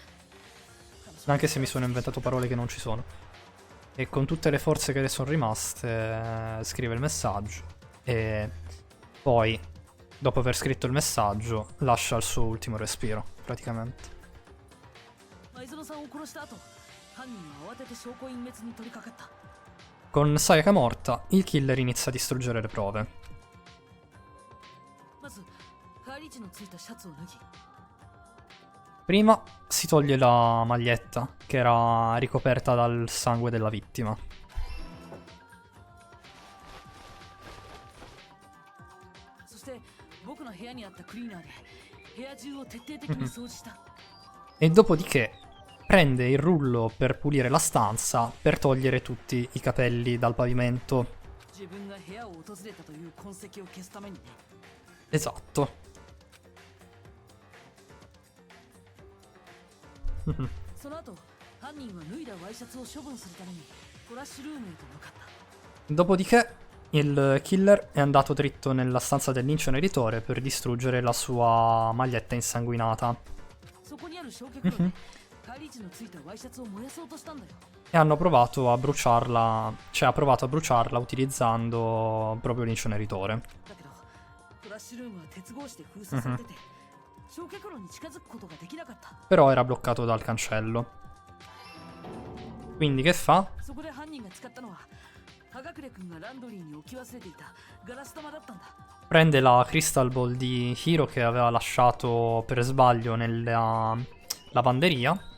Anche se mi sono inventato parole che non ci sono. E con tutte le forze che le sono rimaste, scrive il messaggio. E poi, dopo aver scritto il messaggio, lascia il suo ultimo respiro, praticamente. Con Sayaka morta, il killer inizia a distruggere le prove. Prima si toglie la maglietta, che era ricoperta dal sangue della vittima. E dopodiché prende il rullo per pulire la stanza per togliere tutti i capelli dal pavimento. Esatto. Dopodiché il killer è andato dritto nella stanza dell'inceneritore per distruggere la sua maglietta insanguinata. E hanno provato a bruciarla, cioè ha provato a bruciarla utilizzando proprio l'inceneritore. Però era bloccato dal cancello. Quindi che fa? Prende la Crystal Ball di Hiro che aveva lasciato per sbaglio nella lavanderia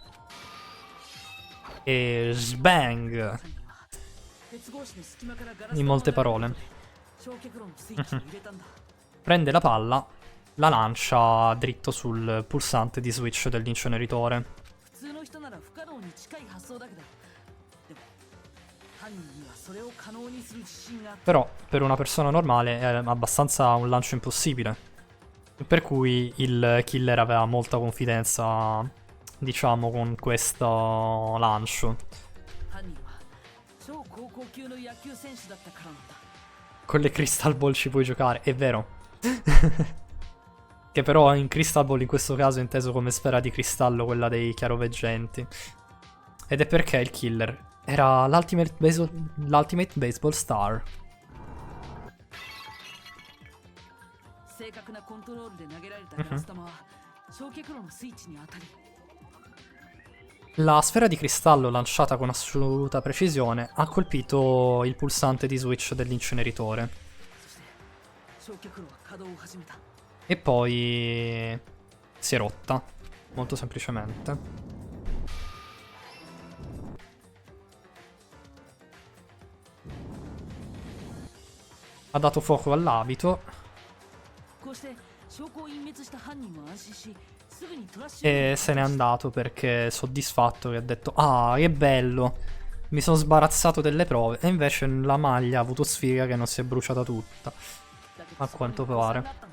e sbang! In molte parole. Prende la palla, la lancia dritto sul pulsante di switch dell'inceneritore. Però per una persona normale è abbastanza un lancio impossibile. Per cui il killer aveva molta confidenza, diciamo, con questo lancio.
Con le Crystal Ball ci puoi giocare, è vero. Che però in Crystal Ball in questo caso è inteso come sfera di cristallo, quella dei chiaroveggenti. Ed è perché il killer era l'Ultimate Baseball Star. La sfera di cristallo lanciata con assoluta precisione ha colpito il pulsante di switch dell'inceneritore. E poi si è rotta, molto semplicemente. Ha dato fuoco all'abito e se n'è andato perché soddisfatto, che ha detto: ah, che bello, mi sono sbarazzato delle prove. E invece la maglia ha avuto sfiga che non si è bruciata tutta, a quanto pare.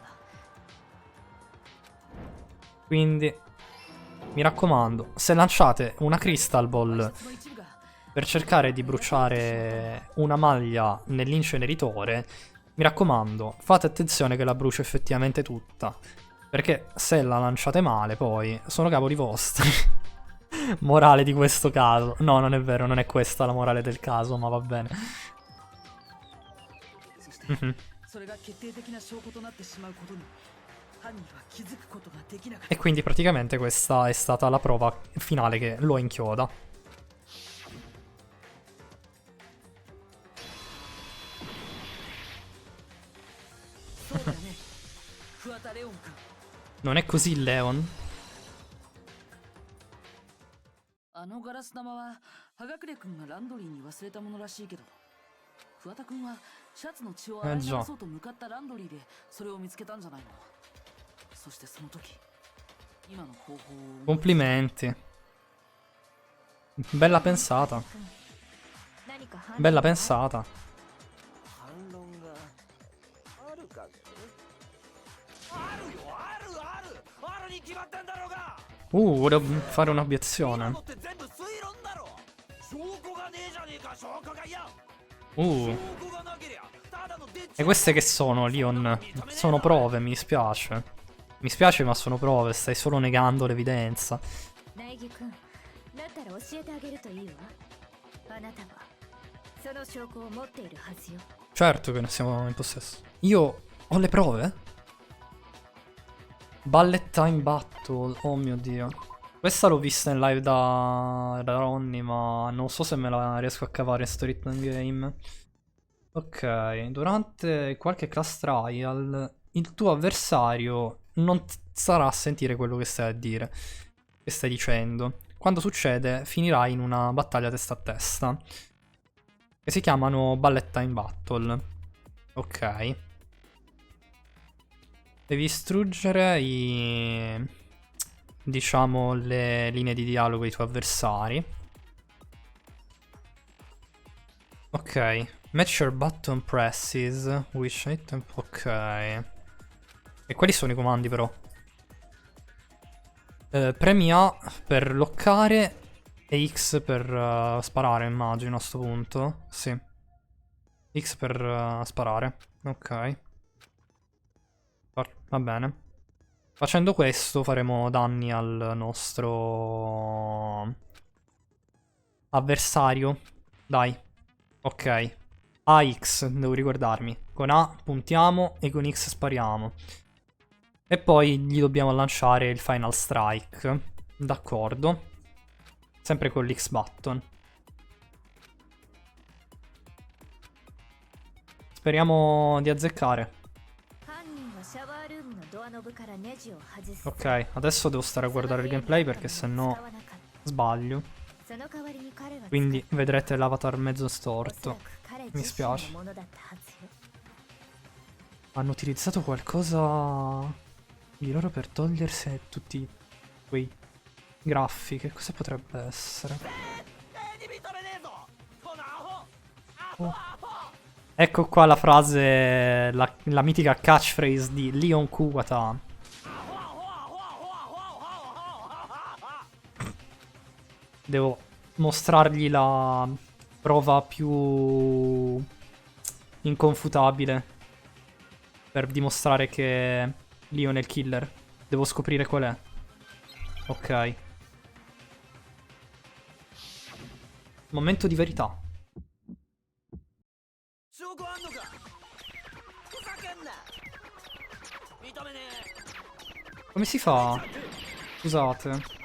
Quindi mi raccomando, se lanciate una Crystal Ball per cercare di bruciare una maglia nell'inceneritore, mi raccomando, fate attenzione che la bruci effettivamente tutta, perché se la lanciate male poi sono cavoli vostri. Morale di questo caso. No, non è vero, non è questa la morale del caso, ma va bene. E quindi praticamente questa è stata la prova finale che lo inchioda. Non è così, Leon? Già. Complimenti. Bella pensata. Bella pensata. Volevo fare un'obiezione. E queste che sono, Leon? Sono prove, mi dispiace. Mi spiace, ma sono prove, stai solo negando l'evidenza. Certo che ne siamo in possesso. Io ho le prove? Bullet Time Battle, oh mio dio. Questa l'ho vista in live da Ronny, ma non so se me la riesco a cavare in Story Game. Ok, durante qualche class trial il tuo avversario non sarà a sentire quello che stai a dire, che stai dicendo. Quando succede finirai in una battaglia testa a testa, che si chiamano Bullet Time Battle. Ok. Devi distruggere diciamo le linee di dialogo dei tuoi avversari. Ok. Match your button presses. Which item? Ok. E quali sono i comandi però? Premi A per loccare e X per sparare, immagino a sto punto. Sì. X per sparare. Ok. Va bene. Facendo questo faremo danni al nostro avversario. Dai. Ok. AX, devo ricordarmi. Con A puntiamo e con X spariamo. E poi gli dobbiamo lanciare il Final Strike. D'accordo. Sempre con l'X button. Speriamo di azzeccare. Ok, adesso devo stare a guardare il gameplay perché sennò sbaglio. Quindi vedrete l'avatar mezzo storto. Mi spiace. Hanno utilizzato qualcosa di loro per togliersi tutti quei graffi. Che cosa potrebbe essere? Oh. Ecco qua la frase, la mitica catchphrase di Leon Kuwata. Devo mostrargli la prova più
inconfutabile per dimostrare che Leon è il killer. Devo scoprire qual è. Ok. Momento di verità. Come si fa? Scusate.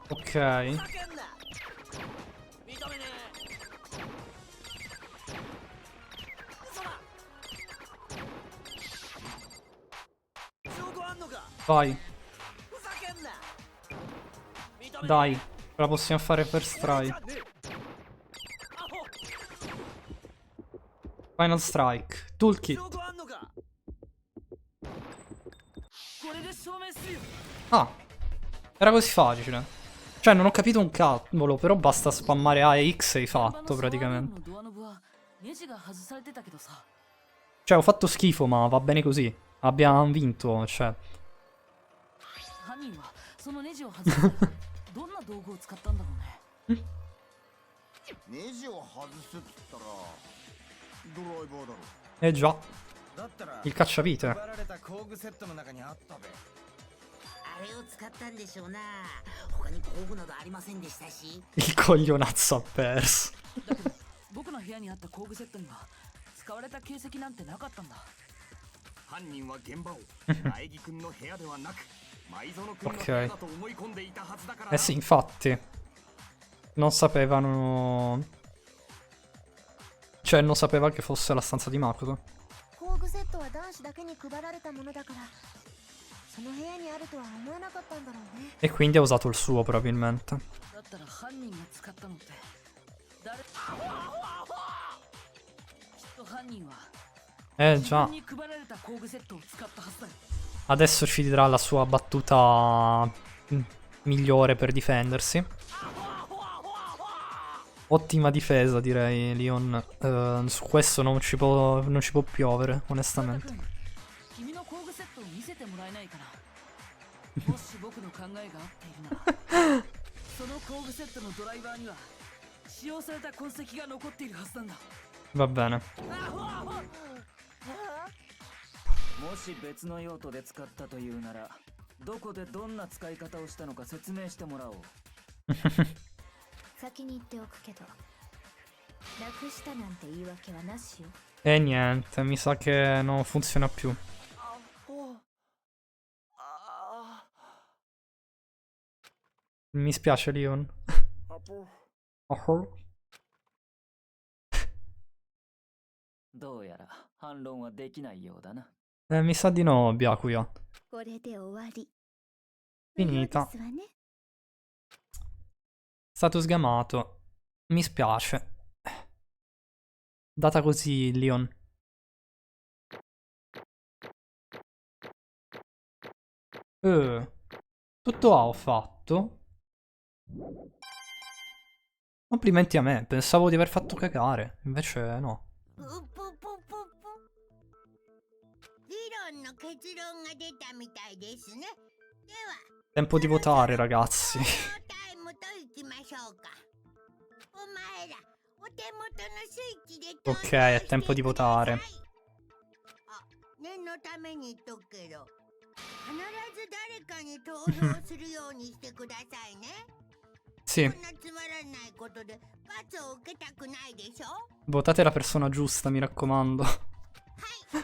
Ok. Vai. Dai, ce la possiamo fare per strike. Final strike. Toolkit. Ah, era così facile. Cioè, non ho capito un cavolo, però basta spammare A e X e hai fatto praticamente. Cioè, ho fatto schifo, ma va bene così. Abbiamo vinto, cioè.
ネジを外すっつったらドライバーだろ。
Eh già,
だったら
il cacciavite.
配られた工具セットの中にあったべ。
あれを使ったんでしょうな。他に工具などありませんでしたし。
Il coglionazzo ha perso.
僕の部屋にあった工具セットには使われた形跡なんてなかったんだ。
犯人は現場を苗木君の部屋ではなく舞園君の部屋だと思い込んでいたはずだから。
Eh sì, infatti. Non sapevano... Cioè, non sapeva che fosse la stanza di Makoto.
工具セットは男子だけに配られたものだから、その部屋にあるとは思えなかったんだろうね。
E quindi ha usato il suo, probabilmente.
だったら犯人が使ったのって誰？きっと犯人は
Già.
自分に配られた工具セットを使ったはずだよ。
Adesso ci dirà la sua battuta migliore per difendersi. Ottima difesa, direi, Leon. Su questo non ci può piovere, onestamente.
君の工具セットを見せてもらえないかな。もし僕の考えが合っているなら、その工具セットのドライバーには使用された痕跡が残っているはずなんだ。
Va bene.
もし別の用途で使ったというなら、どこでどんな使い方をしたのか説明してもらおう。
先に言っておくけど、なくしたなんて言い訳はなしよ。
E niente, mi sa che non funziona più. Mi spiace, Leon. Oh.
どうやら反論はできないようだな。
Mi sa di no, Byakuya.
これで終わり。
Finita.
ですわね。
Stato sgamato. Mi spiace. Data così, Leon. Tutto A ho fatto. Complimenti a me. Pensavo di aver fatto cagare. Invece no.
議論の結論が出たみたいですね。では
Tempo di votare, ragazzi.
タイムといきましょうか。お前らお手元のスイッチで投票
Ok, è tempo di
してください。
votare.
あ、念のために言っとくけど、必ず誰かに投票するようにしてくださいね。
Sì,
こんなつまらないことで罰を受けたくないでしょ。
votate la persona giusta, mi raccomando.
はい。で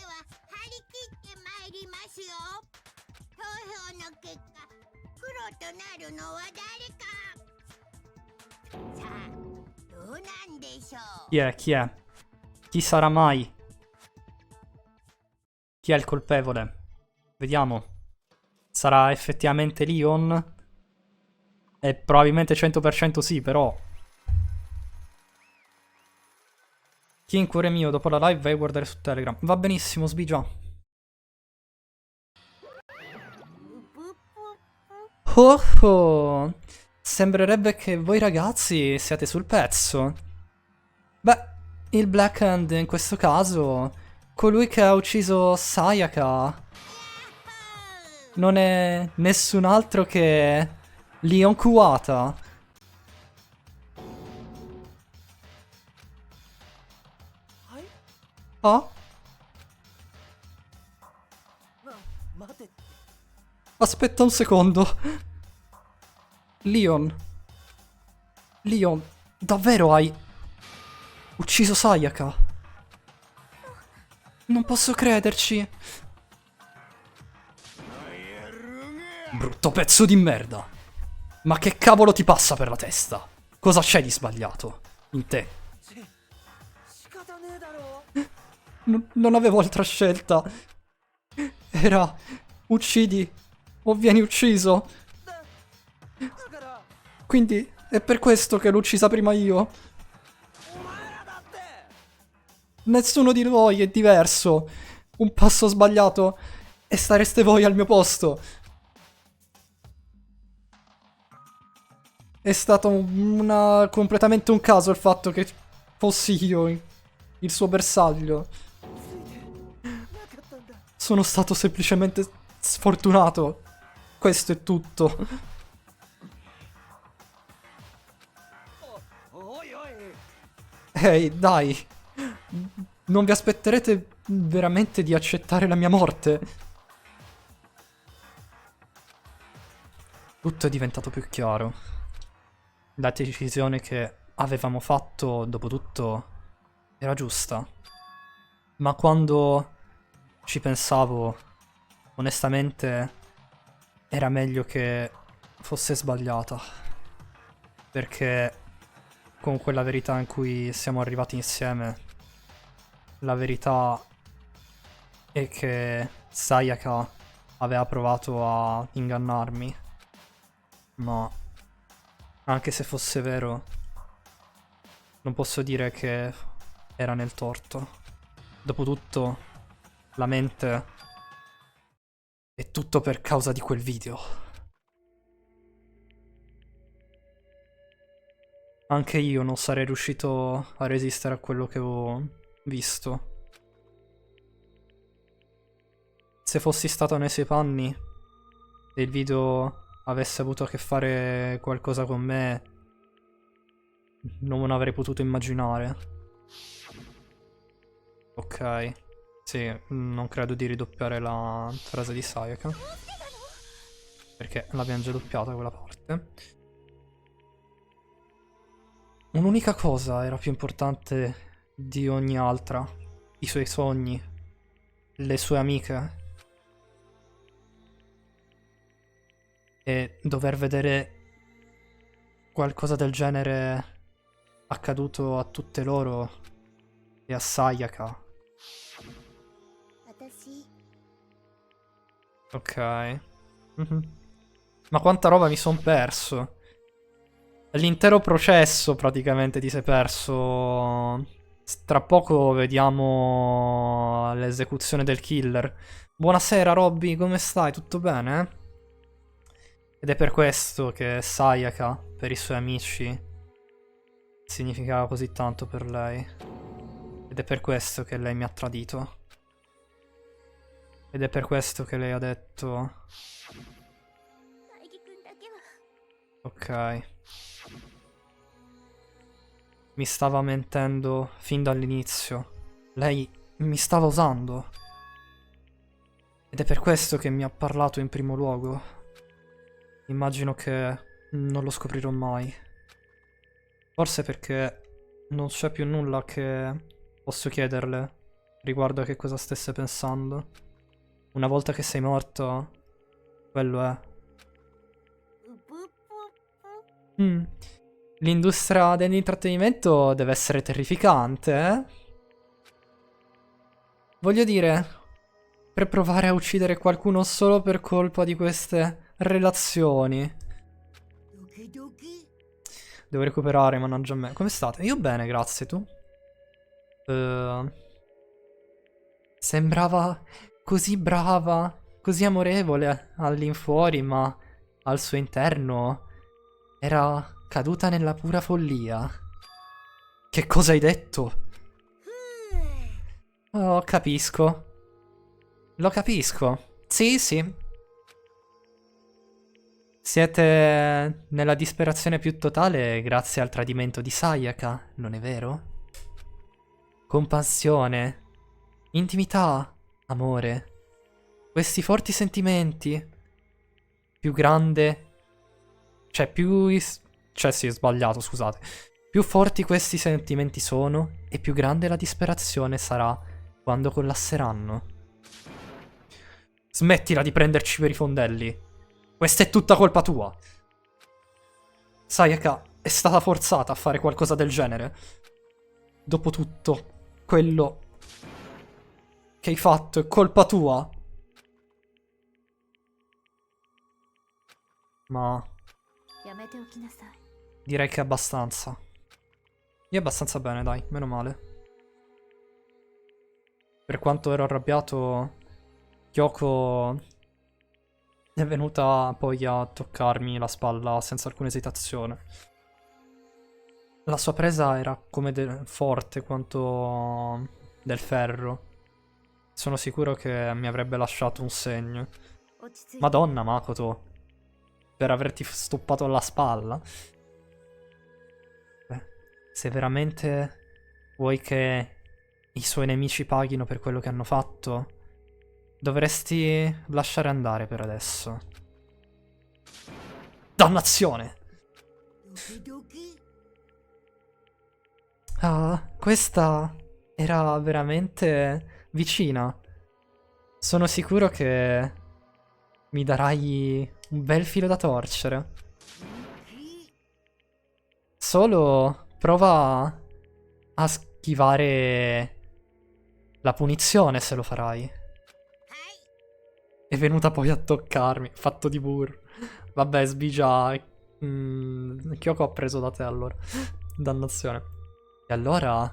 は張り切って参りますよ。投票の結果、黒となるのは誰か。さあ、どうなんでしょう。
Chi è? Chi è? Chi sarà mai? Chi è il colpevole? Vediamo. Sarà effettivamente Leon? E probabilmente 100% sì, però. Chi in cuore mio, dopo la live vai a guardare su Telegram. Va benissimo, Sbigia. Oh oh. Sembrerebbe che voi ragazzi siate sul pezzo. Beh, il Black Hand in questo caso, colui che ha ucciso Sayaka, non è nessun altro che Leon Kuwata. Ah? Aspetta un secondo. Leon, davvero hai ucciso Sayaka? Non posso crederci. Brutto pezzo di merda. Ma che cavolo ti passa per la testa? Cosa c'è di sbagliato in te? Non avevo altra scelta. Era uccidi o vieni ucciso. Quindi è per questo che l'ho uccisa prima io. Nessuno di voi è diverso. Un passo sbagliato e stareste voi al mio posto. È stato completamente un caso il fatto che fossi io il suo bersaglio. Sono stato semplicemente sfortunato. Questo è tutto. Ehi, dai. Non vi aspetterete veramente di accettare la mia morte? Tutto è diventato più chiaro. La decisione che avevamo fatto, dopo tutto, era giusta. Ma quando ci pensavo, onestamente, era meglio che fosse sbagliata. Perché con quella verità in cui siamo arrivati insieme, la verità è che Sayaka aveva provato a ingannarmi. Ma anche se fosse vero, non posso dire che era nel torto. Dopotutto, la mente è tutto per causa di quel video. Anche io non sarei riuscito a resistere a quello che ho visto. Se fossi stato nei suoi panni e il video avesse avuto a che fare qualcosa con me, non avrei potuto immaginare. Ok, sì, non credo di ridoppiare la frase di Sayaka, perché l'abbiamo già doppiata quella parte. Un'unica cosa era più importante di ogni altra: i suoi sogni, le sue amiche. E dover vedere qualcosa del genere accaduto a tutte loro e a Sayaka. Ok. Ma quanta roba mi son perso. L'intero processo praticamente ti sei perso. Tra poco vediamo l'esecuzione del killer. Buonasera Robby, come stai? Tutto bene? Ed è per questo che Sayaka, per i suoi amici, significava così tanto per lei. Ed è per questo che lei mi ha tradito. Ed è per questo che lei ha detto... Ok. Mi stava mentendo fin dall'inizio. Lei mi stava usando. Ed è per questo che mi ha parlato in primo luogo. Immagino che non lo scoprirò mai. Forse perché non c'è più nulla che posso chiederle riguardo a che cosa stesse pensando. Una volta che sei morto, quello è. L'industria dell'intrattenimento deve essere terrificante, eh? Voglio dire, per provare a uccidere qualcuno solo per colpa di queste relazioni. Devo recuperare, mannaggia a me. Come state? Io bene, grazie, tu? Sembrava così brava, così amorevole all'infuori, ma al suo interno era caduta nella pura follia. Che cosa hai detto? Oh, capisco. Lo capisco. Sì, sì.
Siete nella disperazione più totale grazie al tradimento di Sayaka, non è vero? Compassione, intimità, amore. Questi forti sentimenti. Più grande... Cioè, Cioè, sì, è sbagliato, scusate. Più forti questi sentimenti sono, e più grande la disperazione sarà quando collasseranno. Smettila di prenderci per i fondelli. Questa è tutta colpa tua. Sayaka è stata forzata a fare qualcosa del genere. Dopotutto, quello che hai fatto è colpa tua. Ma direi che è abbastanza. Io abbastanza bene, dai, meno male. Per quanto ero arrabbiato, Kyoko è venuta poi a toccarmi la spalla senza alcuna esitazione. La sua presa era come forte quanto del ferro. Sono sicuro che mi avrebbe lasciato un segno. Madonna, Makoto. Per averti stoppato alla spalla. Beh, se veramente vuoi che i suoi nemici paghino per quello che hanno fatto, dovresti lasciare andare per adesso. Dannazione! Ah, questa era veramente vicina. Sono sicuro che mi darai un bel filo da torcere. Solo prova a schivare la punizione se lo farai. È venuta poi a toccarmi, fatto di burro. Vabbè, sbigia. Kyoko ha preso da te allora. Dannazione. E allora,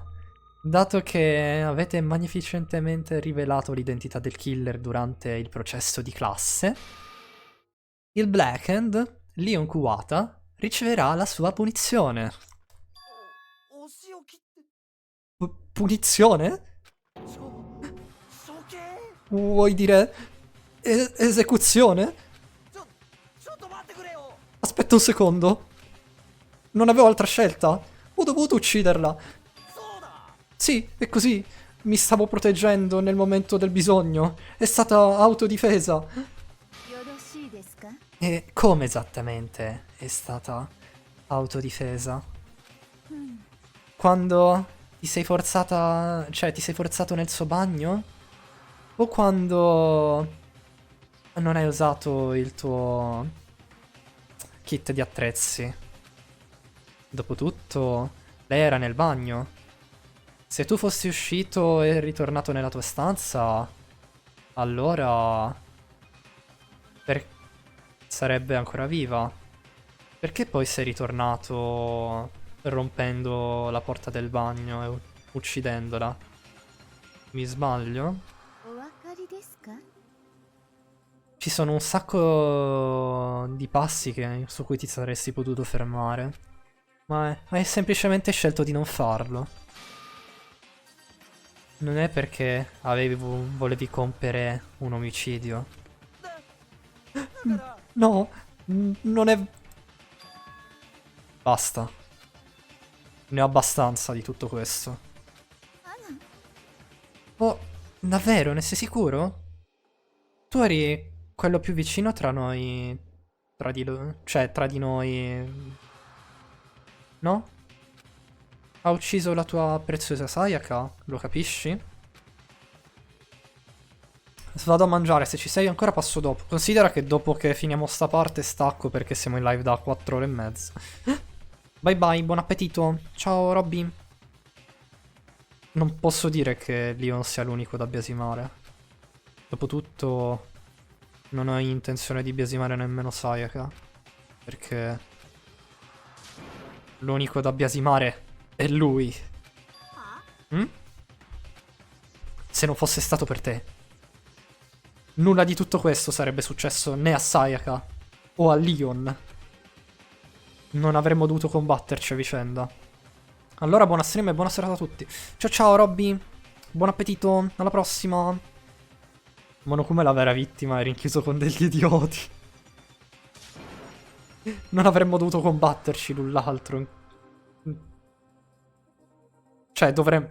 dato che avete magnificentemente rivelato l'identità del killer durante il processo di classe, il Blackened, Leon Kuwata, riceverà la sua punizione. Punizione? Vuoi dire esecuzione? Aspetta un secondo. Non avevo altra scelta. Ho dovuto ucciderla. Sì, è così. Mi stavo proteggendo nel momento del bisogno. È stata autodifesa. E come esattamente è stata autodifesa? Quando ti sei forzata... Cioè, ti sei forzato nel suo bagno? O quando non hai usato il tuo kit di attrezzi? Dopotutto, lei era nel bagno. Se tu fossi uscito e ritornato nella tua stanza, allora sarebbe ancora viva. Perché poi sei ritornato rompendo la porta del bagno e uccidendola? Mi sbaglio? Ci sono un sacco di passi su cui ti saresti potuto fermare. Ma hai semplicemente scelto di non farlo. Non è perché volevi compiere un omicidio. No, non è... Basta. Ne ho abbastanza di tutto questo. Oh, davvero? Ne sei sicuro? Tu eri quello più vicino tra noi... Cioè, tra di noi... No? Ha ucciso la tua preziosa Sayaka? Lo capisci? Vado a mangiare, se ci sei ancora passo dopo. Considera che dopo che finiamo sta parte stacco perché siamo in live da 4 ore e mezza. Bye bye, buon appetito. Ciao Robby. Non posso dire che Leon sia l'unico da biasimare. Dopotutto non ho intenzione di biasimare nemmeno Sayaka. Perché l'unico da biasimare è lui. Se non fosse stato per te, nulla di tutto questo sarebbe successo né a Sayaka o a Leon. Non avremmo dovuto combatterci a vicenda. Allora buona stream e buona serata a tutti. Ciao ciao Robby. Buon appetito. Alla prossima. Monokuma è la vera vittima, è rinchiuso con degli idioti. Non avremmo dovuto combatterci l'un l'altro. Cioè, dovremmo...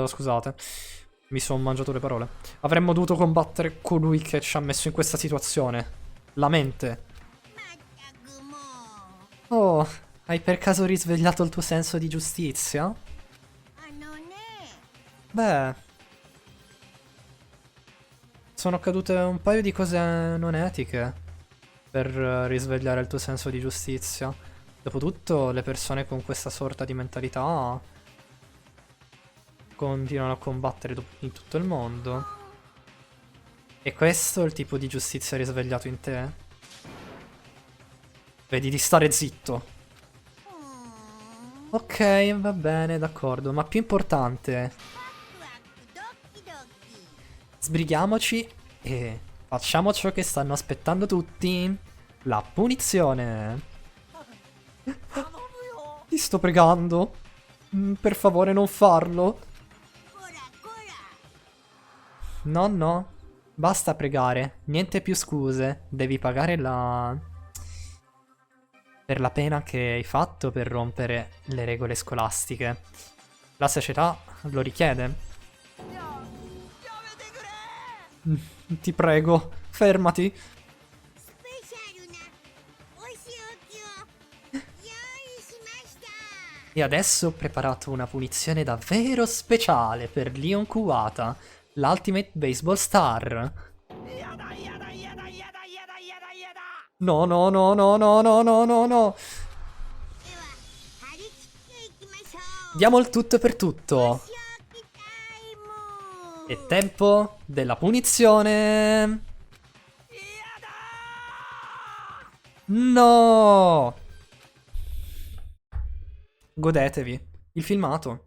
scusate. Mi sono mangiato le parole. Avremmo dovuto combattere colui che ci ha messo in questa situazione. La mente. Oh, hai per caso risvegliato il tuo senso di giustizia? Beh... Sono accadute un paio di cose non etiche per risvegliare il tuo senso di giustizia. Dopotutto, le persone con questa sorta di mentalità continuano a combattere in tutto il mondo. E questo è il tipo di giustizia risvegliato in te? Vedi di stare zitto. Ok, va bene, d'accordo. Ma più importante, sbrighiamoci e facciamo ciò che stanno aspettando tutti. La punizione. Ti sto pregando. Per favore non farlo. No, no. Basta pregare. Niente più scuse. Devi pagare per la pena che hai fatto per rompere le regole scolastiche. La società lo richiede. Ti prego, fermati. E adesso ho preparato una punizione davvero speciale per Leon Kuwata, l'Ultimate Baseball Star. No, no, no, no, no, no, no, no, no. Diamo il tutto per tutto. È tempo della punizione. No! Godetevi il filmato.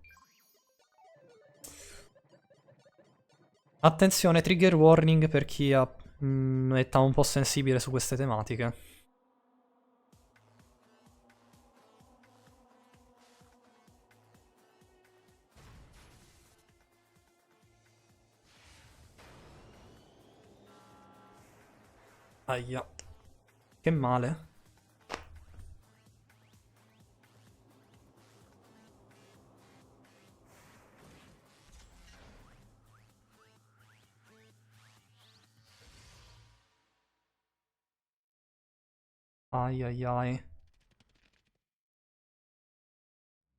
Attenzione, trigger warning per chi è età un po' sensibile su queste tematiche. Aia. Che male. Ai ai ai.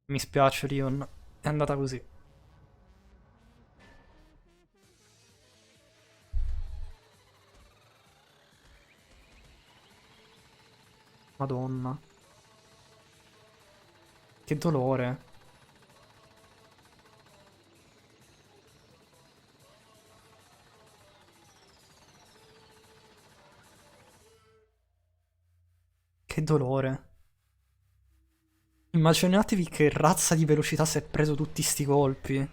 Mi spiace, Rion. È andata così. Madonna. Che dolore. Che dolore. Immaginatevi che razza di velocità si è preso tutti sti colpi.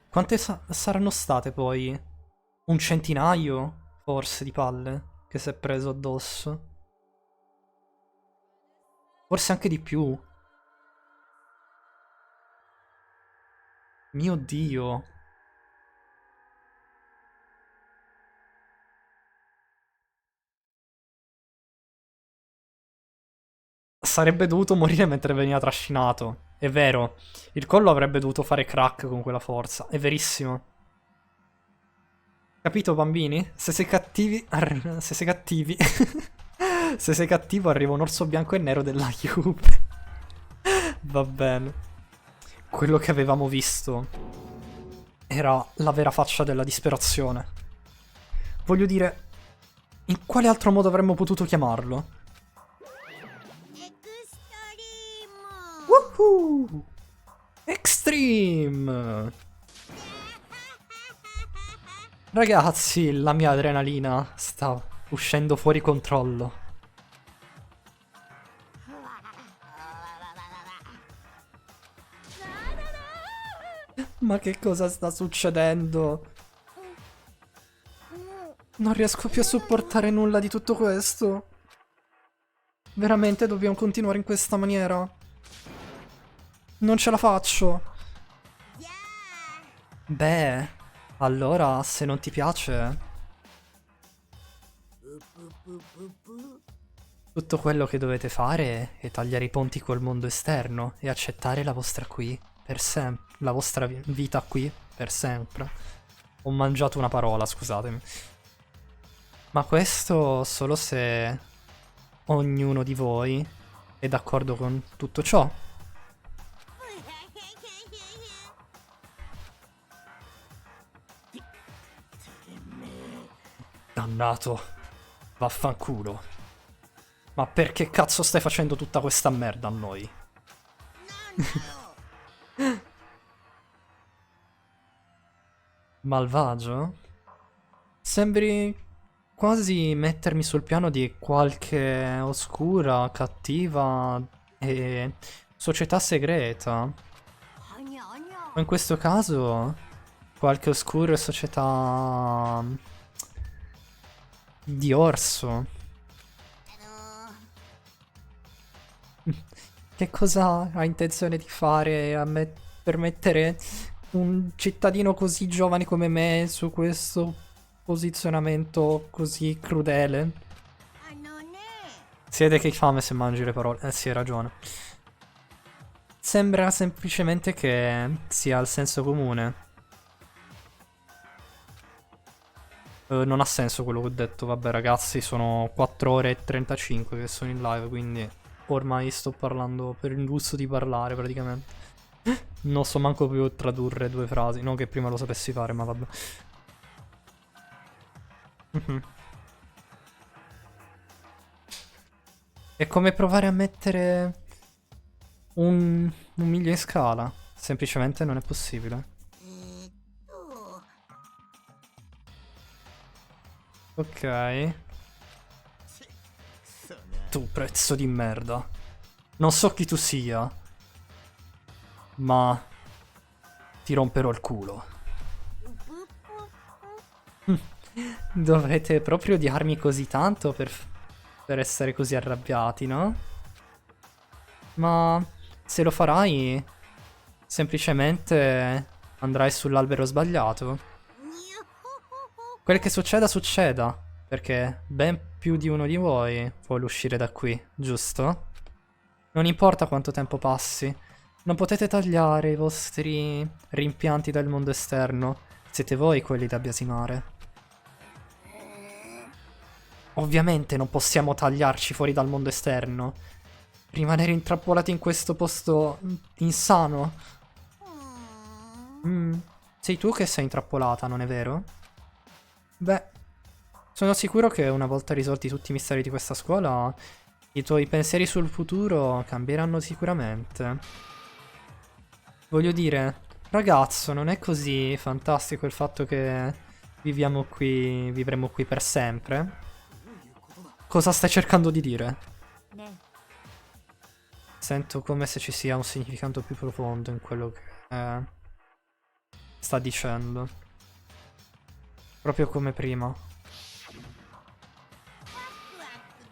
Quante saranno state poi? Un centinaio, forse, di palle che si è preso addosso. Forse anche di più. Mio Dio. Sarebbe dovuto morire mentre veniva trascinato. È vero. Il collo avrebbe dovuto fare crack con quella forza. È verissimo. Capito, bambini? Se sei cattivi... Se sei cattivi... Se sei cattivo arriva un orso bianco e nero della Juve. Va bene. Quello che avevamo visto era la vera faccia della disperazione. Voglio dire, in quale altro modo avremmo potuto chiamarlo? Woohoo! Extreme! Ragazzi, la mia adrenalina sta uscendo fuori controllo. Ma che cosa sta succedendo? Non riesco più a sopportare nulla di tutto questo. Veramente dobbiamo continuare in questa maniera? Non ce la faccio. Beh, allora, se non ti piace... Tutto quello che dovete fare è tagliare i ponti col mondo esterno e accettare la vostra qui per sempre. La vostra vita qui per sempre. Ho mangiato una parola, scusatemi. Ma questo solo se ognuno di voi è d'accordo con tutto ciò. Dannato. Vaffanculo. Ma perché cazzo stai facendo tutta questa merda a noi? Malvagio? Sembri quasi mettermi sul piano di qualche oscura, cattiva e società segreta. O in questo caso qualche oscura società di orso. Che cosa ha intenzione di fare per mettere un cittadino così giovane come me su questo posizionamento così crudele? Si vede che hai fame se mangi le parole. Sì, hai ragione. Sembra semplicemente che sia il senso comune. Non ha senso quello che ho detto. Vabbè ragazzi, sono 4 ore e 35 che sono in live, quindi ormai sto parlando per il gusto di parlare praticamente. Non so manco più tradurre 2 frasi. Non che prima lo sapessi fare, ma vabbè. È come provare a mettere un miglio in scala. Semplicemente non è possibile. Ok. Tu prezzo di merda. Non so chi tu sia, ma ti romperò il culo. Dovete proprio odiarmi così tanto per essere così arrabbiati, no? Ma se lo farai, semplicemente andrai sull'albero sbagliato. Quel che succeda, succeda. Perché ben più di uno di voi vuole uscire da qui, giusto? Non importa quanto tempo passi. Non potete tagliare i vostri rimpianti dal mondo esterno. Siete voi quelli da biasimare. Ovviamente non possiamo tagliarci fuori dal mondo esterno. Rimanere intrappolati in questo posto insano. Sei tu che sei intrappolata, non è vero? Beh, sono sicuro che una volta risolti tutti i misteri di questa scuola, i tuoi pensieri sul futuro cambieranno sicuramente. Voglio dire, ragazzo, non è così fantastico il fatto che vivremo qui per sempre? Cosa stai cercando di dire? Sento come se ci sia un significato più profondo in quello che sta dicendo. Proprio come prima.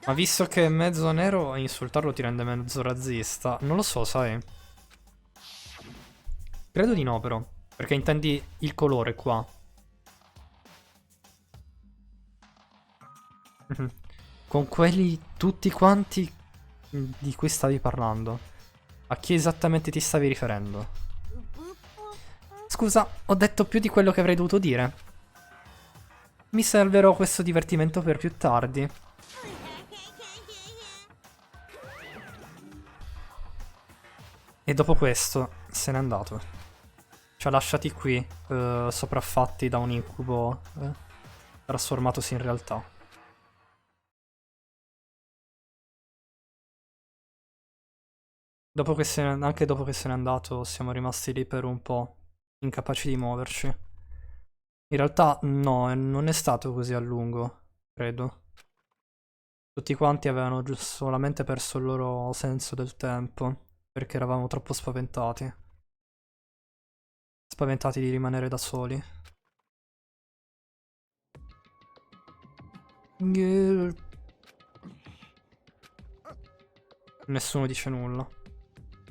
Ma visto che è mezzo nero, insultarlo ti rende mezzo razzista. Non lo so, sai. Credo di no, però. Perché intendi il colore qua. Con quelli tutti quanti di cui stavi parlando. A chi esattamente ti stavi riferendo? Scusa, ho detto più di quello che avrei dovuto dire. Mi salverò questo divertimento per più tardi. E dopo questo se n'è andato. Ci ha lasciati qui, sopraffatti da un incubo trasformatosi in realtà. Anche dopo che se n'è andato siamo rimasti lì per un po', incapaci di muoverci. In realtà no, non è stato così a lungo, credo. Tutti quanti avevano solamente perso il loro senso del tempo, perché eravamo troppo spaventati. Spaventati di rimanere da soli. Nessuno dice nulla.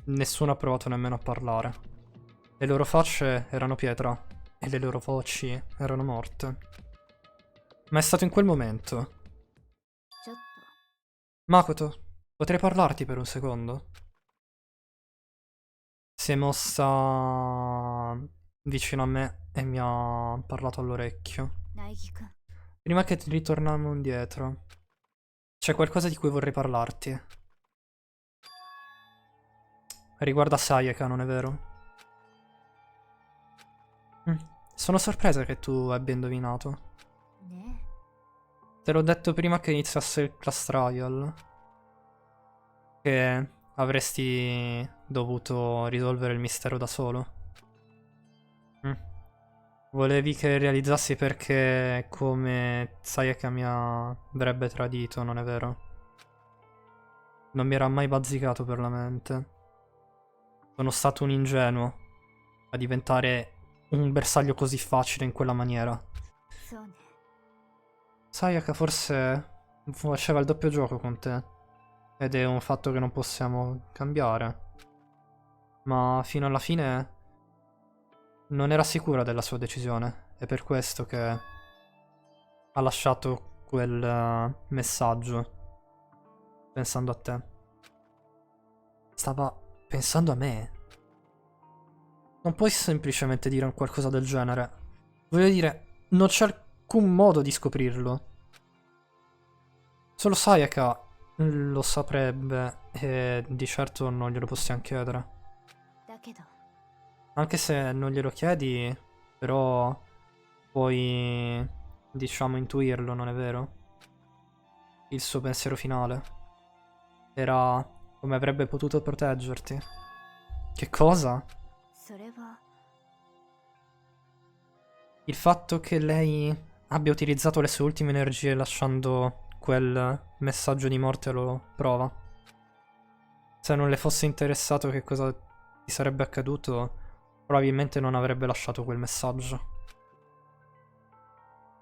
Nessuno ha provato nemmeno a parlare. Le loro facce erano pietra e le loro voci erano morte. Ma è stato in quel momento, Makoto, potrei parlarti per un secondo? Si è mossa vicino a me e mi ha parlato all'orecchio. Prima che ritorniamo indietro, c'è qualcosa di cui vorrei parlarti. Riguarda Sayaka, non è vero? Sono sorpresa che tu abbia indovinato. Te l'ho detto prima che iniziasse il class trial. Che avresti dovuto risolvere il mistero da solo. Volevi che realizzassi perché come Sayaka mi avrebbe tradito, non è vero? Non mi era mai bazzicato per la mente. Sono stato un ingenuo a diventare un bersaglio così facile in quella maniera. Sayaka forse faceva il doppio gioco con te. Ed è un fatto che non possiamo cambiare. Ma fino alla fine non era sicura della sua decisione. È per questo che ha lasciato quel messaggio pensando a te. Stava pensando a me. Non puoi semplicemente dire qualcosa del genere. Voglio dire, non c'è alcun modo di scoprirlo. Solo Sayaka lo saprebbe e di certo non glielo possiamo chiedere. Anche se non glielo chiedi, però puoi, diciamo, intuirlo, non è vero? Il suo pensiero finale era come avrebbe potuto proteggerti. Che cosa? Il fatto che lei abbia utilizzato le sue ultime energie lasciando quel messaggio di morte lo prova. Se non le fosse interessato che cosa ti sarebbe accaduto, probabilmente non avrebbe lasciato quel messaggio.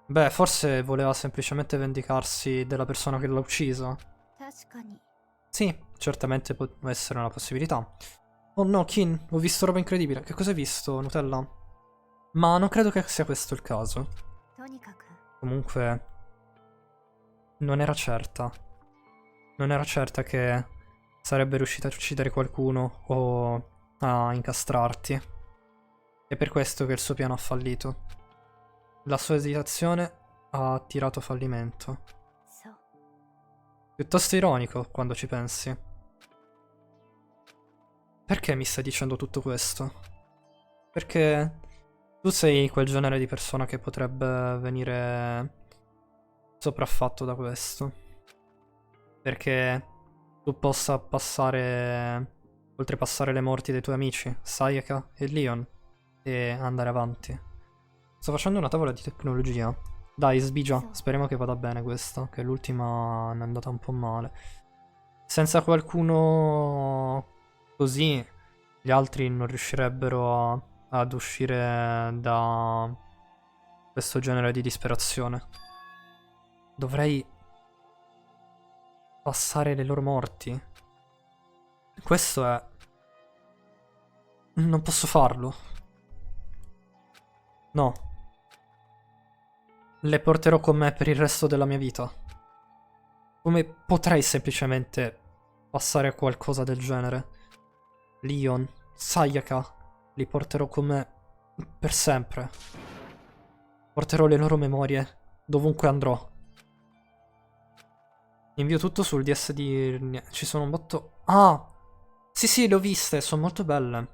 Beh, forse voleva semplicemente vendicarsi della persona che l'ha ucciso. Sì, certamente può essere una possibilità. Oh no, Kin, ho visto roba incredibile. Che cosa hai visto, Nutella? Ma non credo che sia questo il caso. Comunque, non era certa. Non era certa che sarebbe riuscita a uccidere qualcuno o a incastrarti. È per questo che il suo piano ha fallito. La sua esitazione ha attirato fallimento. Piuttosto ironico quando ci pensi. Perché mi stai dicendo tutto questo? Perché tu sei quel genere di persona che potrebbe venire sopraffatto da questo. Perché tu possa oltrepassare le morti dei tuoi amici, Sayaka e Leon, e andare avanti. Sto facendo una tavola di tecnologia. Dai, sbigia, speriamo che vada bene questa, che l'ultima è andata un po' male. Senza qualcuno così, gli altri non riuscirebbero ad uscire da questo genere di disperazione. Dovrei passare le loro morti. Questo è... Non posso farlo. No. Le porterò con me per il resto della mia vita. Come potrei semplicemente passare a qualcosa del genere? Leon, Sayaka, li porterò con me per sempre. Porterò le loro memorie dovunque andrò. Invio tutto sul DS di... Ci sono un botto... Ah! Sì, le ho viste, sono molto belle.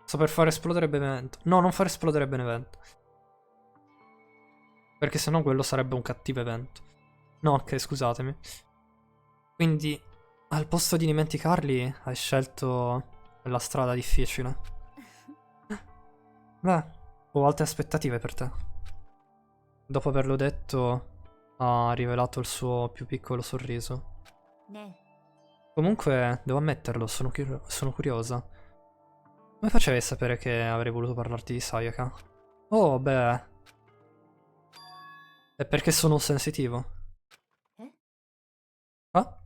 Sto per far esplodere Benevento. No, non far esplodere Benevento. Perché sennò quello sarebbe un cattivo evento. No, ok, scusatemi. Quindi, al posto di dimenticarli, hai scelto la strada difficile. Beh, ho alte aspettative per te. Dopo averlo detto, ha rivelato il suo più piccolo sorriso. Comunque, devo ammetterlo, sono curiosa. Come facevi a sapere che avrei voluto parlarti di Sayaka? Oh, beh... È perché sono sensitivo. Ah?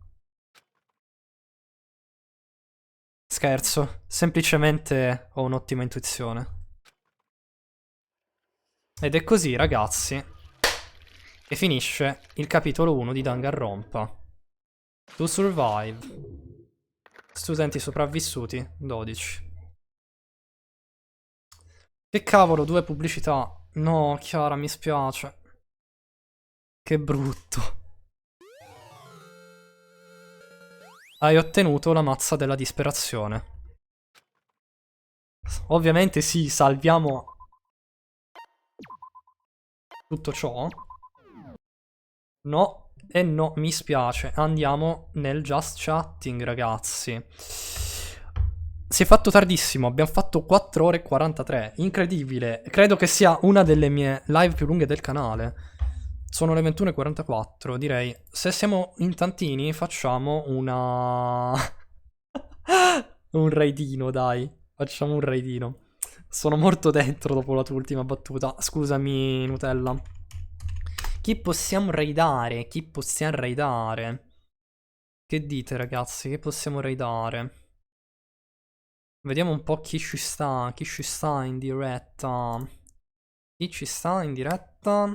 Scherzo, semplicemente ho un'ottima intuizione. Ed è così, ragazzi, che finisce il capitolo 1 di Danganronpa. To survive. Studenti sopravvissuti, 12. Che cavolo, 2 pubblicità. No, Chiara, mi spiace. Che brutto. Hai ottenuto la mazza della disperazione. Ovviamente sì, salviamo tutto ciò. No, e no, mi spiace. Andiamo nel just chatting, ragazzi. Si è fatto tardissimo, abbiamo fatto 4 ore e 43. Incredibile. Credo che sia una delle mie live più lunghe del canale. Sono le 21:44, direi. Se siamo in tantini, facciamo una... un raidino, dai. Facciamo un raidino. Sono morto dentro dopo la tua ultima battuta. Scusami, Nutella. Chi possiamo raidare? Chi possiamo raidare? Che dite, ragazzi? Che possiamo raidare? Vediamo un po' chi ci sta in diretta. Chi ci sta in diretta?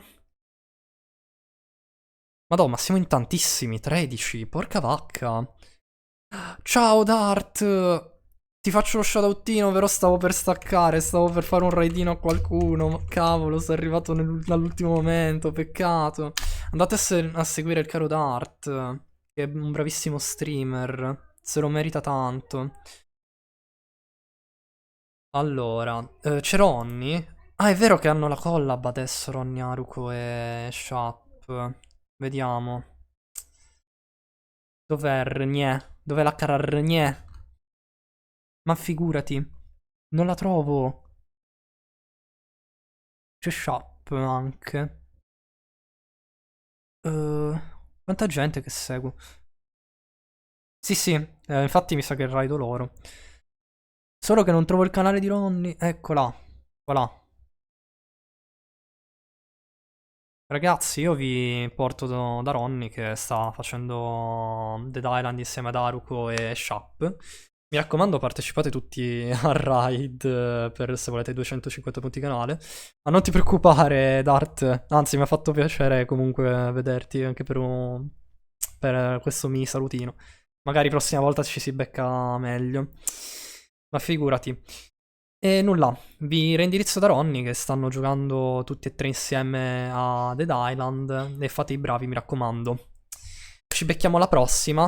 Madonna, ma siamo in tantissimi, 13, porca vacca. Ciao Dart! Ti faccio lo shoutoutino, però stavo per staccare, stavo per fare un raidino a qualcuno. Cavolo, sono arrivato all'ultimo momento, peccato. Andate a seguire il caro Dart, che è un bravissimo streamer, se lo merita tanto. Allora, c'è Ronny. Ah, è vero che hanno la collab adesso, Ronny, Haruko e Shap. Vediamo. Dov'è Rnie? Dov'è la cara Rnie? Ma figurati. Non la trovo. C'è Shap anche. Quanta gente che seguo. Sì, sì. Infatti mi sa che raido loro. Solo che non trovo il canale di Ronny. Eccola. Voilà. Ragazzi, io vi porto da Ronny che sta facendo Dead Island insieme ad Haruko e Shap. Mi raccomando, partecipate tutti al raid per se volete 250 punti canale. Ma non ti preoccupare, Dart. Anzi, mi ha fatto piacere comunque vederti anche per questo mini salutino. Magari prossima volta ci si becca meglio. Ma figurati. E nulla, vi reindirizzo da Ronny che stanno giocando tutti e tre insieme a Dead Island e fate i bravi, mi raccomando. Ci becchiamo alla prossima.